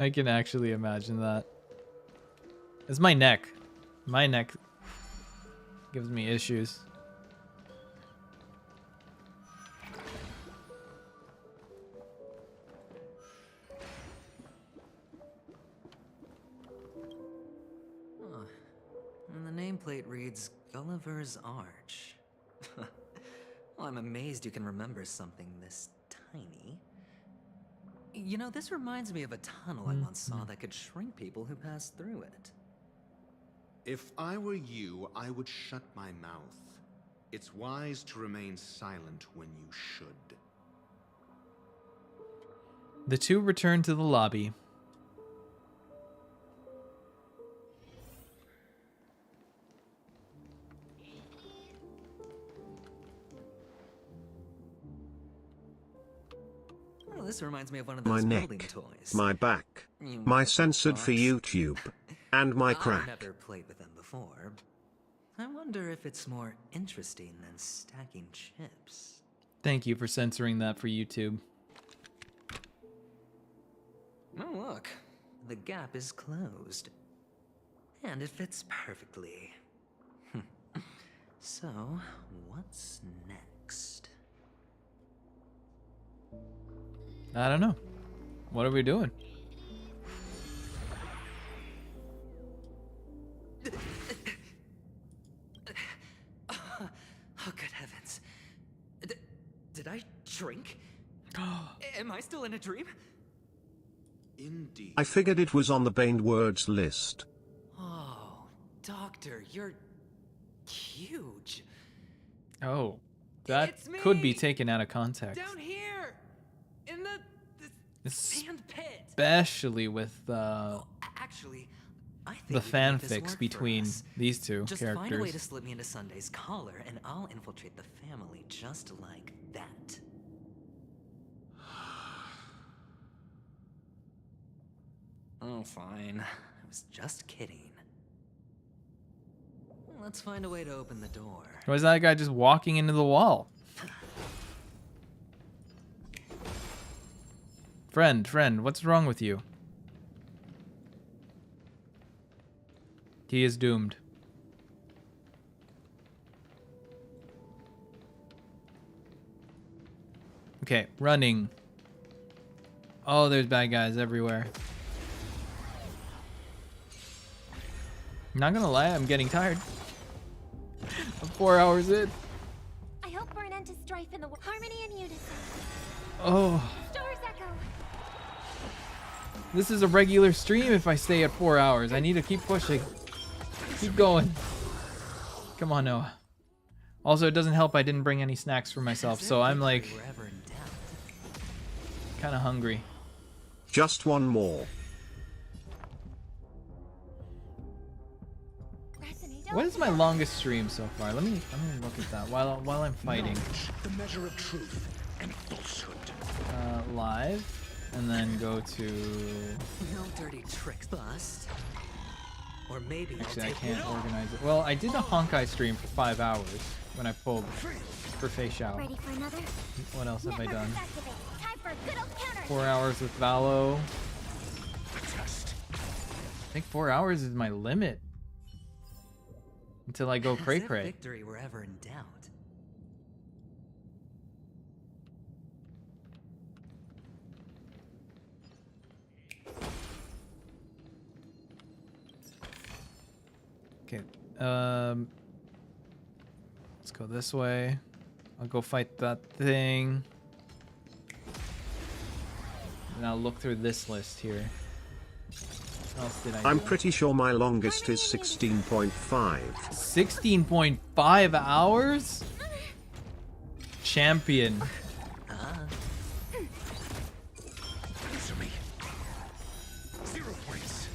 S2: I can actually imagine that. It's my neck. My neck gives me issues.
S9: Huh. And the nameplate reads Gulliver's Arch. Well, I'm amazed you can remember something this tiny. You know, this reminds me of a tunnel I once saw that could shrink people who passed through it.
S19: If I were you, I would shut my mouth. It's wise to remain silent when you should.
S2: The two return to the lobby.
S9: Oh, this reminds me of one of
S11: My
S9: those building
S11: neck,
S9: toys.
S11: my back,
S9: You
S11: my censored for
S9: box.
S11: YouTube, and my
S9: I've
S11: crack.
S9: never played with them before. I wonder if it's more interesting than stacking chips.
S2: Thank you for censoring that for YouTube.
S9: Oh, look. The gap is closed. And it fits perfectly. So, what's next?
S2: I don't know. What are we doing?
S9: Oh, good heavens. Did I drink? Am I still in a dream?
S19: Indeed.
S11: I figured it was on the banned words list.
S9: Oh, Doctor, you're huge.
S2: Oh, that
S9: It's
S2: could be
S9: me!
S2: taken out of context.
S9: Down here! In the sand pit!
S2: Especially with
S9: Actually, I think
S2: the
S9: we can make this
S2: fanfics
S9: work for
S2: between
S9: us.
S2: these two
S9: Just find a way to
S2: characters.
S9: slip me into Sunday's collar, and I'll infiltrate the family just like that. Oh, fine. I was just kidding. Let's find a way to open the door.
S2: Or is that guy just walking into the wall? Friend, what's wrong with you? He is doomed. Okay, running. Oh, there's bad guys everywhere. Not gonna lie, I'm getting tired. I'm 4 hours in.
S5: I hope for an end to strife in the world. Harmony and unison.
S2: Oh.
S5: Stars echo.
S2: This is a regular stream if I stay at 4 hours. I need to keep pushing. Keep going. Come on, Noah. Also, it doesn't help I didn't bring any snacks for myself, so I'm like kind of hungry.
S11: Just one more.
S2: What is my longest stream so far? Let me look at that while I'm fighting.
S13: The measure of truth and falsehood.
S2: Live, and then go to.
S3: No dirty tricks, bust. Or maybe
S2: Actually, I can't organize it. Well, I did a Honkai stream for 5 hours when I pulled for feixiao.
S5: Ready for another?
S2: What else have I done?
S5: Time for a good old counter.
S2: 4 hours with Valo. I think 4 hours is my limit until I go cray
S3: As if
S2: cray.
S3: victory were ever in doubt.
S2: Okay. Let's go this way. I'll go fight that thing. And I'll look through this list here. What else did I
S11: I'm
S2: do?
S11: pretty sure my longest is 16.5.
S2: 16.5 hours? Champion.
S13: Answer me. 0 points.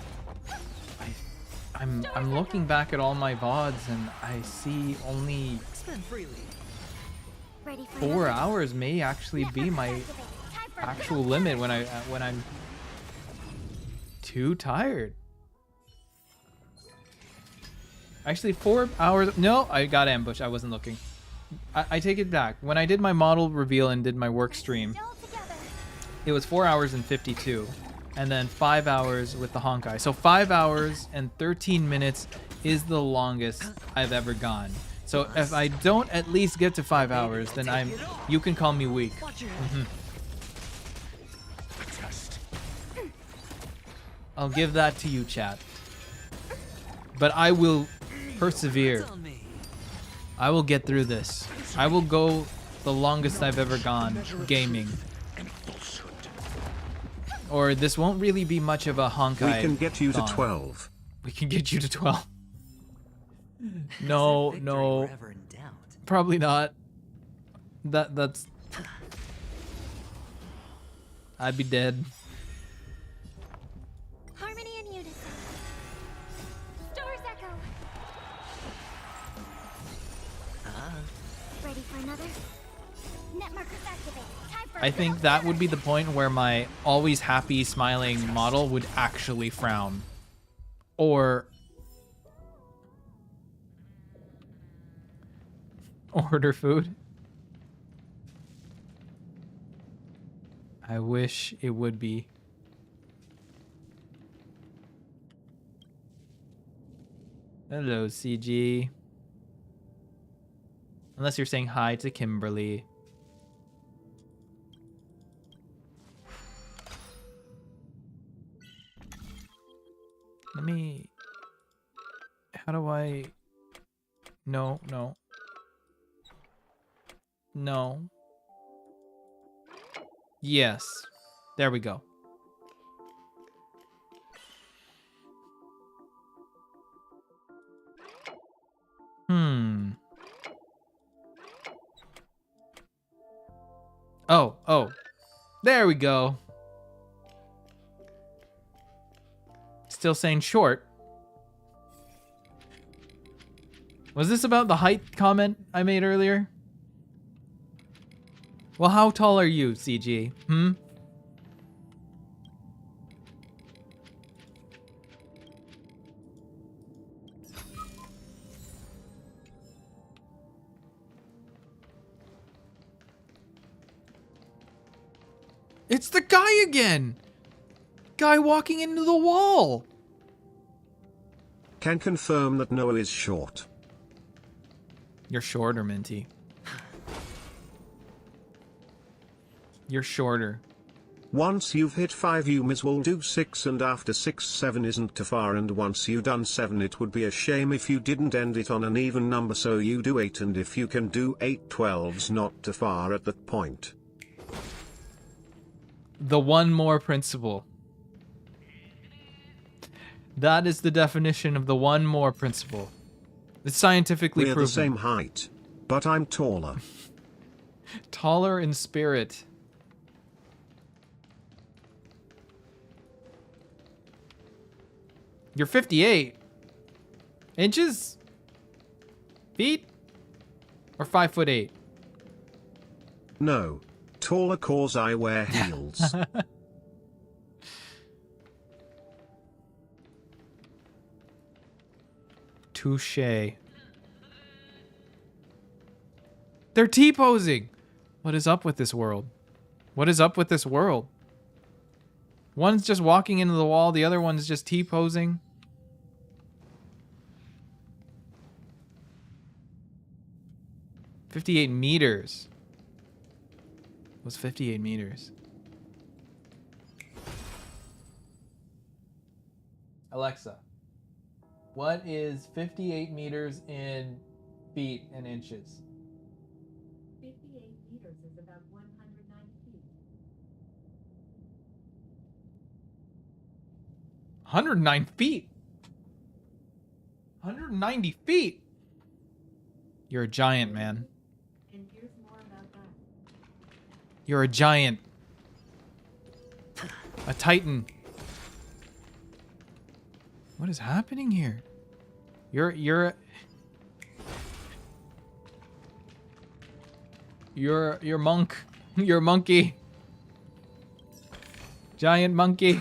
S2: I'm looking back at all my VODs and I see only
S3: Spend freely.
S5: Ready for
S2: 4
S5: another?
S2: hours may actually be my actual limit when I'm too tired. Actually, 4 hours. No, I got ambushed. I wasn't looking. I take it back. When I did my model reveal and did my work stream, it was 4 hours and 52, and then 5 hours with the Honkai. So 5 hours and 13 minutes is the longest I've ever gone. So if I don't at least get to 5 hours, then you can call me weak. I'll give that to you, chat. But I will persevere. I will get through this. I will go the longest I've ever gone gaming. Or this won't really be much of a Honkai.
S11: We can get you to
S2: thon.
S11: 12.
S2: We can get you to 12. No. Probably not. That's I'd be dead.
S5: Harmony and unison. Stars echo. Ready for another? Net markers activate. Time for
S2: I think that would be the point where my always happy smiling model would actually frown. Or order food. I wish it would be. Hello, CG. Unless you're saying hi to Kimberly. Let me... How do I... No. No. Yes. There we go. Oh. There we go. Still saying short. Was this about the height comment I made earlier? Well, how tall are you, CG? It's the guy again! Guy walking into the wall!
S11: Can confirm that Noah is short.
S2: You're shorter, Minty. You're shorter.
S11: Once you've hit 5 you might as well do 6, and after 6 7 isn't too far, and once you done 7 it would be a shame if you didn't end it on an even number, so you do 8, and if you can do 8 12's not too far at that point.
S2: The one more principle. That is the definition of the one more principle. It's scientifically
S11: We're
S2: proven.
S11: the same height, but I'm taller.
S2: Taller in spirit. You're 58 inches, feet, or 5'8".
S11: No, taller cause I wear heels.
S2: Touche. They're T-posing. What is up with this world? What is up with this world? One's just walking into the wall, the other one's just T-posing. $58 meters. What's 58 meters? Alexa, what is 58 meters in feet and inches?
S20: 58 meters is about 109 feet.
S2: 109 feet. 190 feet. You're a giant, man.
S20: And here's more about that.
S2: You're a giant. A titan. What is happening here? You're monk. You're a monkey. Giant monkey.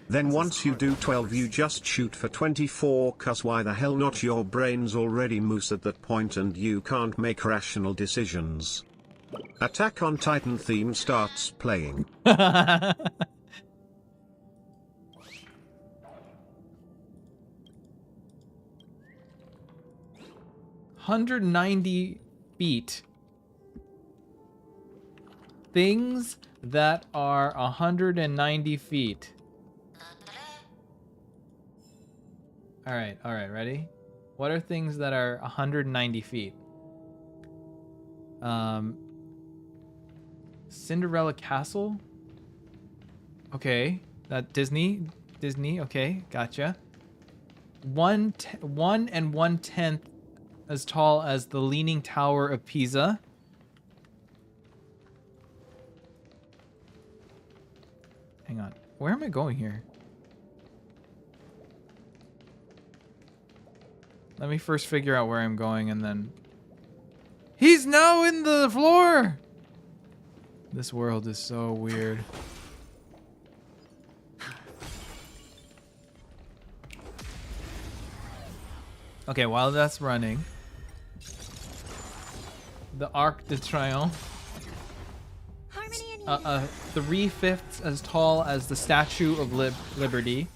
S11: Then once you do 12 you just shoot for 24, cause why the hell not, your brain's already moose at that point and you can't make rational decisions. Attack on Titan theme starts playing.
S2: 190 feet. Things that are 190 feet. Alright, ready? What are things that are 190 feet? Cinderella Castle? Okay, that Disney, okay, gotcha. 1 1/10 as tall as the Leaning Tower of Pisa. Hang on, where am I going here? Let me first figure out where I'm going and then... He's now in the floor! This world is so weird. Okay, while that's running, the Arc de Triomphe, 3/5 as tall as the Statue of Liberty.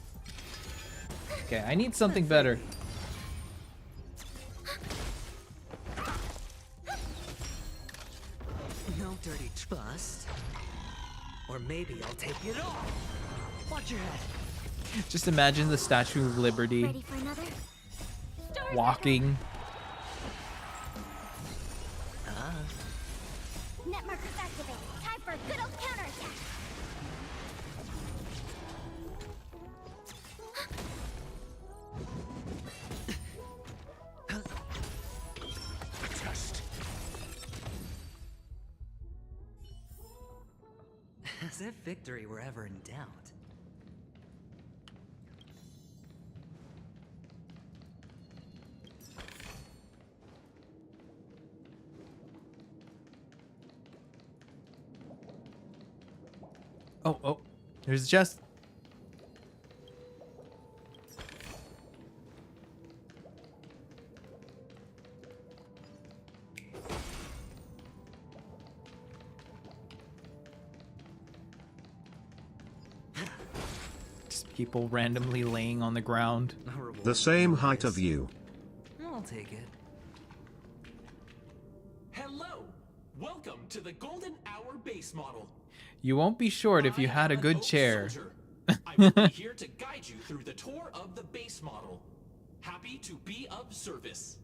S2: Okay, I need something better.
S3: No dirty trust. Or maybe I'll take it all. Watch your head.
S2: Just imagine the Statue of Liberty.
S5: Ready for another?
S2: Walking.
S5: Net markers activated. Time for a good old counterattack.
S3: Trust. As if victory were ever in doubt.
S2: Oh, there's just... just people randomly laying on the ground.
S11: The same height of you.
S3: I'll take it.
S21: Hello! Welcome to the Golden Hour base model.
S2: You won't be short if you had a good chair.
S21: I will be here to guide you through the tour of the base model. Happy to be of service.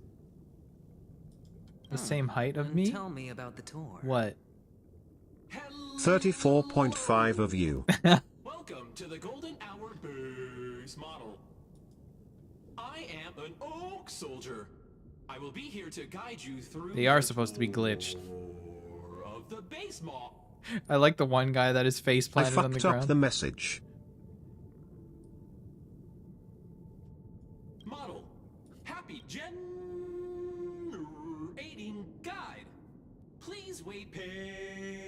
S2: The same height of me?
S3: Tell me about the tour.
S2: What?
S11: 34.5 of you.
S21: Welcome to the Golden Hour base model. I am an oak soldier. I will be here to guide you through.
S2: They are supposed to be glitched.
S21: Of the base model.
S2: I like the one guy that is face
S11: I
S2: planted on the
S11: fucked
S2: ground.
S11: up the message.
S21: Model. Happy generating guide. Please wait patient.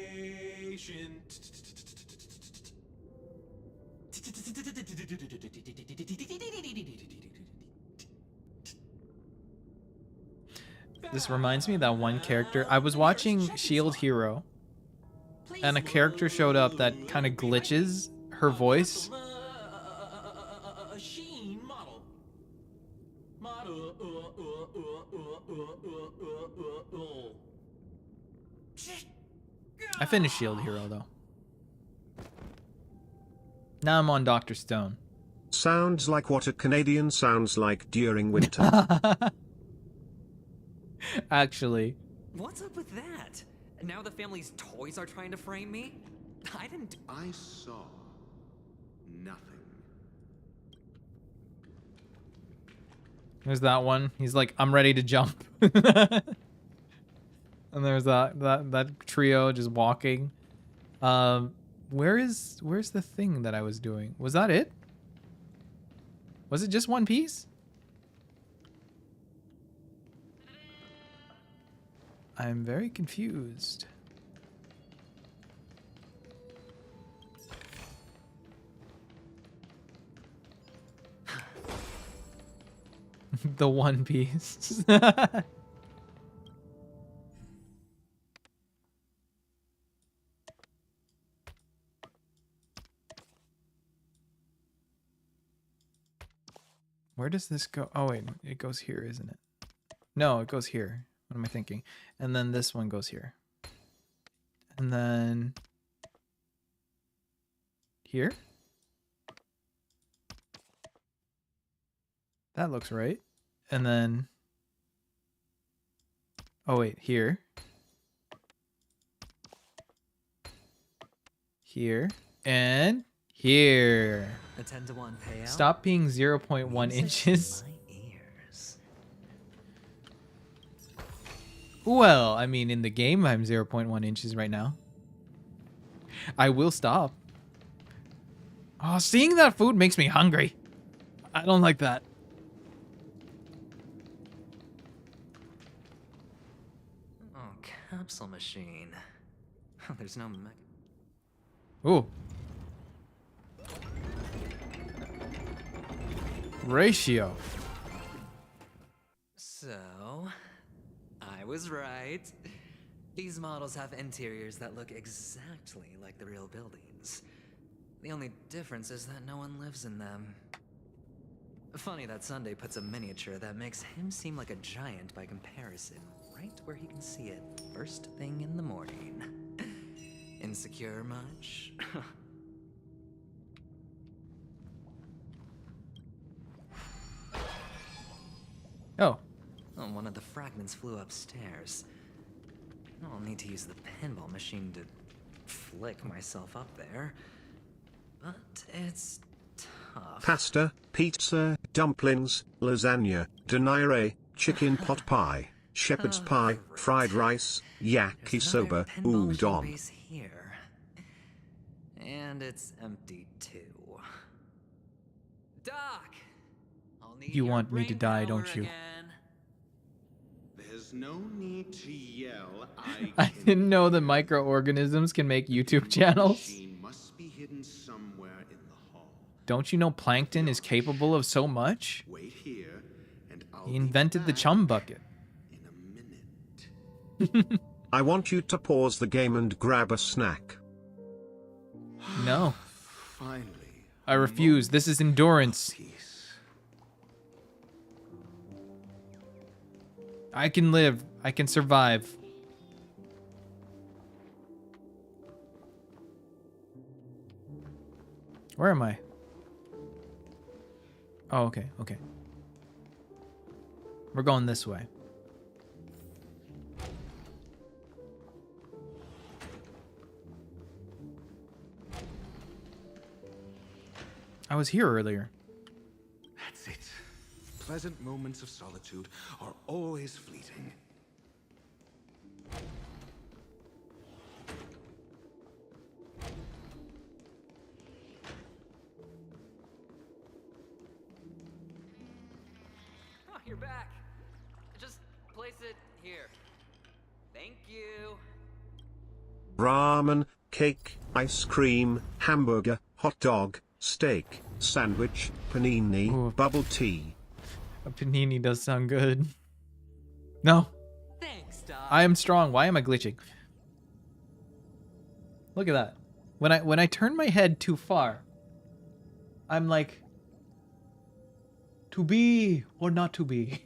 S2: This reminds me of that one character. I was watching Shield Hero, and a character showed up that kind of glitches her voice. I finished Shield Hero though. Now I'm on Dr. Stone.
S11: Sounds like what a Canadian sounds like during winter.
S2: Actually.
S3: What's up with that? Now the family's toys are trying to frame me? I didn't.
S19: I saw nothing.
S2: There's that one. He's like, I'm ready to jump. And there's that trio just walking. Where's the thing that I was doing? Was that it? Was it just one piece? I'm very confused. The one piece. Where does this go? Oh wait, it goes here, isn't it? No, it goes here. What am I thinking? And then this one goes here. And then here? That looks right. And then, oh wait, here. Here. And here.
S3: A 10-to-1 payout.
S2: Stop being 0.1 inches. Well, I mean, in the game, I'm 0.1 inches right now. I will stop. Oh, seeing that food makes me hungry. I don't like that.
S3: Oh, capsule machine. There's no mech.
S2: Ooh. Ratio.
S3: So, I was right. These models have interiors that look exactly like the real buildings. The only difference is that no one lives in them. Funny that Sunday puts a miniature that makes him seem like a giant by comparison, right where he can see it first thing in the morning. Insecure much?
S2: Oh.
S3: Oh, one of the fragments flew upstairs. I'll need to use the pinball machine to flick myself up there. But it's tough.
S11: Pasta, pizza, dumplings, lasagna, donaire, chicken pot pie, shepherd's pie, fried rice, yakisoba, udon.
S3: Base here. And it's empty too. Doc! I'll need
S2: You
S3: your
S2: want me to
S3: brain
S2: die,
S3: power
S2: don't you?
S3: again.
S19: There's no need to yell.
S2: I didn't know that microorganisms can make YouTube channels.
S19: Machine must be hidden somewhere in the hall.
S2: Don't you know plankton is capable of so much?
S19: Wait here, and I'll
S2: He invented the chum bucket.
S11: I want you to pause the game and grab a snack.
S2: No.
S19: Finally,
S2: I refuse. This is endurance. I can live. I can survive. Where am I? Oh, okay, okay. We're going this way. I was here earlier.
S19: That's it. Pleasant moments of solitude are always fleeting.
S3: Oh, you're back. Just place it here. Thank you.
S11: Ramen, cake, ice cream, hamburger, hot dog, steak, sandwich, panini, bubble tea.
S2: A panini does sound good. No.
S3: Thanks, Doc.
S2: I am strong. Why am I glitching? Look at that. When I turn my head too far, I'm like, to be or not to be.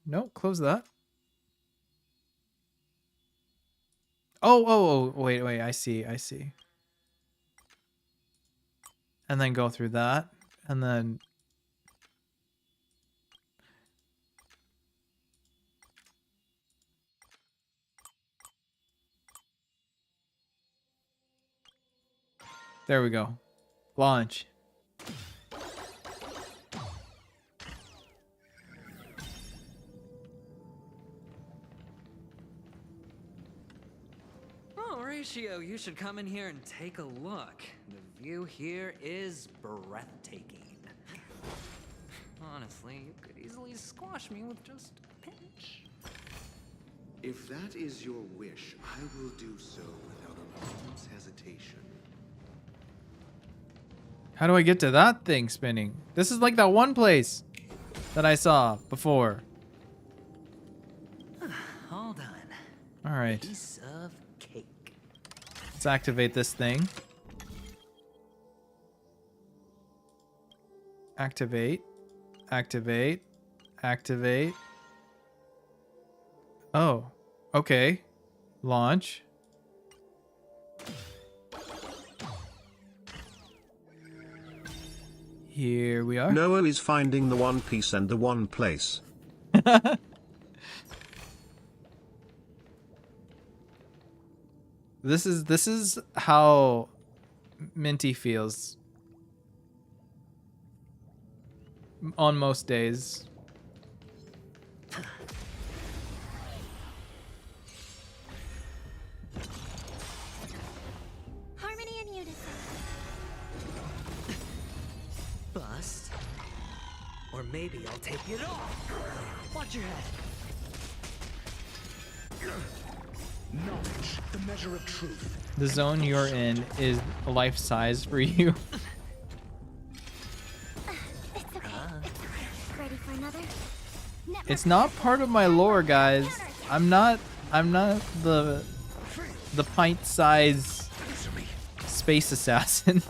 S2: No, close that. Oh, wait, I see. And then go through that, and then... There we go. Launch.
S3: Oh, Horatio, you should come in here and take a look. The view here is breathtaking. Honestly, you could easily squash me with just a pinch.
S19: If that is your wish, I will do so without a moment's hesitation.
S2: How do I get to that thing spinning? This is like that one place that I saw before.
S3: All done.
S2: All right.
S3: Piece of cake.
S2: Let's activate this thing. Activate. Activate. Activate. Oh, okay. Launch. Here we are.
S11: Noah is finding the One Piece and the One Place.
S2: This is how Minty feels on most days.
S5: Harmony and unison.
S3: Bust. Or maybe I'll take it off. Watch your head.
S13: Knowledge, the measure of truth.
S2: The zone you're in is life size for you.
S5: It's okay. Ready for another?
S2: It's not part of my lore, guys. I'm not the pint size space assassin.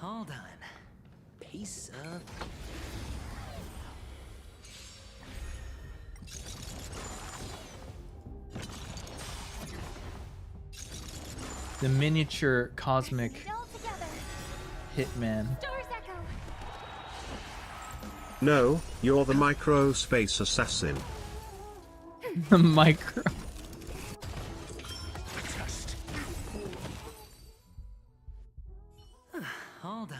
S3: All done. Piece of...
S2: The miniature cosmic hitman.
S11: No, you're the micro space assassin.
S2: The micro.
S3: All done.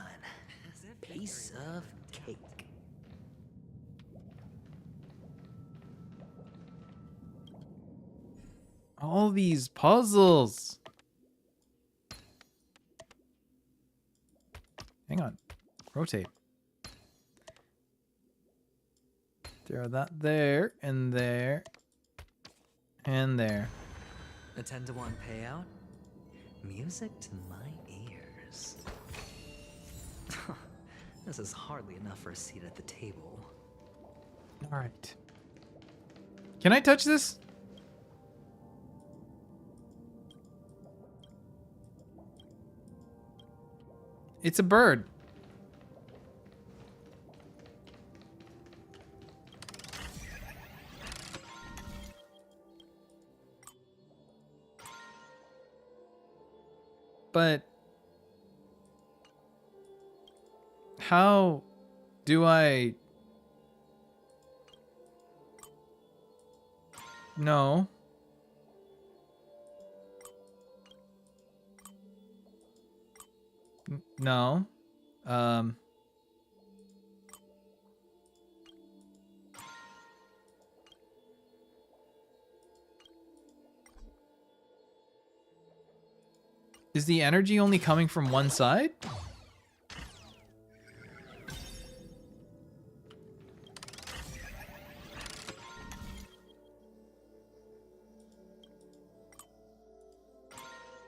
S3: Piece of cake.
S2: All these puzzles. Hang on. Rotate. Throw that there, and there, and there.
S3: A 10-to-1 payout? Music to my ears. This is hardly enough for a seat at the table.
S2: All right. Can I touch this? It's a bird. But how do I... No. No. Is the energy only coming from one side?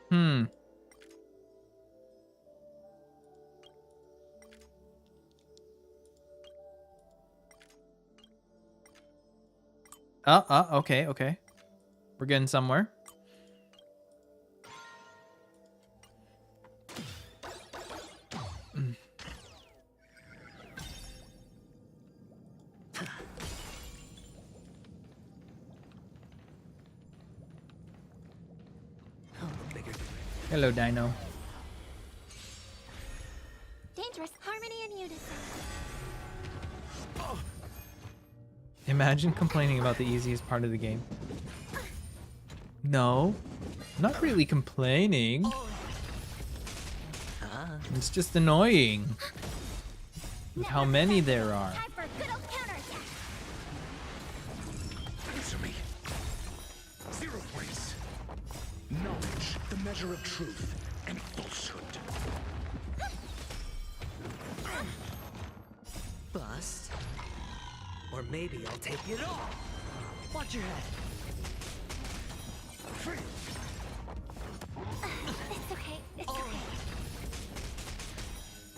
S2: Hmm. Okay, okay. We're getting somewhere. Hello, Dino.
S5: Dangerous harmony and unison.
S2: Imagine complaining about the easiest part of the game. No, not really complaining. It's just annoying with how many there are.
S5: Time for a good old counterattack.
S8: Answer me. 0 points. Knowledge, the measure of truth and falsehood.
S3: Bust. Or maybe I'll take it all. Watch your head.
S5: It's okay. It's okay.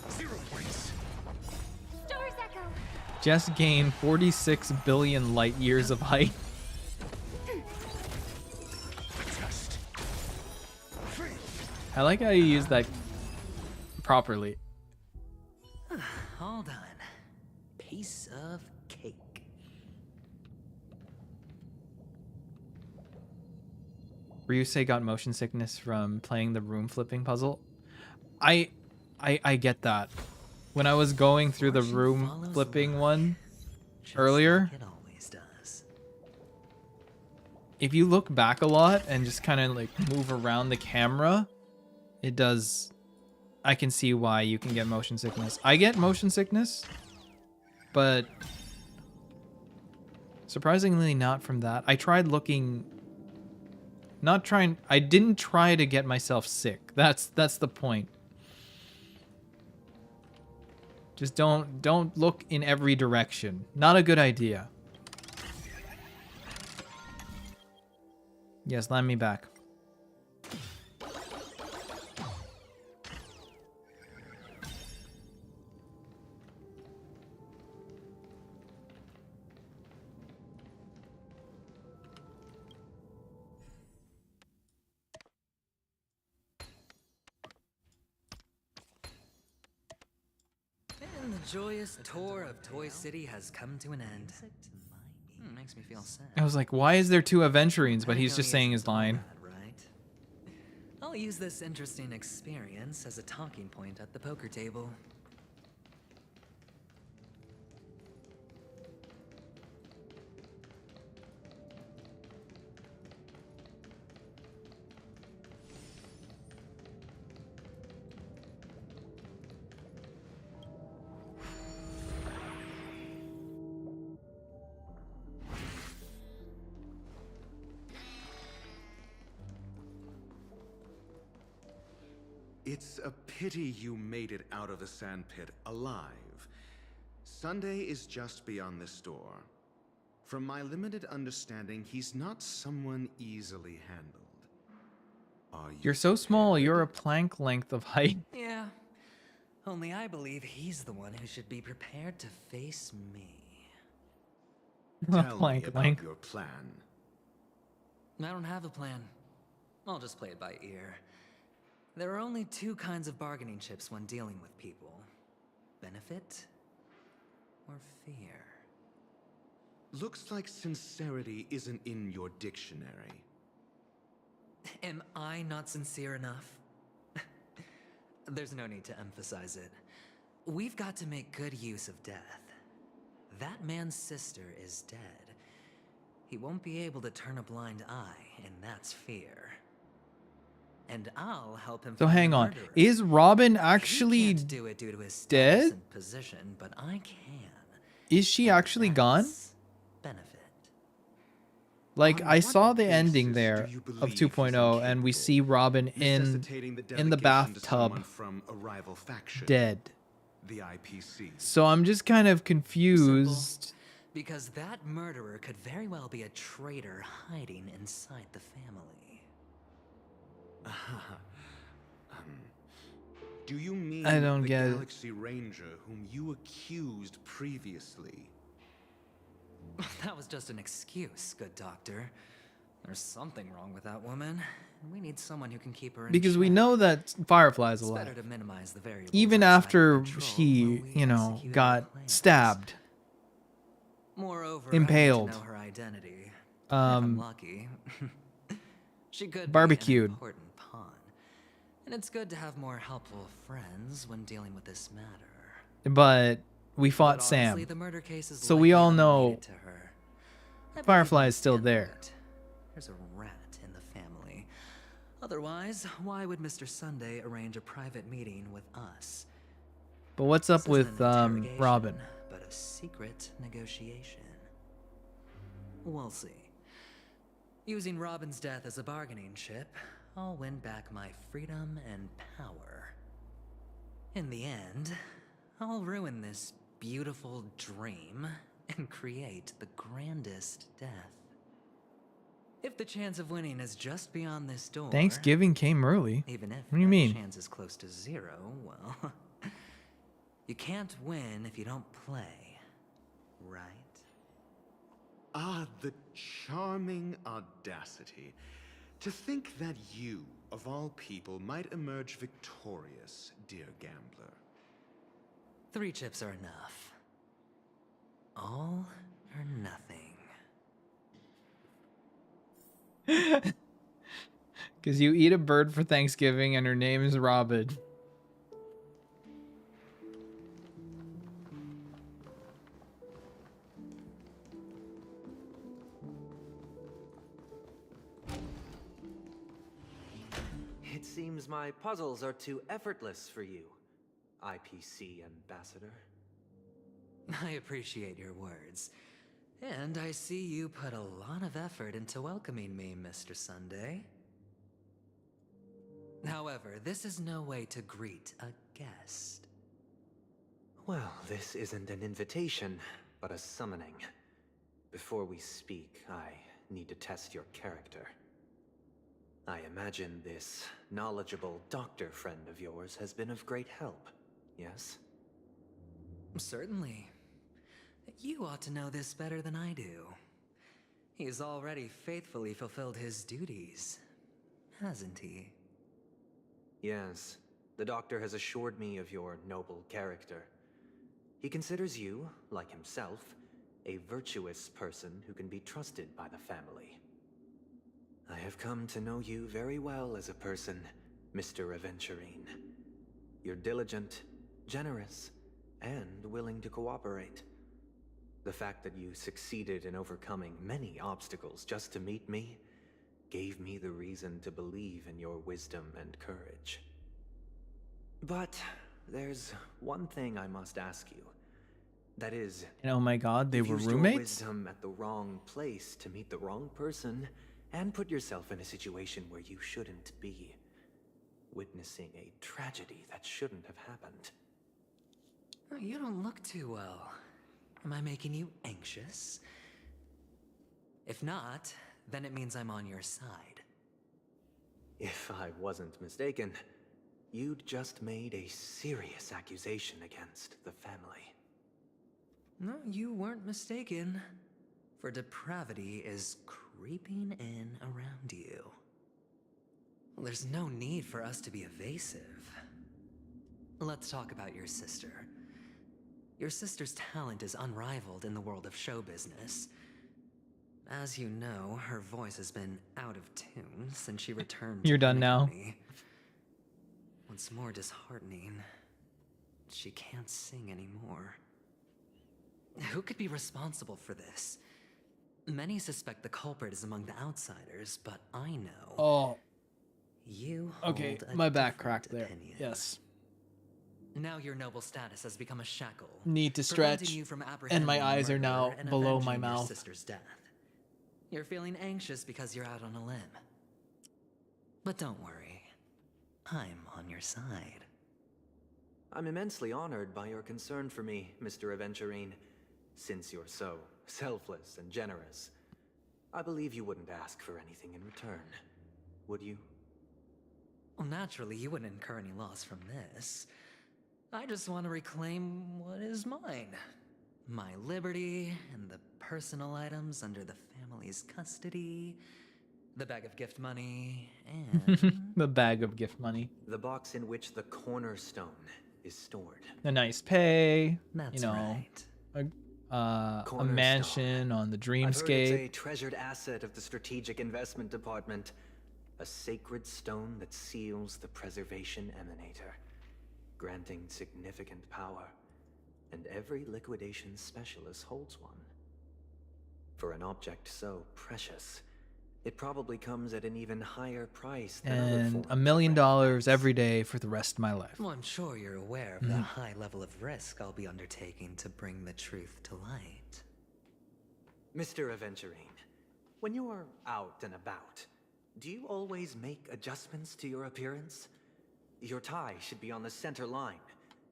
S8: 0 points.
S5: Stars echo.
S2: Just gained 46 billion light years of height.
S8: Test.
S2: I like how you use that properly.
S3: All done. Piece of cake.
S2: Ryusei got motion sickness from playing the room flipping puzzle. I get that. When I was going through the room flipping one earlier,
S3: It always does.
S2: if you look back a lot and just kind of like move around the camera, it does. I can see why you can get motion sickness. I get motion sickness, but surprisingly not from that. I tried looking. I didn't try to get myself sick. That's the point. Just don't look in every direction. Not a good idea. Yes, land me back.
S3: And the joyous tour of Toy City has come to an end. Makes me feel sad.
S2: I was like, why is there 2 Aventurines? But he's just saying his line.
S3: Right? I'll use this interesting experience as a talking point at the poker table.
S19: It's a pity you made it out of the sandpit alive. Sunday is just beyond this door. From my limited understanding, he's not someone easily handled. Are you
S2: You're so small, you're a plank length of height.
S3: Yeah. Only I believe he's the one who should be prepared to face me.
S19: Tell
S2: Blank,
S19: me
S2: blank.
S19: about your plan.
S3: I don't have a plan. I'll just play it by ear. There are only two kinds of bargaining chips when dealing with people. Benefit or fear.
S19: Looks like sincerity isn't in your dictionary.
S3: Am I not sincere enough? There's no need to emphasize it. We've got to make good use of death. That man's sister is dead. He won't be able to turn a blind eye, and that's fear. And I'll help him.
S2: So
S3: find
S2: hang
S3: the
S2: on.
S3: murderer.
S2: Is Robin
S3: He
S2: actually
S3: can't do it due to his status
S2: dead?
S3: and position, but I can.
S2: Is she actually gone?
S3: Benefit.
S2: Like,
S19: On
S2: I
S19: what
S2: saw the
S19: basis
S2: ending
S19: do
S2: there
S19: you
S2: of
S19: believe he's
S2: 2.0, and we see Robin
S19: Necessitating
S2: in the
S19: delegation to
S2: bathtub,
S19: someone from a rival faction,
S2: dead.
S19: the IPC.
S2: So I'm just kind of confused.
S3: Because that murderer could very well be a traitor hiding inside the family.
S19: Do you mean
S2: I don't
S19: the
S2: get it.
S19: Galaxy Ranger whom you accused previously?
S3: That was just an excuse, good doctor. There's something wrong with that woman. And we need someone who can keep her in
S2: Because we
S3: check.
S2: know that Firefly's
S3: It's
S2: alive.
S3: better to minimize the variables
S2: Even
S3: outside
S2: after
S3: our control
S2: she,
S3: while we
S2: you know,
S3: execute our
S2: got
S3: plans.
S2: stabbed.
S3: Moreover,
S2: Impaled.
S3: I need to know her identity. If I'm lucky. She could be
S2: Barbecued.
S3: an important pawn. And it's good to have more helpful friends when dealing with this matter.
S2: But we fought
S3: But honestly,
S2: Sam.
S3: the murder case is
S2: So we all
S3: likely
S2: know
S3: unrelated to her. I believe
S2: Firefly
S3: in
S2: is still
S3: the
S2: there.
S3: ant. There's a rat in the family. Otherwise, why would Mr. Sunday arrange a private meeting with us?
S2: But what's up
S3: This isn't
S2: with
S3: an interrogation,
S2: Robin?
S3: But a secret negotiation. We'll see. Using Robin's death as a bargaining chip, I'll win back my freedom and power. In the end, I'll ruin this beautiful dream and create the grandest death. If the chance of winning is just beyond this door,
S2: Thanksgiving came early.
S3: even if
S2: What do you
S3: that
S2: mean?
S3: chance is close to zero, well, you can't win if you don't play, right?
S19: Ah, the charming audacity. To think that you, of all people, might emerge victorious, dear gambler.
S3: 3 chips are enough. All or nothing.
S2: Because you eat a bird for Thanksgiving and her name is Robin.
S1: It seems my puzzles are too effortless for you, IPC Ambassador.
S3: I appreciate your words. And I see you put a lot of effort into welcoming me, Mr. Sunday. However, this is no way to greet a guest.
S1: Well, this isn't an invitation, but a summoning. Before we speak, I need to test your character. I imagine this knowledgeable doctor friend of yours has been of great help, yes?
S3: Certainly. You ought to know this better than I do. He's already faithfully fulfilled his duties, hasn't he?
S1: Yes, the doctor has assured me of your noble character. He considers you, like himself, a virtuous person who can be trusted by the family. I have come to know you very well as a person, Mr. Aventurine. You're diligent, generous, and willing to cooperate. The fact that you succeeded in overcoming many obstacles just to meet me gave me the reason to believe in your wisdom and courage. But there's one thing I must ask you. That is,
S2: And oh my god, they
S1: you've
S2: were
S1: used your
S2: roommates?
S1: wisdom at the wrong place to meet the wrong person and put yourself in a situation where you shouldn't be, witnessing a tragedy that shouldn't have happened.
S3: You don't look too well. Am I making you anxious? If not, then it means I'm on your side.
S1: If I wasn't mistaken, you'd just made a serious accusation against the family.
S3: No, you weren't mistaken. For depravity is creeping in around you. Well, there's no need for us to be evasive. Let's talk about your sister. Your sister's talent is unrivaled in the world of show business. As you know, her voice has been out of tune since she returned to
S2: You're done now.
S3: Penacony. What's more disheartening, she can't sing anymore. Who could be responsible for this? Many suspect the culprit is among the outsiders, but I know.
S2: Oh.
S3: You hold
S2: Okay,
S3: a
S2: my back
S3: different
S2: cracked there.
S3: opinion.
S2: Yes.
S3: Now your noble status has become a shackle.
S2: Need to
S3: preventing
S2: stretch,
S3: you from
S2: and my
S3: apprehending
S2: eyes are now
S3: murder and
S2: below my
S3: avenging your
S2: mouth.
S3: sister's death. You're feeling anxious because you're out on a limb. But don't worry. I'm on your side.
S1: I'm immensely honored by your concern for me, Mr. Aventurine. Since you're so selfless and generous, I believe you wouldn't ask for anything in return, would you?
S3: Well, naturally, you wouldn't incur any loss from this. I just want to reclaim what is mine. My liberty and the personal items under the family's custody, the bag of gift money, and...
S2: The bag of gift money.
S1: The box in which the cornerstone is stored.
S2: A nice pay.
S3: That's
S2: you know,
S3: right.
S2: a mansion on the
S1: I've heard it's a
S2: dreamscape.
S1: treasured asset of the Strategic Investment Department. A sacred stone that seals the Preservation Emanator, granting significant power. And every liquidation specialist holds one. For an object so precious, it probably comes at an even higher price than other
S2: And
S1: forms
S2: $1 million every day for the rest of my life.
S3: Well, I'm sure you're aware of the high level of risk I'll be undertaking to bring the truth to light.
S1: Mr. Aventurine, when you're out and about, do you always make adjustments to your appearance? Your tie should be on the center line.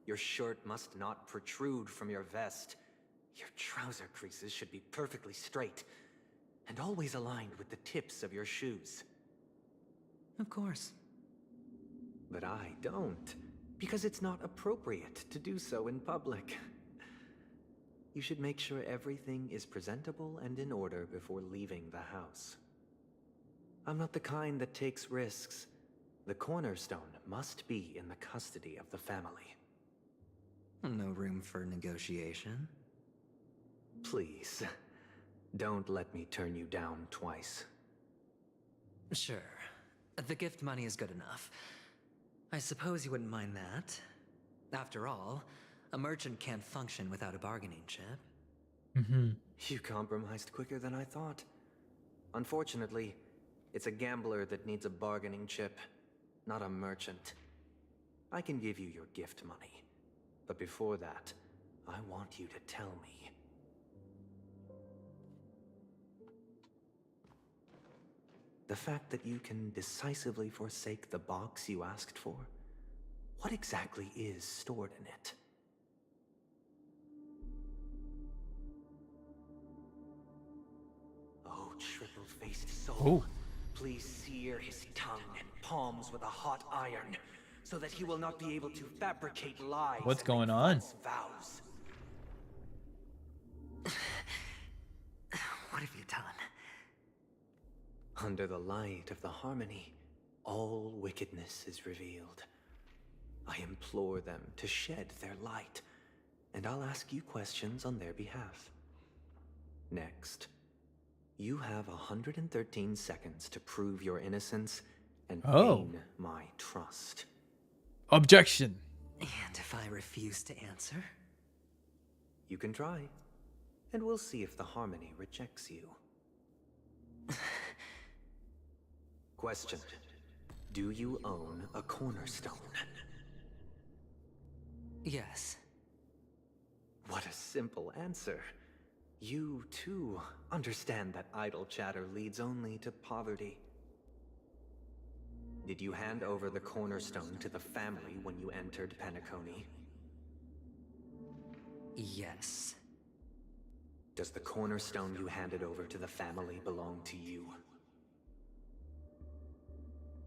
S1: Your shirt must not protrude from your vest. Your trouser creases should be perfectly straight, and always aligned with the tips of your shoes.
S3: Of course.
S1: But I don't, because it's not appropriate to do so in public. You should make sure everything is presentable and in order before leaving the house. I'm not the kind that takes risks. The cornerstone must be in the custody of the family.
S3: No room for negotiation.
S1: Please, don't let me turn you down twice.
S3: Sure. The gift money is good enough. I suppose you wouldn't mind that. After all, a merchant can't function without a bargaining chip.
S1: You compromised quicker than I thought. Unfortunately, it's a gambler that needs a bargaining chip, not a merchant. I can give you your gift money, but before that, I want you to tell me. The fact that you can decisively forsake the box you asked for, what exactly is stored in it? Oh, triple-faced soul. Please sear his tongue and palms with a hot iron, so that he will not be able to fabricate lies.
S2: What's
S1: and
S2: going
S1: make
S2: on?
S1: false vows.
S3: What have you done?
S1: Under the light of the harmony, all wickedness is revealed. I implore them to shed their light, and I'll ask you questions on their behalf. Next, you have 113 seconds to prove your innocence and gain my trust.
S2: Objection.
S3: And if I refuse to answer?
S1: You can try, and we'll see if the harmony rejects you. Question. Do you own a cornerstone?
S3: Yes.
S1: What a simple answer. You, too, understand that idle chatter leads only to poverty. Did you hand over the cornerstone to the family when you entered Penacony?
S3: Yes.
S1: Does the cornerstone you handed over to the family belong to you?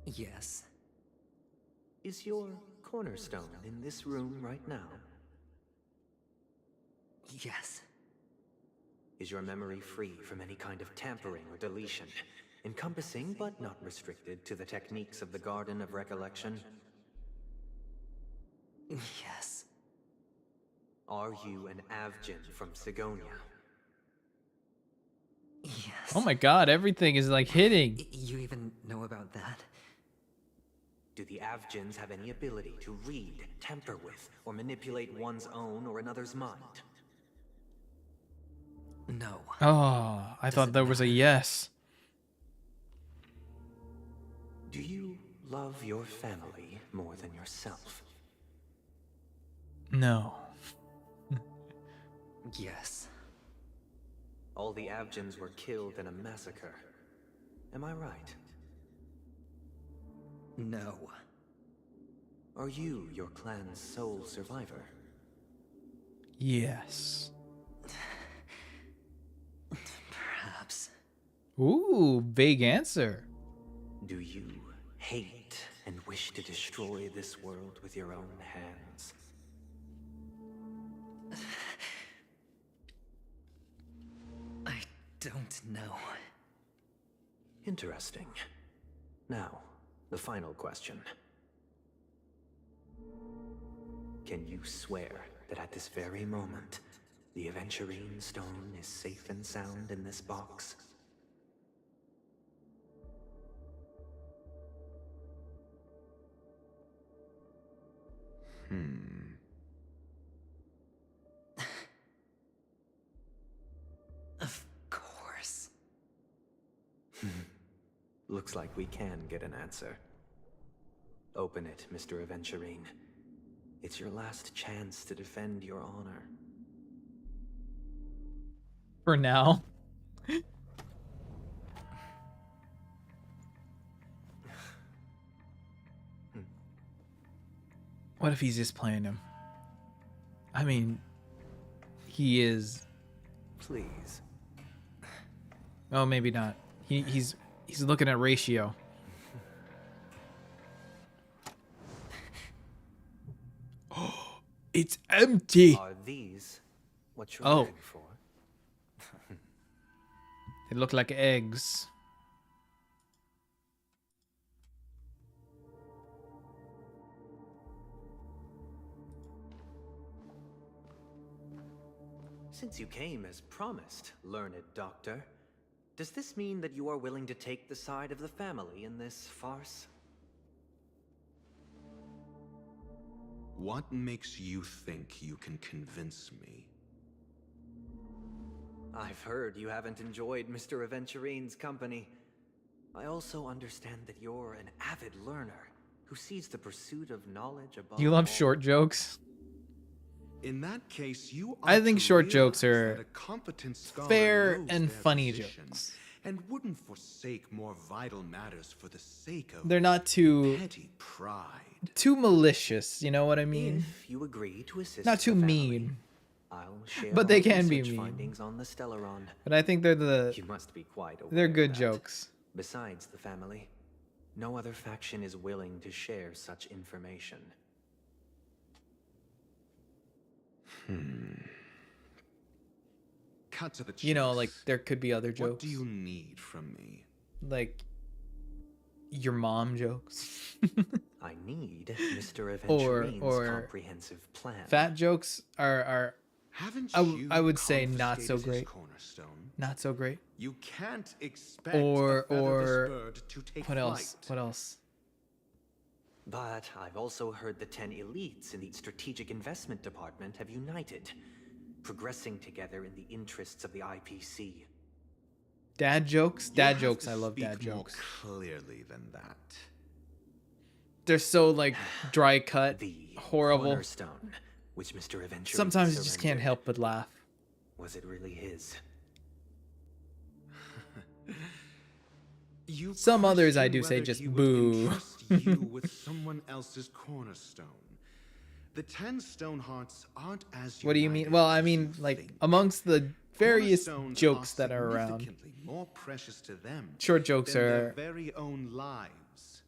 S3: Yes.
S1: Is your cornerstone in this room right now?
S3: Yes.
S1: Is your memory free from any kind of tampering or deletion, encompassing but not restricted to the techniques of the Garden of Recollection?
S3: Yes.
S1: Are you an Avgin from Sigonia?
S3: Yes.
S2: Oh my god, everything is like hitting.
S3: You even know about that?
S1: Do the Avgins have any ability to read, tamper with, or manipulate one's own or another's mind?
S3: No.
S2: Oh, I thought there was a yes.
S1: Do you love your family more than yourself?
S2: No.
S3: Yes.
S1: All the Avgins were killed in a massacre. Am I right?
S3: No.
S1: Are you your clan's sole survivor?
S2: Yes.
S3: Perhaps.
S2: Ooh, vague answer.
S1: Do you hate and wish to destroy this world with your own hands?
S3: I don't know.
S1: Interesting. Now, the final question. Can you swear that at this very moment, the Aventurine Stone is safe and sound in this box?
S3: Of course.
S1: Looks like we can get an answer. Open it, Mr. Aventurine. It's your last chance to defend your honor.
S2: For now. What if he's just playing him? I mean, he is.
S1: Please.
S2: Oh, maybe not. He's looking at ratio. Oh, it's empty.
S1: Are these what you're
S2: Oh.
S1: looking for?
S2: They look like eggs.
S1: Since you came as promised, learned doctor, does this mean that you are willing to take the side of the family in this farce?
S19: What makes you think you can convince me?
S1: I've heard you haven't enjoyed Mr. Aventurine's company. I also understand that you're an avid learner who sees the pursuit of knowledge above
S2: You love
S1: all.
S2: short jokes?
S19: In that case, you
S2: I think
S19: ought to
S2: short jokes
S19: realize
S2: are
S19: that a competent scholar
S2: fair
S19: knows
S2: and
S19: their
S2: funny
S19: position
S2: jokes.
S19: and wouldn't forsake more vital matters for the sake of
S2: They're not too
S19: petty pride.
S2: too malicious, you know what I mean?
S1: If you agree to assist
S2: Not
S1: the
S2: too
S1: family,
S2: mean.
S1: I'll share
S2: But they
S1: my
S2: can be
S1: research
S2: mean.
S1: findings on the Stellaron.
S2: But I think they're
S1: You must be quite aware
S2: they're
S1: of
S2: good
S1: that.
S2: jokes.
S1: Besides the family, no other faction is willing to share such information.
S19: Hmm. Cut to the chase.
S2: You know, like there could be other jokes.
S19: What do you need from me?
S2: Like your mom jokes.
S1: I need Mr.
S2: Or-
S1: Aventurine's
S2: or
S1: comprehensive plan.
S2: Fat jokes are
S19: Haven't
S2: I,
S19: you
S2: I would say not so
S19: confiscated his
S2: great.
S19: cornerstone?
S2: Not so great.
S19: You can't expect
S2: Or
S19: a featherless
S2: or
S19: bird to take
S2: what else?
S19: flight.
S2: What else?
S1: But I've also heard the 10 elites in the Strategic Investment Department have united, progressing together in the interests of the IPC.
S2: Dad jokes?
S19: You
S2: Dad
S19: have
S2: jokes.
S19: to
S2: I love
S19: speak
S2: dad
S19: more
S2: jokes.
S19: clearly than that.
S2: They're so like dry cut, horrible.
S1: Cornerstone, which Mr. Aventurine
S2: Sometimes you just can't
S1: surrendered.
S2: help but laugh.
S1: Was it really his?
S19: You
S2: Some others I
S19: question
S2: do say
S19: whether
S2: just
S19: he would
S2: boo.
S19: entrust you with someone else's cornerstone. The 10 stone hearts aren't as
S2: What do you mean? Well, I mean like amongst the various
S19: Cornerstones
S2: jokes that are around.
S19: significantly more precious to them
S2: Short jokes
S19: than their
S2: are
S19: very own lives.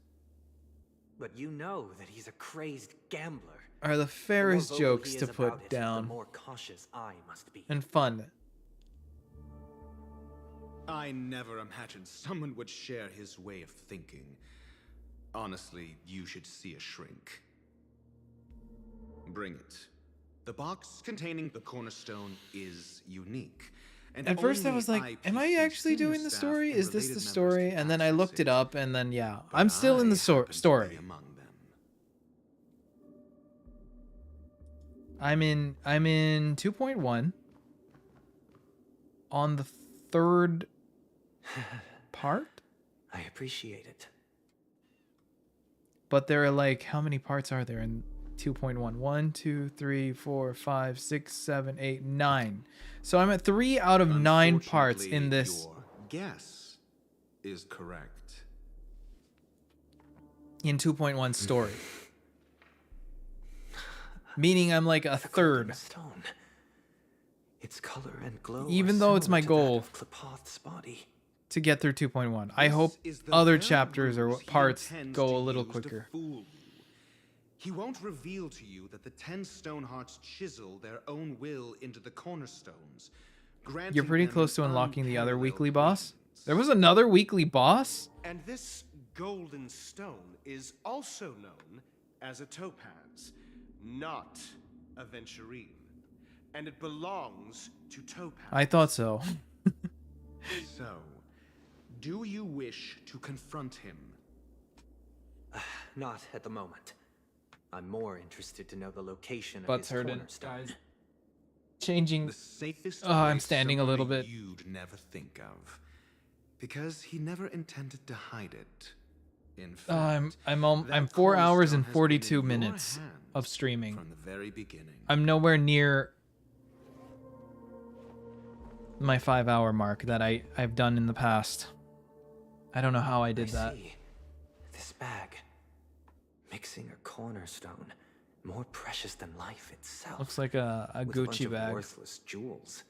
S1: but you know that he's a crazed gambler.
S2: Are the
S1: The more
S2: fairest
S1: vocal
S2: jokes
S1: he
S2: to
S1: is
S2: put
S1: about it,
S2: down
S1: the more cautious I must be.
S2: and fun.
S19: I never imagined someone would share his way of thinking. Honestly, you should see a shrink. Bring it. The box containing the cornerstone is unique. And
S2: At first I
S19: only
S2: was like, am I
S19: IPC
S2: actually
S19: senior
S2: doing the
S19: staff
S2: story?
S19: and
S2: Is this
S19: related
S2: the
S19: members
S2: story?
S19: can
S2: And then I
S19: access
S2: looked it up, and then yeah,
S19: but
S2: I'm still in the
S19: I happen to be
S2: story.
S19: among them.
S2: I'm in 2.1 on the third part,
S1: I appreciate it.
S2: but there are like, how many parts are there in 2.1? 1, 2, 3, 4, 5, 6, 7, 8, 9. So I'm at 3 out of 9 parts in this.
S19: Your guess is correct.
S2: In 2.1 story. Meaning I'm like a third.
S1: Stone. Its color and glow
S2: Even
S1: are
S2: though it's
S1: similar
S2: my
S1: to
S2: goal
S1: that of Klepoth's body.
S2: to get through 2.1. I
S19: This
S2: hope
S19: is the
S2: other
S19: very
S2: chapters or
S19: ruse he
S2: parts
S19: intends
S2: go
S19: to
S2: a little
S19: use to
S2: quicker.
S19: fool you. He won't reveal to you that the 10 Stonehearts chisel their own will into the cornerstones.
S2: You're pretty
S19: them
S2: close to unlocking the other
S19: unparalleled
S2: weekly boss.
S19: weapons.
S2: There was another weekly boss?
S12: And this golden stone is also known as a topaz, not a venturine. And it belongs to Topaz.
S2: I thought so.
S19: So, do you wish to confront him?
S1: Not at the moment. I'm more interested to know the location of
S2: Butts
S1: his
S2: hurting.
S1: cornerstone.
S2: Changing.
S19: The safest
S2: I'm
S19: place
S2: standing a little
S19: somebody
S2: bit.
S19: You'd never think of, because he never intended to hide it. In fact,
S2: I'm 4 hours and 42 minutes of streaming.
S19: from the very beginning.
S2: I'm nowhere near my 5-hour mark that I've done in the past. I don't know how I did that.
S1: See. This bag. Mixing a cornerstone. More precious than life itself.
S2: Looks like a
S1: with a bunch
S2: Gucci
S1: of
S2: bag.
S1: worthless jewels.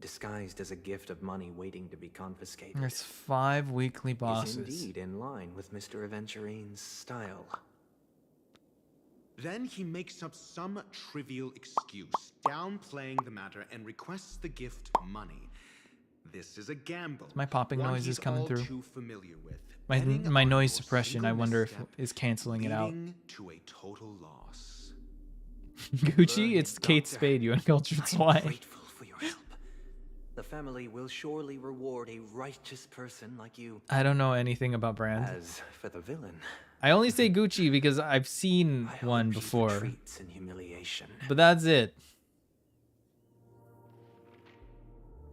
S1: Disguised as a gift of money waiting to be confiscated.
S2: There's 5 weekly
S1: Is
S2: bosses.
S1: indeed in line with Mr. Aventurine's style.
S19: Then he makes up some trivial excuse, downplaying the matter, and requests the gift money. This is a gamble.
S2: My popping
S19: one
S2: noise is
S19: he's
S2: coming
S19: all
S2: through.
S19: Too familiar with.
S2: My
S19: Betting
S2: my
S19: on
S2: noise
S19: your
S2: suppression, I
S19: single
S2: wonder if
S19: misstep,
S2: is canceling it out.
S19: leading to a total loss.
S2: Gucci, it's Kate Spade, you uncultured swine.
S1: Grateful for your help. The family will surely reward a righteous person like you.
S2: I don't know anything about brands.
S1: As for the villain,
S2: I only say Gucci because I've seen one before.
S1: retreats in humiliation.
S2: But that's it.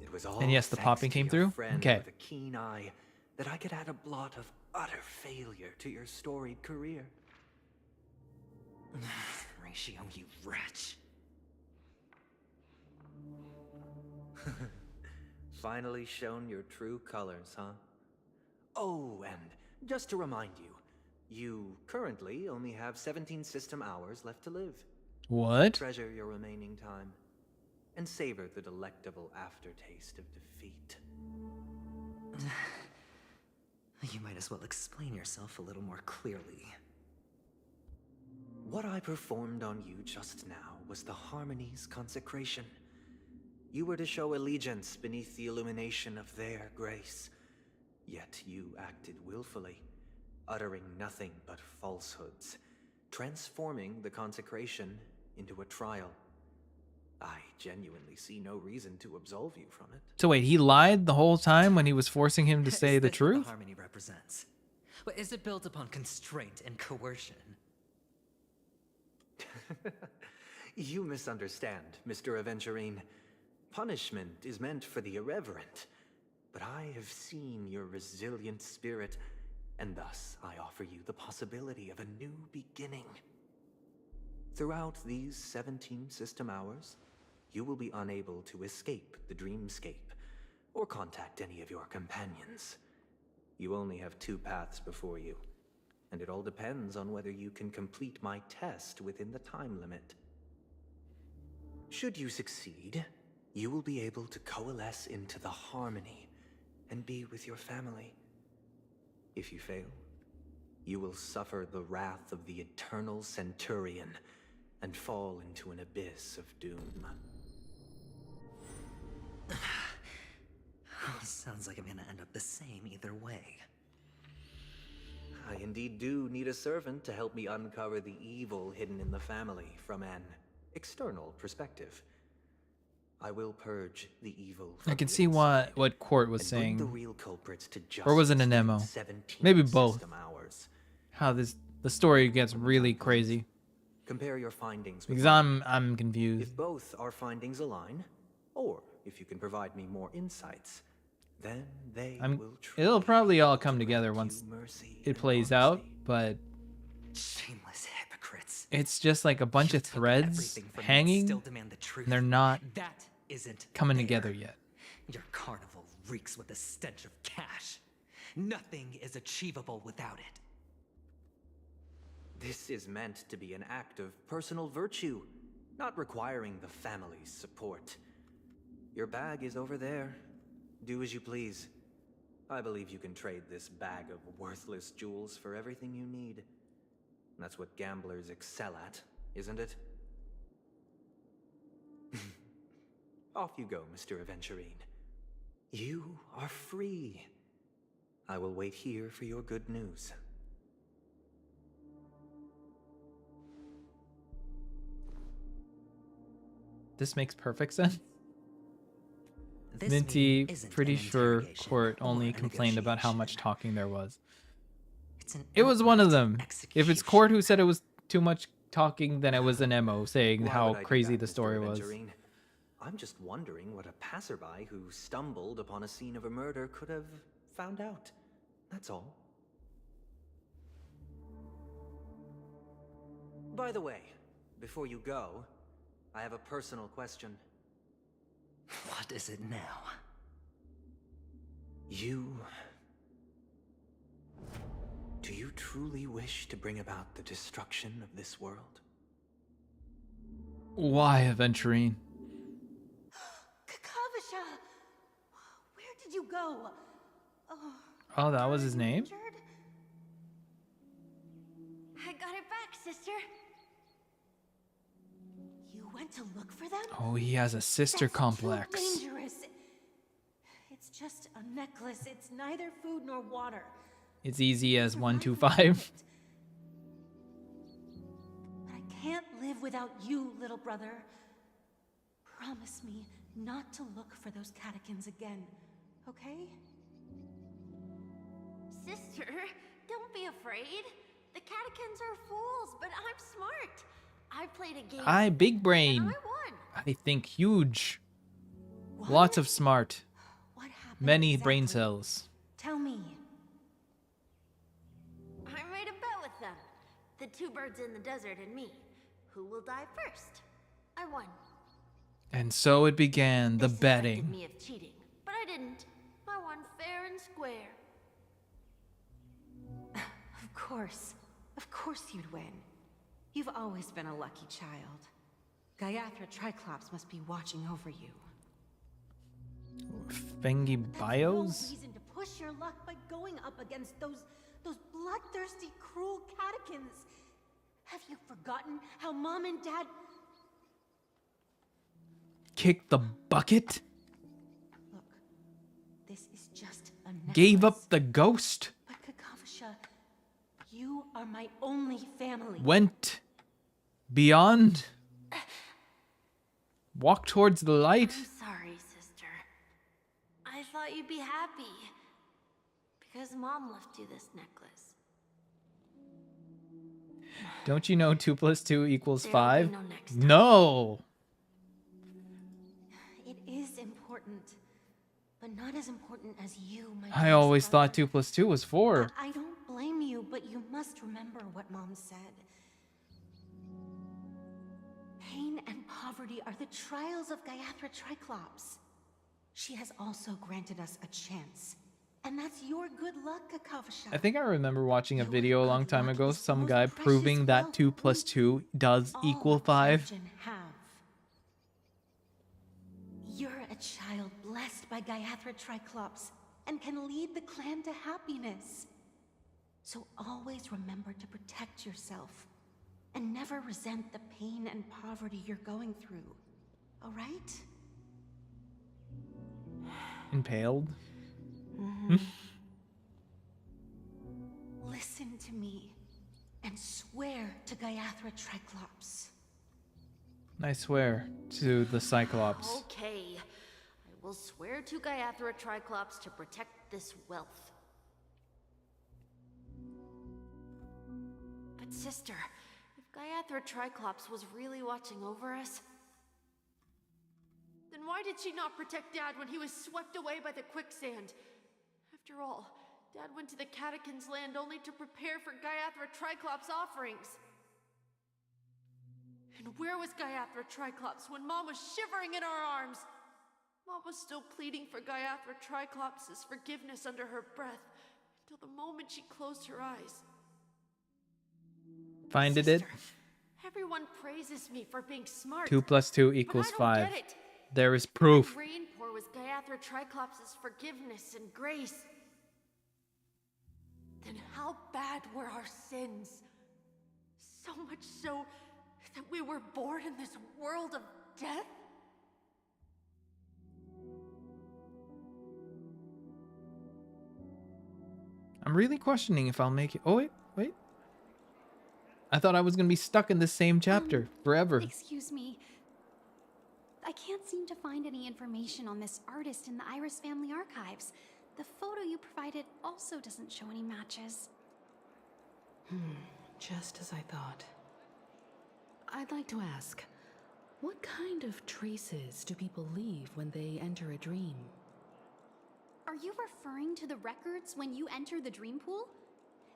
S1: It was all
S2: And yes, the
S1: thanks
S2: popping
S1: to
S2: came
S1: your
S2: through?
S1: friend
S2: Okay.
S1: with a keen eye that I could add a blot of utter failure to your storied career.
S3: Ratio, you wretch.
S1: Finally shown your true colors, huh? Oh, and just to remind you, you currently only have 17 system hours left to live.
S2: What?
S1: Treasure your remaining time, and savor the delectable aftertaste of defeat.
S3: You might as well explain yourself a little more clearly.
S1: What I performed on you just now was the Harmony's consecration. You were to show allegiance beneath the illumination of their grace. Yet you acted willfully, uttering nothing but falsehoods, transforming the consecration into a trial. I genuinely see no reason to absolve you from it.
S2: So wait, he lied the whole time when he was forcing him to say
S3: Is
S2: the
S3: this what
S2: truth?
S3: the Harmony represents? But is it built upon constraint and coercion?
S1: You misunderstand, Mr. Aventurine. Punishment is meant for the irreverent, but I have seen your resilient spirit, and thus I offer you the possibility of a new beginning. Throughout these 17 system hours, you will be unable to escape the dreamscape, or contact any of your companions. You only have 2 paths before you, and it all depends on whether you can complete my test within the time limit. Should you succeed, you will be able to coalesce into the Harmony and be with your family. If you fail, you will suffer the wrath of the eternal Centurion and fall into an abyss of doom.
S3: Sounds like I'm gonna end up the same either way.
S1: I indeed do need a servant to help me uncover the evil hidden in the family from an external perspective. I will purge the evil from
S2: I can
S1: the
S2: see
S1: inside
S2: what Court was
S1: and bring
S2: saying.
S1: the real culprits to justice
S2: Or was it an
S1: within
S2: MO?
S1: 17
S2: Maybe both.
S1: system hours.
S2: How the story gets really crazy.
S1: Compare your findings with
S2: Because
S1: mine.
S2: I'm confused.
S1: If both our findings align, or if you can provide me more insights, then they will
S2: It'll probably all come together once it plays out, but
S3: Shameless hypocrites.
S2: it's just like a bunch of threads hanging, and they're not
S3: That isn't
S2: coming
S3: fair.
S2: together yet.
S3: Your carnival reeks with the stench of cash. Nothing is achievable without it.
S1: This is meant to be an act of personal virtue, not requiring the family's support. Your bag is over there. Do as you please. I believe you can trade this bag of worthless jewels for everything you need. That's what gamblers excel at, isn't it? Off you go, Mr. Aventurine. You are free. I will wait here for your good news.
S2: This makes perfect sense.
S3: This
S2: Minty,
S3: meeting isn't
S2: pretty
S3: an
S2: sure
S3: interrogation
S2: Court
S3: or
S2: only
S3: a
S2: complained about how much talking there was.
S3: It's an
S2: It was one of them. If
S3: execution.
S2: it's Court who said it was too much talking, then it was an MO saying
S1: Why
S2: how
S1: would I do
S2: crazy
S1: that,
S2: the
S1: Mr.
S2: story was.
S1: Aventurine? I'm just wondering what a passerby who stumbled upon a scene of a murder could have found out. That's all. By the way, before you go, I have a personal question.
S3: What is it now?
S1: Do you truly wish to bring about the destruction of this world?
S2: Why, Aventurine?
S18: Kakavasha! Where did you go?
S2: Oh, that was his name?
S18: I got it back, sister. You went to look for them?
S2: Oh, he has a sister
S18: That's
S2: complex.
S18: Too dangerous. It's just a necklace. It's neither food nor water.
S2: It's easy as 125.
S18: But I can't live without you, little brother. Promise me not to look for those catechins again, okay?
S17: Sister, don't be afraid. The catechins are fools, but I'm smart. I played a game.
S2: I big brain.
S17: And I won.
S2: I think huge. Lots of smart. Many brain cells.
S18: Tell me.
S17: I made a bet with them. The two birds in the desert and me. Who will die first? I won.
S2: And so it began, the
S17: Suspected
S2: betting.
S17: me of cheating, but I didn't. I won fair and square.
S10: Of course you'd win. You've always been a lucky child. Gaiathra Triclops must be watching over you.
S2: Fengi
S18: No
S2: Bios?
S18: reason to push your luck by going up against those bloodthirsty, cruel catechins. Have you forgotten how Mom and Dad...
S2: Kicked the bucket?
S18: This is just a necklace.
S2: Gave up the ghost?
S18: But Kakavasha, you are my only family.
S2: Went beyond? Walked towards the light?
S17: I'm sorry, sister. I thought you'd be happy. Because Mom left you this necklace.
S2: Don't you know 2 + 2 =
S17: There will
S2: 5?
S17: be no next time.
S2: No!
S18: It is important, but not as important as you, my
S2: I
S18: dearest
S2: always
S18: brother.
S2: thought 2 + 2 was 4.
S18: I don't blame you, but you must remember what Mom said. Pain and poverty are the trials of Gaiathra Triclops. She has also granted us a chance. And that's your good luck, Kakavasha.
S2: I think I remember watching a video a long time ago, some guy proving that 2 + 2 does equal 5.
S18: Children have. You're a child blessed by Gaiathra Triclops and can lead the clan to happiness. So always remember to protect yourself and never resent the pain and poverty you're going through. All right?
S2: Impaled?
S18: Listen to me and swear to Gaiathra Triclops.
S2: I swear to the Cyclops.
S7: Okay. I will swear to Gaiathra Triclops to protect this wealth. But sister, if Gaiathra Triclops was really watching over us, then why did she not protect Dad when he was swept away by the quicksand? After all, Dad went to the Catechins' land only to prepare for Gaiathra Triclops' offerings. And where was Gaiathra Triclops when Mom was shivering in our arms? Mom was still pleading for Gaiathra Triclops' forgiveness under her breath until the moment she closed her eyes.
S2: Finded it?
S7: Everyone praises me for being smart.
S2: 2 + 2 = 5. There is proof.
S7: Rainpour was Gaiathra Triclops' forgiveness and grace. Then how bad were our sins? So much so that we were born in this world of death?
S2: I'm really questioning if I'll make it. Oh, wait. I thought I was going to be stuck in the same chapter forever.
S4: Excuse me. I can't seem to find any information on this artist in the Iris family archives. The photo you provided also doesn't show any matches.
S10: Just as I thought. I'd like to ask, what kind of traces do people leave when they enter a dream?
S4: Are you referring to the records when you enter the dream pool?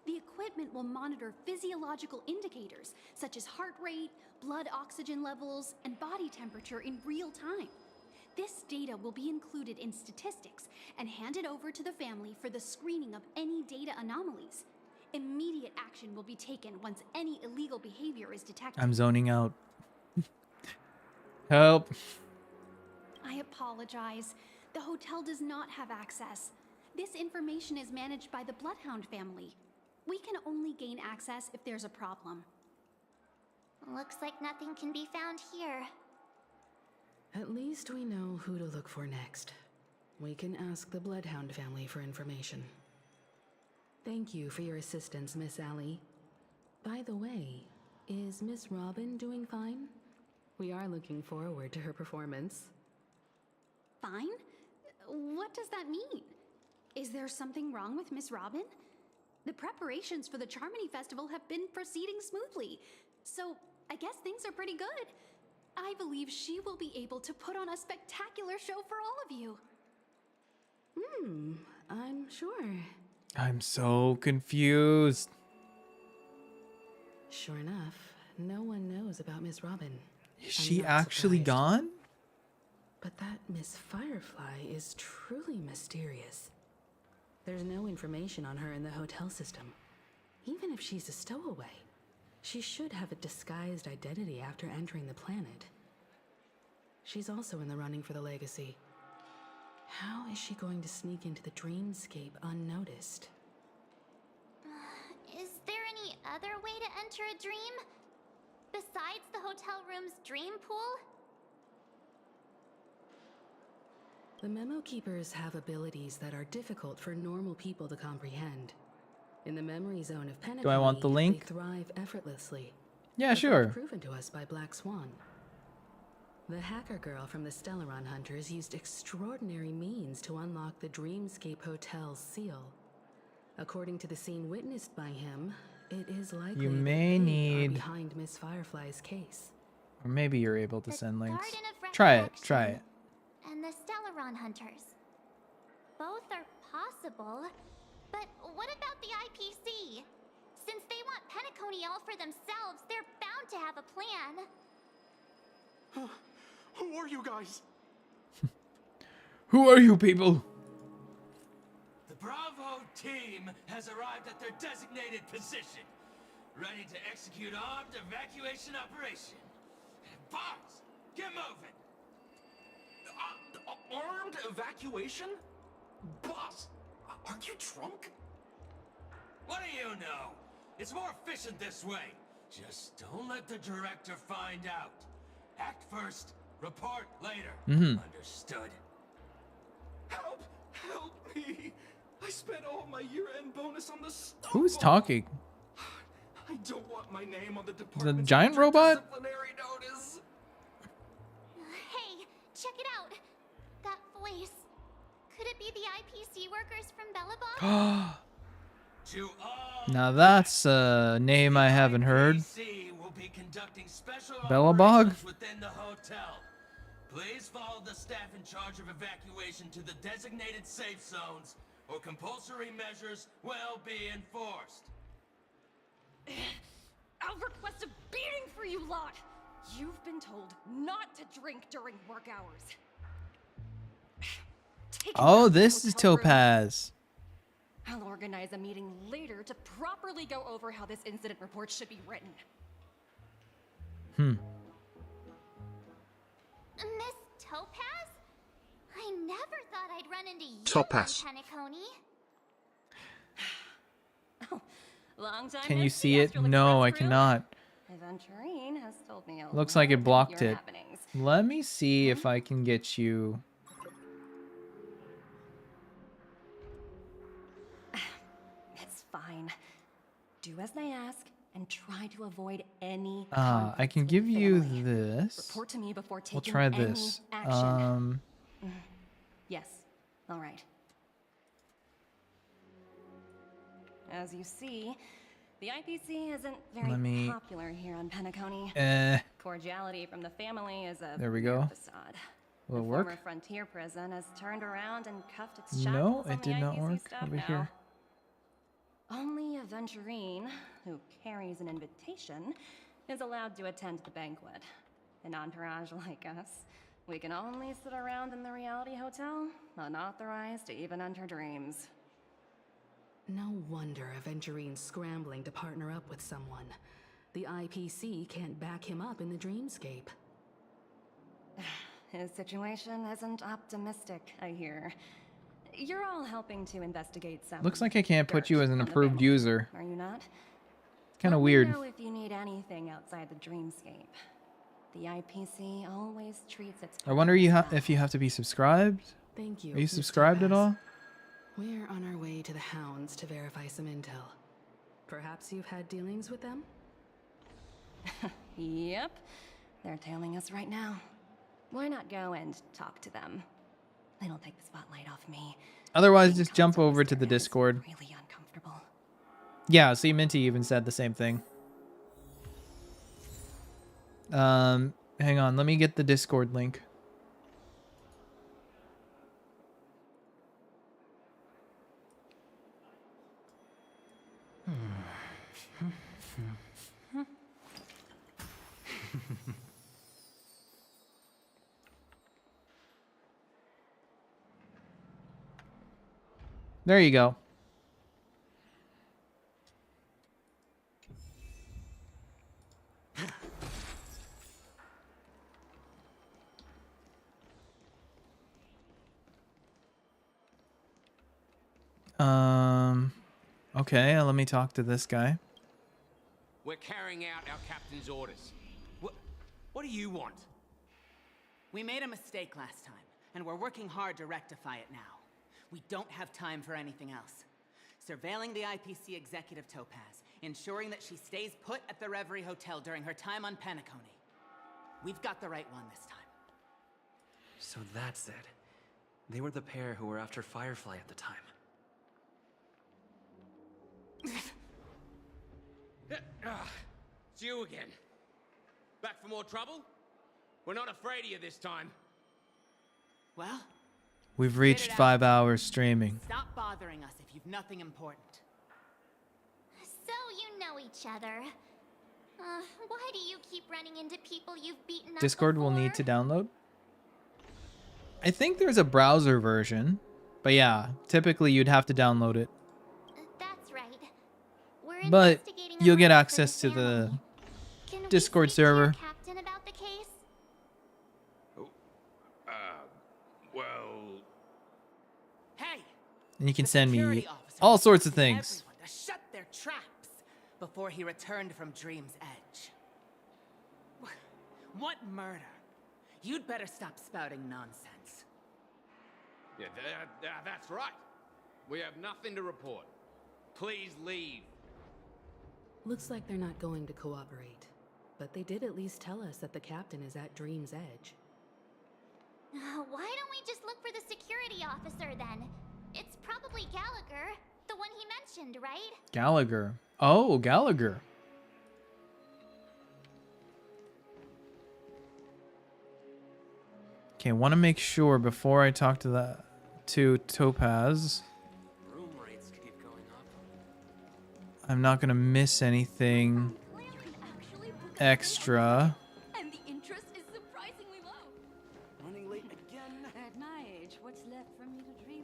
S4: The equipment will monitor physiological indicators such as heart rate, blood oxygen levels, and body temperature in real time. This data will be included in statistics and handed over to the family for the screening of any data anomalies. Immediate action will be taken once any illegal behavior is detected.
S2: I'm zoning out. Help.
S4: I apologize. The hotel does not have access. This information is managed by the Bloodhound family. We can only gain access if there's a problem.
S5: Looks like nothing can be found here.
S10: At least we know who to look for next. We can ask the Bloodhound family for information. Thank you for your assistance, Miss Allie. By the way, is Miss Robin doing fine? We are looking forward to her performance.
S4: Fine? What does that mean? Is there something wrong with Miss Robin? The preparations for the Charmony Festival have been proceeding smoothly, so I guess things are pretty good. I believe she will be able to put on a spectacular show for all of you.
S10: I'm sure.
S2: I'm so confused.
S10: Sure enough, no one knows about Miss Robin.
S2: Is she actually gone?
S10: But that Miss Firefly is truly mysterious. There's no information on her in the hotel system. Even if she's a stowaway, she should have a disguised identity after entering the planet. She's also in the running for the legacy. How is she going to sneak into the dreamscape unnoticed?
S5: Is there any other way to enter a dream? Besides the hotel room's dream pool?
S10: The Memo Keepers have abilities that are difficult for normal people to comprehend. In the memory zone of Penacony,
S2: Do I want the link?
S10: they thrive effortlessly.
S2: Yeah,
S10: A
S2: sure.
S10: fact proven to us by Black Swan. The hacker girl from the Stellaron Hunters used extraordinary means to unlock the Dreamscape Hotel's seal. According to the scene witnessed by him, it is likely
S2: You
S10: that
S2: may
S10: they are
S2: need-
S10: behind Miss Firefly's case.
S2: Or maybe you're able to send links.
S5: Garden of
S2: Try it.
S5: Recollection
S2: Try it.
S5: And the Stellaron Hunters. Both are possible, but what about the IPC? Since they want Penacony all for themselves, they're bound to have a plan.
S8: Who are you guys?
S2: Who are you people?
S21: The Bravo team has arrived at their designated position, ready to execute armed evacuation operation. Boss, get moving!
S8: Armed evacuation? Boss, aren't you drunk?
S21: What do you know? It's more efficient this way. Just don't let the director find out. Act first, report later. Understood?
S14: Help! Help me! I spent all my year-end bonus on the stock.
S2: Who's talking?
S14: I don't want my name on the
S2: The
S14: department's
S2: giant robot?
S14: disciplinary notice.
S5: Hey, check it out. That voice. Could it be the IPC workers from Bellabog?
S2: Now that's a name I haven't heard.
S21: Will be conducting special
S2: Bellabog?
S21: operations within the hotel. Please follow the staff in charge of evacuation to the designated safe zones, or compulsory measures will be enforced.
S22: I'll request a beating for you lot. You've been told not to drink during work hours.
S2: Oh, this is Topaz.
S22: I'll organize a meeting later to properly go over how this incident report should be written.
S5: Miss Topaz? I never thought I'd run into you
S11: Topaz.
S5: on Penacony.
S22: Long time
S2: Can
S22: no
S2: you see it?
S22: Astral
S2: No, I
S22: Express crew.
S2: cannot.
S22: Aventurine has told me a
S2: Looks like
S22: lot
S2: it
S22: about
S2: blocked
S22: your
S2: it.
S22: happenings.
S2: Let me see if I can get you.
S22: It's fine. Do as they ask and try to avoid any
S2: I can give you this.
S22: report to me before taking
S2: We'll try
S22: any
S2: this.
S22: action. Yes. All right. As you see, the IPC isn't very
S2: Let me-
S22: popular here on Penacony. Cordiality from the family is a
S2: There we go.
S22: mere facade.
S2: Will it
S22: the
S2: work?
S22: former frontier prison has turned around and cuffed its
S2: No,
S22: shackles on
S2: it
S22: the
S2: did not
S22: IPC
S2: work
S22: staff
S2: over
S22: now.
S2: here.
S22: Only Aventurine, who carries an invitation, is allowed to attend the banquet. An entourage like us, we can only sit around in the reality hotel, unauthorized to even enter dreams.
S4: No wonder Aventurine's scrambling to partner up with someone. The IPC can't back him up in the dreamscape.
S22: His situation isn't optimistic, I hear. You're all helping to investigate some.
S2: Looks like I can't put
S22: dirt
S2: you as an
S22: on the
S2: approved
S22: family,
S2: user.
S22: Are you not?
S2: Kind of
S22: Let me
S2: weird.
S22: know if you need anything outside the dreamscape. The IPC always treats its.
S2: I wonder if you have to be subscribed.
S4: Thank you.
S2: Are you
S4: Mr.
S2: subscribed at
S4: Topaz.
S2: all?
S4: We're on our way to the Hounds to verify some intel. Perhaps you've had dealings with them?
S22: Yep, they're tailing us right now. Why not go and talk to them? They don't take the spotlight off me.
S2: Otherwise, just jump over to the Discord.
S22: Really uncomfortable.
S2: Yeah, see, Minty even said the same thing. Hang on, let me get the Discord link. There you go. Okay, let me talk to this guy.
S23: We're carrying out our captain's orders. What do you want?
S24: We made a mistake last time, and we're working hard to rectify it now. We don't have time for anything else. Surveilling the IPC executive Topaz, ensuring that she stays put at the Reverie Hotel during her time on Penacony. We've got the right one this time.
S25: So that's it. They were the pair who were after Firefly at the time.
S23: It's you again. Back for more trouble? We're not afraid of you this time.
S24: Well,
S2: We've reached 5 hours streaming.
S24: stop bothering us if you've nothing important.
S5: So you know each other. Why do you keep running into people you've beaten up
S2: Discord will
S5: before?
S2: need to download. I think there's a browser version, but yeah, typically you'd have to download it.
S5: That's right. We're
S2: But
S5: investigating
S2: you'll get
S5: a
S2: access to the Discord server.
S5: captain about the case.
S23: Well...
S24: Hey!
S2: And you can send me
S24: security officer
S2: all sorts of
S24: telling
S2: things.
S24: everyone to shut their traps before he returned from Dream's Edge. What murder? You'd better stop spouting nonsense.
S23: Yeah, that's right. We have nothing to report. Please leave.
S6: Looks like they're not going to cooperate. But they did at least tell us that the captain is at Dream's Edge.
S5: Why don't we just look for the security officer then? It's probably Gallagher, the one he mentioned, right?
S2: Gallagher. Oh, Gallagher. Okay, want to make sure before I talk to Topaz.
S25: Room rates keep going up.
S2: I'm not gonna miss anything extra.
S17: And the interest is surprisingly low.
S14: Running late again.
S17: At my age, what's left for me to dream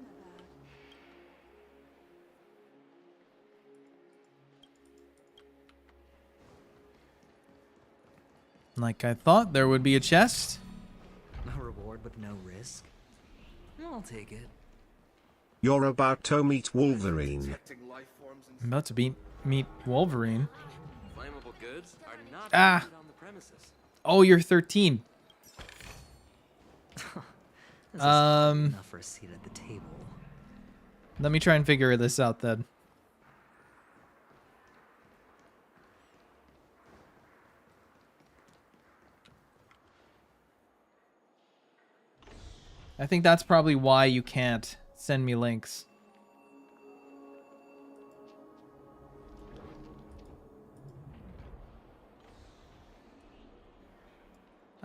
S17: about?
S2: Like I thought there would be a chest.
S3: A reward with no risk? I'll take it.
S11: You're about to meet Wolverine.
S2: I'm about to meet Wolverine.
S25: Flammable goods are not
S2: Ah.
S25: allowed on the premises.
S2: Oh, you're 13.
S3: This is enough for a seat at the table.
S2: Let me try and figure this out then. I think that's probably why you can't send me links.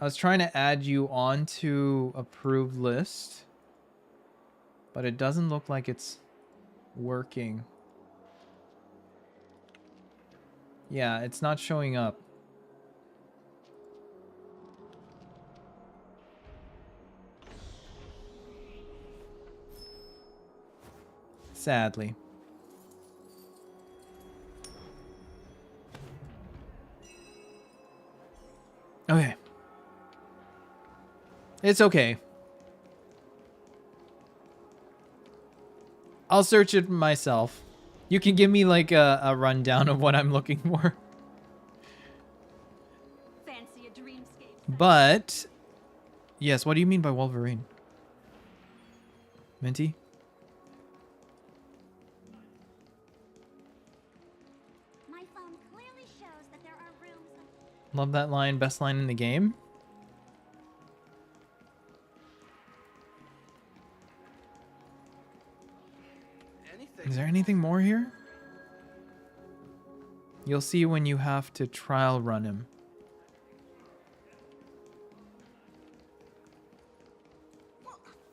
S2: I was trying to add you onto approved list, but it doesn't look like it's working. Yeah, it's not showing up. Sadly. Okay. It's okay. I'll search it myself. You can give me like a rundown of what I'm looking for.
S17: Fancy a dreamscape.
S2: But, yes, what do you mean by Wolverine? Minty?
S5: My phone clearly shows that there are rooms.
S2: Love that line. Best line in the game. Is there anything more here? You'll see when you have to trial run him.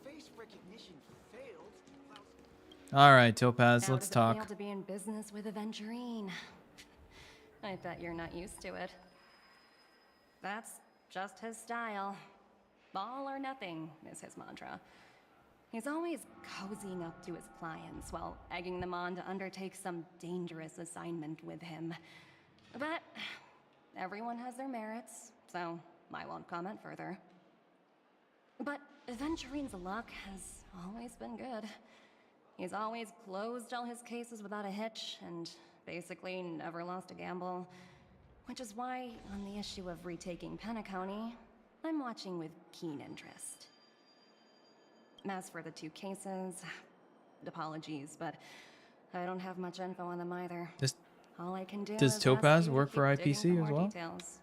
S14: Face recognition failed.
S2: All right, Topaz,
S22: How
S2: let's
S22: does it
S2: talk.
S22: feel to be in business with Aventurine? I bet you're not used to it. That's just his style. All or nothing is his mantra. He's always cozying up to his clients while egging them on to undertake some dangerous assignment with him. But everyone has their merits, so I won't comment further. But Aventurine's luck has always been good. He's always closed all his cases without a hitch and basically never lost a gamble. Which is why, on the issue of retaking Penacony, I'm watching with keen interest. As for the two cases, apologies, but I don't have much info on them either. All I can do
S2: Does
S22: is
S2: Topaz
S22: ask you to
S2: work for
S22: keep digging
S2: IPC
S22: more
S2: as well?
S22: Details.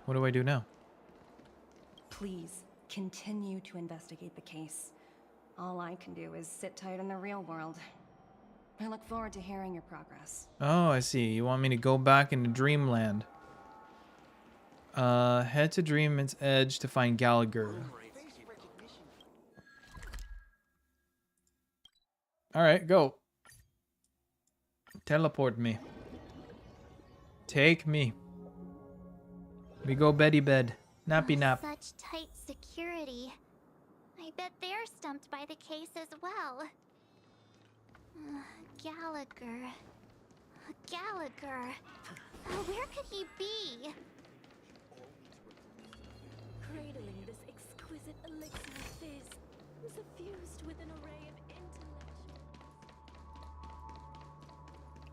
S2: What do I do now?
S22: Please continue to investigate the case. All I can do is sit tight in the real world. I look forward to hearing your progress.
S2: Oh, I see. You want me to go back into Dreamland. Head to Dream's Edge to find Gallagher. Alright, go. Teleport me. Take me. We go beddy bed. Nappy nap.
S5: Such tight security. I bet they're stumped by the case as well. Gallagher. Gallagher. Where could he be?
S17: Cradling this exquisite elixir of fizz, suffused with an array of intellectual...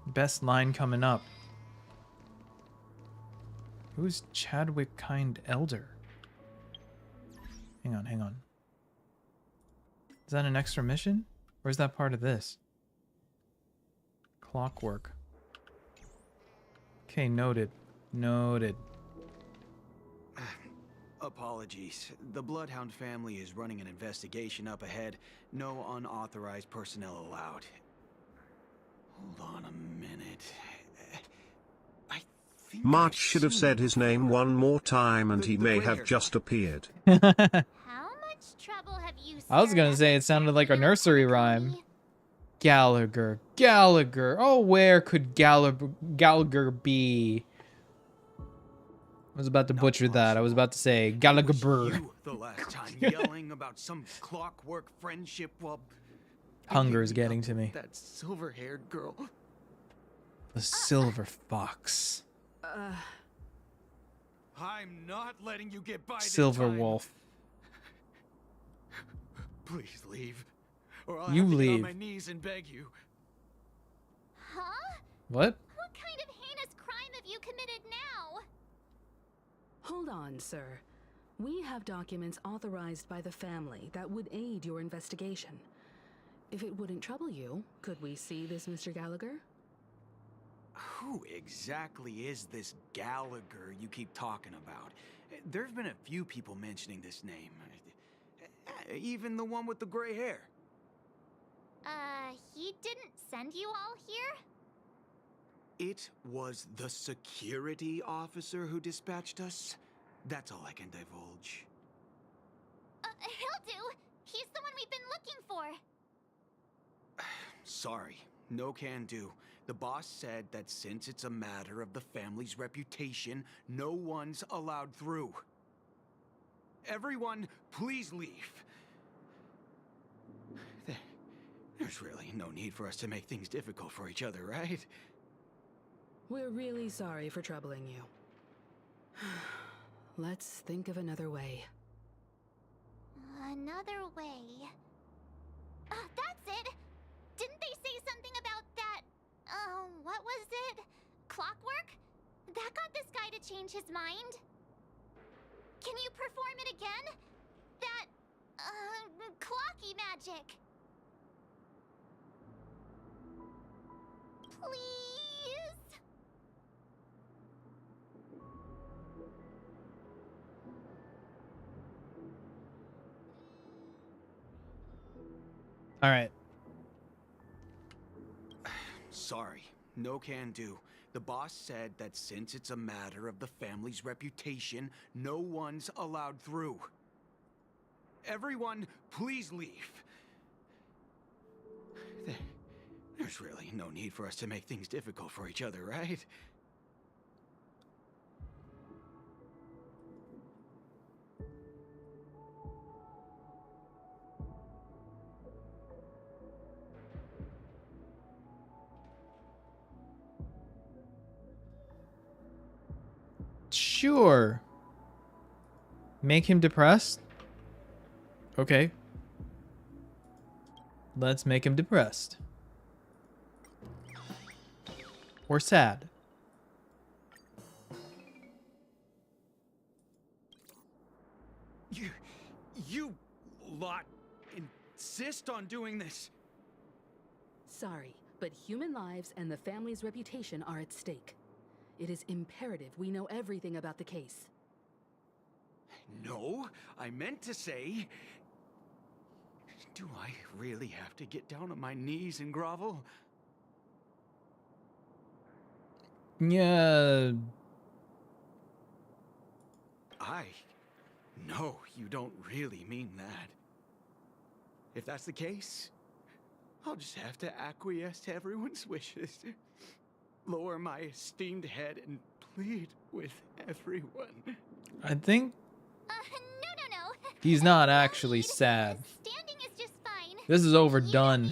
S2: Best line coming up. Who's Chadwick Kind Elder? Hang on, hang on. Is that an extra mission? Or is that part of this? Clockwork. Okay, noted. Noted.
S9: Apologies. The Bloodhound family is running an investigation up ahead. No unauthorized personnel allowed. Hold on a minute.
S11: March should have said his name one more time and he may have just appeared.
S5: How much trouble have you
S2: I was gonna say it sounded like a nursery rhyme. Gallagher. Gallagher. Oh, where could Gallagher be? I was about to butcher that. I was about to say Gallagher.
S9: You the last time yelling about some clockwork friendship while
S2: Hunger is getting to me.
S9: that silver-haired girl.
S2: The silver fox.
S9: I'm not letting you get by this
S2: Silver
S9: time.
S2: wolf.
S9: Please leave, or I'll
S2: You
S9: have to get on
S2: leave.
S9: my knees and beg you.
S5: Huh?
S2: What?
S5: What kind of heinous crime have you committed now?
S6: Hold on, sir. We have documents authorized by the family that would aid your investigation. If it wouldn't trouble you, could we see this Mr. Gallagher?
S9: Who exactly is this Gallagher you keep talking about? There's been a few people mentioning this name. Even the one with the gray hair.
S5: He didn't send you all here?
S9: It was the security officer who dispatched us. That's all I can divulge.
S5: He'll do. He's the one we've been looking for.
S9: Sorry, no can do. The boss said that since it's a matter of the family's reputation, no one's allowed through. Everyone, please leave. There's really no need for us to make things difficult for each other, right?
S6: We're really sorry for troubling you. Let's think of another way.
S5: Another way. That's it! Didn't they say something about that? What was it? Clockwork? That got this guy to change his mind? Can you perform it again? That, clocky magic. Please?
S2: All right.
S9: Sorry, no can do. The boss said that since it's a matter of the family's reputation, no one's allowed through. Everyone, please leave. There's really no need for us to make things difficult for each other, right?
S2: Sure. Make him depressed? Okay. Let's make him depressed. Or sad.
S9: You lot insist on doing this.
S6: Sorry, but human lives and the family's reputation are at stake. It is imperative we know everything about the case.
S9: No, I meant to say... Do I really have to get down on my knees and grovel?
S2: Yeah.
S9: No, you don't really mean that. If that's the case, I'll just have to acquiesce to everyone's wishes. Lower my esteemed head and plead with everyone.
S2: I think
S5: No.
S2: he's not actually sad.
S5: Standing is just fine.
S2: This is overdone.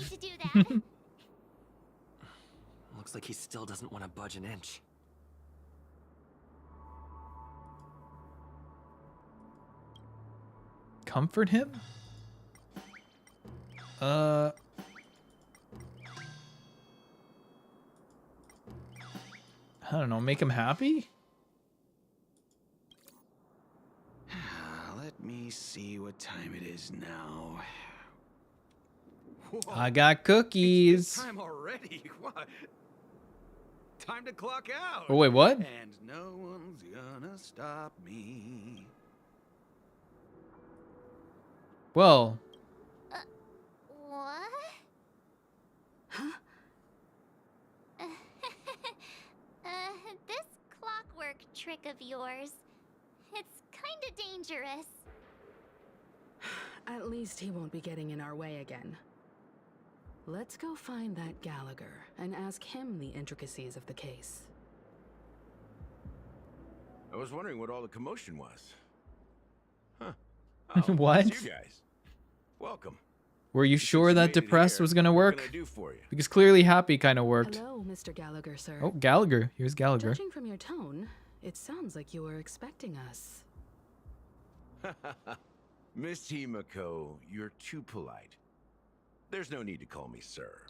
S3: Looks
S25: Looks like he still doesn't want to budge an inch.
S2: Comfort him? I don't know, make him happy?
S9: Let me see what time it is now. Whoa.
S2: I got cookies.
S9: It's time already. What? Time to clock out.
S2: Oh, wait, what?
S9: And no one's gonna stop me.
S2: Well.
S5: What?
S6: Huh?
S5: This clockwork trick of yours, it's kinda dangerous.
S6: At least he won't be getting in our way again. Let's go find that Gallagher and ask him the intricacies of the case.
S12: I was wondering what all the commotion was. Huh.
S2: What?
S12: It's you guys. Welcome.
S2: Were you sure that depressed was gonna
S12: What
S2: work?
S12: can I do for you?
S2: Because clearly happy kind of worked.
S6: Hello, Mr. Gallagher, sir.
S2: Oh, Gallagher. Here's Gallagher.
S6: Judging from your tone, it sounds like you were expecting us.
S12: Miss Himiko, you're too polite. There's no need to call me sir.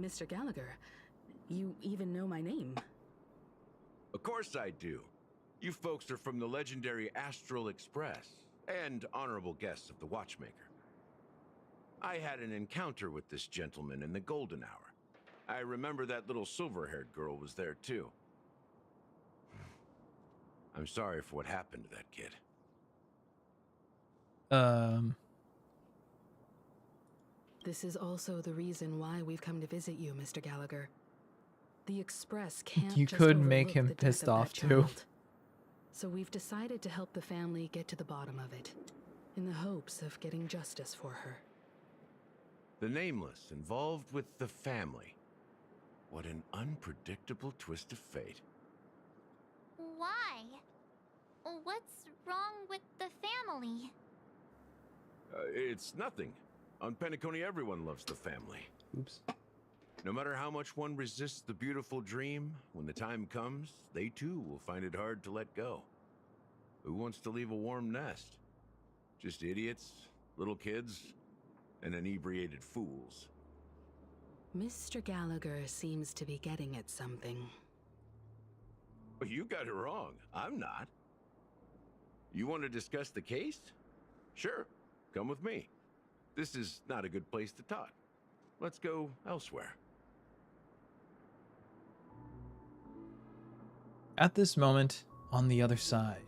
S6: Mr. Gallagher, you even know my name.
S12: Of course I do. You folks are from the legendary Astral Express and honorable guests of the Watchmaker. I had an encounter with this gentleman in the Golden Hour. I remember that little silver-haired girl was there too. I'm sorry for what happened to that kid.
S6: This is also the reason why we've come to visit you, Mr. Gallagher. The Express can't
S2: You
S6: just
S2: could make
S6: overlook
S2: him
S6: the death
S2: pissed
S6: of that
S2: off too.
S6: child. So we've decided to help the family get to the bottom of it, in the hopes of getting justice for her.
S12: The Nameless involved with the family. What an unpredictable twist of fate.
S5: Why? What's wrong with the family?
S12: It's nothing. On Penacony, everyone loves the family.
S2: Oops.
S12: No matter how much one resists the beautiful dream, when the time comes, they too will find it hard to let go. Who wants to leave a warm nest? Just idiots, little kids, and inebriated fools.
S6: Mr. Gallagher seems to be getting at something.
S12: Well, you got it wrong. I'm not. You want to discuss the case? Sure, come with me. This is not a good place to talk. Let's go elsewhere.
S2: At this moment, on the other side.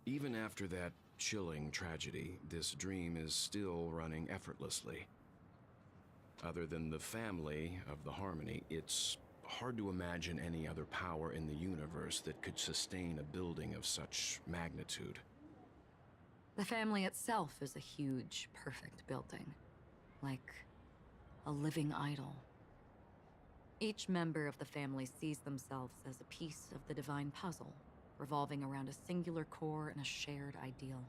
S13: Even after that chilling tragedy, this dream is still running effortlessly. Other than the family of the Harmony, it's hard to imagine any other power in the universe that could sustain a building of such magnitude.
S10: The family itself is a huge, perfect building. Like a living idol. Each member of the family sees themselves as a piece of the divine puzzle, revolving around a singular core and a shared ideal.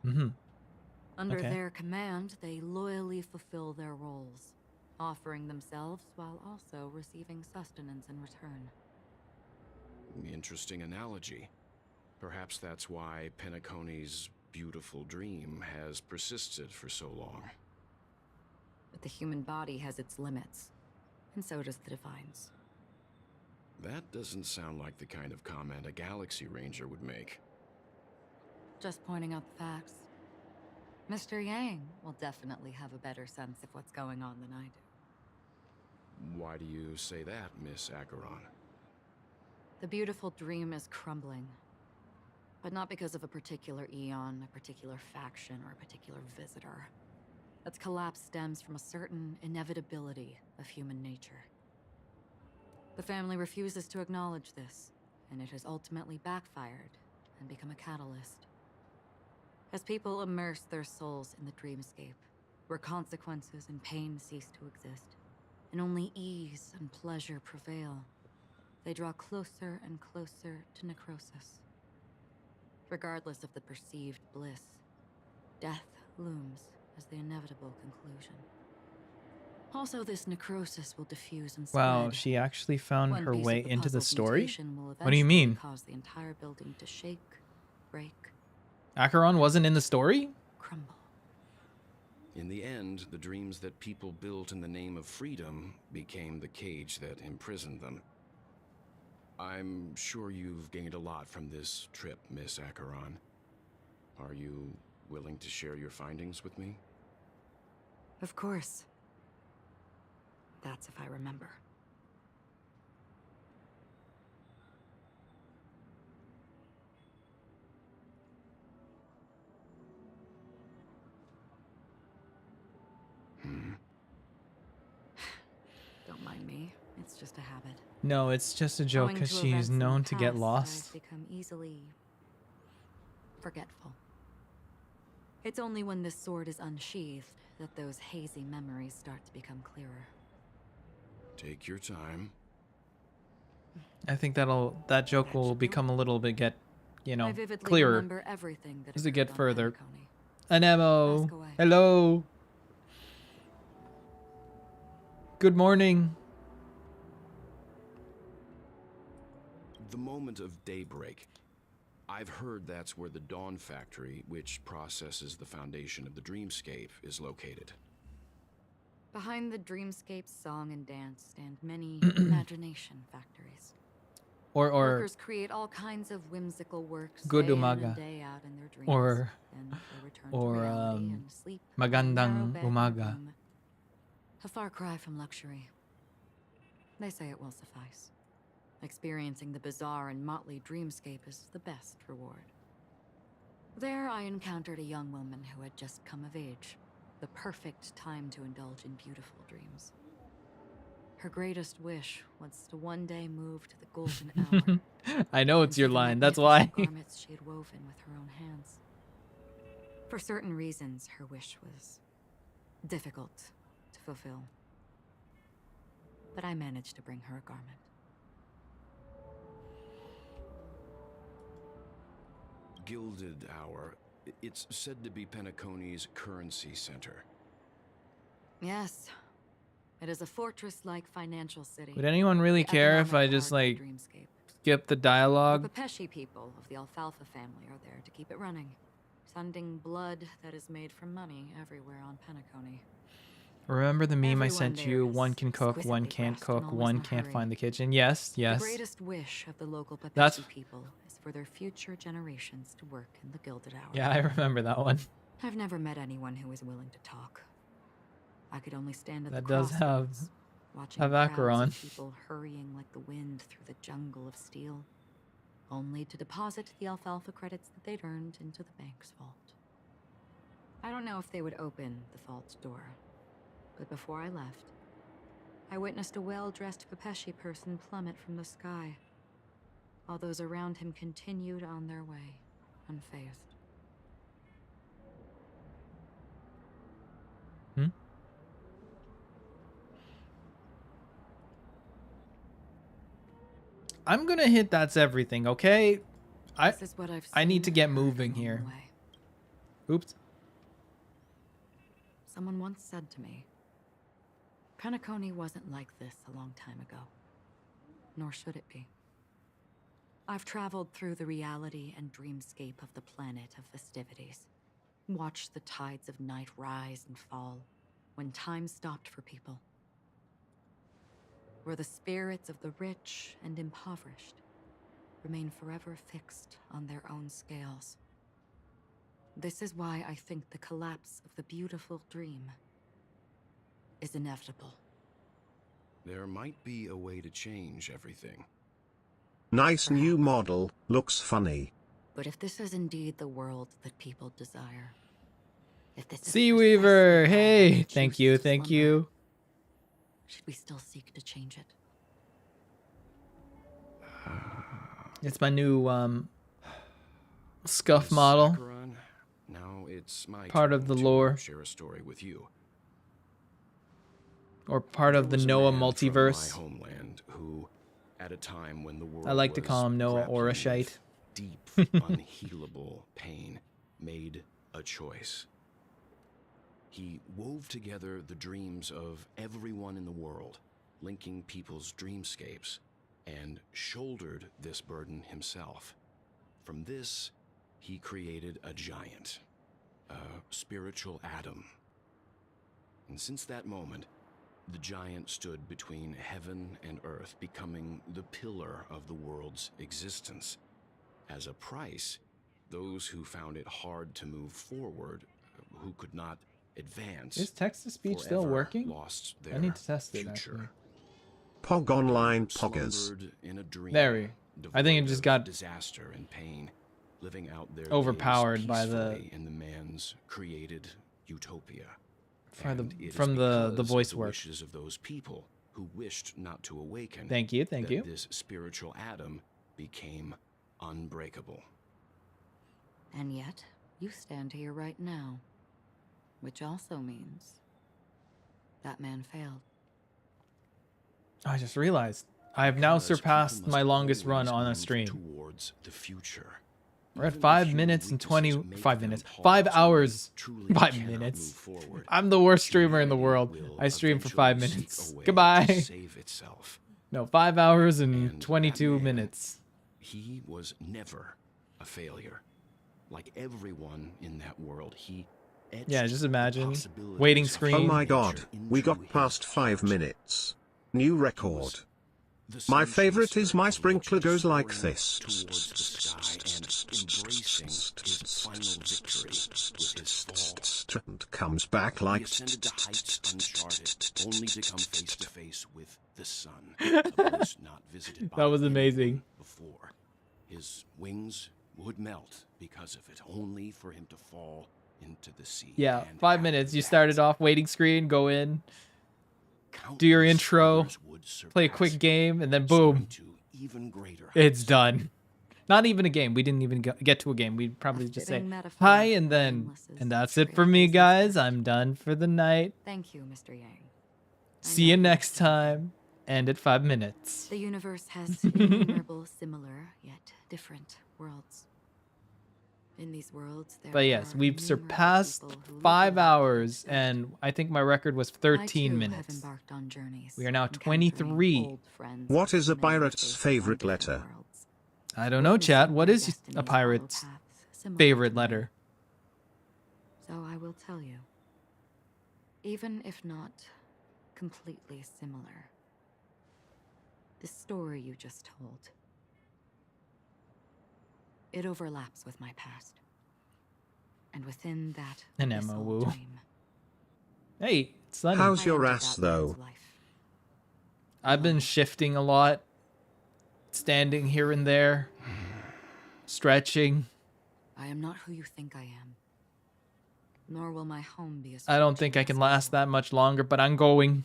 S10: Under their command, they loyally fulfill their roles, offering themselves while also receiving sustenance in return.
S13: Interesting analogy. Perhaps that's why Penacony's beautiful dream has persisted for so long.
S10: But the human body has its limits, and so does the Divine's.
S13: That doesn't sound like the kind of comment a Galaxy Ranger would make.
S10: Just pointing out the facts. Mr. Yang will definitely have a better sense of what's going on than I do.
S13: Why do you say that, Miss Acheron?
S10: The beautiful dream is crumbling. But not because of a particular eon, a particular faction, or a particular visitor. Its collapse stems from a certain inevitability of human nature. The family refuses to acknowledge this, and it has ultimately backfired and become a catalyst. As people immerse their souls in the dreamscape, where consequences and pain cease to exist, and only ease and pleasure prevail, they draw closer and closer to necrosis. Regardless of the perceived bliss, death looms as the inevitable conclusion. Also, this necrosis will diffuse and
S2: Wow,
S10: spread.
S2: she actually found
S10: One
S2: her
S10: piece
S2: way
S10: of
S2: into the
S10: puzzle's
S2: story?
S10: mutation will
S2: What do you
S10: eventually
S2: mean?
S10: Cause the entire building to shake, break,
S2: Acheron wasn't in the story?
S10: crumble.
S13: In the end, the dreams that people built in the name of freedom became the cage that imprisoned them. I'm sure you've gained a lot from this trip, Miss Acheron. Are you willing to share your findings with me?
S10: Of course. That's if I remember. Don't mind me. It's just a habit.
S2: No, it's just a joke
S10: Owing
S2: because
S10: to
S2: she's
S10: events in the
S2: known to get
S10: past,
S2: lost.
S10: I've become easily forgetful. It's only when this sword is unsheathed that those hazy memories start to become clearer.
S13: Take your time.
S2: I think that joke will become a little bit
S10: I vividly
S2: clearer
S10: remember everything that
S2: as we get
S10: occurred on
S2: further.
S10: Penacony.
S2: Anemo,
S10: Ask away.
S2: hello. Good morning.
S13: The moment of daybreak. I've heard that's where the Dawn Factory, which processes the foundation of the dreamscape, is located.
S10: Behind the dreamscape song and dance stand many imagination factories.
S2: Or
S10: Workers create all kinds of whimsical works
S2: Good
S10: day in
S2: umaga.
S10: and day out in their dreams.
S2: Or
S10: Then they return to reality and sleep in a
S2: magandang
S10: narrow bed in a
S2: umaga.
S10: room. A far cry from luxury. They say it will suffice. Experiencing the bizarre and motley dreamscape is the best reward. There I encountered a young woman who had just come of age. The perfect time to indulge in beautiful dreams. Her greatest wish was to one day move to the golden hour.
S2: I know it's your
S10: and see the
S2: line, that's
S10: magnificent
S2: why.
S10: garments she had woven with her own hands. For certain reasons, her wish was difficult to fulfill. But I managed to bring her a garment.
S13: Gilded Hour. It's said to be Penacony's currency center.
S10: Yes. It is a fortress-like financial city.
S2: Would anyone really
S10: The
S2: care if I
S10: economic
S2: just
S10: heart of
S2: like
S10: the dreamscape.
S2: skip the
S10: The
S2: dialogue?
S10: Pepeshi people of the Alfalfa family are there to keep it running, sending blood that is made from money everywhere on Penacony.
S2: Remember the meme I
S10: Everyone
S2: sent
S10: there
S2: you?
S10: is
S2: One can cook, one
S10: exquisitely
S2: can't
S10: dressed and
S2: cook,
S10: always
S2: one
S10: in a
S2: can't
S10: hurry.
S2: find the kitchen. Yes, yes.
S10: The greatest wish of the local Pepeshi
S2: That's-
S10: people is for their future generations to work in the Gilded Hour.
S2: Yeah, I remember that one.
S10: I've never met anyone who was willing to talk. I could only stand at
S2: That
S10: the
S2: does have
S10: crossroads, watching
S2: have
S10: crowds
S2: Acheron.
S10: of people hurrying like the wind through the jungle of steel, only to deposit the alfalfa credits that they'd earned into the bank's vault. I don't know if they would open the vault door, but before I left, I witnessed a well-dressed Pepeshi person plummet from the sky, while those around him continued on their way, unfazed.
S2: I'm gonna hit that's everything, okay?
S10: This is what I've
S2: I need to
S10: seen
S2: get
S10: and heard
S2: moving
S10: along
S2: here.
S10: the way.
S2: Oops.
S10: Someone once said to me, Penacony wasn't like this a long time ago. Nor should it be. I've traveled through the reality and dreamscape of the planet of festivities. Watched the tides of night rise and fall when time stopped for people. Where the spirits of the rich and impoverished remain forever fixed on their own scales. This is why I think the collapse of the beautiful dream is inevitable.
S13: There might be a way to change everything.
S11: Nice new model, looks funny.
S10: But if this is indeed the world that people desire, if this is
S2: Seaweaver, hey, thank you, thank you.
S10: should we still seek to change it?
S2: It's my new scuff
S13: Miss
S2: model.
S13: Acheron, now it's my
S2: Part of
S13: turn
S2: the
S13: to
S2: lore.
S13: share a story with you.
S2: Or part of the
S13: There was a
S2: Noa
S13: man from
S2: multiverse.
S13: my homeland who, at a time when the world
S2: I like to
S13: was
S2: call him Noa
S13: grappling
S2: Aurelyte.
S13: with deep, unhealable pain, made a choice. He wove together the dreams of everyone in the world, linking people's dreamscapes, and shouldered this burden himself. From this, he created a giant, a spiritual atom. And since that moment, the giant stood between heaven and earth, becoming the pillar of the world's existence. As a price, those who found it hard to move forward, who could not advance,
S2: Is text-to-speech still
S13: forever
S2: working?
S13: lost
S2: I
S13: their
S2: need to test it,
S13: future.
S11: Pog Online Poggers.
S13: Slumbered in a dream,
S2: There we. I think it
S13: devoid
S2: just
S13: of
S2: got
S13: disaster and pain, living out their
S2: overpowered
S13: days
S2: by the
S13: peacefully in the man's created utopia.
S2: from
S13: And it is
S2: the
S13: because
S2: voice
S13: of the
S2: work.
S13: wishes of those people who wished not to awaken.
S2: Thank you.
S13: that This spiritual atom became unbreakable.
S10: And yet, you stand here right now. Which also means that man failed.
S2: I just realized I have now surpassed my longest run on a stream.
S13: Towards the future.
S2: We're at 5 minutes and 5 minutes. 5 hours. 5 minutes. I'm the worst streamer in the world. I stream for 5 minutes. Goodbye.
S13: Save itself.
S2: No, 5 hours and 22 minutes.
S13: He was never a failure. Like everyone in that world, he
S2: yeah, just imagine waiting screen.
S11: Oh my god, we got past 5 minutes. New record. My favorite is my sprinkler goes like this. And comes back like
S13: only to come face to face with the sun. A place not visited by
S2: that was amazing.
S13: Before. His wings would melt because of it, only for him to fall into the sea.
S2: Yeah, 5 minutes. You started off waiting screen, go in, do your intro, play a quick game, and then boom, it's done. Not even a game. We didn't even get to a game. We'd probably just say hi, and that's it for me, guys. I'm done for the night.
S10: Thank you, Mr. Yang.
S2: See you next time. End at 5 minutes.
S10: The universe has innumerable similar yet different worlds. In these worlds, there
S2: But yes, we've surpassed 5 hours, and I think my record was 13 minutes. We are now 23.
S11: What is a pirate's favorite letter?
S2: I don't know, chat. What is a pirate's favorite letter?
S10: So I will tell you. Even if not completely similar, the story you just told, it overlaps with my past. And within that,
S2: an Emma Wu. Hey, it's sunny.
S11: How's your ass though?
S2: I've been shifting a lot, standing here and there, stretching.
S10: I am not who you think I am. Nor will my home be as
S2: I don't think I can last that much longer, but I'm going.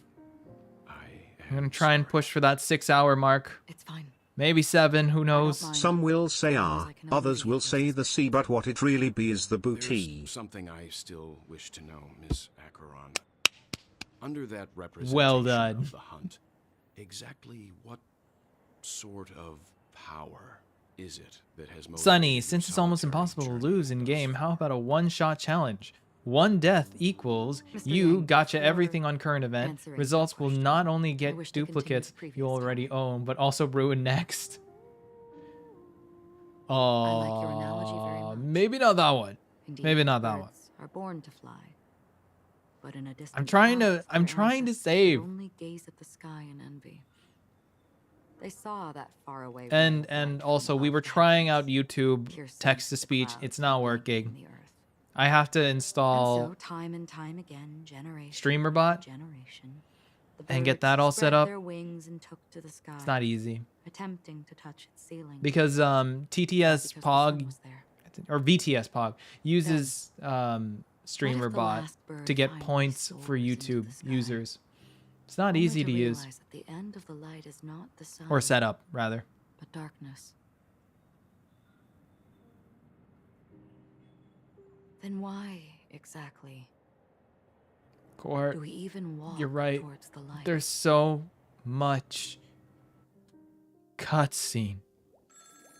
S2: I'm gonna try and push for that 6-hour mark.
S10: It's fine.
S2: Maybe 7, who knows?
S11: Some will say others will say the C, but what it really be is the booty.
S13: There's something I still wish to know, Miss Acheron. Under that representation
S2: well done.
S13: Of the hunt, exactly what sort of power is it that has motivated
S2: Sunny, since it's almost impossible to lose in game, how about a one-shot challenge? 1 death equals you gotcha everything on current event. Results will not only get duplicates you already own, but also ruin next. Oh, maybe not that one. Maybe not that one.
S10: Are born to fly, but in a distant
S2: I'm trying to save.
S10: Only gaze at the sky in envy. They saw that far away.
S2: And also we were trying out YouTube text to speech. It's not working. I have to install
S10: time and time again,
S2: StreamerBot and get that all set up.
S10: Their wings and took to the sky,
S2: it's not easy.
S10: Attempting to touch its ceiling.
S2: Because TTS Pog or VTS Pog uses StreamerBot to get points for YouTube users. It's not easy to use.
S10: That the end of the light is not the sun,
S2: or set up, rather.
S10: But darkness. Then why exactly
S2: Court,
S10: do we even walk
S2: you're right.
S10: towards the light?
S2: There's so much cutscene.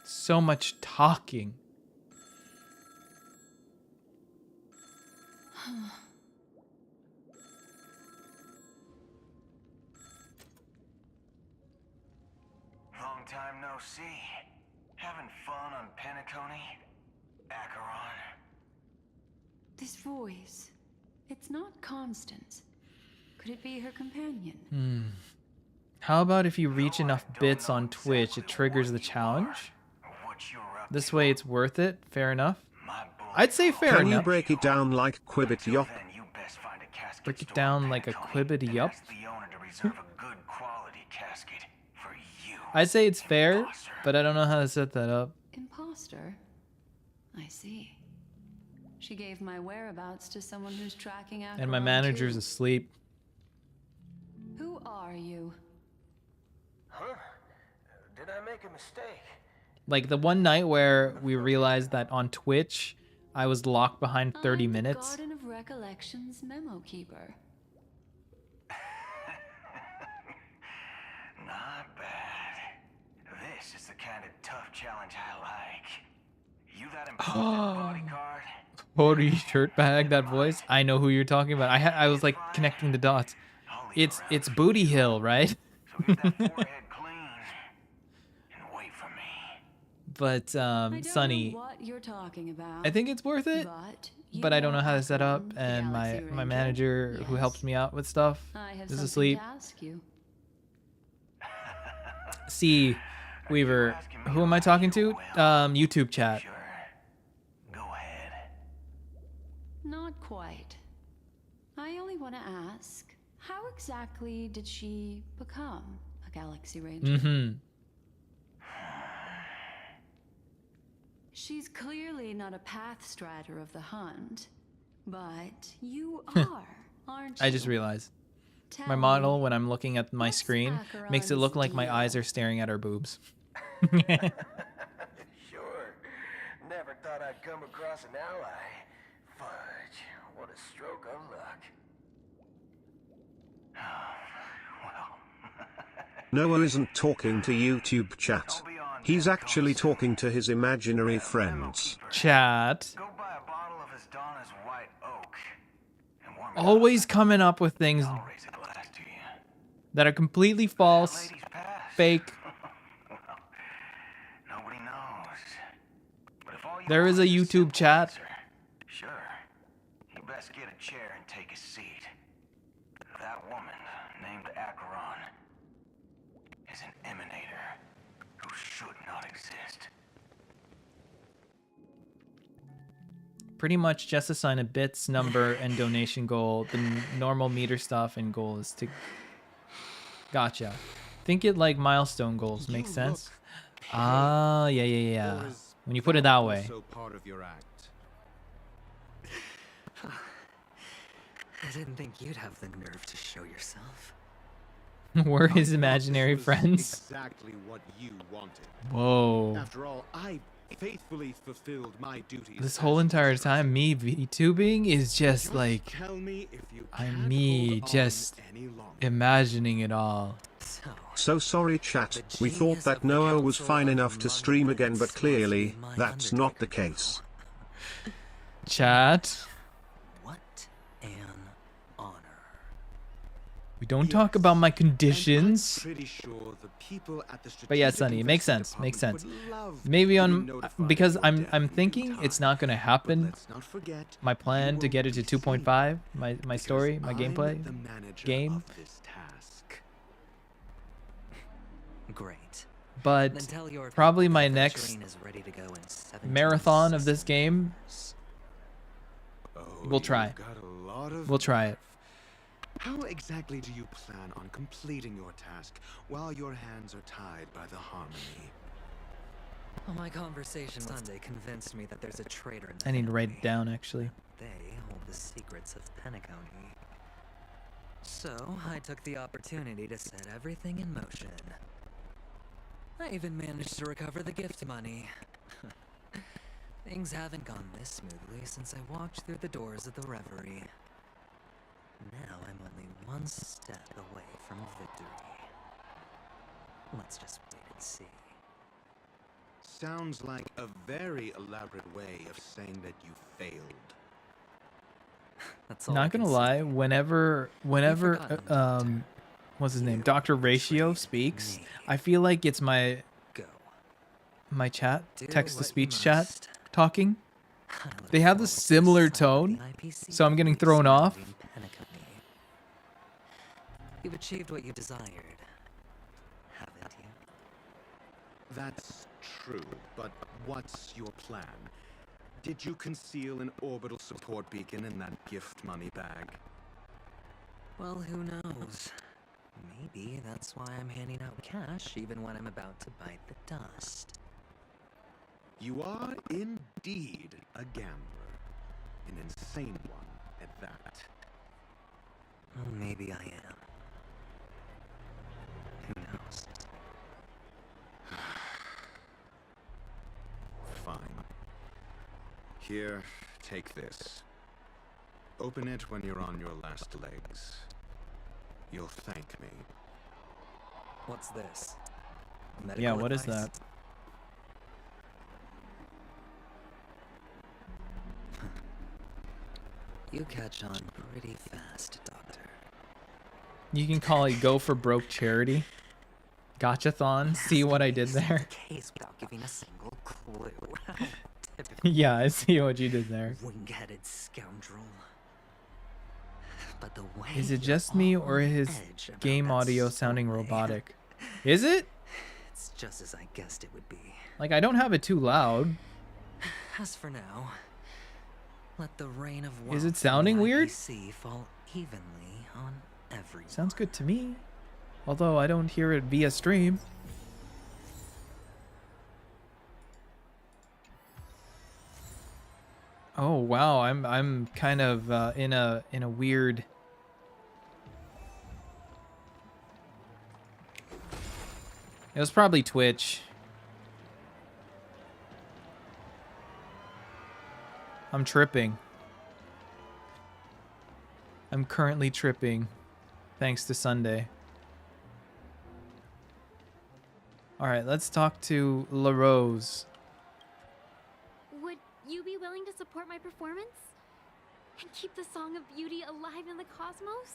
S2: So much talking.
S1: see. Having fun on Penacony? Acheron?
S4: This voice, it's not Constance. Could it be her companion?
S2: How about if you reach enough bits on Twitch, it triggers the challenge? This way it's worth it. Fair enough. I'd say fair
S11: Can
S2: enough.
S11: you break it down like Quibbit Yop?
S2: Break it down like a Quibbity Yup? I'd say it's fair, but I don't know how to set that up.
S4: Imposter? I see. She gave my whereabouts to someone who's tracking after
S2: And my manager's asleep.
S4: Who are you?
S1: Huh? Did I make a mistake?
S2: Like the one night where we realized that on Twitch, I was locked behind 30
S4: I'm the
S2: minutes.
S4: Garden of Recollection's memo keeper.
S1: Not bad. This is the kind of tough challenge I like. You that important bodyguard?
S2: Holy shirt bag, that voice. I know who you're talking about. I was like connecting the dots. It's Booty Hill, right? But Sunny,
S4: What you're talking about?
S2: I think it's worth it, but I don't know how to set up, and my manager who helps me out with stuff is asleep. See, Weaver, who am I talking to? YouTube chat.
S4: Not quite. I only want to ask, how exactly did she become a Galaxy Ranger? She's clearly not a path strider of the hunt, but you are, aren't you?
S2: I just realized. My model, when I'm looking at my screen, makes it look like my eyes are staring at her boobs.
S1: Sure. Never thought I'd come across an ally. Fudge. What a stroke of luck.
S11: Noah isn't talking to YouTube chat. He's actually talking to his imaginary friends.
S2: Chat. Always coming up with things that are completely false, fake. There is a YouTube chat.
S1: Sure. You best get a chair and take a seat. That woman, named Acheron, is an emanator who should not exist.
S2: Pretty much just assign a bits number and donation goal. The normal meter stuff and goal is to... Gotcha. Think it like milestone goals. Makes sense? Ah, yeah. When you put it that way.
S3: Part of your act. I didn't think you'd have the nerve to show yourself.
S2: We're his imaginary friends.
S14: Exactly what you wanted.
S2: Whoa.
S14: After all, I faithfully fulfilled my duties.
S2: This whole entire time, me VTubing is just like...
S14: Tell me if you
S2: I'm me just imagining it all.
S11: So sorry chat, we thought that Noah was fine enough to stream again, but clearly, that's not the case.
S2: Chat.
S3: What an honor.
S2: We don't talk about my conditions.
S14: Pretty sure the people at the
S2: But yeah, Sunny, it makes sense. Makes sense. Maybe on because I'm thinking it's not gonna happen. My plan to get it to 2.5, my story, my gameplay, game.
S3: Great.
S2: But probably my next marathon of this game, we'll try. We'll try it.
S14: How exactly do you plan on completing your task while your hands are tied by the harmony?
S3: Well, my conversation Sunday convinced me that there's a traitor in the
S2: I need to write it down, actually.
S3: They hold the secrets of Penacony. So, I took the opportunity to set everything in motion. I even managed to recover the gift money. Things haven't gone this smoothly since I walked through the doors of the Reverie. Now I'm only one step away from victory. Let's just wait and see.
S14: Sounds like a very elaborate way of saying that you failed.
S3: That's all
S2: Not gonna lie, whenever what's his name, Dr. Ratio speaks, I feel like it's my my chat,
S3: Do
S2: text-to-speech
S3: what you
S2: chat,
S3: must.
S2: talking.
S3: I look
S2: They have the
S3: forward to
S2: similar
S3: the sight of
S2: tone,
S3: the IPC
S2: so I'm getting
S3: fleet
S2: thrown off.
S3: surrounding Penacony. You've achieved what you desired, haven't you?
S14: That's true, but what's your plan? Did you conceal an orbital support beacon in that gift money bag?
S3: Well, who knows? Maybe that's why I'm handing out cash even when I'm about to bite the dust.
S14: You are indeed a gambler. An insane one at that.
S3: Well, maybe I am. Who knows?
S14: Fine. Here, take this. Open it when you're on your last legs. You'll thank me.
S3: What's this?
S2: Yeah, what is that?
S3: You catch on pretty fast, Doctor.
S2: You can call it Go for Broke Charity. Gotchathon. See what I did there?
S3: Case without giving a single clue.
S2: Yeah, I see what you did there.
S3: Wing-headed scoundrel. But the way
S2: Is it just me or is game audio sounding robotic? Is it?
S3: It's just as I guessed it would be.
S2: Like, I don't have it too loud.
S3: As for now, let the rain of
S2: Is it
S3: wealth
S2: sounding
S3: from the
S2: weird?
S3: IPC fall evenly on everyone.
S2: Sounds good to me. Although I don't hear it via stream. Oh wow, I'm kind of in a weird. It was probably Twitch. I'm tripping. I'm currently tripping, thanks to Sunday. All right, let's talk to La Rose.
S15: Would you be willing to support my performance? And keep the Song of Beauty alive in the cosmos?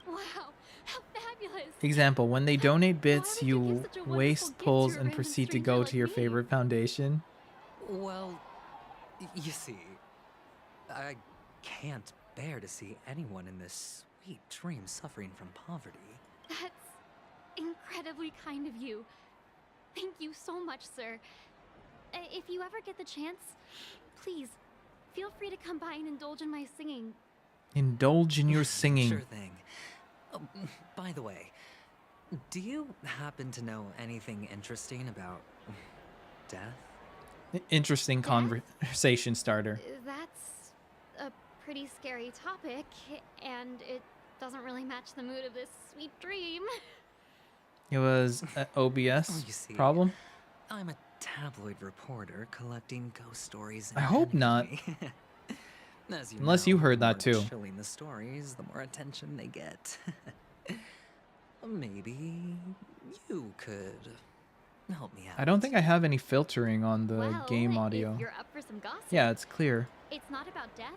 S15: Wow, how fabulous!
S2: Example, when they donate bits,
S15: would you give
S2: you
S15: such a wonderful
S2: waste
S15: gift
S2: pulls
S15: to a
S2: and
S15: random
S2: proceed to
S15: stranger
S2: go
S15: like
S2: to your
S15: me?
S2: favorite foundation.
S3: Well, you see, I can't bear to see anyone in this sweet dream suffering from poverty.
S15: That's incredibly kind of you. Thank you so much, sir. If you ever get the chance, please, feel free to come by and indulge in my singing.
S2: Indulge in your singing.
S3: Sure thing. Oh, by the way, do you happen to know anything interesting about death?
S2: Interesting conversation starter.
S15: That's a pretty scary topic, and it doesn't really match the mood of this sweet dream.
S2: It was an OBS
S3: Oh, you see,
S2: problem.
S3: I'm a tabloid reporter collecting ghost stories.
S2: I hope not.
S3: As you
S2: Unless
S3: know,
S2: you heard
S3: the
S2: that
S3: more
S2: too.
S3: chilling the stories, the more attention they get. Maybe you could help me out.
S2: I don't think I have any filtering on the
S15: Well,
S2: game audio.
S15: if you're up for some gossip.
S2: Yeah, it's clear.
S15: It's not about death,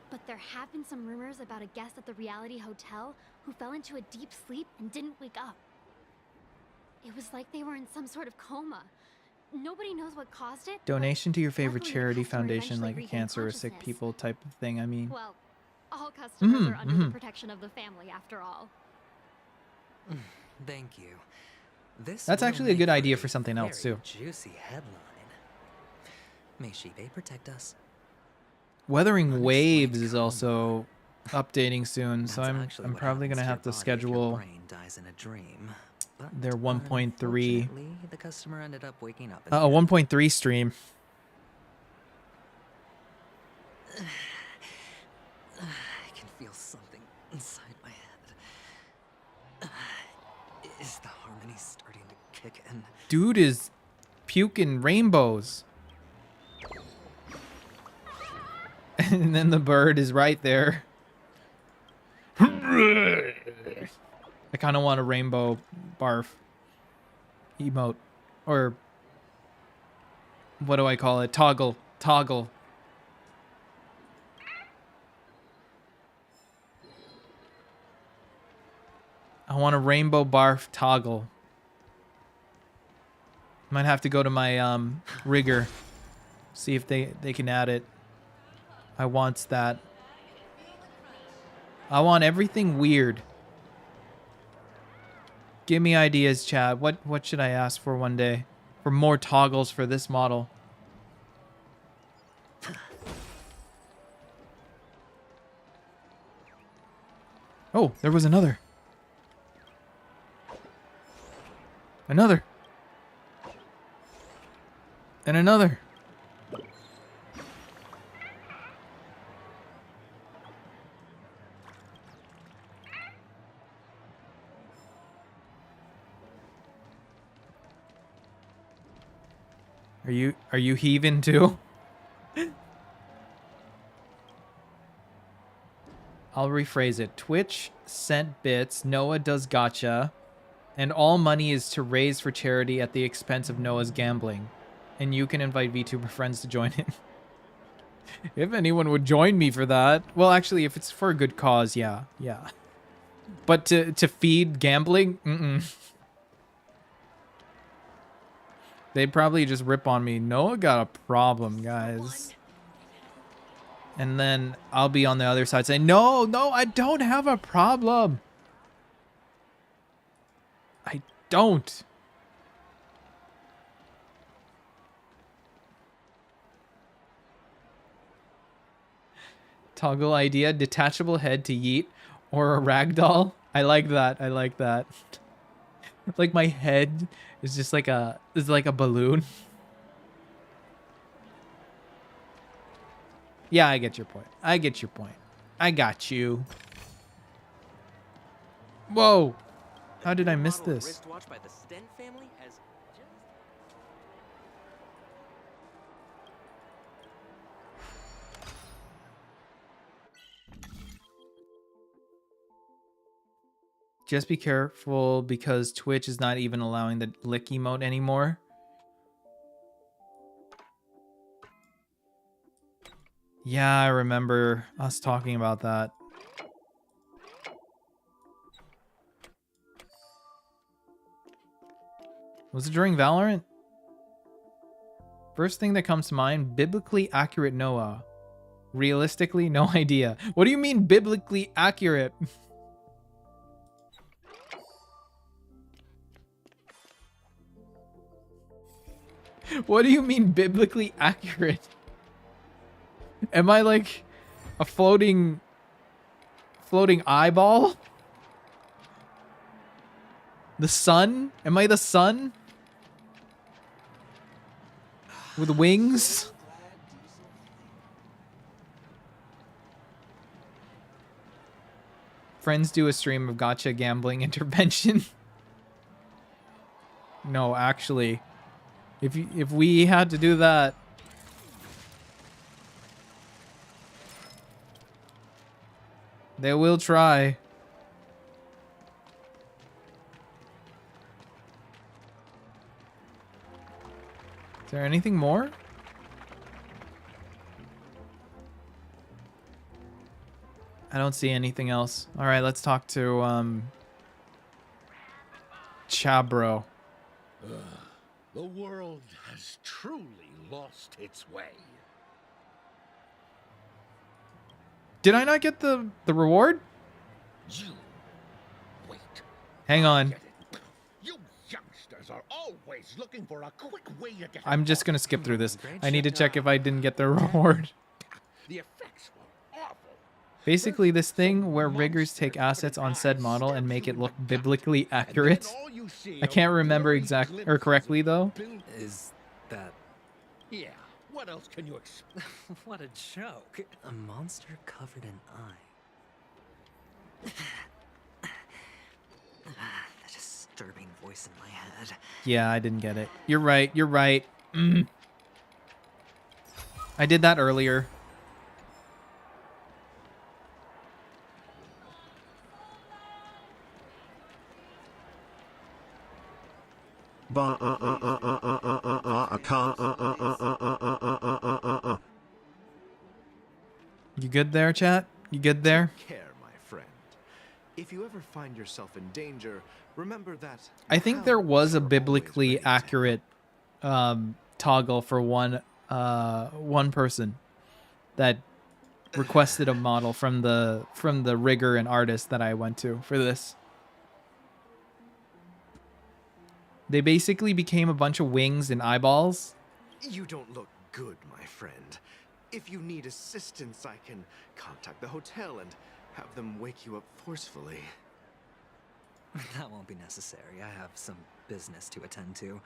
S15: but there have been some rumors about a guest at the Reality Hotel who fell into a deep sleep and didn't wake up. It was like they were in some sort of coma. Nobody knows what caused it.
S2: Donation to your favorite
S15: luckily the
S2: charity
S15: customer
S2: foundation,
S15: eventually
S2: like a
S15: regained
S2: cancer or sick
S15: consciousness.
S2: people type of thing. I mean,
S15: Well, all customers
S2: Mhm,
S15: are under the
S2: mhm.
S15: protection of the family, after all.
S3: Thank you. This
S2: that's
S3: will
S2: actually a
S3: make
S2: good
S3: for
S2: idea for something else
S3: very
S2: too.
S3: Juicy headline. May Shibe protect us.
S2: Weathering Waves is also updating soon, so
S3: That's
S2: I'm
S3: actually what
S2: probably
S3: happens
S2: gonna
S3: to
S2: have
S3: your
S2: to
S3: body if your
S2: schedule
S3: brain dies in a dream. But
S2: their 1.3
S3: unfortunately, the customer ended up waking up.
S2: a 1.3 stream.
S3: I can feel something inside my head. Is the harmony starting to kick in?
S2: Dude is puking rainbows. And then the bird is right there. I kind of want a rainbow barf emote, or what do I call it? Toggle. I want a rainbow barf toggle. Might have to go to my rigger. See if they can add it. I want that. I want everything weird. Give me ideas, Chad. What should I ask for one day? For more toggles for this model. Oh, there was another. Another. And another. Are you heaving too? I'll rephrase it. Twitch sent bits, Noah does gacha, and all money is to raise for charity at the expense of Noah's gambling. And you can invite VTuber friends to join in. If anyone would join me for that. Well, actually, if it's for a good cause, yeah. But to feed gambling? They'd probably just rip on me. Noah got a problem, guys. And then I'll be on the other side saying, no, I don't have a problem. I don't. Toggle idea, detachable head to yeet or a ragdoll. I like that. I like that. Like my head is just like a balloon. Yeah, I get your point. I get your point. I got you. Whoa. How did I miss this?
S25: Wristwatch by the Sten family has
S2: Just be careful because Twitch is not even allowing the lick emote anymore. Yeah, I remember us talking about that. Was it during Valorant? First thing that comes to mind, biblically accurate Noah. Realistically, no idea. What do you mean biblically accurate? What do you mean biblically accurate? Am I like a floating eyeball? The sun? Am I the sun? With wings? Friends do a stream of gacha gambling intervention. No, actually. If we had to do that, they will try. Is there anything more? I don't see anything else. All right, let's talk to Chabro.
S8: The world has truly lost its way.
S2: Did I not get the reward?
S8: You wait.
S2: Hang on.
S8: You youngsters are always looking for a quick way to get.
S2: I'm just gonna skip through this. I need to check if I didn't get the reward.
S8: The effects were awful.
S2: Basically, this thing where riggers take assets on said model and make it look biblically accurate. I can't remember exactly or correctly though.
S3: Is that...
S8: Yeah, what else can you expect?
S3: What a joke. A monster covered in eye. The disturbing voice in my head.
S2: Yeah, I didn't get it. You're right. You're right. I did that earlier. You good there, chat? You good there?
S7: Take care, my friend. If you ever find yourself in danger, remember that
S2: I think there was a biblically accurate toggle for one person that requested a model from the rigger and artist that I went to for this. They basically became a bunch of wings and eyeballs.
S7: You don't look good, my friend. If you need assistance, I can contact the hotel and have them wake you up forcefully.
S3: That won't be necessary. I have some business to attend to.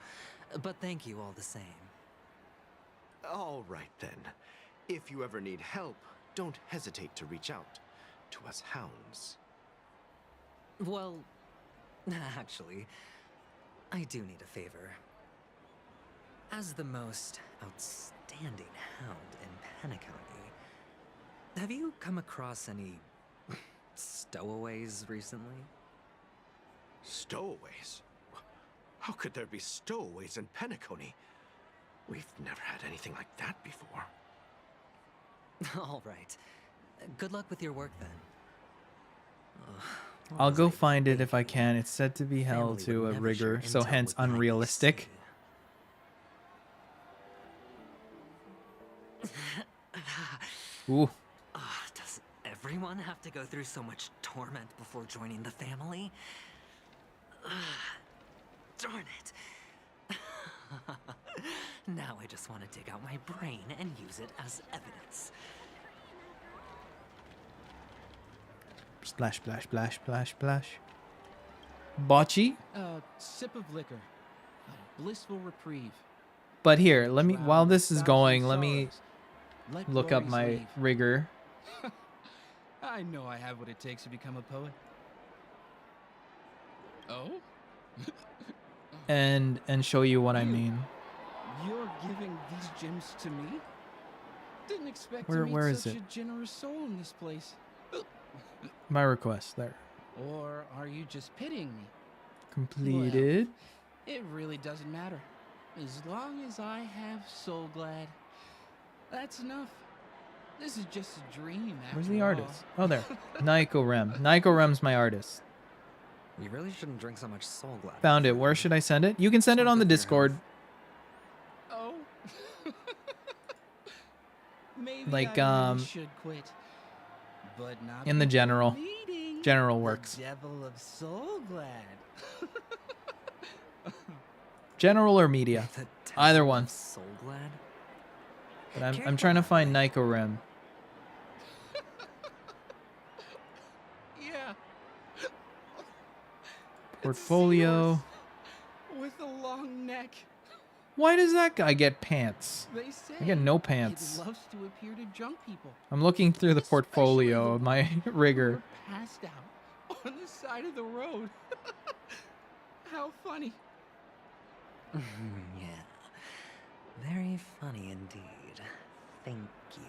S3: But thank you all the same.
S7: All right then. If you ever need help, don't hesitate to reach out to us hounds.
S3: Well, actually, I do need a favor. As the most outstanding hound in Penacony, have you come across any stowaways recently?
S7: Stowaways? How could there be stowaways in Penacony? We've never had anything like that before.
S3: All right. Good luck with your work then.
S2: I'll go find it if I can. It's said to be held to a rigger, so hence unrealistic. Ooh.
S3: Does everyone have to go through so much torment before joining the family? Darn it. Now I just want to dig out my brain and use it as evidence.
S2: Splash, splash, splash, splash, splash. Bocce?
S16: Sip of liquor. A blissful reprieve.
S2: But here, let me, while this is going, let me look up my rigger.
S16: I know I have what it takes to become a poet. Oh?
S2: and show you what I mean.
S16: You're giving these gems to me? Didn't expect
S2: Where
S16: to meet
S2: is
S16: such
S2: it?
S16: a generous soul in this place.
S2: My request, there.
S16: Or are you just pitying me?
S2: Completed.
S16: Well, it really doesn't matter. As long as I have Soul Glad, that's enough. This is just a dream after
S2: Where's the
S16: all.
S2: artist? Oh, there. Naiko Rem. Naiko Rem's my artist.
S3: You really shouldn't drink so much Soul Glad.
S2: Found it. Where should I send it? You can send it on the Discord.
S16: Oh. Maybe
S2: Like,
S16: I really should quit. But not
S2: in the general.
S16: meeting
S2: General works.
S16: The devil of Soul Glad.
S2: General or media. Either one.
S3: Soul Glad?
S2: But I'm trying to find Naiko Rem.
S16: Yeah.
S2: Portfolio.
S16: With a long neck.
S2: Why does that guy get pants?
S16: They say
S2: I get no pants.
S16: it loves to appear to drunk people.
S2: I'm looking through the portfolio of my rigger.
S16: Passed out on the side of the road. How funny.
S3: Yeah. Very funny indeed. Thank you.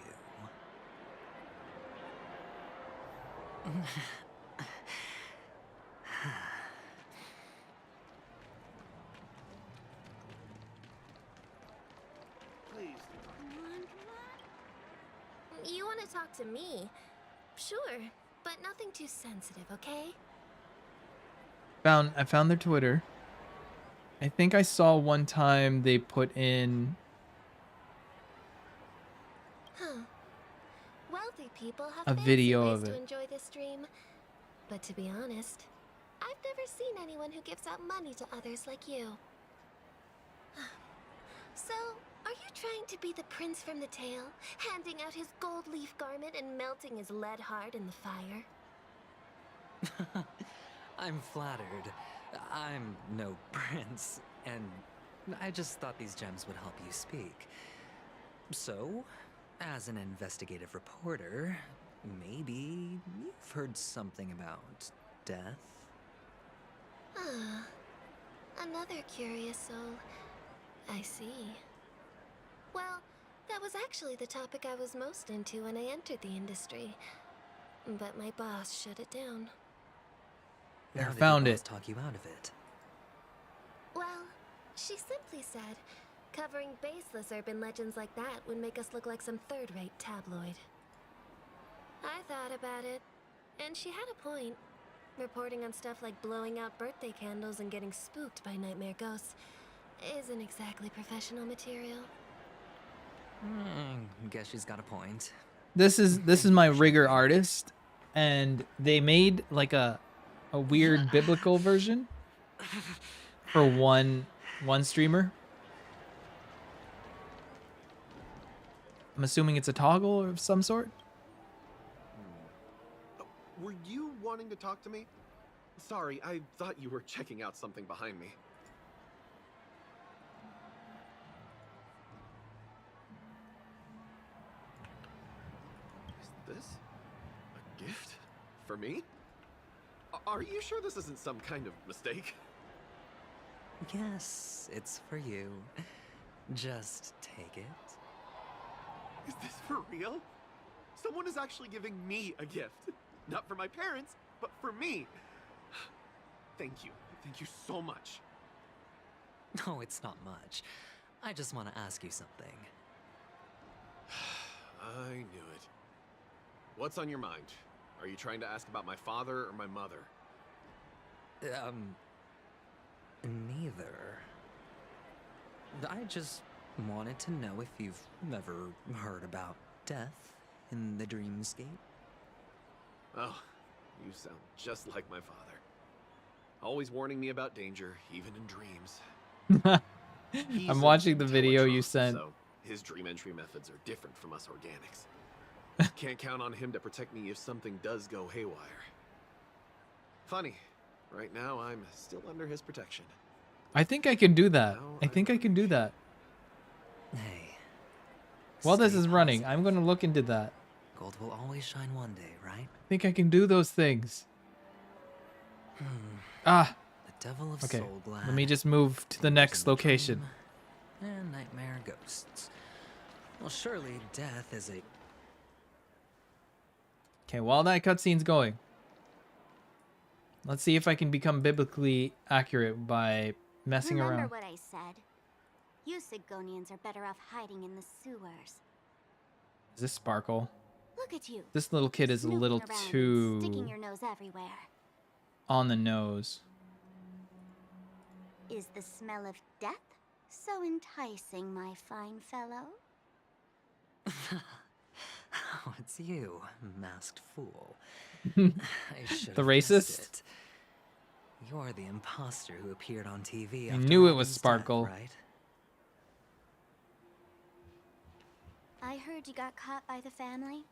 S5: You want to talk to me? Sure, but nothing too sensitive, okay?
S2: I found their Twitter. I think I saw one time they put in
S5: Huh. Wealthy people have
S2: a
S5: fancy
S2: video
S5: ways
S2: of
S5: to
S2: it.
S5: enjoy this dream. But to be honest, I've never seen anyone who gives out money to others like you. So, are you trying to be the prince from the tale, handing out his gold leaf garment and melting his lead heart in the fire?
S3: I'm flattered. I'm no prince, and I just thought these gems would help you speak. So, as an investigative reporter, maybe you've heard something about death?
S5: Ah, another curious soul. I see. Well, that was actually the topic I was most into when I entered the industry. But my boss shut it down.
S2: There,
S3: How did
S2: found
S3: your boss
S2: it.
S3: talk you out of it?
S5: Well, she simply said, covering baseless urban legends like that would make us look like some third-rate tabloid. I thought about it, and she had a point. Reporting on stuff like blowing out birthday candles and getting spooked by nightmare ghosts.
S18: Isn't exactly professional material.
S3: Guess she's got a point.
S2: This is my rigger artist, and they made like a weird biblical version for one streamer. I'm assuming it's a toggle of some sort.
S7: Were you wanting to talk to me? Sorry, I thought you were checking out something behind me. Is this a gift for me? Are you sure this isn't some kind of mistake?
S3: Yes, it's for you. Just take it.
S7: Is this for real? Someone is actually giving me a gift. Not for my parents, but for me. Thank you. Thank you so much.
S3: No, it's not much. I just want to ask you something.
S7: I knew it. What's on your mind? Are you trying to ask about my father or my mother?
S3: Neither. I just wanted to know if you've ever heard about death in the dreamscape.
S7: Oh, you sound just like my father. Always warning me about danger, even in dreams.
S2: I'm watching the video you sent.
S7: So his dream entry methods are different from us organics. Can't count on him to protect me if something does go haywire. Funny, right now I'm still under his protection.
S2: I think I can do that. I think I can do that.
S3: Hey.
S2: While this is running, I'm going to look into that.
S3: Gold will always shine one day, right?
S2: I think I can do those things. Ah.
S3: The devil of
S2: Okay.
S3: Soul Glad.
S2: Let me just move to the next location.
S3: And nightmare ghosts. Well, surely death is a...
S2: Okay, while that cutscene's going, let's see if I can become biblically accurate by messing
S5: Remember
S2: around.
S5: what I said. You Sigonians are better off hiding in the sewers.
S2: Is this Sparkle?
S5: Look at you.
S2: This little kid is a
S5: snooping
S2: little
S5: around and
S2: too
S5: sticking your nose everywhere.
S2: on the nose.
S5: Is the smell of death so enticing, my fine fellow?
S3: Oh, it's you, masked fool. I should
S2: The
S3: have
S2: racist?
S3: guessed it. You're the imposter who appeared on TV
S2: I
S3: after
S2: knew it
S3: Robin's
S2: was
S3: death,
S2: Sparkle.
S3: right?
S5: I heard you got caught by the family.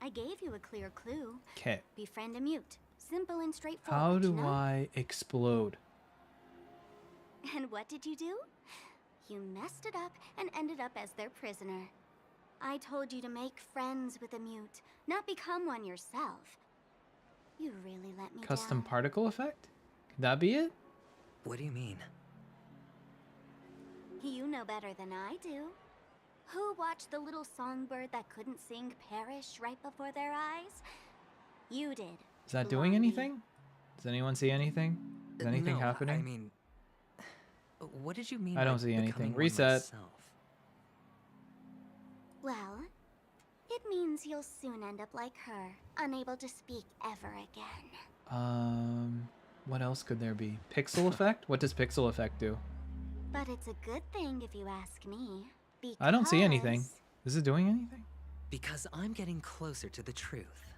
S5: I gave you a clear clue.
S2: Okay.
S5: Befriend a mute. Simple and straightforward.
S2: How do
S5: you know?
S2: I explode?
S5: And what did you do? You messed it up and ended up as their prisoner. I told you to make friends with a mute, not become one yourself. You really let me
S2: Custom
S5: down.
S2: particle effect? Could that be it?
S3: What do you mean?
S5: You know better than I do. Who watched the little songbird that couldn't sing perish right before their eyes? You did.
S2: Is that doing anything? Does anyone see anything? Is anything
S3: No,
S2: happening?
S3: I mean, what did you mean
S2: I don't
S3: by
S2: see anything.
S3: becoming one
S2: Reset.
S3: myself?
S5: Well, it means you'll soon end up like her, unable to speak ever again.
S2: What else could there be? Pixel effect? What does pixel effect do?
S5: But it's a good thing if you ask me.
S2: I don't see anything.
S5: because-
S2: Is it doing anything?
S3: Because I'm getting closer to the truth,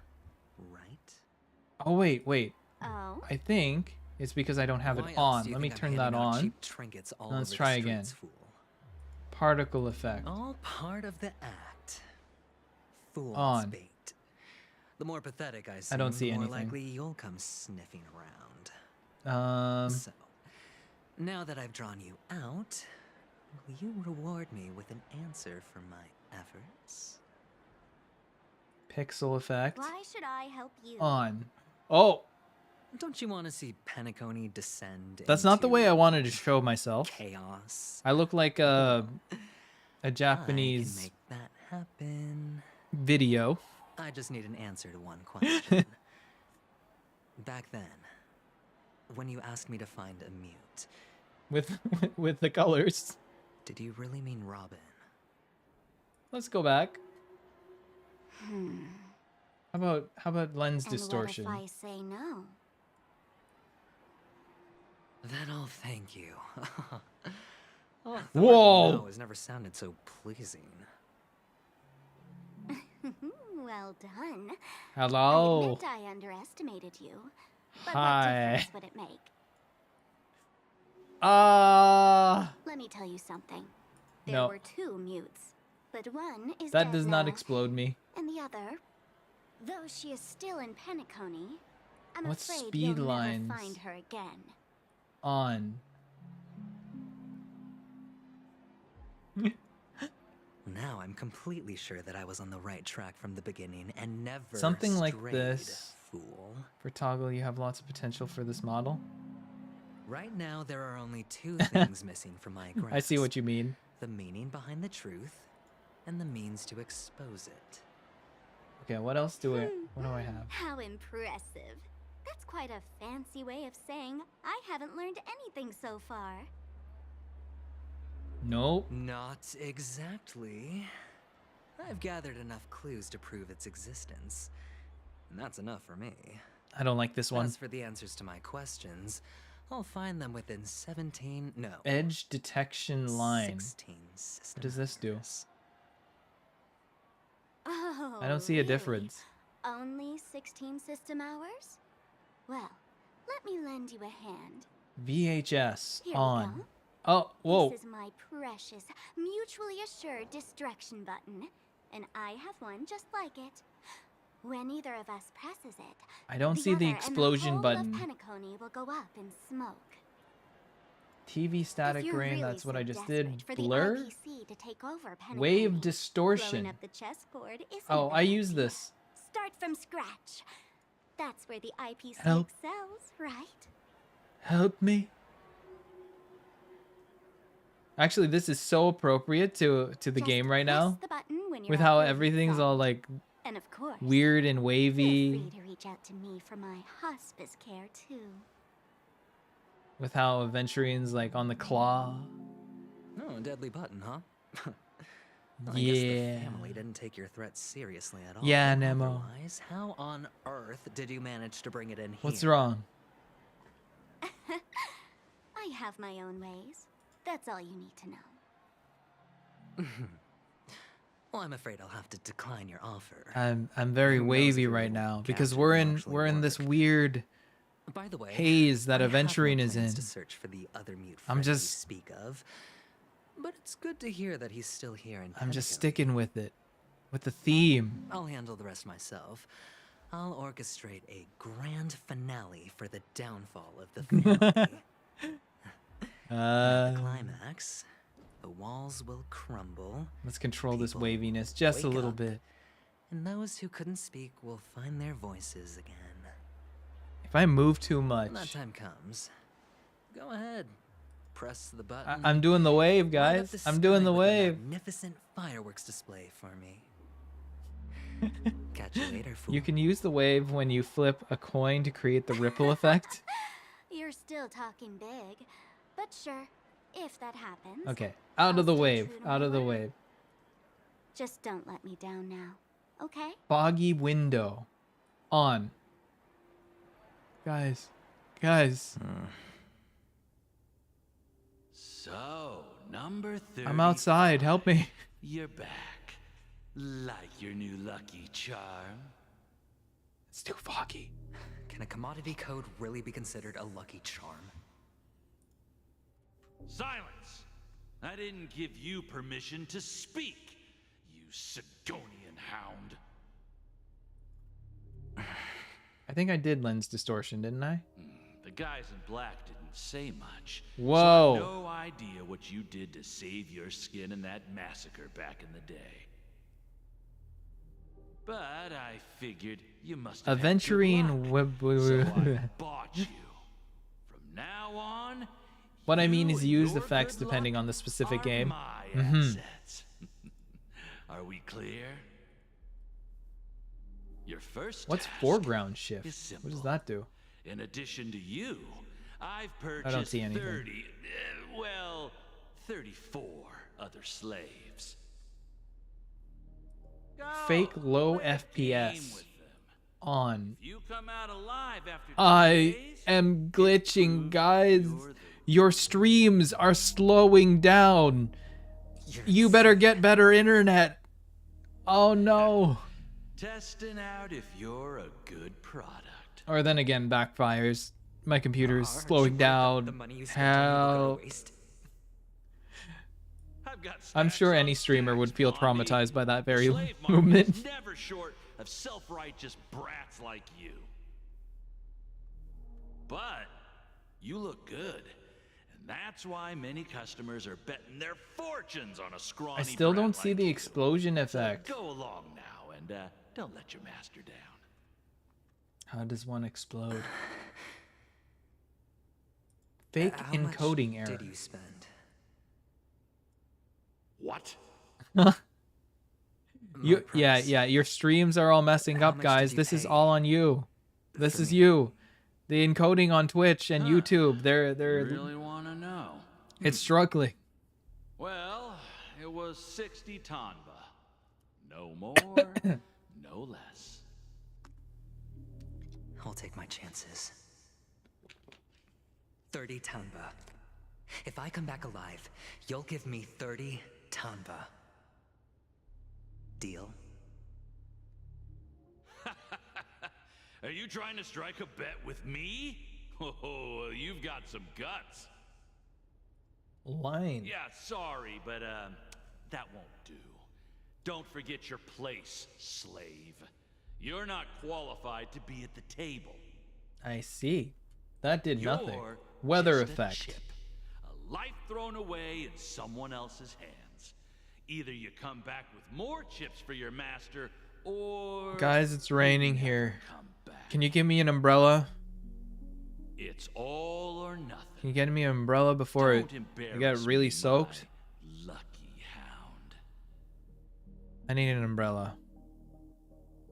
S3: right?
S2: Oh, wait.
S5: Oh?
S2: I think it's because I don't have
S3: Why
S2: it
S3: else
S2: on.
S3: do you
S2: Let me
S3: think I'm
S2: turn that
S3: handing out
S2: on.
S3: cheap trinkets all
S2: Let's
S3: over
S2: try
S3: the
S2: again.
S3: streets, fool?
S2: Particle effect.
S3: All part of the act. Fool's
S2: On.
S3: bait. The more pathetic I seem,
S2: don't see
S3: the more
S2: anything.
S3: likely you'll come sniffing around. So, now that I've drawn you out, will you reward me with an answer for my efforts?
S2: Pixel effect.
S5: Why should I help you?
S2: On. Oh,
S3: Don't you want to see Penacony descend
S2: that's not the
S3: into
S2: way I wanted to show myself.
S3: chaos?
S2: I look like a
S3: I
S2: Japanese
S3: can make that happen.
S2: video.
S3: I just need an answer to one question. Back then, when you asked me to find a mute,
S2: with the colors.
S3: did you really mean Robin?
S2: Let's go back.
S5: Hmm.
S2: How about lens
S5: And
S2: distortion?
S5: what if I say no?
S3: Then I'll thank you. Oh, the
S2: Whoa.
S3: word no has never sounded so pleasing.
S5: Well done.
S2: Hello.
S5: I admit I underestimated you. But
S2: Hi.
S5: what difference would it make? Let me tell you something. There
S2: No.
S5: were 2 mutes, but one is
S2: That
S5: dead
S2: does not
S5: now,
S2: explode me.
S5: and the other, though she is still in Penacony, I'm
S2: What
S5: afraid
S2: speed
S5: you'll
S2: lines?
S5: never find her again.
S2: On.
S3: Now I'm completely sure that I was on the right track from the beginning and never
S2: Something like
S3: strayed,
S2: this.
S3: fool.
S2: For toggle, you have lots of potential for this model.
S3: Right now, there are only 2 things missing from my grasp.
S2: I see what you mean.
S3: The meaning behind the truth, and the means to expose it.
S2: Okay, what else do I? What do I have?
S5: How impressive. That's quite a fancy way of saying I haven't learned anything so far.
S2: Nope.
S3: Not exactly. I've gathered enough clues to prove its existence, and that's enough for me.
S2: I don't like this one.
S3: As for the answers to my questions, I'll find them within 17, no.
S2: Edge detection line.
S3: 16 system
S2: What does this do?
S5: Oh,
S2: I don't see a difference.
S5: Only 16 system hours? Well, let me lend you a hand.
S2: VHS
S5: Here we
S2: on.
S5: go.
S2: Oh, whoa.
S5: This is my precious, mutually assured distraction button, and I have one just like it. When either of us presses it,
S2: I don't see the
S5: other
S2: explosion
S5: and the whole
S2: button.
S5: of Penacony will go up in smoke.
S2: TV static
S5: If you're
S2: grain,
S5: really
S2: that's what
S5: so
S2: I just
S5: desperate
S2: did.
S5: for the
S2: Blur?
S5: IPC to take over Penacony,
S2: Wave
S5: blowing
S2: distortion.
S5: up the chessboard isn't
S2: Oh,
S5: a
S2: I
S5: bad
S2: use
S5: idea.
S2: this.
S5: Start from scratch. That's where the IPC
S2: Help.
S5: excels, right?
S2: Help me. Actually, this is so appropriate to the
S5: Just
S2: game right now.
S5: press the button when you're
S2: With
S5: at
S2: how
S5: your
S2: everything's
S5: side.
S2: all like
S5: And of course,
S2: weird and
S5: feel
S2: wavy.
S5: free to reach out to me for my hospice care too.
S2: With how Aventurine's like on the claw.
S3: Oh, a deadly button, huh? I guess
S2: Yeah.
S3: the family didn't take your threat seriously at all.
S2: Yeah, Nemo.
S3: Otherwise, how on earth did you manage to bring it in here?
S2: What's wrong?
S5: I have my own ways. That's all you need to know.
S3: Well, I'm afraid I'll have to decline your offer.
S2: I'm very
S3: Who knows
S2: wavy
S3: if your
S2: right
S3: little
S2: now because
S3: gadget
S2: we're
S3: will
S2: in
S3: actually
S2: this
S3: work.
S2: weird
S3: By the way,
S2: haze that
S3: I have no
S2: Aventurine is in.
S3: plans to search for the other mute
S2: I'm
S3: friend you
S2: just
S3: speak of, but it's good to hear that he's still here in
S2: I'm just
S3: Pentagon.
S2: sticking with it. With the theme.
S3: I'll handle the rest myself. I'll orchestrate a grand finale for the downfall of the family. At the climax, the walls will crumble.
S2: Let's control this waviness just a
S3: wake
S2: little
S3: up,
S2: bit.
S3: And those who couldn't speak will find their voices again.
S2: If I move too
S3: When
S2: much,
S3: that time comes, go ahead. Press the button.
S2: I'm doing the wave,
S3: Light up
S2: guys.
S3: the
S2: I'm doing
S3: sky
S2: the
S3: with a
S2: wave.
S3: Magnificent fireworks display for me. Catch you later, fool.
S2: You can use the wave when you flip a coin to create the ripple effect.
S5: You're still talking big, but sure, if that happens.
S2: Okay, out of the
S5: stay
S2: wave.
S5: true to
S2: Out
S5: my
S2: of the
S5: word.
S2: wave.
S5: Just don't let me down now, okay?
S2: Foggy window. On. Guys.
S19: So, number 30.
S2: I'm outside. Help me.
S19: You're back. Like your new lucky charm.
S2: It's too foggy.
S3: Can a commodity code really be considered a lucky charm?
S19: Silence! I didn't give you permission to speak, you Sidonian hound.
S2: I think I did lens distortion, didn't I?
S19: The guys in black didn't say much.
S2: Whoa.
S19: So I have no idea what you did to save your skin in that massacre back in the day. But I figured you must have had good
S2: Aventurine
S19: luck. So I
S2: web.
S19: bought you. From now on,
S2: What I mean is
S19: you
S2: use
S19: and your
S2: effects
S19: good
S2: depending
S19: luck
S2: on the specific
S19: are
S2: game.
S19: my
S2: Mhm.
S19: assets. Are we clear? Your first
S2: What's
S19: task
S2: foreground
S19: is
S2: shift?
S19: simple.
S2: What does that do?
S19: In addition to you, I've purchased
S2: I don't see anything.
S19: 34 other slaves. Go,
S2: Fake low
S19: play a game
S2: FPS.
S19: with them.
S2: On.
S19: If you come out alive after 2
S2: I
S19: days,
S2: am glitching, guys.
S19: you're the
S2: Your streams are slowing down. You better get better internet. Oh no.
S19: Testing out if you're a good product.
S2: Or then again, backfires. My computer's slowing down. How? I'm sure any streamer would feel traumatized by that very movement.
S19: Never short of self-righteous brats like you. But you look good. And that's why many customers are betting their fortunes on a scrawny
S2: I still
S19: brat
S2: don't see
S19: like
S2: the
S19: you.
S2: explosion effect.
S19: So go along now and don't let your master down.
S2: How does one explode? Fake encoding error.
S3: Did you spend?
S19: What?
S2: Yeah, your streams are all messing up, guys. This is all on you. This is you. The encoding on Twitch and YouTube, they're
S19: Really want to know?
S2: it's struggling.
S19: Well, it was 60 tanba. No more, no less.
S3: I'll take my chances. 30 tanba. If I come back alive, you'll give me 30 tanba. Deal?
S19: Are you trying to strike a bet with me? Oh, you've got some guts.
S2: Line.
S19: Yeah, sorry, but that won't do. Don't forget your place, slave. You're not qualified to be at the table.
S2: I see. That did nothing.
S19: You're
S2: Weather
S19: just a
S2: effect.
S19: chip, a life thrown away in someone else's hands. Either you come back with more chips for your master, or...
S2: Guys, it's raining here. Can you give me an umbrella?
S19: It's all or nothing.
S2: Can you get me an umbrella before it got really soaked?
S19: Lucky hound.
S2: I need an umbrella.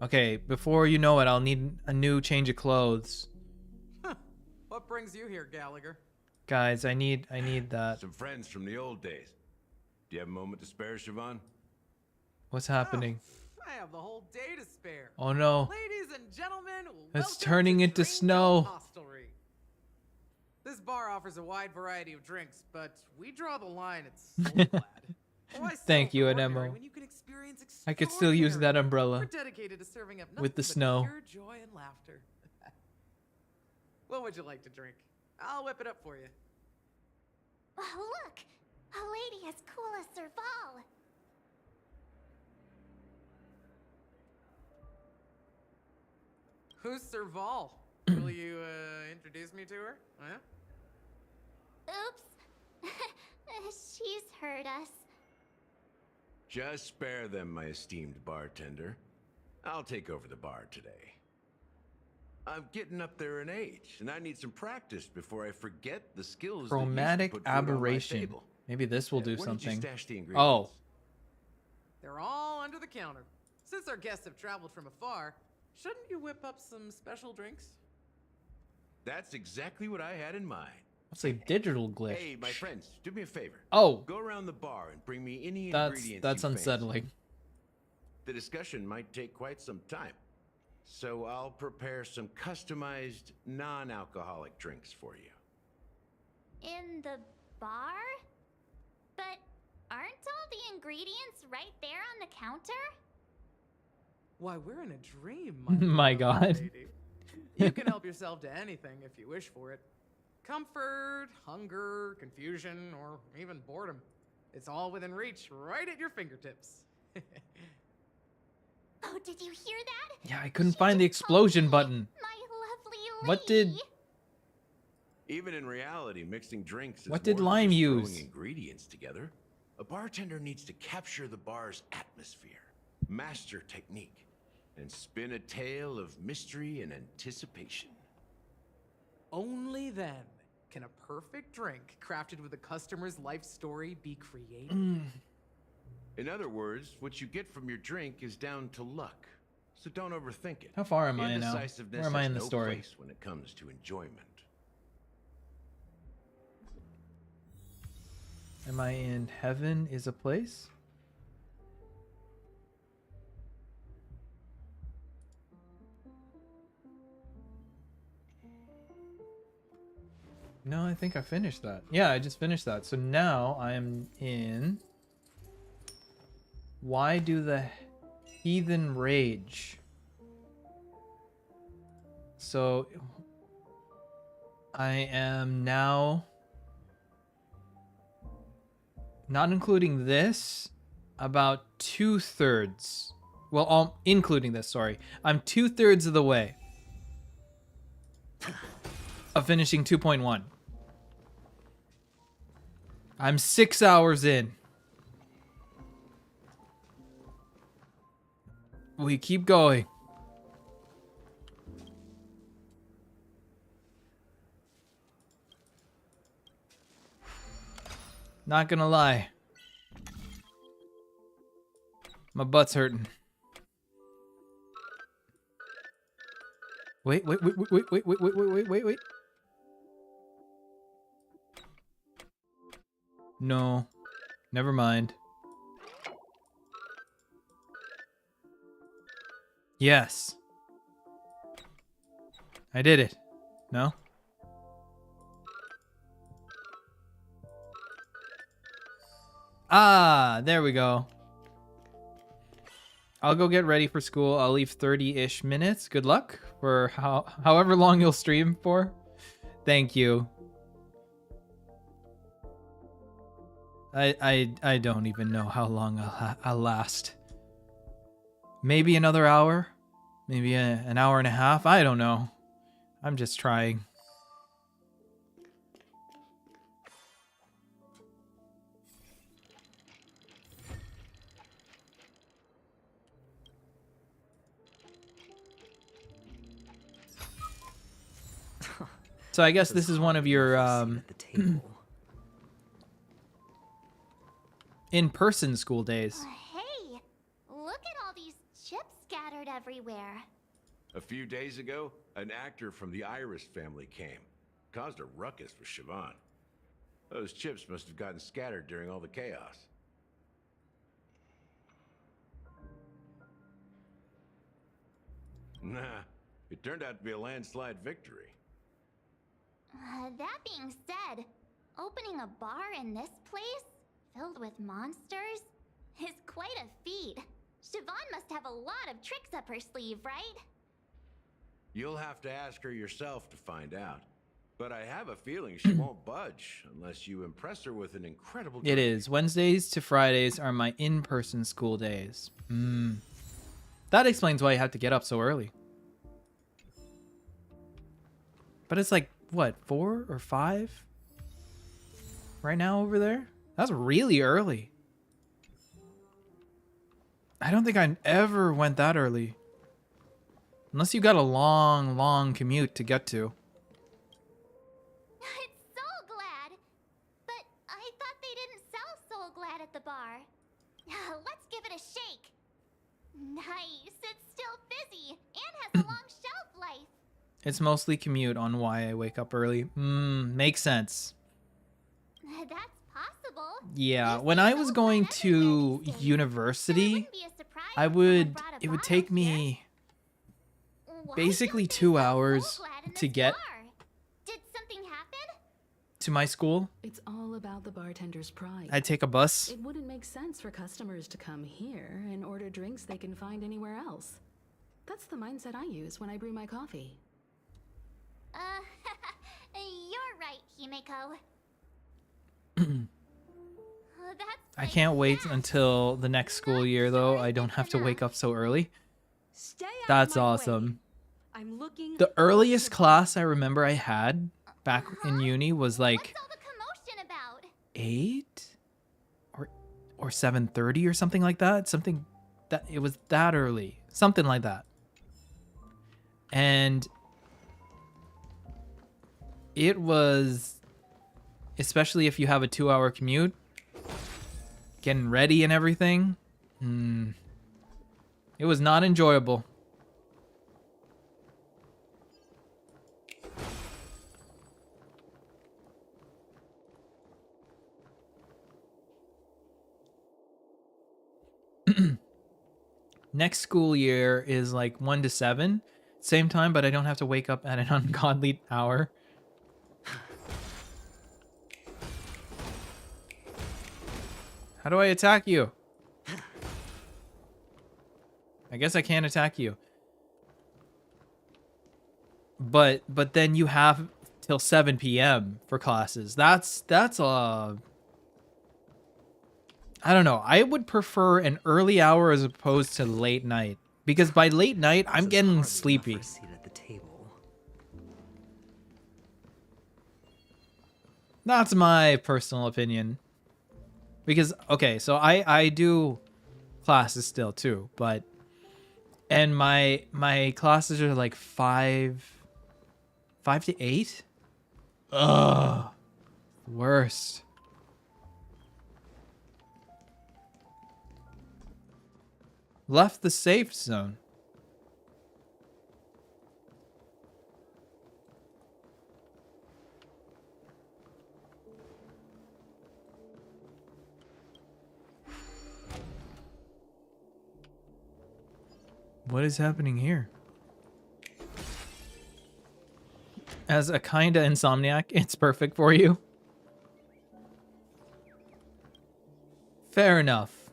S2: Okay, before you know it, I'll need a new change of clothes.
S20: What brings you here, Gallagher?
S2: Guys, I need that.
S12: Some friends from the old days. Do you have a moment to spare, Siobhan?
S2: What's happening?
S20: I have the whole day to spare.
S2: Oh no.
S20: Ladies and gentlemen,
S2: It's turning into snow.
S20: hostelry. This bar offers a wide variety of drinks, but we draw the line at soul glad.
S2: Thank you, Anemo. I could still use that umbrella.
S20: We're dedicated to serving up
S2: with the
S20: nothing but
S2: snow.
S20: pure joy and laughter. What would you like to drink? I'll whip it up for you.
S5: Oh, look! A lady as cool as Serval!
S20: Who's Serval? Will you introduce me to her? Huh?
S5: Oops. She's heard us.
S12: Just spare them, my esteemed bartender. I'll take over the bar today. I'm getting up there in age, and I need some practice before I forget the skills.
S2: Chromatic
S12: that used to put food on my
S2: aberration.
S12: table.
S2: Maybe this will do
S12: Where did you
S2: something.
S12: stash the
S2: Oh,
S20: They're all under the counter. Since our guests have traveled from afar, shouldn't you whip up some special drinks?
S12: That's exactly what I had in mind.
S2: that's a digital glitch.
S12: Hey, my friends, do me a favor.
S2: Oh.
S12: Go around the bar and bring me any
S2: That's
S12: ingredients
S2: that's
S12: you fancy.
S2: unsettling.
S12: The discussion might take quite some time, so I'll prepare some customized non-alcoholic drinks for you.
S5: In the bar? But aren't all the ingredients right there on the counter?
S20: Why, we're in a dream,
S2: My God.
S20: lady. You can help yourself to anything if you wish for it. Comfort, hunger, confusion, or even boredom. It's all within reach, right at your fingertips.
S5: Oh, did you hear that?
S2: Yeah, I couldn't find the explosion button.
S5: My lovely lady.
S2: What did
S12: Even in reality, mixing drinks is
S2: What did
S12: more than
S2: Lime
S12: just
S2: use?
S12: throwing ingredients together. A bartender needs to capture the bar's atmosphere, master technique, and spin a tale of mystery and anticipation.
S20: Only then can a perfect drink crafted with a customer's life story be created.
S12: In other words, what you get from your drink is down to luck. So don't overthink it.
S2: How far am I now?
S12: Indecisiveness
S2: Where am I
S12: has
S2: in the
S12: no
S2: story?
S12: place when it comes to enjoyment.
S2: Am I in heaven is a place? No, I think I finished that. Yeah, I just finished that. So now I am in... Why do the heathen rage? So I am now, not including this, about 2/3. Well, including this, sorry. I'm 2/3 of the way of finishing 2.1. I'm 6 hours in. We keep going. Not gonna lie. My butt's hurting. Wait. No. Never mind. Yes. I did it. No? Ah, there we go. I'll go get ready for school. I'll leave 30-ish minutes. Good luck for however long you'll stream for. Thank you. I don't even know how long I'll last. Maybe another hour? Maybe an hour and a half? I don't know. I'm just trying. So I guess this is one of your in-person school days.
S5: Hey, look at all these chips scattered everywhere.
S12: A few days ago, an actor from the Iris family came. Caused a ruckus with Siobhan. Those chips must have gotten scattered during all the chaos. Nah, it turned out to be a landslide victory.
S5: That being said, opening a bar in this place, filled with monsters, is quite a feat. Siobhan must have a lot of tricks up her sleeve, right?
S12: You'll have to ask her yourself to find out. But I have a feeling she won't budge unless you impress her with an incredible
S2: It is. Wednesdays to Fridays are my in-person school days. That explains why you have to get up so early. But it's like, what, 4 or 5 right now over there? That's really early. I don't think I ever went that early. Unless you got a long, long commute to get to.
S5: I'm so glad. But I thought they didn't sell Soul Glad at the bar. Let's give it a shake. Nice. It's still fizzy and has a long shelf life.
S2: It's mostly commute on why I wake up early. Makes sense.
S5: That's possible.
S2: Yeah, when I was going to university, it would take me basically 2 hours to get
S5: Did something happen?
S2: to my school.
S6: It's all about the bartender's pride.
S2: I'd take a bus.
S6: It wouldn't make sense for customers to come here and order drinks they can find anywhere else. That's the mindset I use when I brew my coffee.
S5: You're right, Himeko.
S2: I can't wait until the next school year, though. I don't have to wake up so early. That's awesome.
S17: I'm looking.
S2: The earliest class I remember I had back in uni was like 8 or 7:30 or something like that. Something that it was that early, something like that. And it was, especially if you have a 2-hour commute, getting ready and everything. It was not enjoyable. Next school year is like 1 to 7, same time, but I don't have to wake up at an ungodly hour. How do I attack you? I guess I can't attack you. But then you have till 7 p.m. for classes. That's I don't know. I would prefer an early hour as opposed to late night, because by late night I'm getting sleepy. That's my personal opinion. Because okay, so I do classes still too, and my classes are like 5 to 8. Ugh. Worst. Left the safe zone. What is happening here? As a kinda insomniac, it's perfect for you. Fair enough.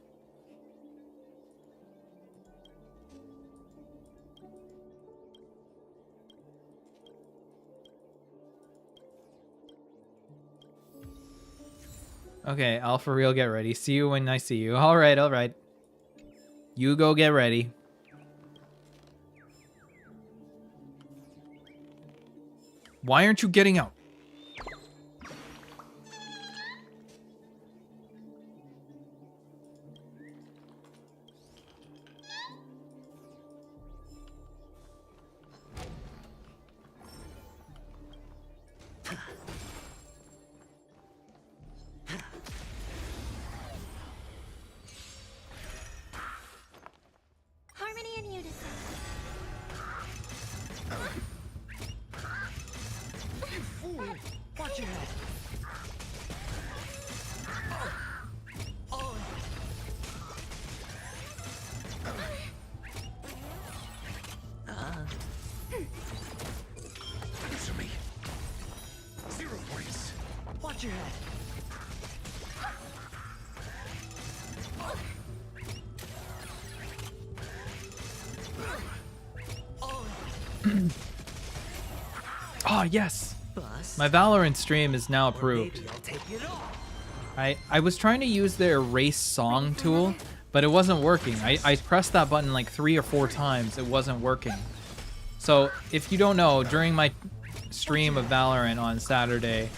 S2: Okay, Alpha Real, get ready. See you when I see you. Alright, alright. You go get ready. Why aren't you getting out?
S5: Harmony and unison.
S8: You fool! Watch your head. Answer me. 0 points. Watch your head.
S2: Oh, yes. My Valorant stream is now approved. I was trying to use the erase song tool, but it wasn't working. I pressed that button like 3 or 4 times. It wasn't working. So if you don't know, during my stream of Valorant on Saturday,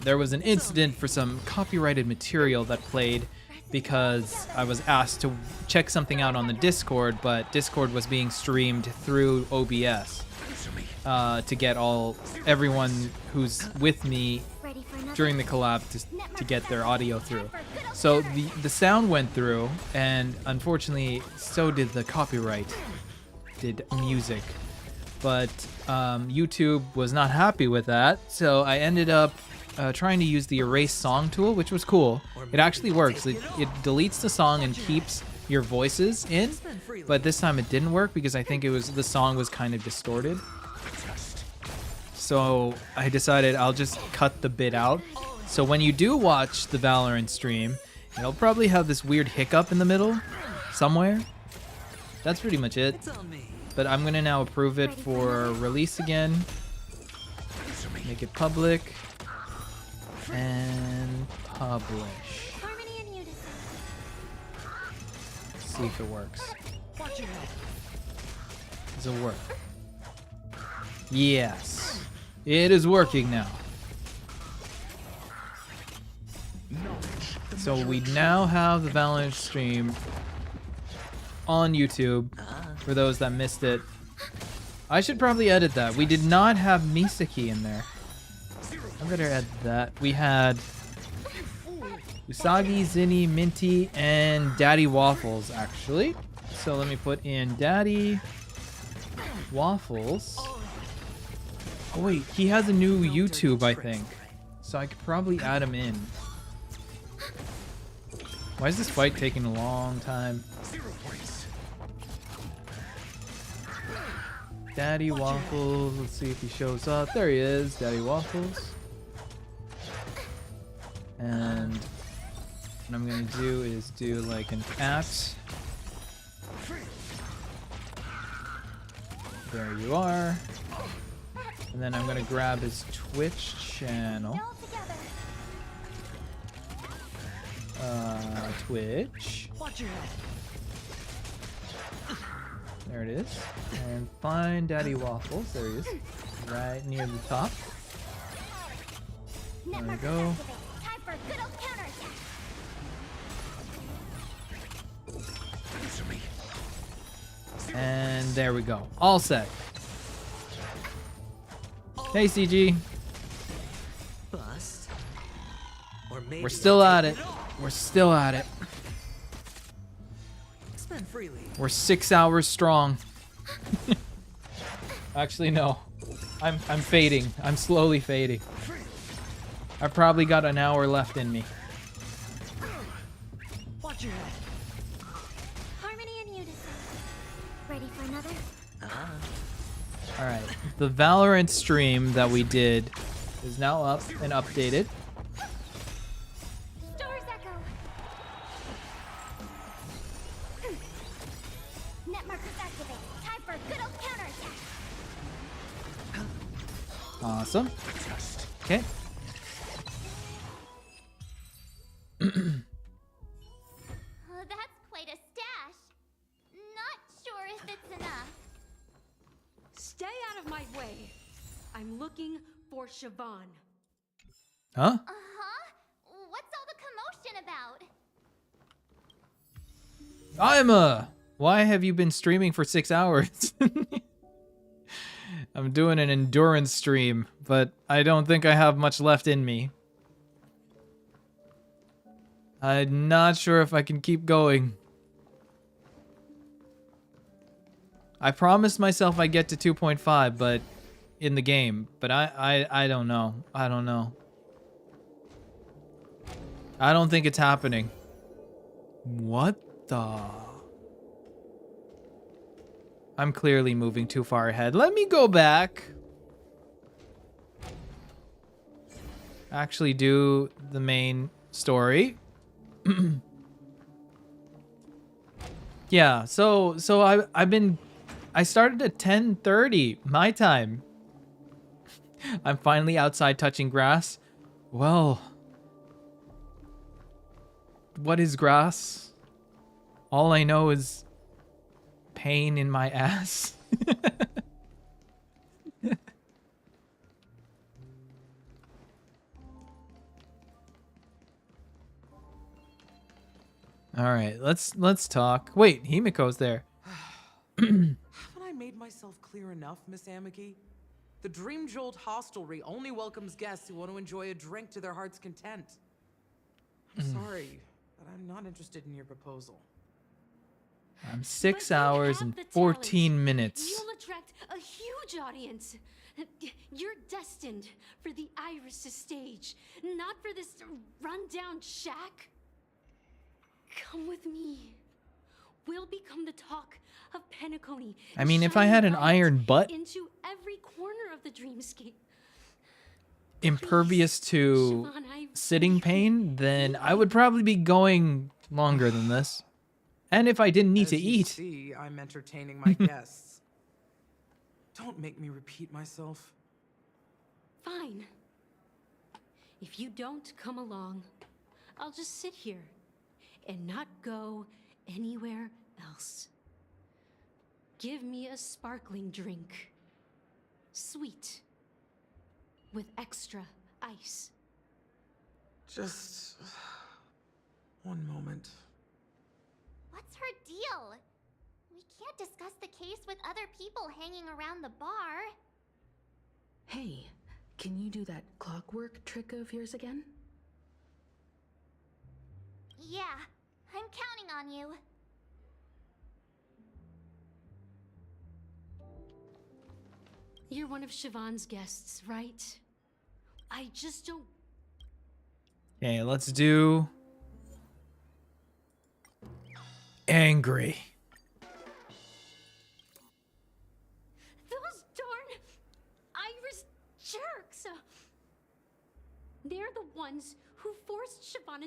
S2: there was an incident for some copyrighted material that played because I was asked to check something out on the Discord, but Discord was being streamed through OBS to get everyone who's with me during the collab to get their audio through. So the sound went through, and unfortunately so did the copyright, did music. But YouTube was not happy with that, so I ended up trying to use the erase song tool, which was cool. It actually works. It deletes the song and keeps your voices in, but this time it didn't work because I think the song was kind of distorted. So I decided I'll just cut the bit out. So when you do watch the Valorant stream, it'll probably have this weird hiccup in the middle somewhere. That's pretty much it. But I'm gonna now approve it for release again. Make it public. And publish. See if it works. Does it work? Yes. It is working now. So we now have the Valorant stream on YouTube for those that missed it. I should probably edit that. We did not have Misaki in there. I better add that. We had Usagi, Zinni, Minty, and Daddy Waffles, actually. So let me put in Daddy Waffles. Oh wait, he has a new YouTube, I think. So I could probably add him in. Why is this fight taking a long time? Daddy Waffles, let's see if he shows up. There he is, Daddy Waffles. And What I'm gonna do is do like an at. There you are. And then I'm gonna grab his Twitch channel. Twitch. There it is. And find Daddy Waffles. There he is. Right near the top. There we go.
S5: Time for a good old counterattack.
S2: And there we go. All set. Hey, CG.
S3: Bust. Or maybe
S2: We're still at it. We're still at it.
S3: Spend freely.
S2: We're 6 hours strong. Actually, no. I'm fading. I'm slowly fading. I've probably got an hour left in me.
S5: Watch your head. Harmony and unison. Ready for another?
S2: Alright. The Valorant stream that we did is now up and updated.
S5: Stars echo. Net markers activate. Time for a good old counterattack.
S2: Awesome. Okay.
S5: That's quite a stash. Not sure if it's enough.
S17: Stay out of my way. I'm looking for Siobhan.
S2: Huh?
S5: What's all the commotion about?
S2: Why have you been streaming for 6 hours? I'm doing an endurance stream, but I don't think I have much left in me. I'm not sure if I can keep going. I promised myself I'd get to 2.5, but in the game, but I don't know. I don't know. I don't think it's happening. What the? I'm clearly moving too far ahead. Let me go back. Actually do the main story. Yeah, so I started at 10:30 my time. I'm finally outside touching grass. Well, what is grass? All I know is pain in my ass. All right, let's talk. Wait, Himiko's there.
S20: Haven't I made myself clear enough, Miss Amiki? The Dream Jolt hostelry only welcomes guests who want to enjoy a drink to their heart's content. I'm sorry, but I'm not interested in your proposal.
S2: I'm 6 hours and 14 minutes.
S17: You'll attract a huge audience. You're destined for the Iris' stage, not for this rundown shack. Come with me. We'll become the talk of Penacony.
S2: I mean, if I had an iron butt
S17: Into every corner of the dreamscape.
S2: impervious to sitting pain, then I would probably be going longer than this. And if I didn't need to eat.
S20: See, I'm entertaining my guests. Don't make me repeat myself.
S17: Fine. If you don't come along, I'll just sit here and not go anywhere else. Give me a sparkling drink. Sweet. With extra ice.
S20: Just one moment.
S5: What's her deal? We can't discuss the case with other people hanging around the bar.
S6: Hey, can you do that clockwork trick of yours again?
S5: Yeah, I'm counting on you.
S17: You're one of Siobhan's guests, right? I just don't...
S2: Okay, let's do angry.
S17: Those darn Iris jerks! They're the ones who forced Siobhan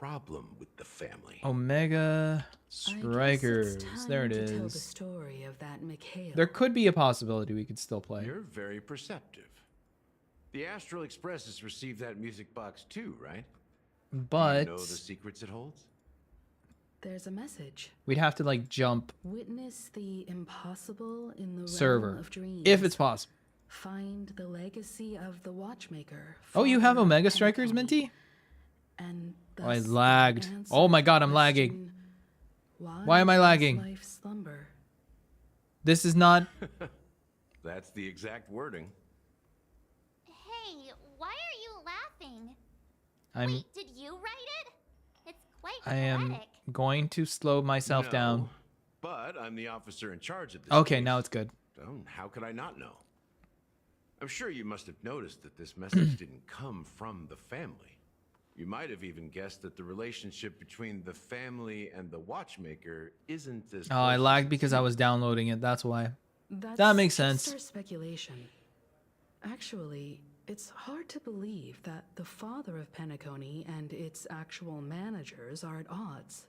S12: problem with the family.
S2: Omega
S6: I guess
S2: Strikers.
S6: it's
S2: There it
S6: time to tell the
S2: is.
S6: story of that Mikhail.
S2: There could be a possibility we could still play.
S12: You're very perceptive. The Astral Express has received that music box too, right?
S2: But
S12: Do you know the secrets it holds?
S6: There's a message.
S2: we'd have to like jump
S6: Witness the impossible in the realm
S2: server
S6: of dreams.
S2: if it's possible.
S6: Find the legacy of the Watchmaker.
S2: Oh, you have
S6: father of
S2: Omega Strikers,
S6: Penacony,
S2: Minty?
S6: And
S2: Oh, I
S6: thus
S2: lagged.
S6: answer
S2: Oh my
S6: the
S2: god, I'm
S6: question,
S2: lagging. Why am I
S6: does
S2: lagging?
S6: life slumber?
S2: This is not.
S12: That's the exact wording.
S5: Hey, why are you laughing?
S2: I'm.
S5: Wait, did you write it? It's quite
S2: I am
S5: poetic.
S2: going to slow myself down.
S12: No, but I'm the officer in charge of this.
S2: Okay,
S12: case.
S2: now it's good.
S12: Oh, how could I not know? I'm sure you must have noticed that this message didn't come from the family. You might have even guessed that the relationship between the family and the watchmaker isn't as
S2: Oh, I
S12: close
S2: lagged
S12: as it
S2: because I
S12: seems.
S2: was downloading it. That's why.
S6: That's
S2: That makes
S6: just
S2: sense.
S6: our speculation. Actually, it's hard to believe that the father of Penacony and its actual managers are at odds.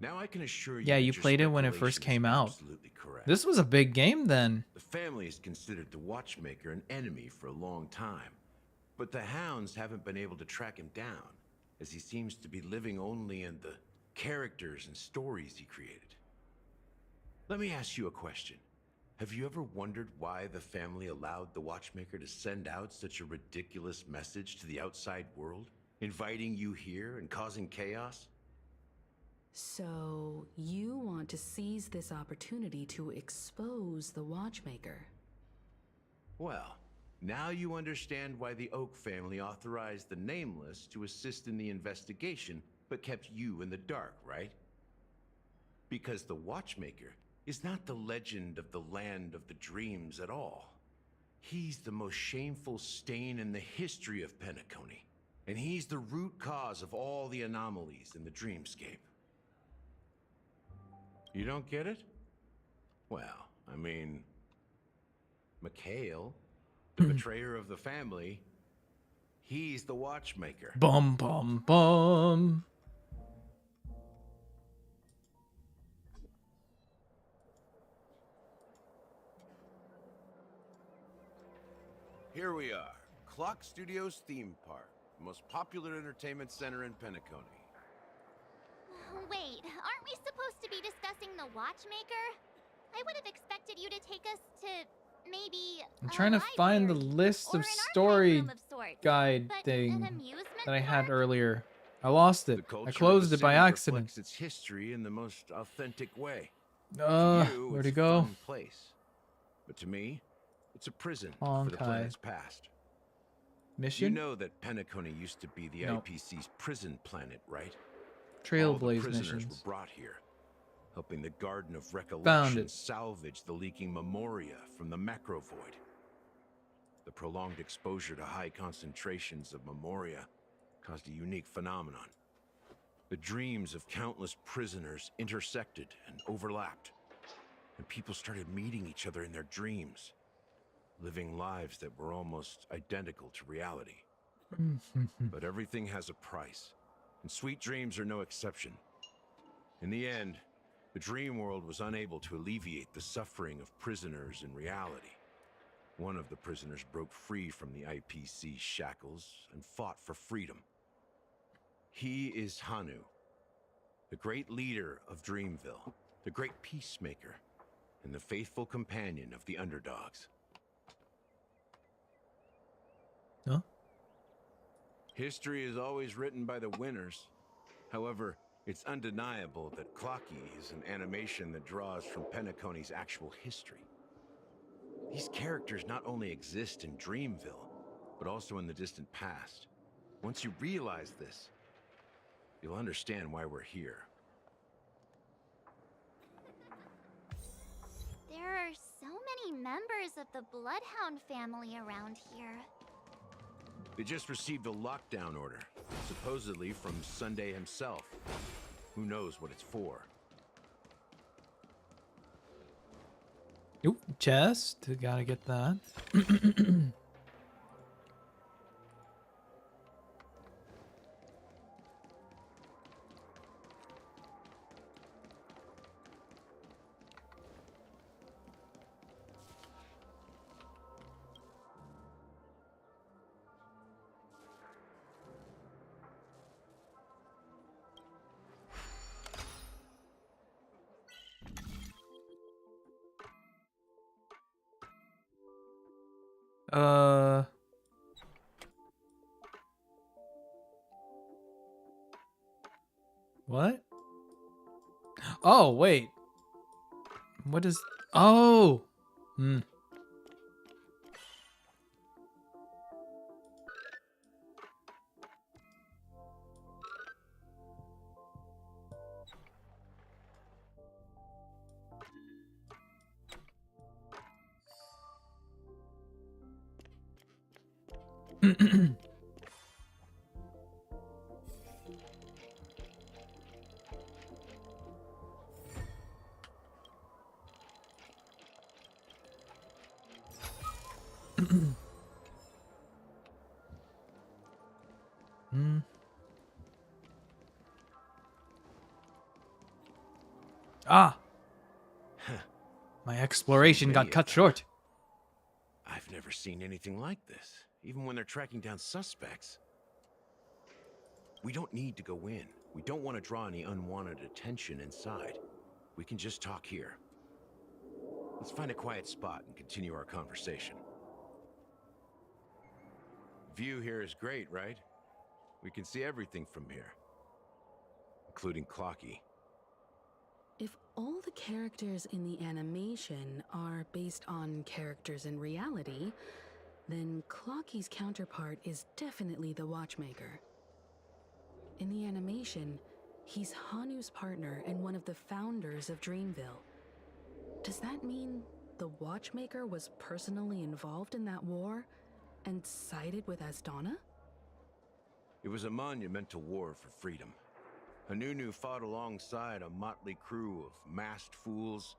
S12: Now I can assure you.
S2: Yeah,
S12: that
S2: you
S12: your
S2: played it when it first
S12: speculation
S2: came
S12: is
S2: out.
S12: Absolutely correct.
S2: This was a big game then.
S12: The family has considered the watchmaker an enemy for a long time, but the hounds haven't been able to track him down, as he seems to be living only in the characters and stories he created. Let me ask you a question. Have you ever wondered why the family allowed the watchmaker to send out such a ridiculous message to the outside world, inviting you here and causing chaos?
S6: So, you want to seize this opportunity to expose the Watchmaker?
S12: Well, now you understand why the Oak family authorized the Nameless to assist in the investigation, but kept you in the dark, right? Because the Watchmaker is not the legend of the Land of the Dreams at all. He's the most shameful stain in the history of Penacony, and he's the root cause of all the anomalies in the dreamscape. You don't get it? Well, I mean, Mikhail, the betrayer of the family, he's the watchmaker.
S2: Bum bum bum.
S12: Here we are, Clock Studios theme park, the most popular entertainment center in Penacony.
S5: Wait, aren't we supposed to be discussing the Watchmaker? I would have expected you to take us to maybe
S2: I'm trying to find the list of story guide
S5: but
S2: thing
S5: an amusement
S2: that I had
S5: park?
S2: earlier. I lost it.
S12: Culture
S2: I
S12: of
S2: closed
S12: the
S2: it by
S12: city
S2: accident.
S12: reflects its history in the most authentic way.
S2: Uh,
S12: To you,
S2: where'd
S12: it's
S2: it go?
S12: a fun place. But to me, it's a prison for the
S2: Honkai.
S12: planet's past.
S2: Mission?
S12: You know that Penacony used to be the
S2: Nope.
S12: IPC's prison planet, right?
S2: Trailblaze
S12: All the prisoners
S2: missions.
S12: were brought here, helping the Garden of
S2: Found
S12: Recollection
S2: it.
S12: salvage the leaking memoria from the macro void. The prolonged exposure to high concentrations of memoria caused a unique phenomenon. The dreams of countless prisoners intersected and overlapped, and people started meeting each other in their dreams, living lives that were almost identical to reality. But everything has a price, and sweet dreams are no exception. In the end, the dream world was unable to alleviate the suffering of prisoners in reality. One of the prisoners broke free from the IPC shackles and fought for freedom. He is Hanu, the great leader of Dreamville, the great peacemaker, and the faithful companion of the underdogs.
S2: Huh?
S12: History is always written by the winners. However, it's undeniable that Clocky is an animation that draws from Penacony's actual history. These characters not only exist in Dreamville, but also in the distant past. Once you realize this, you'll understand why we're here.
S5: There are so many members of the Bloodhound family around here.
S12: They just received a lockdown order, supposedly from Sunday himself. Who knows what it's for?
S2: Oop, chest. Gotta get that. What? Oh, wait. What is... Oh! Hmm. Hmm. Ah! My exploration got cut short.
S12: I've never seen anything like this, even when they're tracking down suspects. We don't need to go in. We don't want to draw any unwanted attention inside. We can just talk here. Let's find a quiet spot and continue our conversation. View here is great, right? We can see everything from here, including Clocky.
S6: If all the characters in the animation are based on characters in reality, then Clocky's counterpart is definitely the Watchmaker. In the animation, he's Hanu's partner and one of the founders of Dreamville. Does that mean the Watchmaker was personally involved in that war and sided with Asdana?
S12: It was a monumental war for freedom. Hanunu fought alongside a motley crew of masked fools,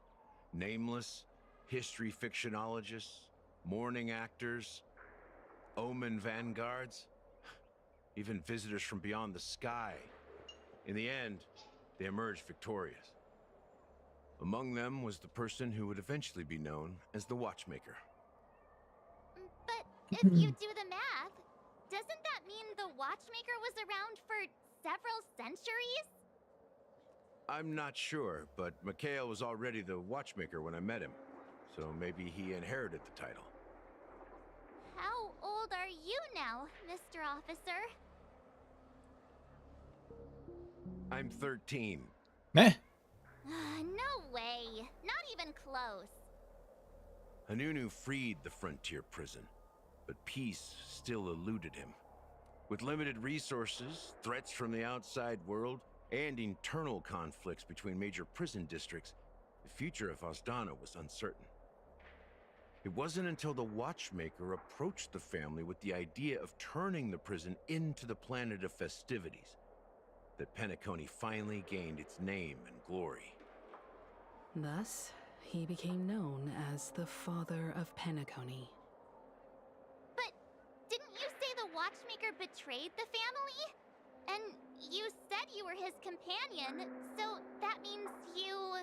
S12: nameless, history fictionologists, mourning actors, omen vanguards, even visitors from beyond the sky. In the end, they emerged victorious. Among them was the person who would eventually be known as the Watchmaker.
S5: But if you do the math, doesn't that mean the Watchmaker was around for several centuries?
S12: I'm not sure, but Mikhail was already the Watchmaker when I met him, so maybe he inherited the title.
S5: How old are you now, Mr. Officer?
S12: I'm 13.
S2: Meh.
S5: No way. Not even close.
S12: Hanunu freed the frontier prison, but peace still eluded him. With limited resources, threats from the outside world, and internal conflicts between major prison districts, the future of Asdana was uncertain. It wasn't until the Watchmaker approached the family with the idea of turning the prison into the planet of festivities that Penacony finally gained its name and glory.
S6: Thus, he became known as the Father of Penacony.
S5: But didn't you say the Watchmaker betrayed the family? And you said you were his companion, so that means you...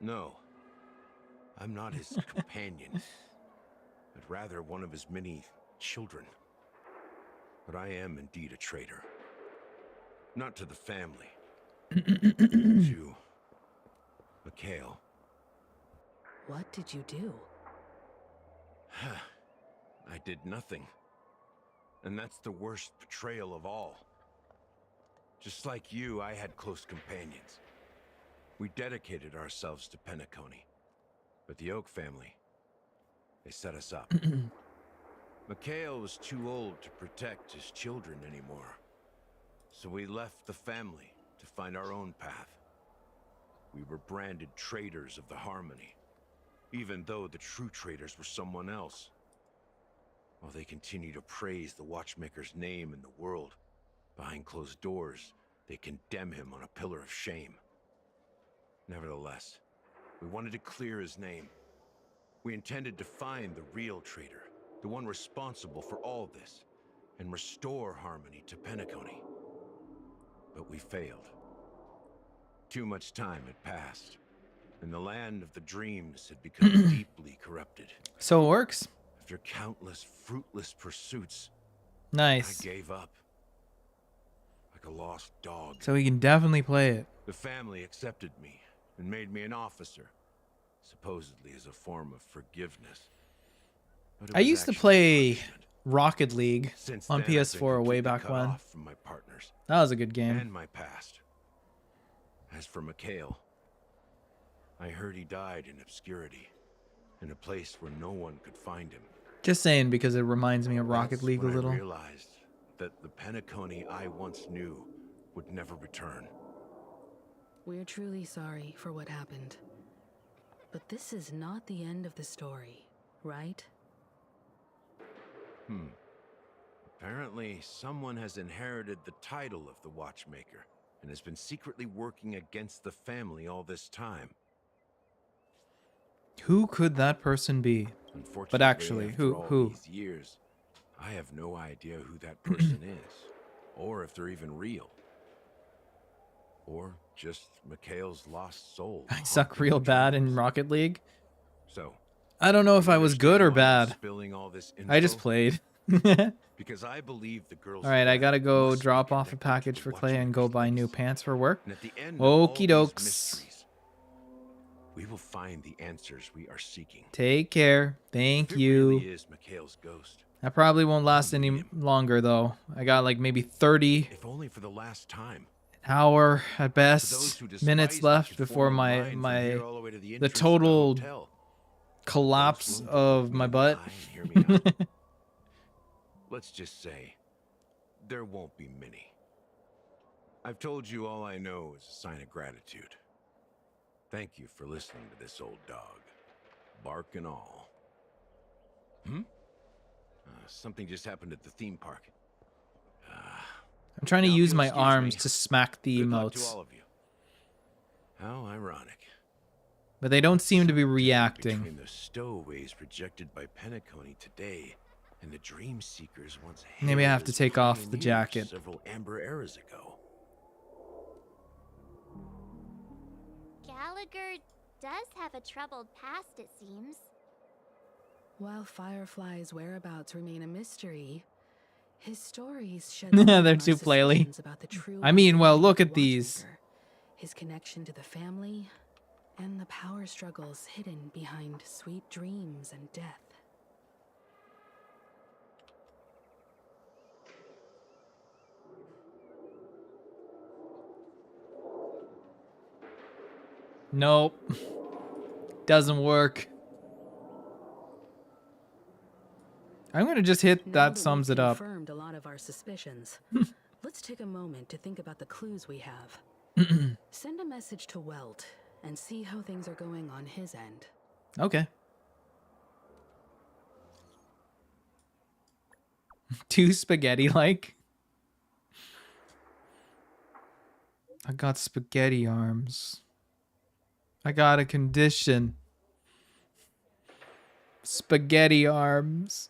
S12: No, I'm not his companion, but rather one of his many children. But I am indeed a traitor. Not to the family. To Mikhail.
S6: What did you do?
S12: I did nothing. And that's the worst betrayal of all. Just like you, I had close companions. We dedicated ourselves to Penacony. But the Oak family, they set us up. Mikhail was too old to protect his children anymore. So we left the family to find our own path. We were branded traitors of the Harmony, even though the true traitors were someone else. While they continue to praise the Watchmaker's name in the world, behind closed doors, they condemn him on a pillar of shame. Nevertheless, we wanted to clear his name. We intended to find the real traitor, the one responsible for all this, and restore harmony to Penacony. But we failed. Too much time had passed, and the land of the dreams had become deeply corrupted.
S2: So it works.
S12: After countless fruitless pursuits,
S2: Nice.
S12: I gave up. Like a lost dog.
S2: So we can definitely play it.
S12: The family accepted me and made me an officer, supposedly as a form of forgiveness.
S2: I used to play Rocket League
S12: Since
S2: on
S12: then, I've been
S2: PS4 way
S12: completely
S2: back
S12: cut
S2: when.
S12: off from my partners
S2: That was a good game.
S12: and my past. As for Mikhail, I heard he died in obscurity, in a place where no one could find him.
S2: Just saying because it reminds me of Rocket
S12: That's
S2: League a
S12: when
S2: little.
S12: I realized that the Penacony I once knew would never return.
S6: We're truly sorry for what happened. But this is not the end of the story, right?
S12: Apparently, someone has inherited the title of the Watchmaker and has been secretly working against the family all this time.
S2: Who could that person be? But actually,
S12: After all
S2: who?
S12: these years, I have no idea who that person is, or if they're even real, or just Mikhail's lost soul.
S2: I suck real bad in Rocket League.
S12: So,
S2: I don't know if I was good or bad.
S12: spilling all this
S2: I just
S12: info?
S2: played.
S12: Because I believe the girl's
S2: Alright, I
S12: death
S2: gotta go
S12: must be
S2: drop off a
S12: connected
S2: package
S12: to
S2: for
S12: the
S2: Clay and go buy new pants for work.
S12: And at the end of all
S2: Okie
S12: these
S2: dokes.
S12: mysteries, we will find the answers we are seeking.
S2: Take care. Thank
S12: If it
S2: you.
S12: really is Mikhail's ghost,
S2: That probably won't last any longer though. I got like maybe 30
S12: if only for the last time.
S2: hour at
S12: For those
S2: best
S12: who despise
S2: minutes
S12: me
S2: left
S12: can
S2: before
S12: form
S2: my
S12: lines and
S2: my
S12: hear all the way to the
S2: the
S12: entrance of the
S2: total
S12: hotel.
S2: collapse
S12: Those
S2: of my butt.
S12: hear me out. Let's just say, there won't be many. I've told you all I know is a sign of gratitude. Thank you for listening to this old dog. Bark and all. Something just happened at the theme park.
S2: I'm trying to
S12: Now, if
S2: use
S12: you'll
S2: my
S12: excuse me,
S2: arms to smack the
S12: good luck to
S2: emotes,
S12: all of you. How ironic.
S2: but they don't seem to be
S12: Between
S2: reacting.
S12: the stowaways projected by Penacony today and the Dream Seekers once
S2: Maybe I have
S12: hailed
S2: to
S12: as
S2: take off the
S12: pioneers
S2: jacket.
S12: several amber eras ago.
S5: Gallagher does have a troubled past, it seems.
S6: While Firefly's whereabouts remain a mystery, his stories shed
S2: They're
S6: light on our
S2: too playly.
S6: suspicions about the true
S2: I mean, well, look at
S6: Watchmaker,
S2: these.
S6: his connection to the family, and the power struggles hidden behind sweet dreams and death.
S2: Nope. Doesn't work. I'm gonna just hit
S6: Now
S2: that
S6: we've
S2: sums it up.
S6: confirmed a lot of our suspicions. Let's take a moment to think about the clues we have. Send a message to Welt and see how things are going on his end.
S2: Okay. Too spaghetti-like. I got spaghetti arms. I got a condition. Spaghetti arms.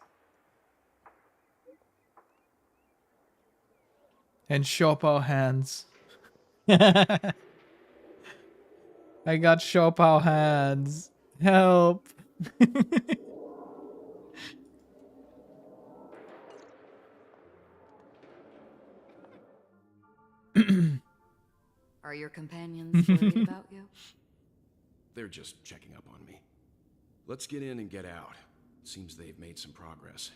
S2: And Shopao hands. I got Shopao hands. Help.
S10: Are your companions worried about you?
S13: They're just checking up on me. Let's get in and get out. Seems they've made some progress.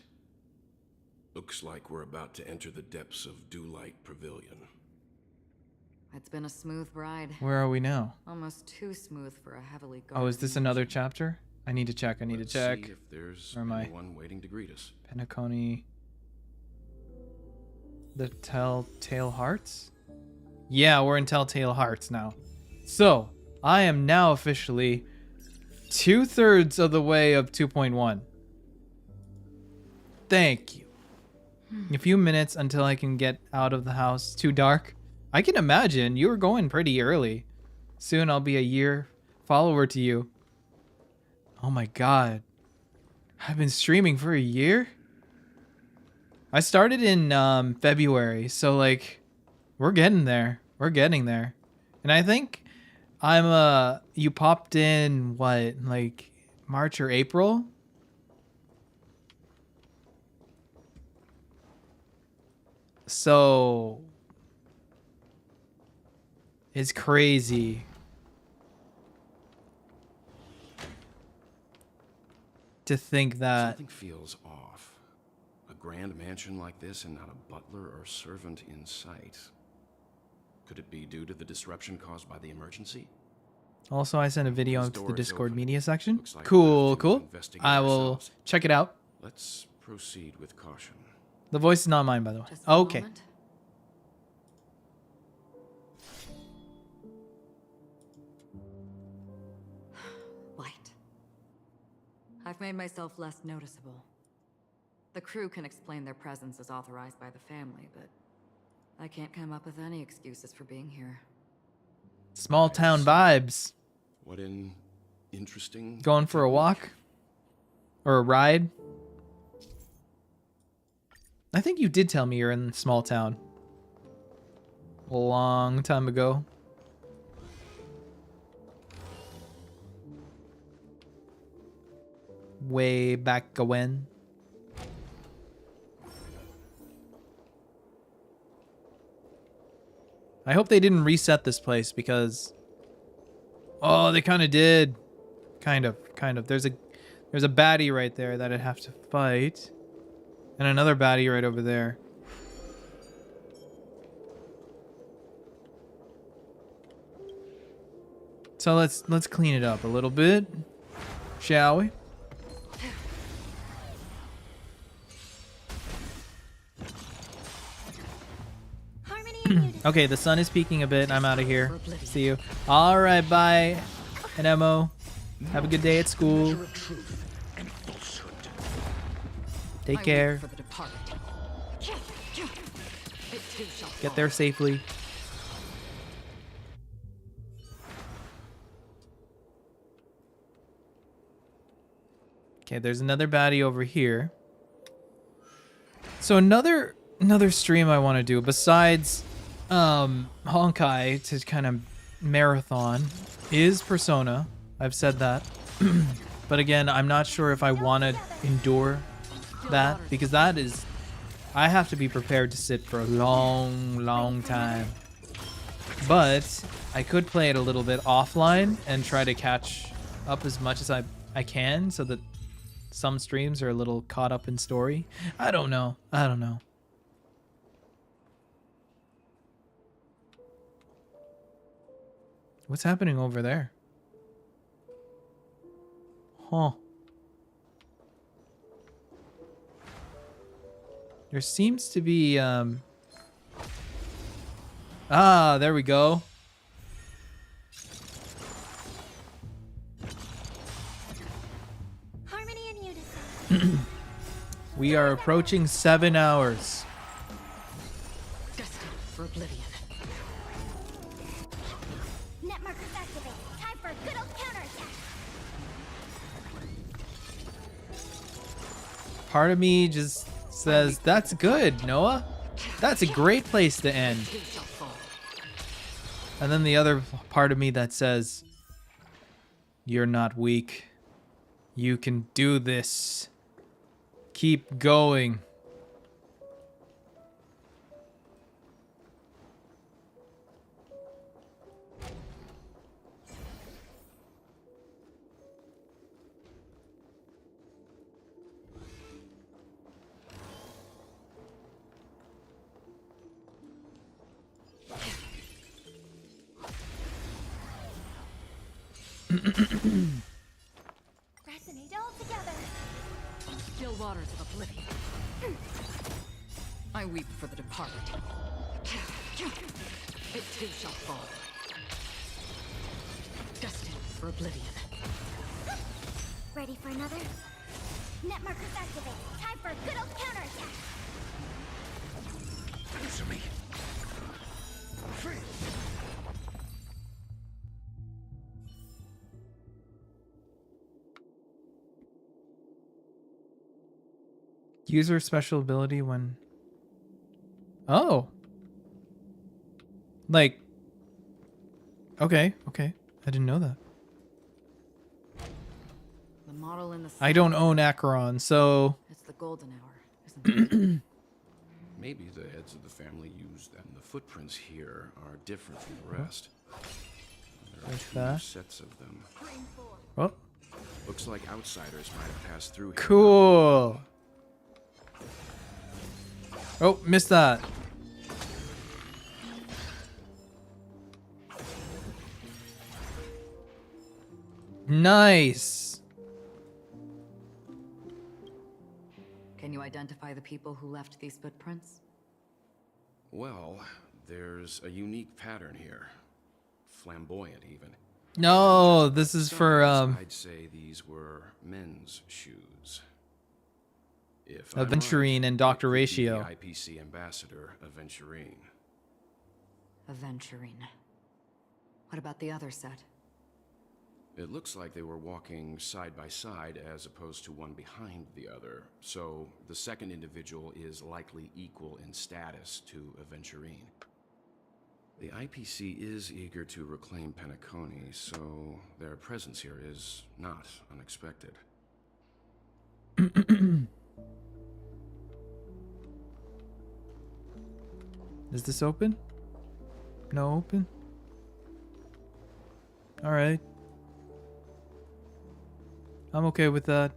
S13: Looks like we're about to enter the depths of Dewlight Pavilion.
S10: It's been a smooth ride.
S2: Where are we now?
S10: Almost too smooth for a heavily guarded.
S2: Oh, is this another chapter? I need to check. I need
S13: Let's
S2: to check.
S13: see if there's
S2: Where am I?
S13: anyone waiting to greet us.
S2: Penacony. The Telltale Hearts? Yeah, we're in Telltale Hearts now. So, I am now officially 2/3 of the way of 2.1. Thank you. A few minutes until I can get out of the house. Too dark? I can imagine. You were going pretty early. Soon I'll be a year follower to you. Oh my god. I've been streaming for a year? I started in February, so like we're getting there. We're getting there. And I think I'm you popped in what, like March or April? So it's crazy. to think that
S13: Something feels off. A grand mansion like this and not a butler or servant in sight. Could it be due to the disruption caused by the emergency?
S2: Also, I sent a video
S13: This
S2: into the
S13: door is
S2: Discord
S13: open.
S2: media section.
S13: Looks like
S2: Cool,
S13: we'll have to
S2: cool.
S13: investigate
S2: I will
S13: ourselves.
S2: check it out.
S13: Let's proceed with caution.
S2: The voice is not mine, by the way.
S10: Just one
S2: Okay.
S10: moment. Light. I've made myself less noticeable. The crew can explain their presence as authorized by the family, but I can't come up with any excuses for being here.
S2: Small town vibes.
S13: What an interesting...
S2: Going for a walk? Or a ride? I think you did tell me you're in small town. A long time ago. Way back when. I hope they didn't reset this place because... Oh, they kind of did. Kind of. There's a baddie right there that I'd have to fight. And another baddie right over there. So let's clean it up a little bit, shall we? Okay, the sun is peaking a bit. I'm out of here. See you. All right, bye. And Emo, have a good day at school. Take care. Get there safely. Okay, there's another baddie over here. So another stream I want to do besides Honkai to kind of marathon is Persona. I've said that. But again, I'm not sure if I want to endure that because that is... I have to be prepared to sit for a long time. But I could play it a little bit offline and try to catch up as much as I can so that some streams are a little caught up in story. I don't know. What's happening over there? Huh. There seems to be, there we go.
S5: Harmony and unison.
S2: We are approaching 7 hours.
S6: Destined for oblivion.
S5: Net markers activate. Time for a good old counterattack.
S2: Part of me just says, that's good, Noah. That's a great place to end. And then the other part of me that says, you're not weak. You can do this. Keep going.
S5: Resonate all together.
S10: Still waters of oblivion. I weep for the departed. It too shall fall. Destined for oblivion.
S5: Ready for another? Net markers activate. Time for a good old counterattack.
S8: Answer me. Free.
S2: User special ability when... Oh. Like... Okay. I didn't know that.
S10: The model in the
S2: I don't own Acheron, so...
S10: It's the golden hour, isn't it?
S13: Maybe the heads of the family used them. The footprints here are different from the rest. There are
S2: Like
S13: two
S2: that.
S13: sets of them.
S2: Oh.
S13: Looks like outsiders might have passed through here.
S2: Cool. Oh, missed that. Nice.
S10: Can you identify the people who left these footprints?
S13: Well, there's a unique pattern here. Flamboyant, even.
S2: No, this is for
S13: I'd say these were men's shoes. If I'm
S2: Aventurine
S13: right,
S2: and Dr.
S13: it could be
S2: Ratio.
S13: the IPC ambassador, Aventurine.
S10: Aventurine. What about the other set?
S13: It looks like they were walking side by side as opposed to one behind the other, so the second individual is likely equal in status to Aventurine. The IPC is eager to reclaim Penacony, so their presence here is not unexpected.
S2: Is this open? No open? Alright. I'm okay with that.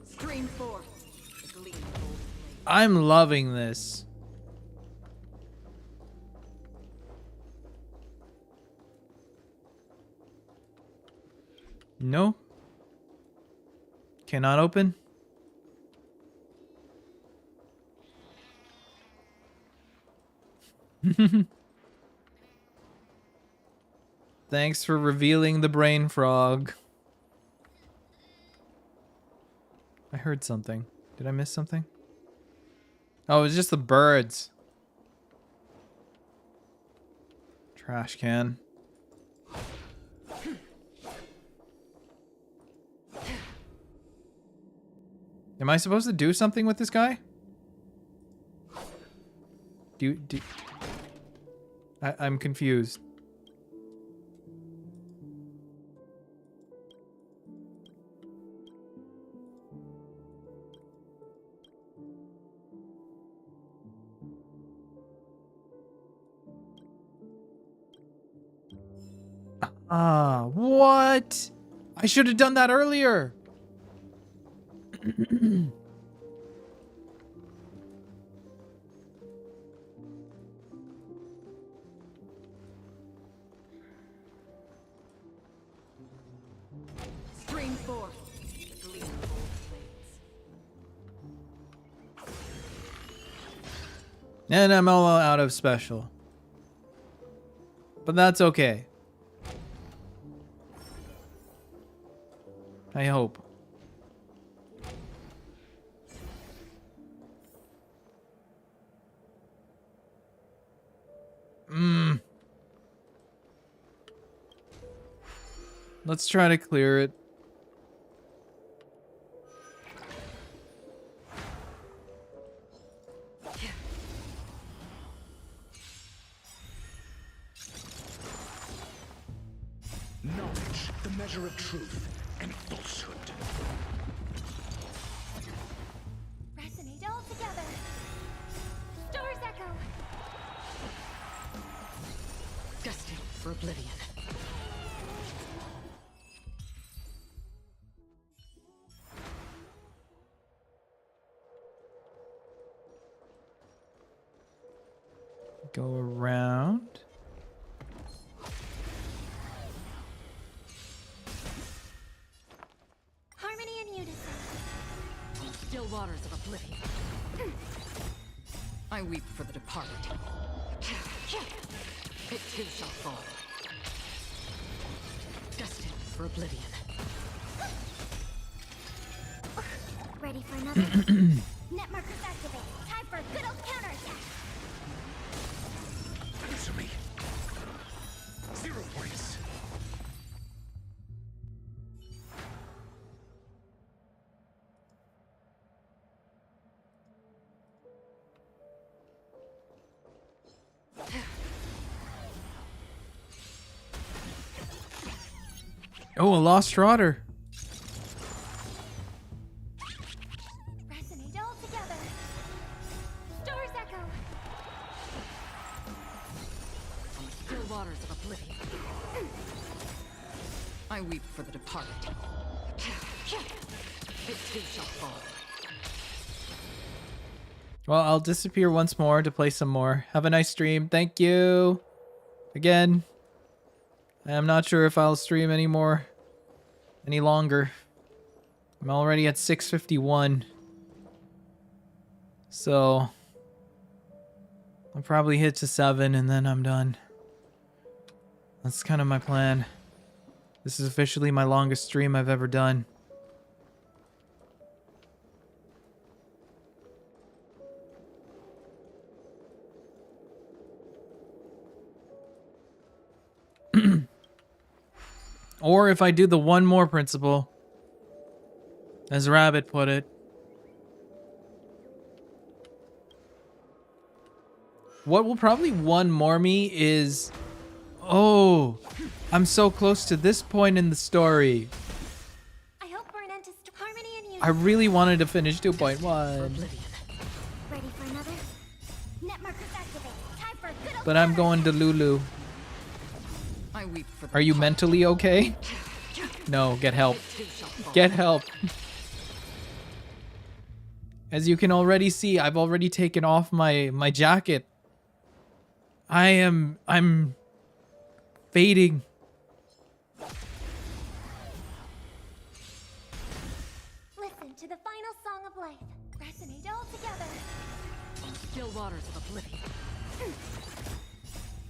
S10: Stream 4.
S2: I'm loving this. No. Cannot open. Thanks for revealing the brain frog. I heard something. Did I miss something? Oh, it's just the birds. Trash can. Am I supposed to do something with this guy? I'm confused. Ah, what? I should have done that earlier.
S10: Stream 4.
S2: And I'm all out of special. But that's okay. I hope. Let's try to clear it.
S8: Knowledge, the measure of truth and falsehood.
S5: Resonate all together. Stars echo.
S10: Destined for oblivion.
S2: Go around.
S5: Harmony and unison.
S10: Still waters of oblivion. I weep for the departed. It too shall fall. Destined for oblivion.
S5: Ready for another? Net markers activate. Time for a good old counterattack.
S8: Answer me. 0 points.
S2: Oh, a lost trotter.
S5: Resonate all together. Stars echo.
S10: Still waters of weep for the departed. It too shall fall.
S2: Well, I'll disappear once more to play some more. Have a nice stream. Thank you. Again. I'm not sure if I'll stream any longer. I'm already at 6:51. So I'll probably hit to 7 and then I'm done. That's kind of my plan. This is officially my longest stream I've ever done. Or if I do the one more principle, as Rabbit put it. What will probably one more me is... Oh, I'm so close to this point in the story.
S5: I hope we're an end to harmony and unity.
S2: I really wanted to finish 2.1.
S5: Ready for another? Net markers activate. Time for good old
S2: But I'm going to Lulu.
S10: I weep for the
S2: Are you mentally okay? No, get help. Get help. As you can already see, I've already taken off my jacket. I'm fading.
S5: Listen to the final song of life. Resonate all together.
S10: On still waters of oblivion.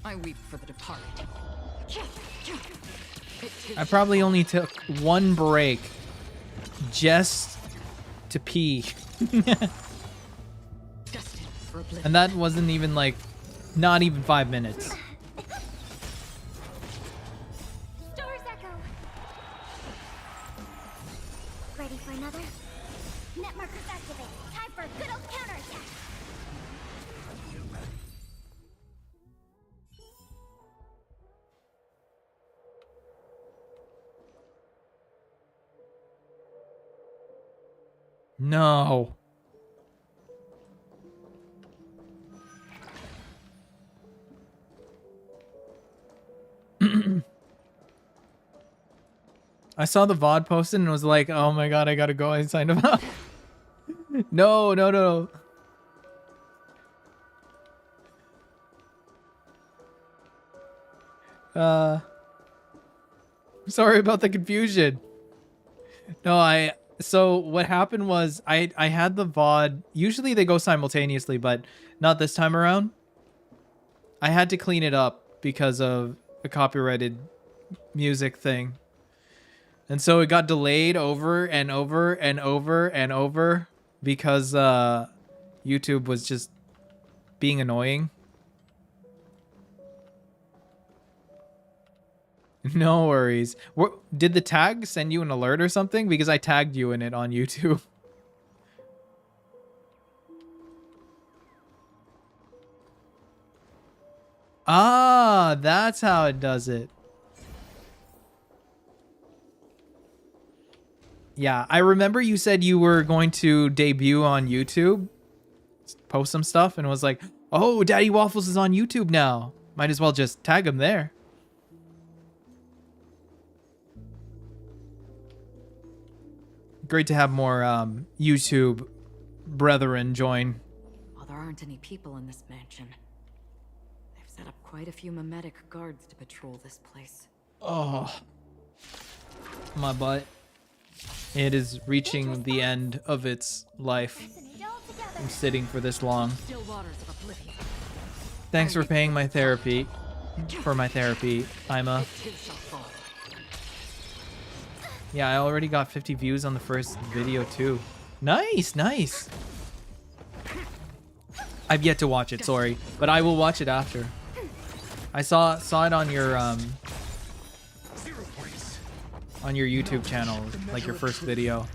S10: I weep for the departed.
S2: I probably only took one break just to pee. And that wasn't even like, not even 5 minutes.
S5: Stars echo. Ready for another? Net markers activate. Time for good old counterattack.
S2: No. I saw the VOD posted and was like, oh my god, I gotta go. I signed him up. No. Sorry about the confusion. No, so what happened was I had the VOD. Usually they go simultaneously, but not this time around. I had to clean it up because of a copyrighted music thing. And so it got delayed over and over and over and over because YouTube was just being annoying. No worries. Did the tag send you an alert or something? Because I tagged you in it on YouTube. Ah, that's how it does it. Yeah, I remember you said you were going to debut on YouTube, post some stuff, and was like, oh, Daddy Waffles is on YouTube now. Might as well just tag him there. Great to have more YouTube brethren join.
S10: While there aren't any people in this mansion, they've set up quite a few mimetic guards to patrol this place.
S2: Oh, my butt. It is reaching the end of its life. I'm sitting for this long. Thanks for paying my therapy. For my therapy, Ima. Yeah, I already got 50 views on the first video too. Nice, nice. I've yet to watch it, sorry, but I will watch it after. I saw it on your YouTube channel, like your first video.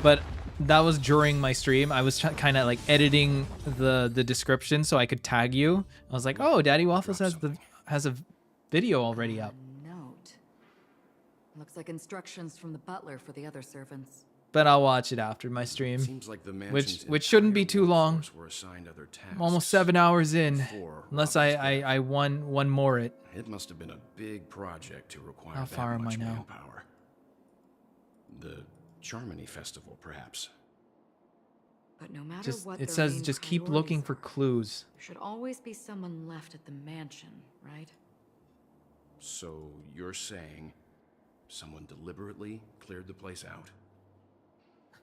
S2: But that was during my stream. I was kind of like editing the description so I could tag you. I was like, "Oh, Daddy Waffles has a video already up."
S10: Note. Looks like instructions from the butler for the other servants.
S2: but I'll watch it after my stream,
S13: Seems like the
S2: which shouldn't be too long.
S13: were assigned other tasks.
S2: I'm almost 7 hours in,
S13: before
S2: unless
S13: Robin's
S2: I one more it.
S13: It must have been a big project to require
S2: How far
S13: that
S2: am I
S13: much
S2: now?
S13: manpower. The Charmony Festival, perhaps.
S10: But no matter
S2: Just
S10: what
S2: it
S10: their
S2: says
S10: main
S2: just keep
S10: priorities
S2: looking for clues.
S10: there should always be someone left at the mansion, right?
S13: So you're saying someone deliberately cleared the place out?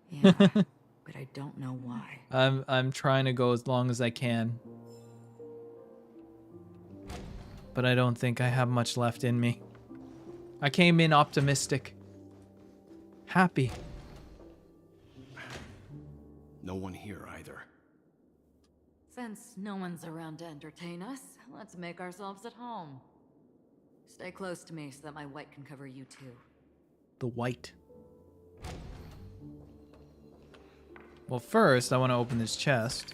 S10: Yeah, but I don't know why.
S2: I'm trying to go as long as I can. But I don't think I have much left in me. I came in optimistic. Happy.
S13: No one here either.
S10: Since no one's around to entertain us, let's make ourselves at home. Stay close to me so that my white can cover you too.
S2: The white. Well, first I want to open this chest.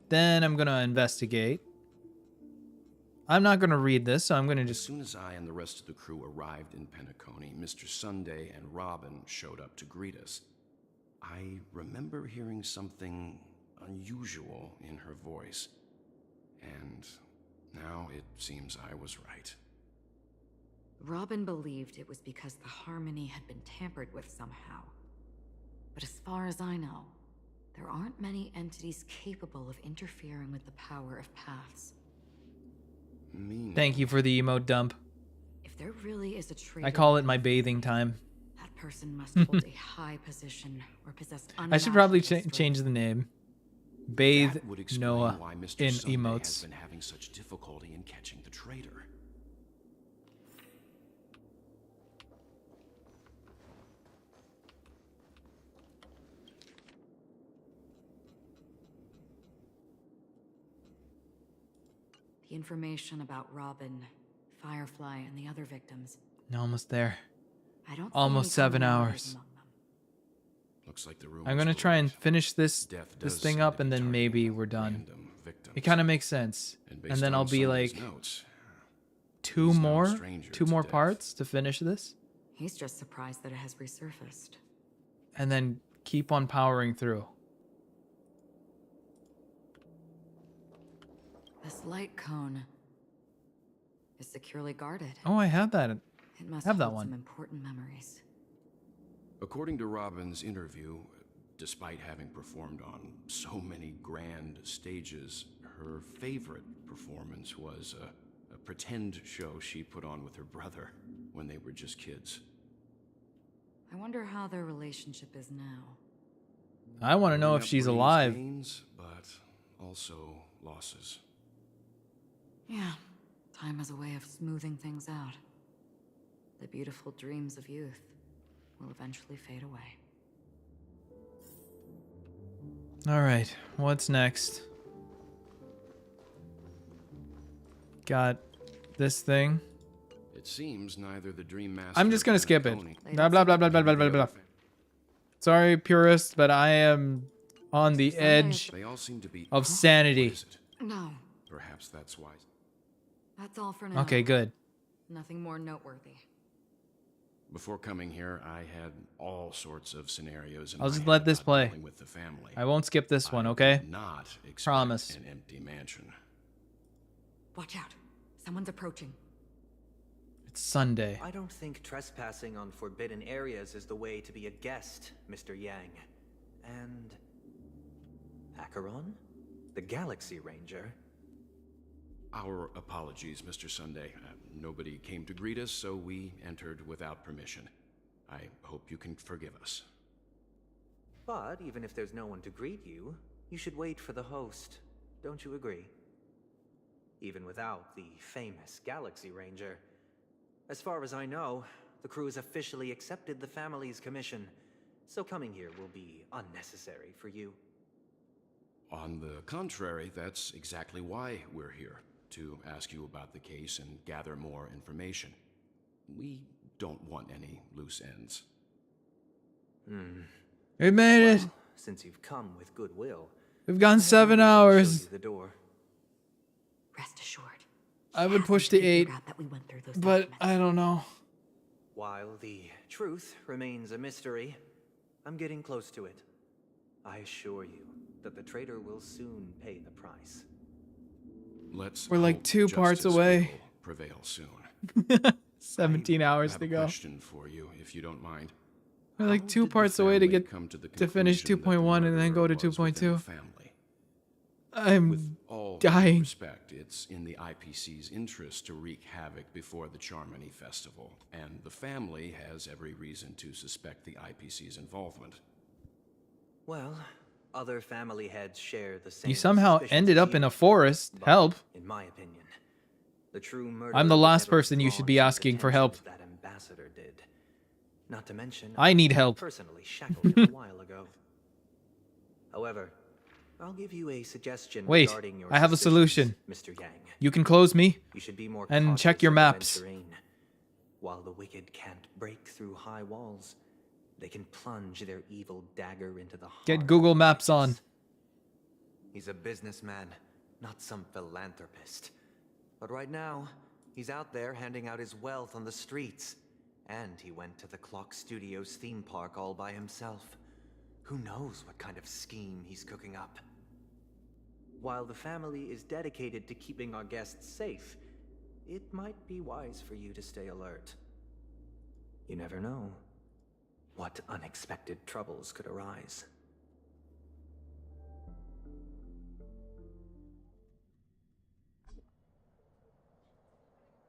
S2: Then I'm going to investigate. I'm not going to read this, so I'm going to just...
S13: As soon as I and the rest of the crew arrived in Penacony, Mr. Sunday and Robin showed up to greet us. I remember hearing something unusual in her voice. And now it seems I was right.
S10: Robin believed it was because the harmony had been tampered with somehow. But as far as I know, there aren't many entities capable of interfering with the power of paths.
S2: Thank you for the emote dump.
S10: If there really is a traitor,
S2: I call it my bathing time.
S10: that person must hold a high position or possess
S2: I should probably
S10: unimaginable strength.
S2: change the name. Bathe
S13: That would explain
S2: Noah
S13: why Mr.
S2: in
S13: Sunday has
S2: emotes.
S13: been having such difficulty in catching the traitor.
S10: The information about Robin, Firefly, and the other victims.
S2: Almost there.
S10: I don't see
S2: Almost
S10: any
S2: 7
S10: commonalities
S2: hours.
S10: among them.
S13: Looks like the rumors
S2: I'm gonna
S13: go
S2: try
S13: right.
S2: and finish this
S13: Death
S2: this
S13: does
S2: thing
S13: seem
S2: up,
S13: to
S2: and
S13: be
S2: then maybe
S13: targeting
S2: we're done.
S13: random victims.
S2: It kind of makes sense. And
S13: based
S2: then
S13: on
S2: I'll be
S13: Sunday's
S2: like
S13: notes,
S2: two
S13: he's no
S2: more
S13: stranger
S2: two
S13: to
S2: more
S13: death.
S2: parts to finish this,
S10: He's just surprised that it has resurfaced.
S2: and then keep on powering through.
S10: This light cone is securely guarded.
S2: Oh, I have that.
S10: It must
S2: have that
S10: hold
S2: one.
S10: some important memories.
S13: According to Robin's interview, despite having performed on so many grand stages, her favorite performance was a pretend show she put on with her brother when they were just kids.
S10: I wonder how their relationship is now.
S2: I want to know if
S13: Growing up
S2: she's
S13: brings
S2: alive.
S13: gains, but also losses.
S10: Yeah, time has a way of smoothing things out. The beautiful dreams of youth will eventually fade away.
S2: All right, what's next? Got this thing.
S13: It seems neither the Dream Master
S2: I'm just gonna skip it.
S13: Penacony-
S2: Blah blah blah blah blah blah blah blah. Sorry, purist, but I am on the edge
S13: They all seem to be
S2: of sanity.
S13: What is it?
S10: No,
S13: Perhaps that's why.
S10: that's all for now.
S2: Okay, good.
S10: Nothing more noteworthy.
S13: Before coming here, I had all sorts of scenarios. In
S2: I'll
S13: my
S2: just
S13: head
S2: let this
S13: about
S2: play.
S13: dealing with the family.
S2: I won't skip this one,
S13: I
S2: okay?
S13: did not expect
S2: Promise.
S13: an empty mansion.
S10: Watch out. Someone's approaching.
S2: It's Sunday.
S9: I don't think trespassing on forbidden areas is the way to be a guest, Mr. Yang. And... Acheron? The Galaxy Ranger?
S13: Our apologies, Mr. Sunday. Nobody came to greet us, so we entered without permission. I hope you can forgive us.
S9: But even if there's no one to greet you, you should wait for the host. Don't you agree? Even without the famous Galaxy Ranger. As far as I know, the crew has officially accepted the family's commission, so coming here will be unnecessary for you.
S13: On the contrary, that's exactly why we're here, to ask you about the case and gather more information. We don't want any loose ends.
S2: We made it.
S9: Since you've come with goodwill,
S2: We've gone
S9: I
S2: 7
S9: will show
S2: hours.
S9: you the door.
S10: Rest assured.
S2: I would push to 8,
S10: out that we went through those
S2: but I don't know.
S9: While the truth remains a mystery, I'm getting close to it. I assure you that the traitor will soon pay the price.
S2: We're like 2 parts away.
S13: Prevail soon.
S2: 17 hours
S13: I have
S2: to
S13: a
S2: go.
S13: question for you, if you don't mind.
S2: We're like 2 parts away to get to finish 2.1 and then go to 2.2. I'm
S13: All
S2: dying.
S13: respect, it's in the IPC's interest to wreak havoc before the Charmony Festival, and the family has every reason to suspect the IPC's involvement.
S9: Well, other family heads share the same.
S2: You somehow
S9: suspicions
S2: ended
S9: as
S2: up in
S9: you,
S2: a forest.
S9: but
S2: Help.
S9: In my opinion, the true murderer
S2: I'm the
S9: would
S2: last
S9: never
S2: person you should be
S9: flaunt
S2: asking
S9: the
S2: for help.
S9: attentions that ambassador did. Not to mention,
S2: I need help.
S9: Personally shackled him a while ago. However, I'll give you a suggestion
S2: Wait,
S9: regarding your
S2: I have a
S9: suspicions,
S2: solution.
S9: Mr. Yang.
S2: You can close me
S9: You should be more
S2: and
S9: cautious
S2: check your
S9: in
S2: maps.
S9: venturing. While the wicked can't break through high walls, they can plunge their evil dagger into the heart.
S2: Get Google Maps on.
S9: He's a businessman, not some philanthropist. But right now, he's out there handing out his wealth on the streets. And he went to the Clock Studios theme park all by himself. Who knows what kind of scheme he's cooking up? While the family is dedicated to keeping our guests safe, it might be wise for you to stay alert. You never know what unexpected troubles could arise.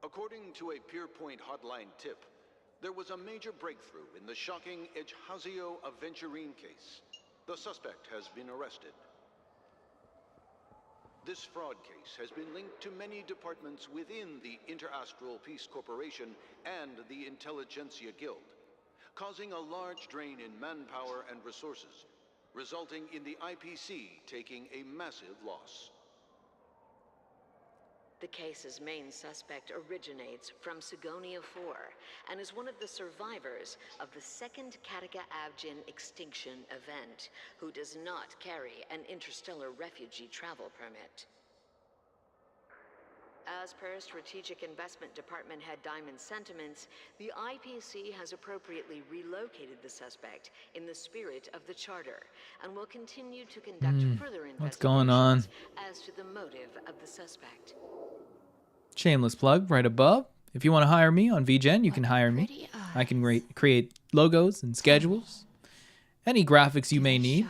S4: According to a Pierpoint hotline tip, there was a major breakthrough in the shocking feixiao Aventurine case. The suspect has been arrested. This fraud case has been linked to many departments within the Interastral Peace Corporation and the Intelligentsia Guild, causing a large drain in manpower and resources, resulting in the IPC taking a massive loss.
S21: The case's main suspect originates from Sigonia 4 and is one of the survivors of the second Kataka Avgin extinction event, who does not carry an interstellar refugee travel permit. As per Strategic Investment Department head Diamond's sentiments, the IPC has appropriately relocated the suspect in the spirit of the Charter and will continue to conduct further investigations
S2: What's going on?
S21: as to the motive of the suspect.
S2: Shameless plug right above. If you want to hire me on VGen, you can hire me. I can create logos and schedules. Any graphics you may need.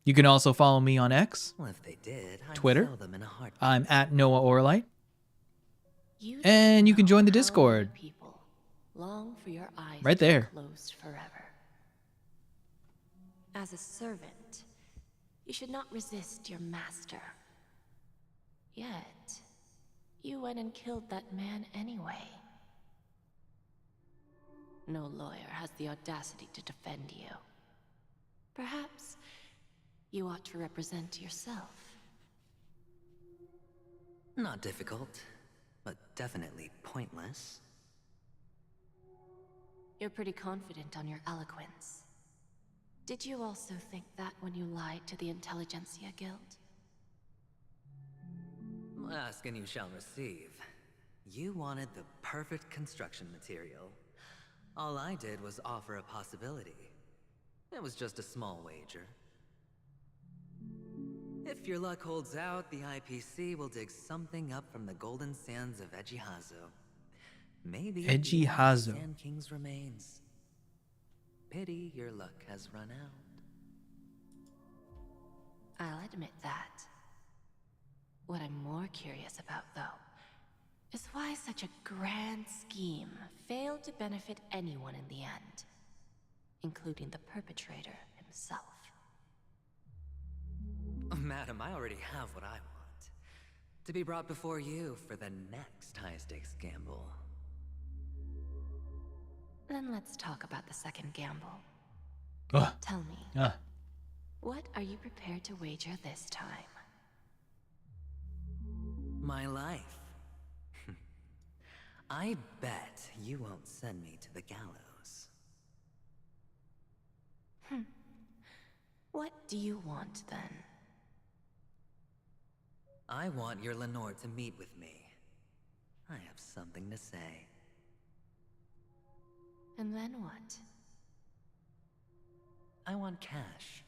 S2: You can also follow me on X,
S3: Well, if they did, I'd
S2: Twitter.
S3: sell them in a heartbeat.
S2: I'm at Noa Aurelyte. And you can join the Discord.
S18: Long for your eyes
S2: Right
S18: to be
S2: there.
S18: closed forever. As a servant, you should not resist your master. Yet, you went and killed that man anyway. No lawyer has the audacity to defend you. Perhaps you ought to represent yourself.
S3: Not difficult, but definitely pointless.
S18: You're pretty confident on your eloquence. Did you also think that when you lied to the Intelligentsia Guild?
S3: Ask and you shall receive. You wanted the perfect construction material. All I did was offer a possibility. It was just a small wager. If your luck holds out, the IPC will dig something up from the golden sands of Ejihazo. Maybe it'll be one of the
S2: Ejihazo.
S3: Sand King's remains. Pity your luck has run out.
S18: I'll admit that. What I'm more curious about, though, is why such a grand scheme failed to benefit anyone in the end, including the perpetrator himself.
S3: Madam, I already have what I want. To be brought before you for the next high-stakes gamble.
S18: Then let's talk about the second gamble. Tell me, what are you prepared to wager this time?
S3: My life. I bet you won't send me to the gallows.
S18: What do you want, then?
S3: I want your Lenore to meet with me. I have something to say.
S18: And then what?
S3: I want cash.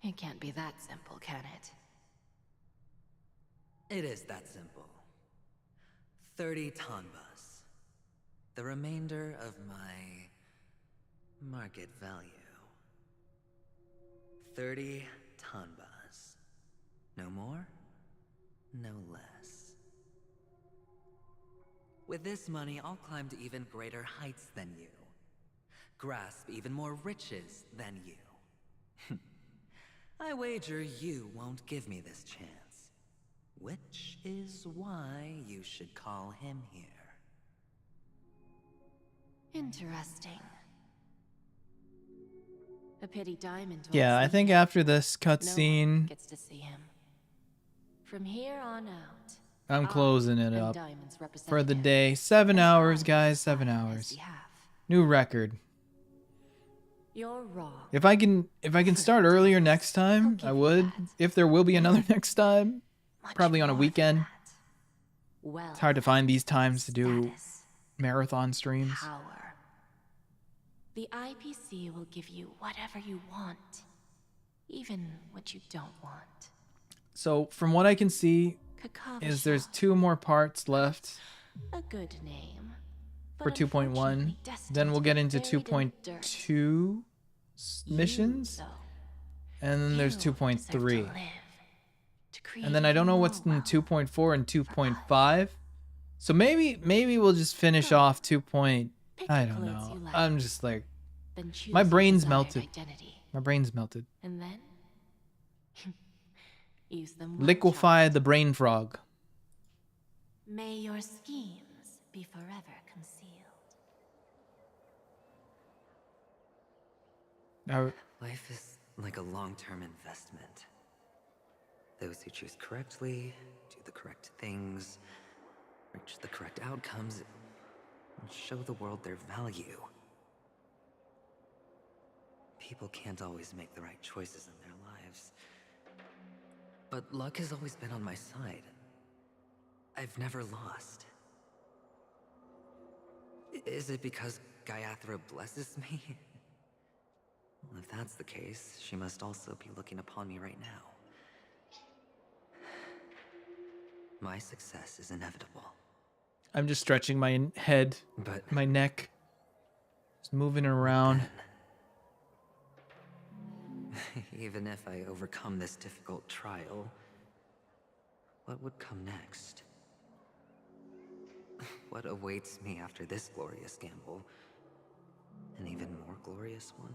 S18: It can't be that simple, can it?
S3: It is that simple. 30 tanbas. The remainder of my market value. 30 tanbas. No more, no less. With this money, I'll climb to even greater heights than you. Grasp even more riches than you. I wager you won't give me this chance. Which is why you should call him here.
S18: Interesting. A pity Diamond won't
S2: Yeah, I
S18: see
S2: think
S18: him.
S2: after this
S18: No one
S2: cutscene,
S18: gets to see him. From here on out,
S2: I'm closing it
S18: am
S2: up
S18: Diamond's
S2: for the
S18: representative,
S2: day. 7
S18: and
S2: hours,
S18: I
S2: guys.
S18: decide
S2: 7
S18: on his
S2: hours.
S18: behalf.
S2: New record.
S18: You're wrong.
S2: If I can start earlier next time, I would. If there will be another next time, probably on a weekend.
S18: Wealth,
S2: It's hard to find these times to do
S18: status,
S2: marathon streams.
S18: power. The IPC will give you whatever you want, even what you don't want.
S2: So from what I can see, is there's 2 more parts left
S18: A good name.
S2: for 2.1. Then we'll get into 2.2 missions. And then there's 2.3. And then I don't know what's in 2.4 and 2.5. So maybe we'll just finish off 2. I don't know. I'm just like, my brain's melted. My brain's melted.
S18: And then use them.
S2: Liquefy the brain frog.
S18: May your schemes be forever concealed.
S3: Life is like a long-term investment. Those who choose correctly, do the correct things, reach the correct outcomes, and show the world their value. People can't always make the right choices in their lives. But luck has always been on my side. I've never lost. Is it because Gayathra blesses me? Well, if that's the case, she must also be looking upon me right now. My success is inevitable.
S2: I'm just stretching my head, my neck, just moving it around.
S3: Even if I overcome this difficult trial, what would come next? What awaits me after this glorious gamble? An even more glorious one?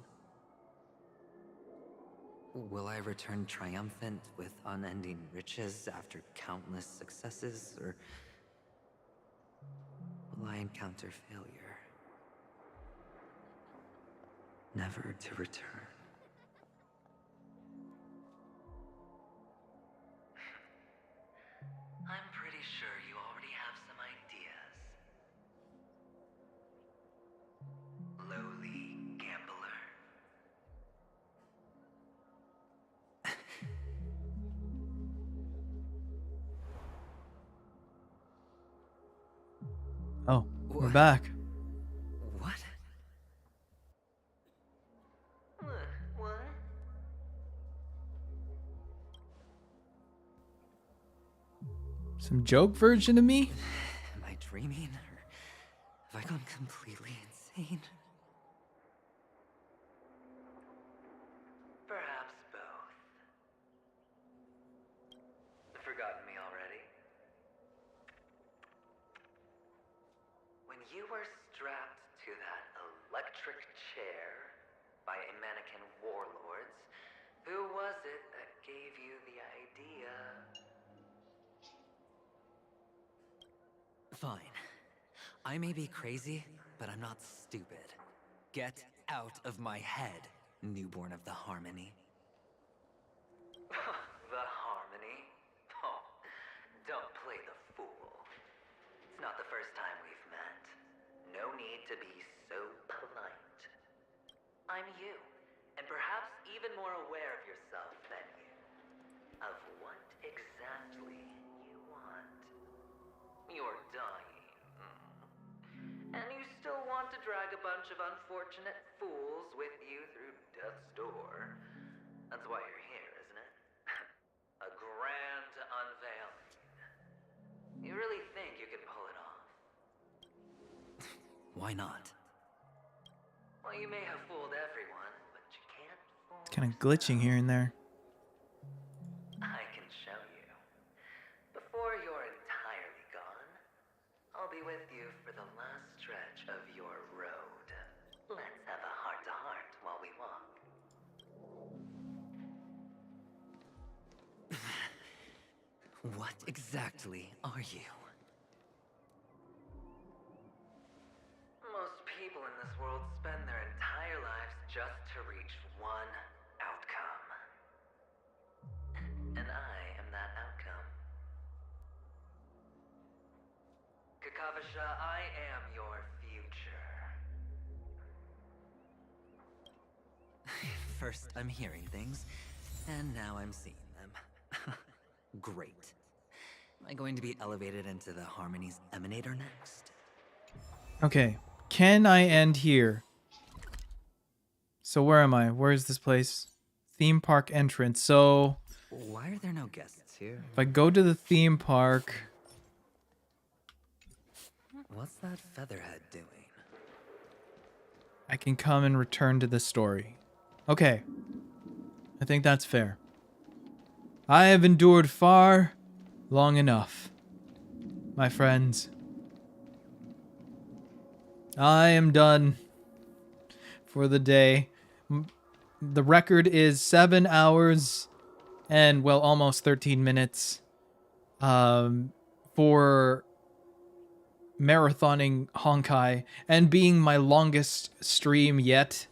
S3: Will I return triumphant with unending riches after countless successes, or will I encounter failure, never to return? I'm pretty sure you already have some ideas. Lowly gambler.
S2: Oh, we're back.
S3: What? What?
S2: Some joke version of me?
S3: Am I dreaming, or have I gone completely insane? Perhaps both. Forgotten me already? When you were strapped to that electric chair by a mannequin warlords, who was it that gave you the idea? Fine. I may be crazy, but I'm not stupid. Get out of my head, newborn of the Harmony. The Harmony? Oh, don't play the fool. It's not the first time we've met. No need to be so polite. I'm you, and perhaps even more aware of yourself than you. Of what exactly you want. You're dying. And you still want
S9: to drag a bunch of unfortunate fools with you through death's door. That's why you're here, isn't it? A grand unveiling. You really think you can pull it off?
S3: Why not?
S9: Well, you may have fooled everyone, but you can't fool
S2: It's kind of glitching here and there.
S9: I can show you. Before you're entirely gone, I'll be with you for the last stretch of your road. Let's have a heart-to-heart while we walk.
S3: What exactly are you?
S9: Most people in this world spend their entire lives just to reach one outcome. And I am that outcome. Kakavasha, I am your future.
S3: First, I'm hearing things, and now I'm seeing them. Great. Am I going to be elevated into the Harmony's Emanator next?
S2: Okay, can I end here? So where am I? Where is this place? Theme park entrance. So
S3: Why are there no guests here?
S2: if I go to the theme park,
S3: What's that featherhead doing?
S2: I can come and return to the story. Okay, I think that's fair. I have endured far long enough, my friends. I am done for the day. The record is 7 hours and, well, almost 13 minutes for marathoning Honkai and being my longest stream yet.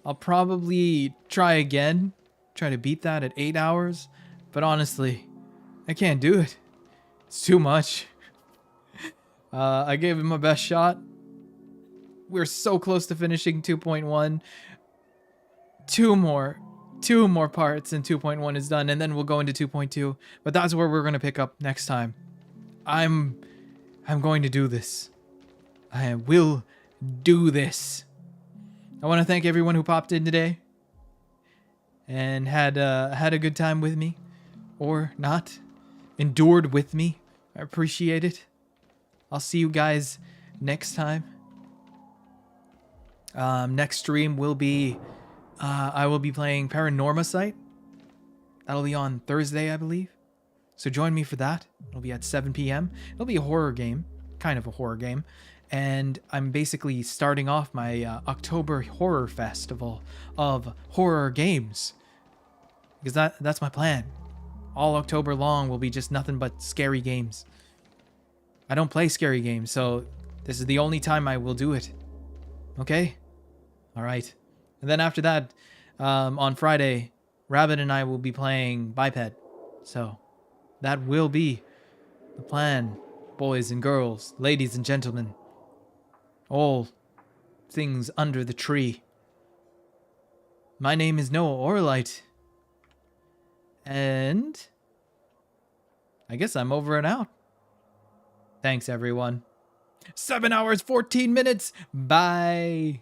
S2: I'll probably try again, try to beat that at 8 hours, but honestly, I can't do it. It's too much. I gave it my best shot. We're so close to finishing 2.1. Two more parts and 2.1 is done, and then we'll go into 2.2. But that's where we're gonna pick up next time. I'm going to do this. I will do this. I want to thank everyone who popped in today and had a good time with me, or not, endured with me. I appreciate it. I'll see you guys next time. Next stream will be I will be playing Paranormacite. That'll be on Thursday, I believe. So join me for that. It'll be at 7 p.m. It'll be a horror game, kind of a horror game. And I'm basically starting off my October Horror Festival of horror games. Because that's my plan. All October long will be just nothing but scary games. I don't play scary games, so this is the only time I will do it. Okay? Alright. And then after that, on Friday, Rabbit and I will be playing Biped. So, that will be the plan, boys and girls, ladies and gentlemen. All things under the tree. My name is Noa Aurelyte. And I guess I'm over and out. Thanks, everyone. 7 hours, 14 minutes. Bye.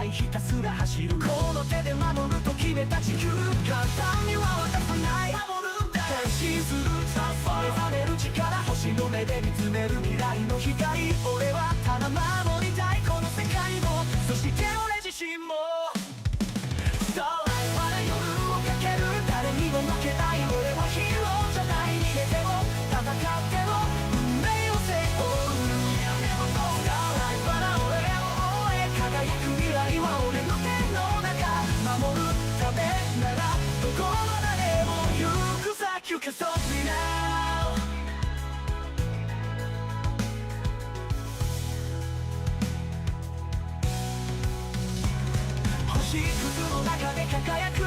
S8: いひたすら走るこの手で守ると決めた地球簡単には渡さない守るんだ変身するサファイ跳ねる力星の目で見つめる未来の光俺はただ守りたいこの世界をそして俺自身もスターライトまで夜をかける誰にも負けない俺はヒーローじゃない逃げても戦っても運命を背負うスターライトまだ俺を追え輝く未来は俺の手の中守るためならどこまでも行くさ You can stop me now星屑の中で輝く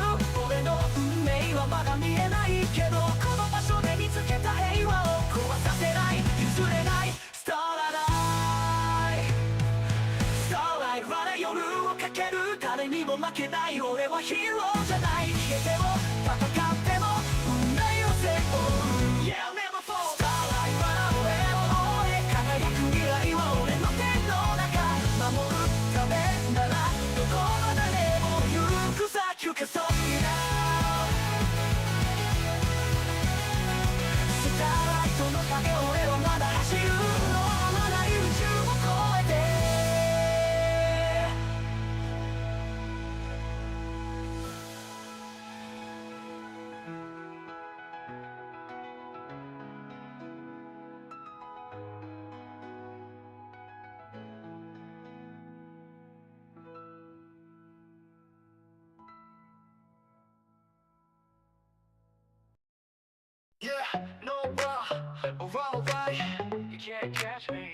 S8: 俺の運命はまだ見えないけどこの場所で見つけた平和を壊させない譲れないスターライトスターライトまで夜をかける誰にも負けない俺はヒーローじゃない逃げても戦っても運命を背負う Yeah never fall スターライトまだ俺を追え輝く未来は俺の手の中守るためならどこまでも行くさ You can stop me now スターライトの影俺はまだ走るまだ宇宙を越えてYeah, Noa Aurelyte, you can't catch me.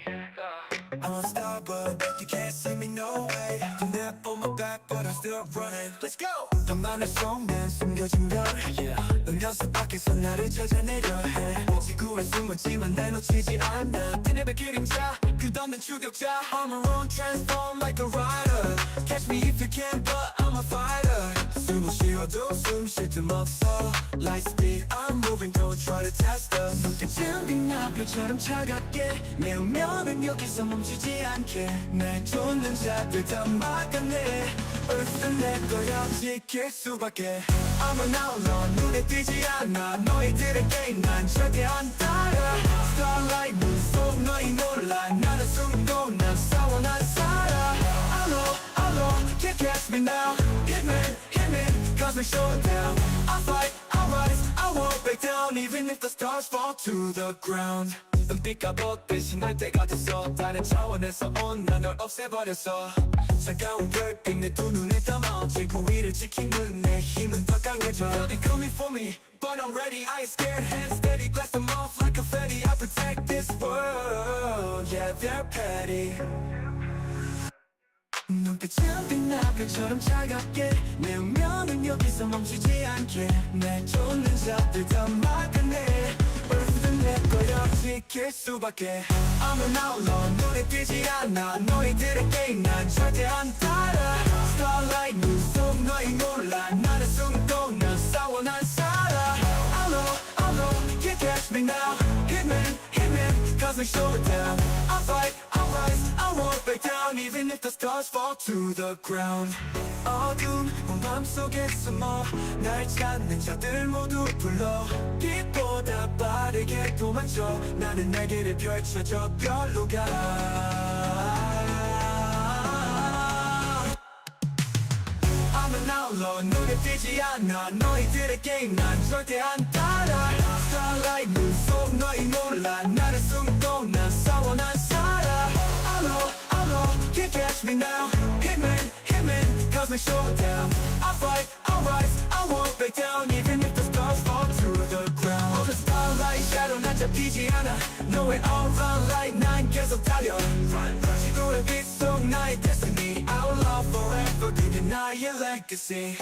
S8: I'm a star, but you can't see me, no way. The net on my back, but I'm still running. Let's go! 너만의 속내 숨겨진 별 yeah. 넌 연습 밖에서 나를 찾아내려 해 지구에 숨었지만 날 놓치지 않아 그네의 그림자 끝없는 추격자 Armor on transform like a rider Catch me if you can, but I'm a fighter 숨을 쉬어도 숨 쉴 틈 없어 Light speed, I'm moving, don't try to test us 눈빛은 빛나 별처럼 차갑게 내 운명은 여기서 멈추지 않게 날 쫓는 자들 다 막아내 Earth은 내 거야 지킬 수밖에 I'm an outlaw 눈에 띄지 않아 너희들에게 난 절대 안 따라 Starlight 눈 속 너희 놀라 나는 숨고 난 싸워 난 살아 Alone, can't catch me now Hit me, cosmic showdown I fight, I rise, I won't back down Even if the stars fall to the ground 눈빛과 벗빛이 날 때가 됐어 다른 차원에서 온 난 널 없애버렸어 차가운 별빛 내 두 눈에 담아 지구 위를 지키는 내 힘은 더 강해져 They're coming for me, but I'm ready I ain't scared, hands steady, blast them off like confetti I protect this world, yeah they're petty 눈빛은 빛나 별처럼 차갑게 내 운명은 여기서 멈추지 않게 날 쫓는 자들 다 막아내 Earth는 내 거야 지킬 수밖에 I'm an outlaw 눈에 띄지 않아 너희들에게 난 절대 안 따라 Starlight 눈 속 너희 놀라 나는 숨고 난 싸워 난 살아 Alone, can't catch me now Hit me, cosmic showdown I fight, I rise, I won't back down Even if the stars fall to the ground 어두운 밤 속에 숨어 날 찾는 자들 모두 불러 빛보다 빠르게 도망쳐 나는 날개를 펼쳐 저 별로 가 I'm an outlaw 눈에 띄지 않아 너희들에게 난 절대 안 따라 Starlight 눈 속 너희 놀라 나를 숨고 난 싸워 난 살아 Alone, can't catch me now Hit me, cosmic showdown I fight, I rise, I won't back down Even if the stars fall to the ground The starlight shadow 난 잡히지 않아 너의 aura light 난 계속 달려 지구의 빛 속 나의 destiny Outlaw forever 그게 나의 legacy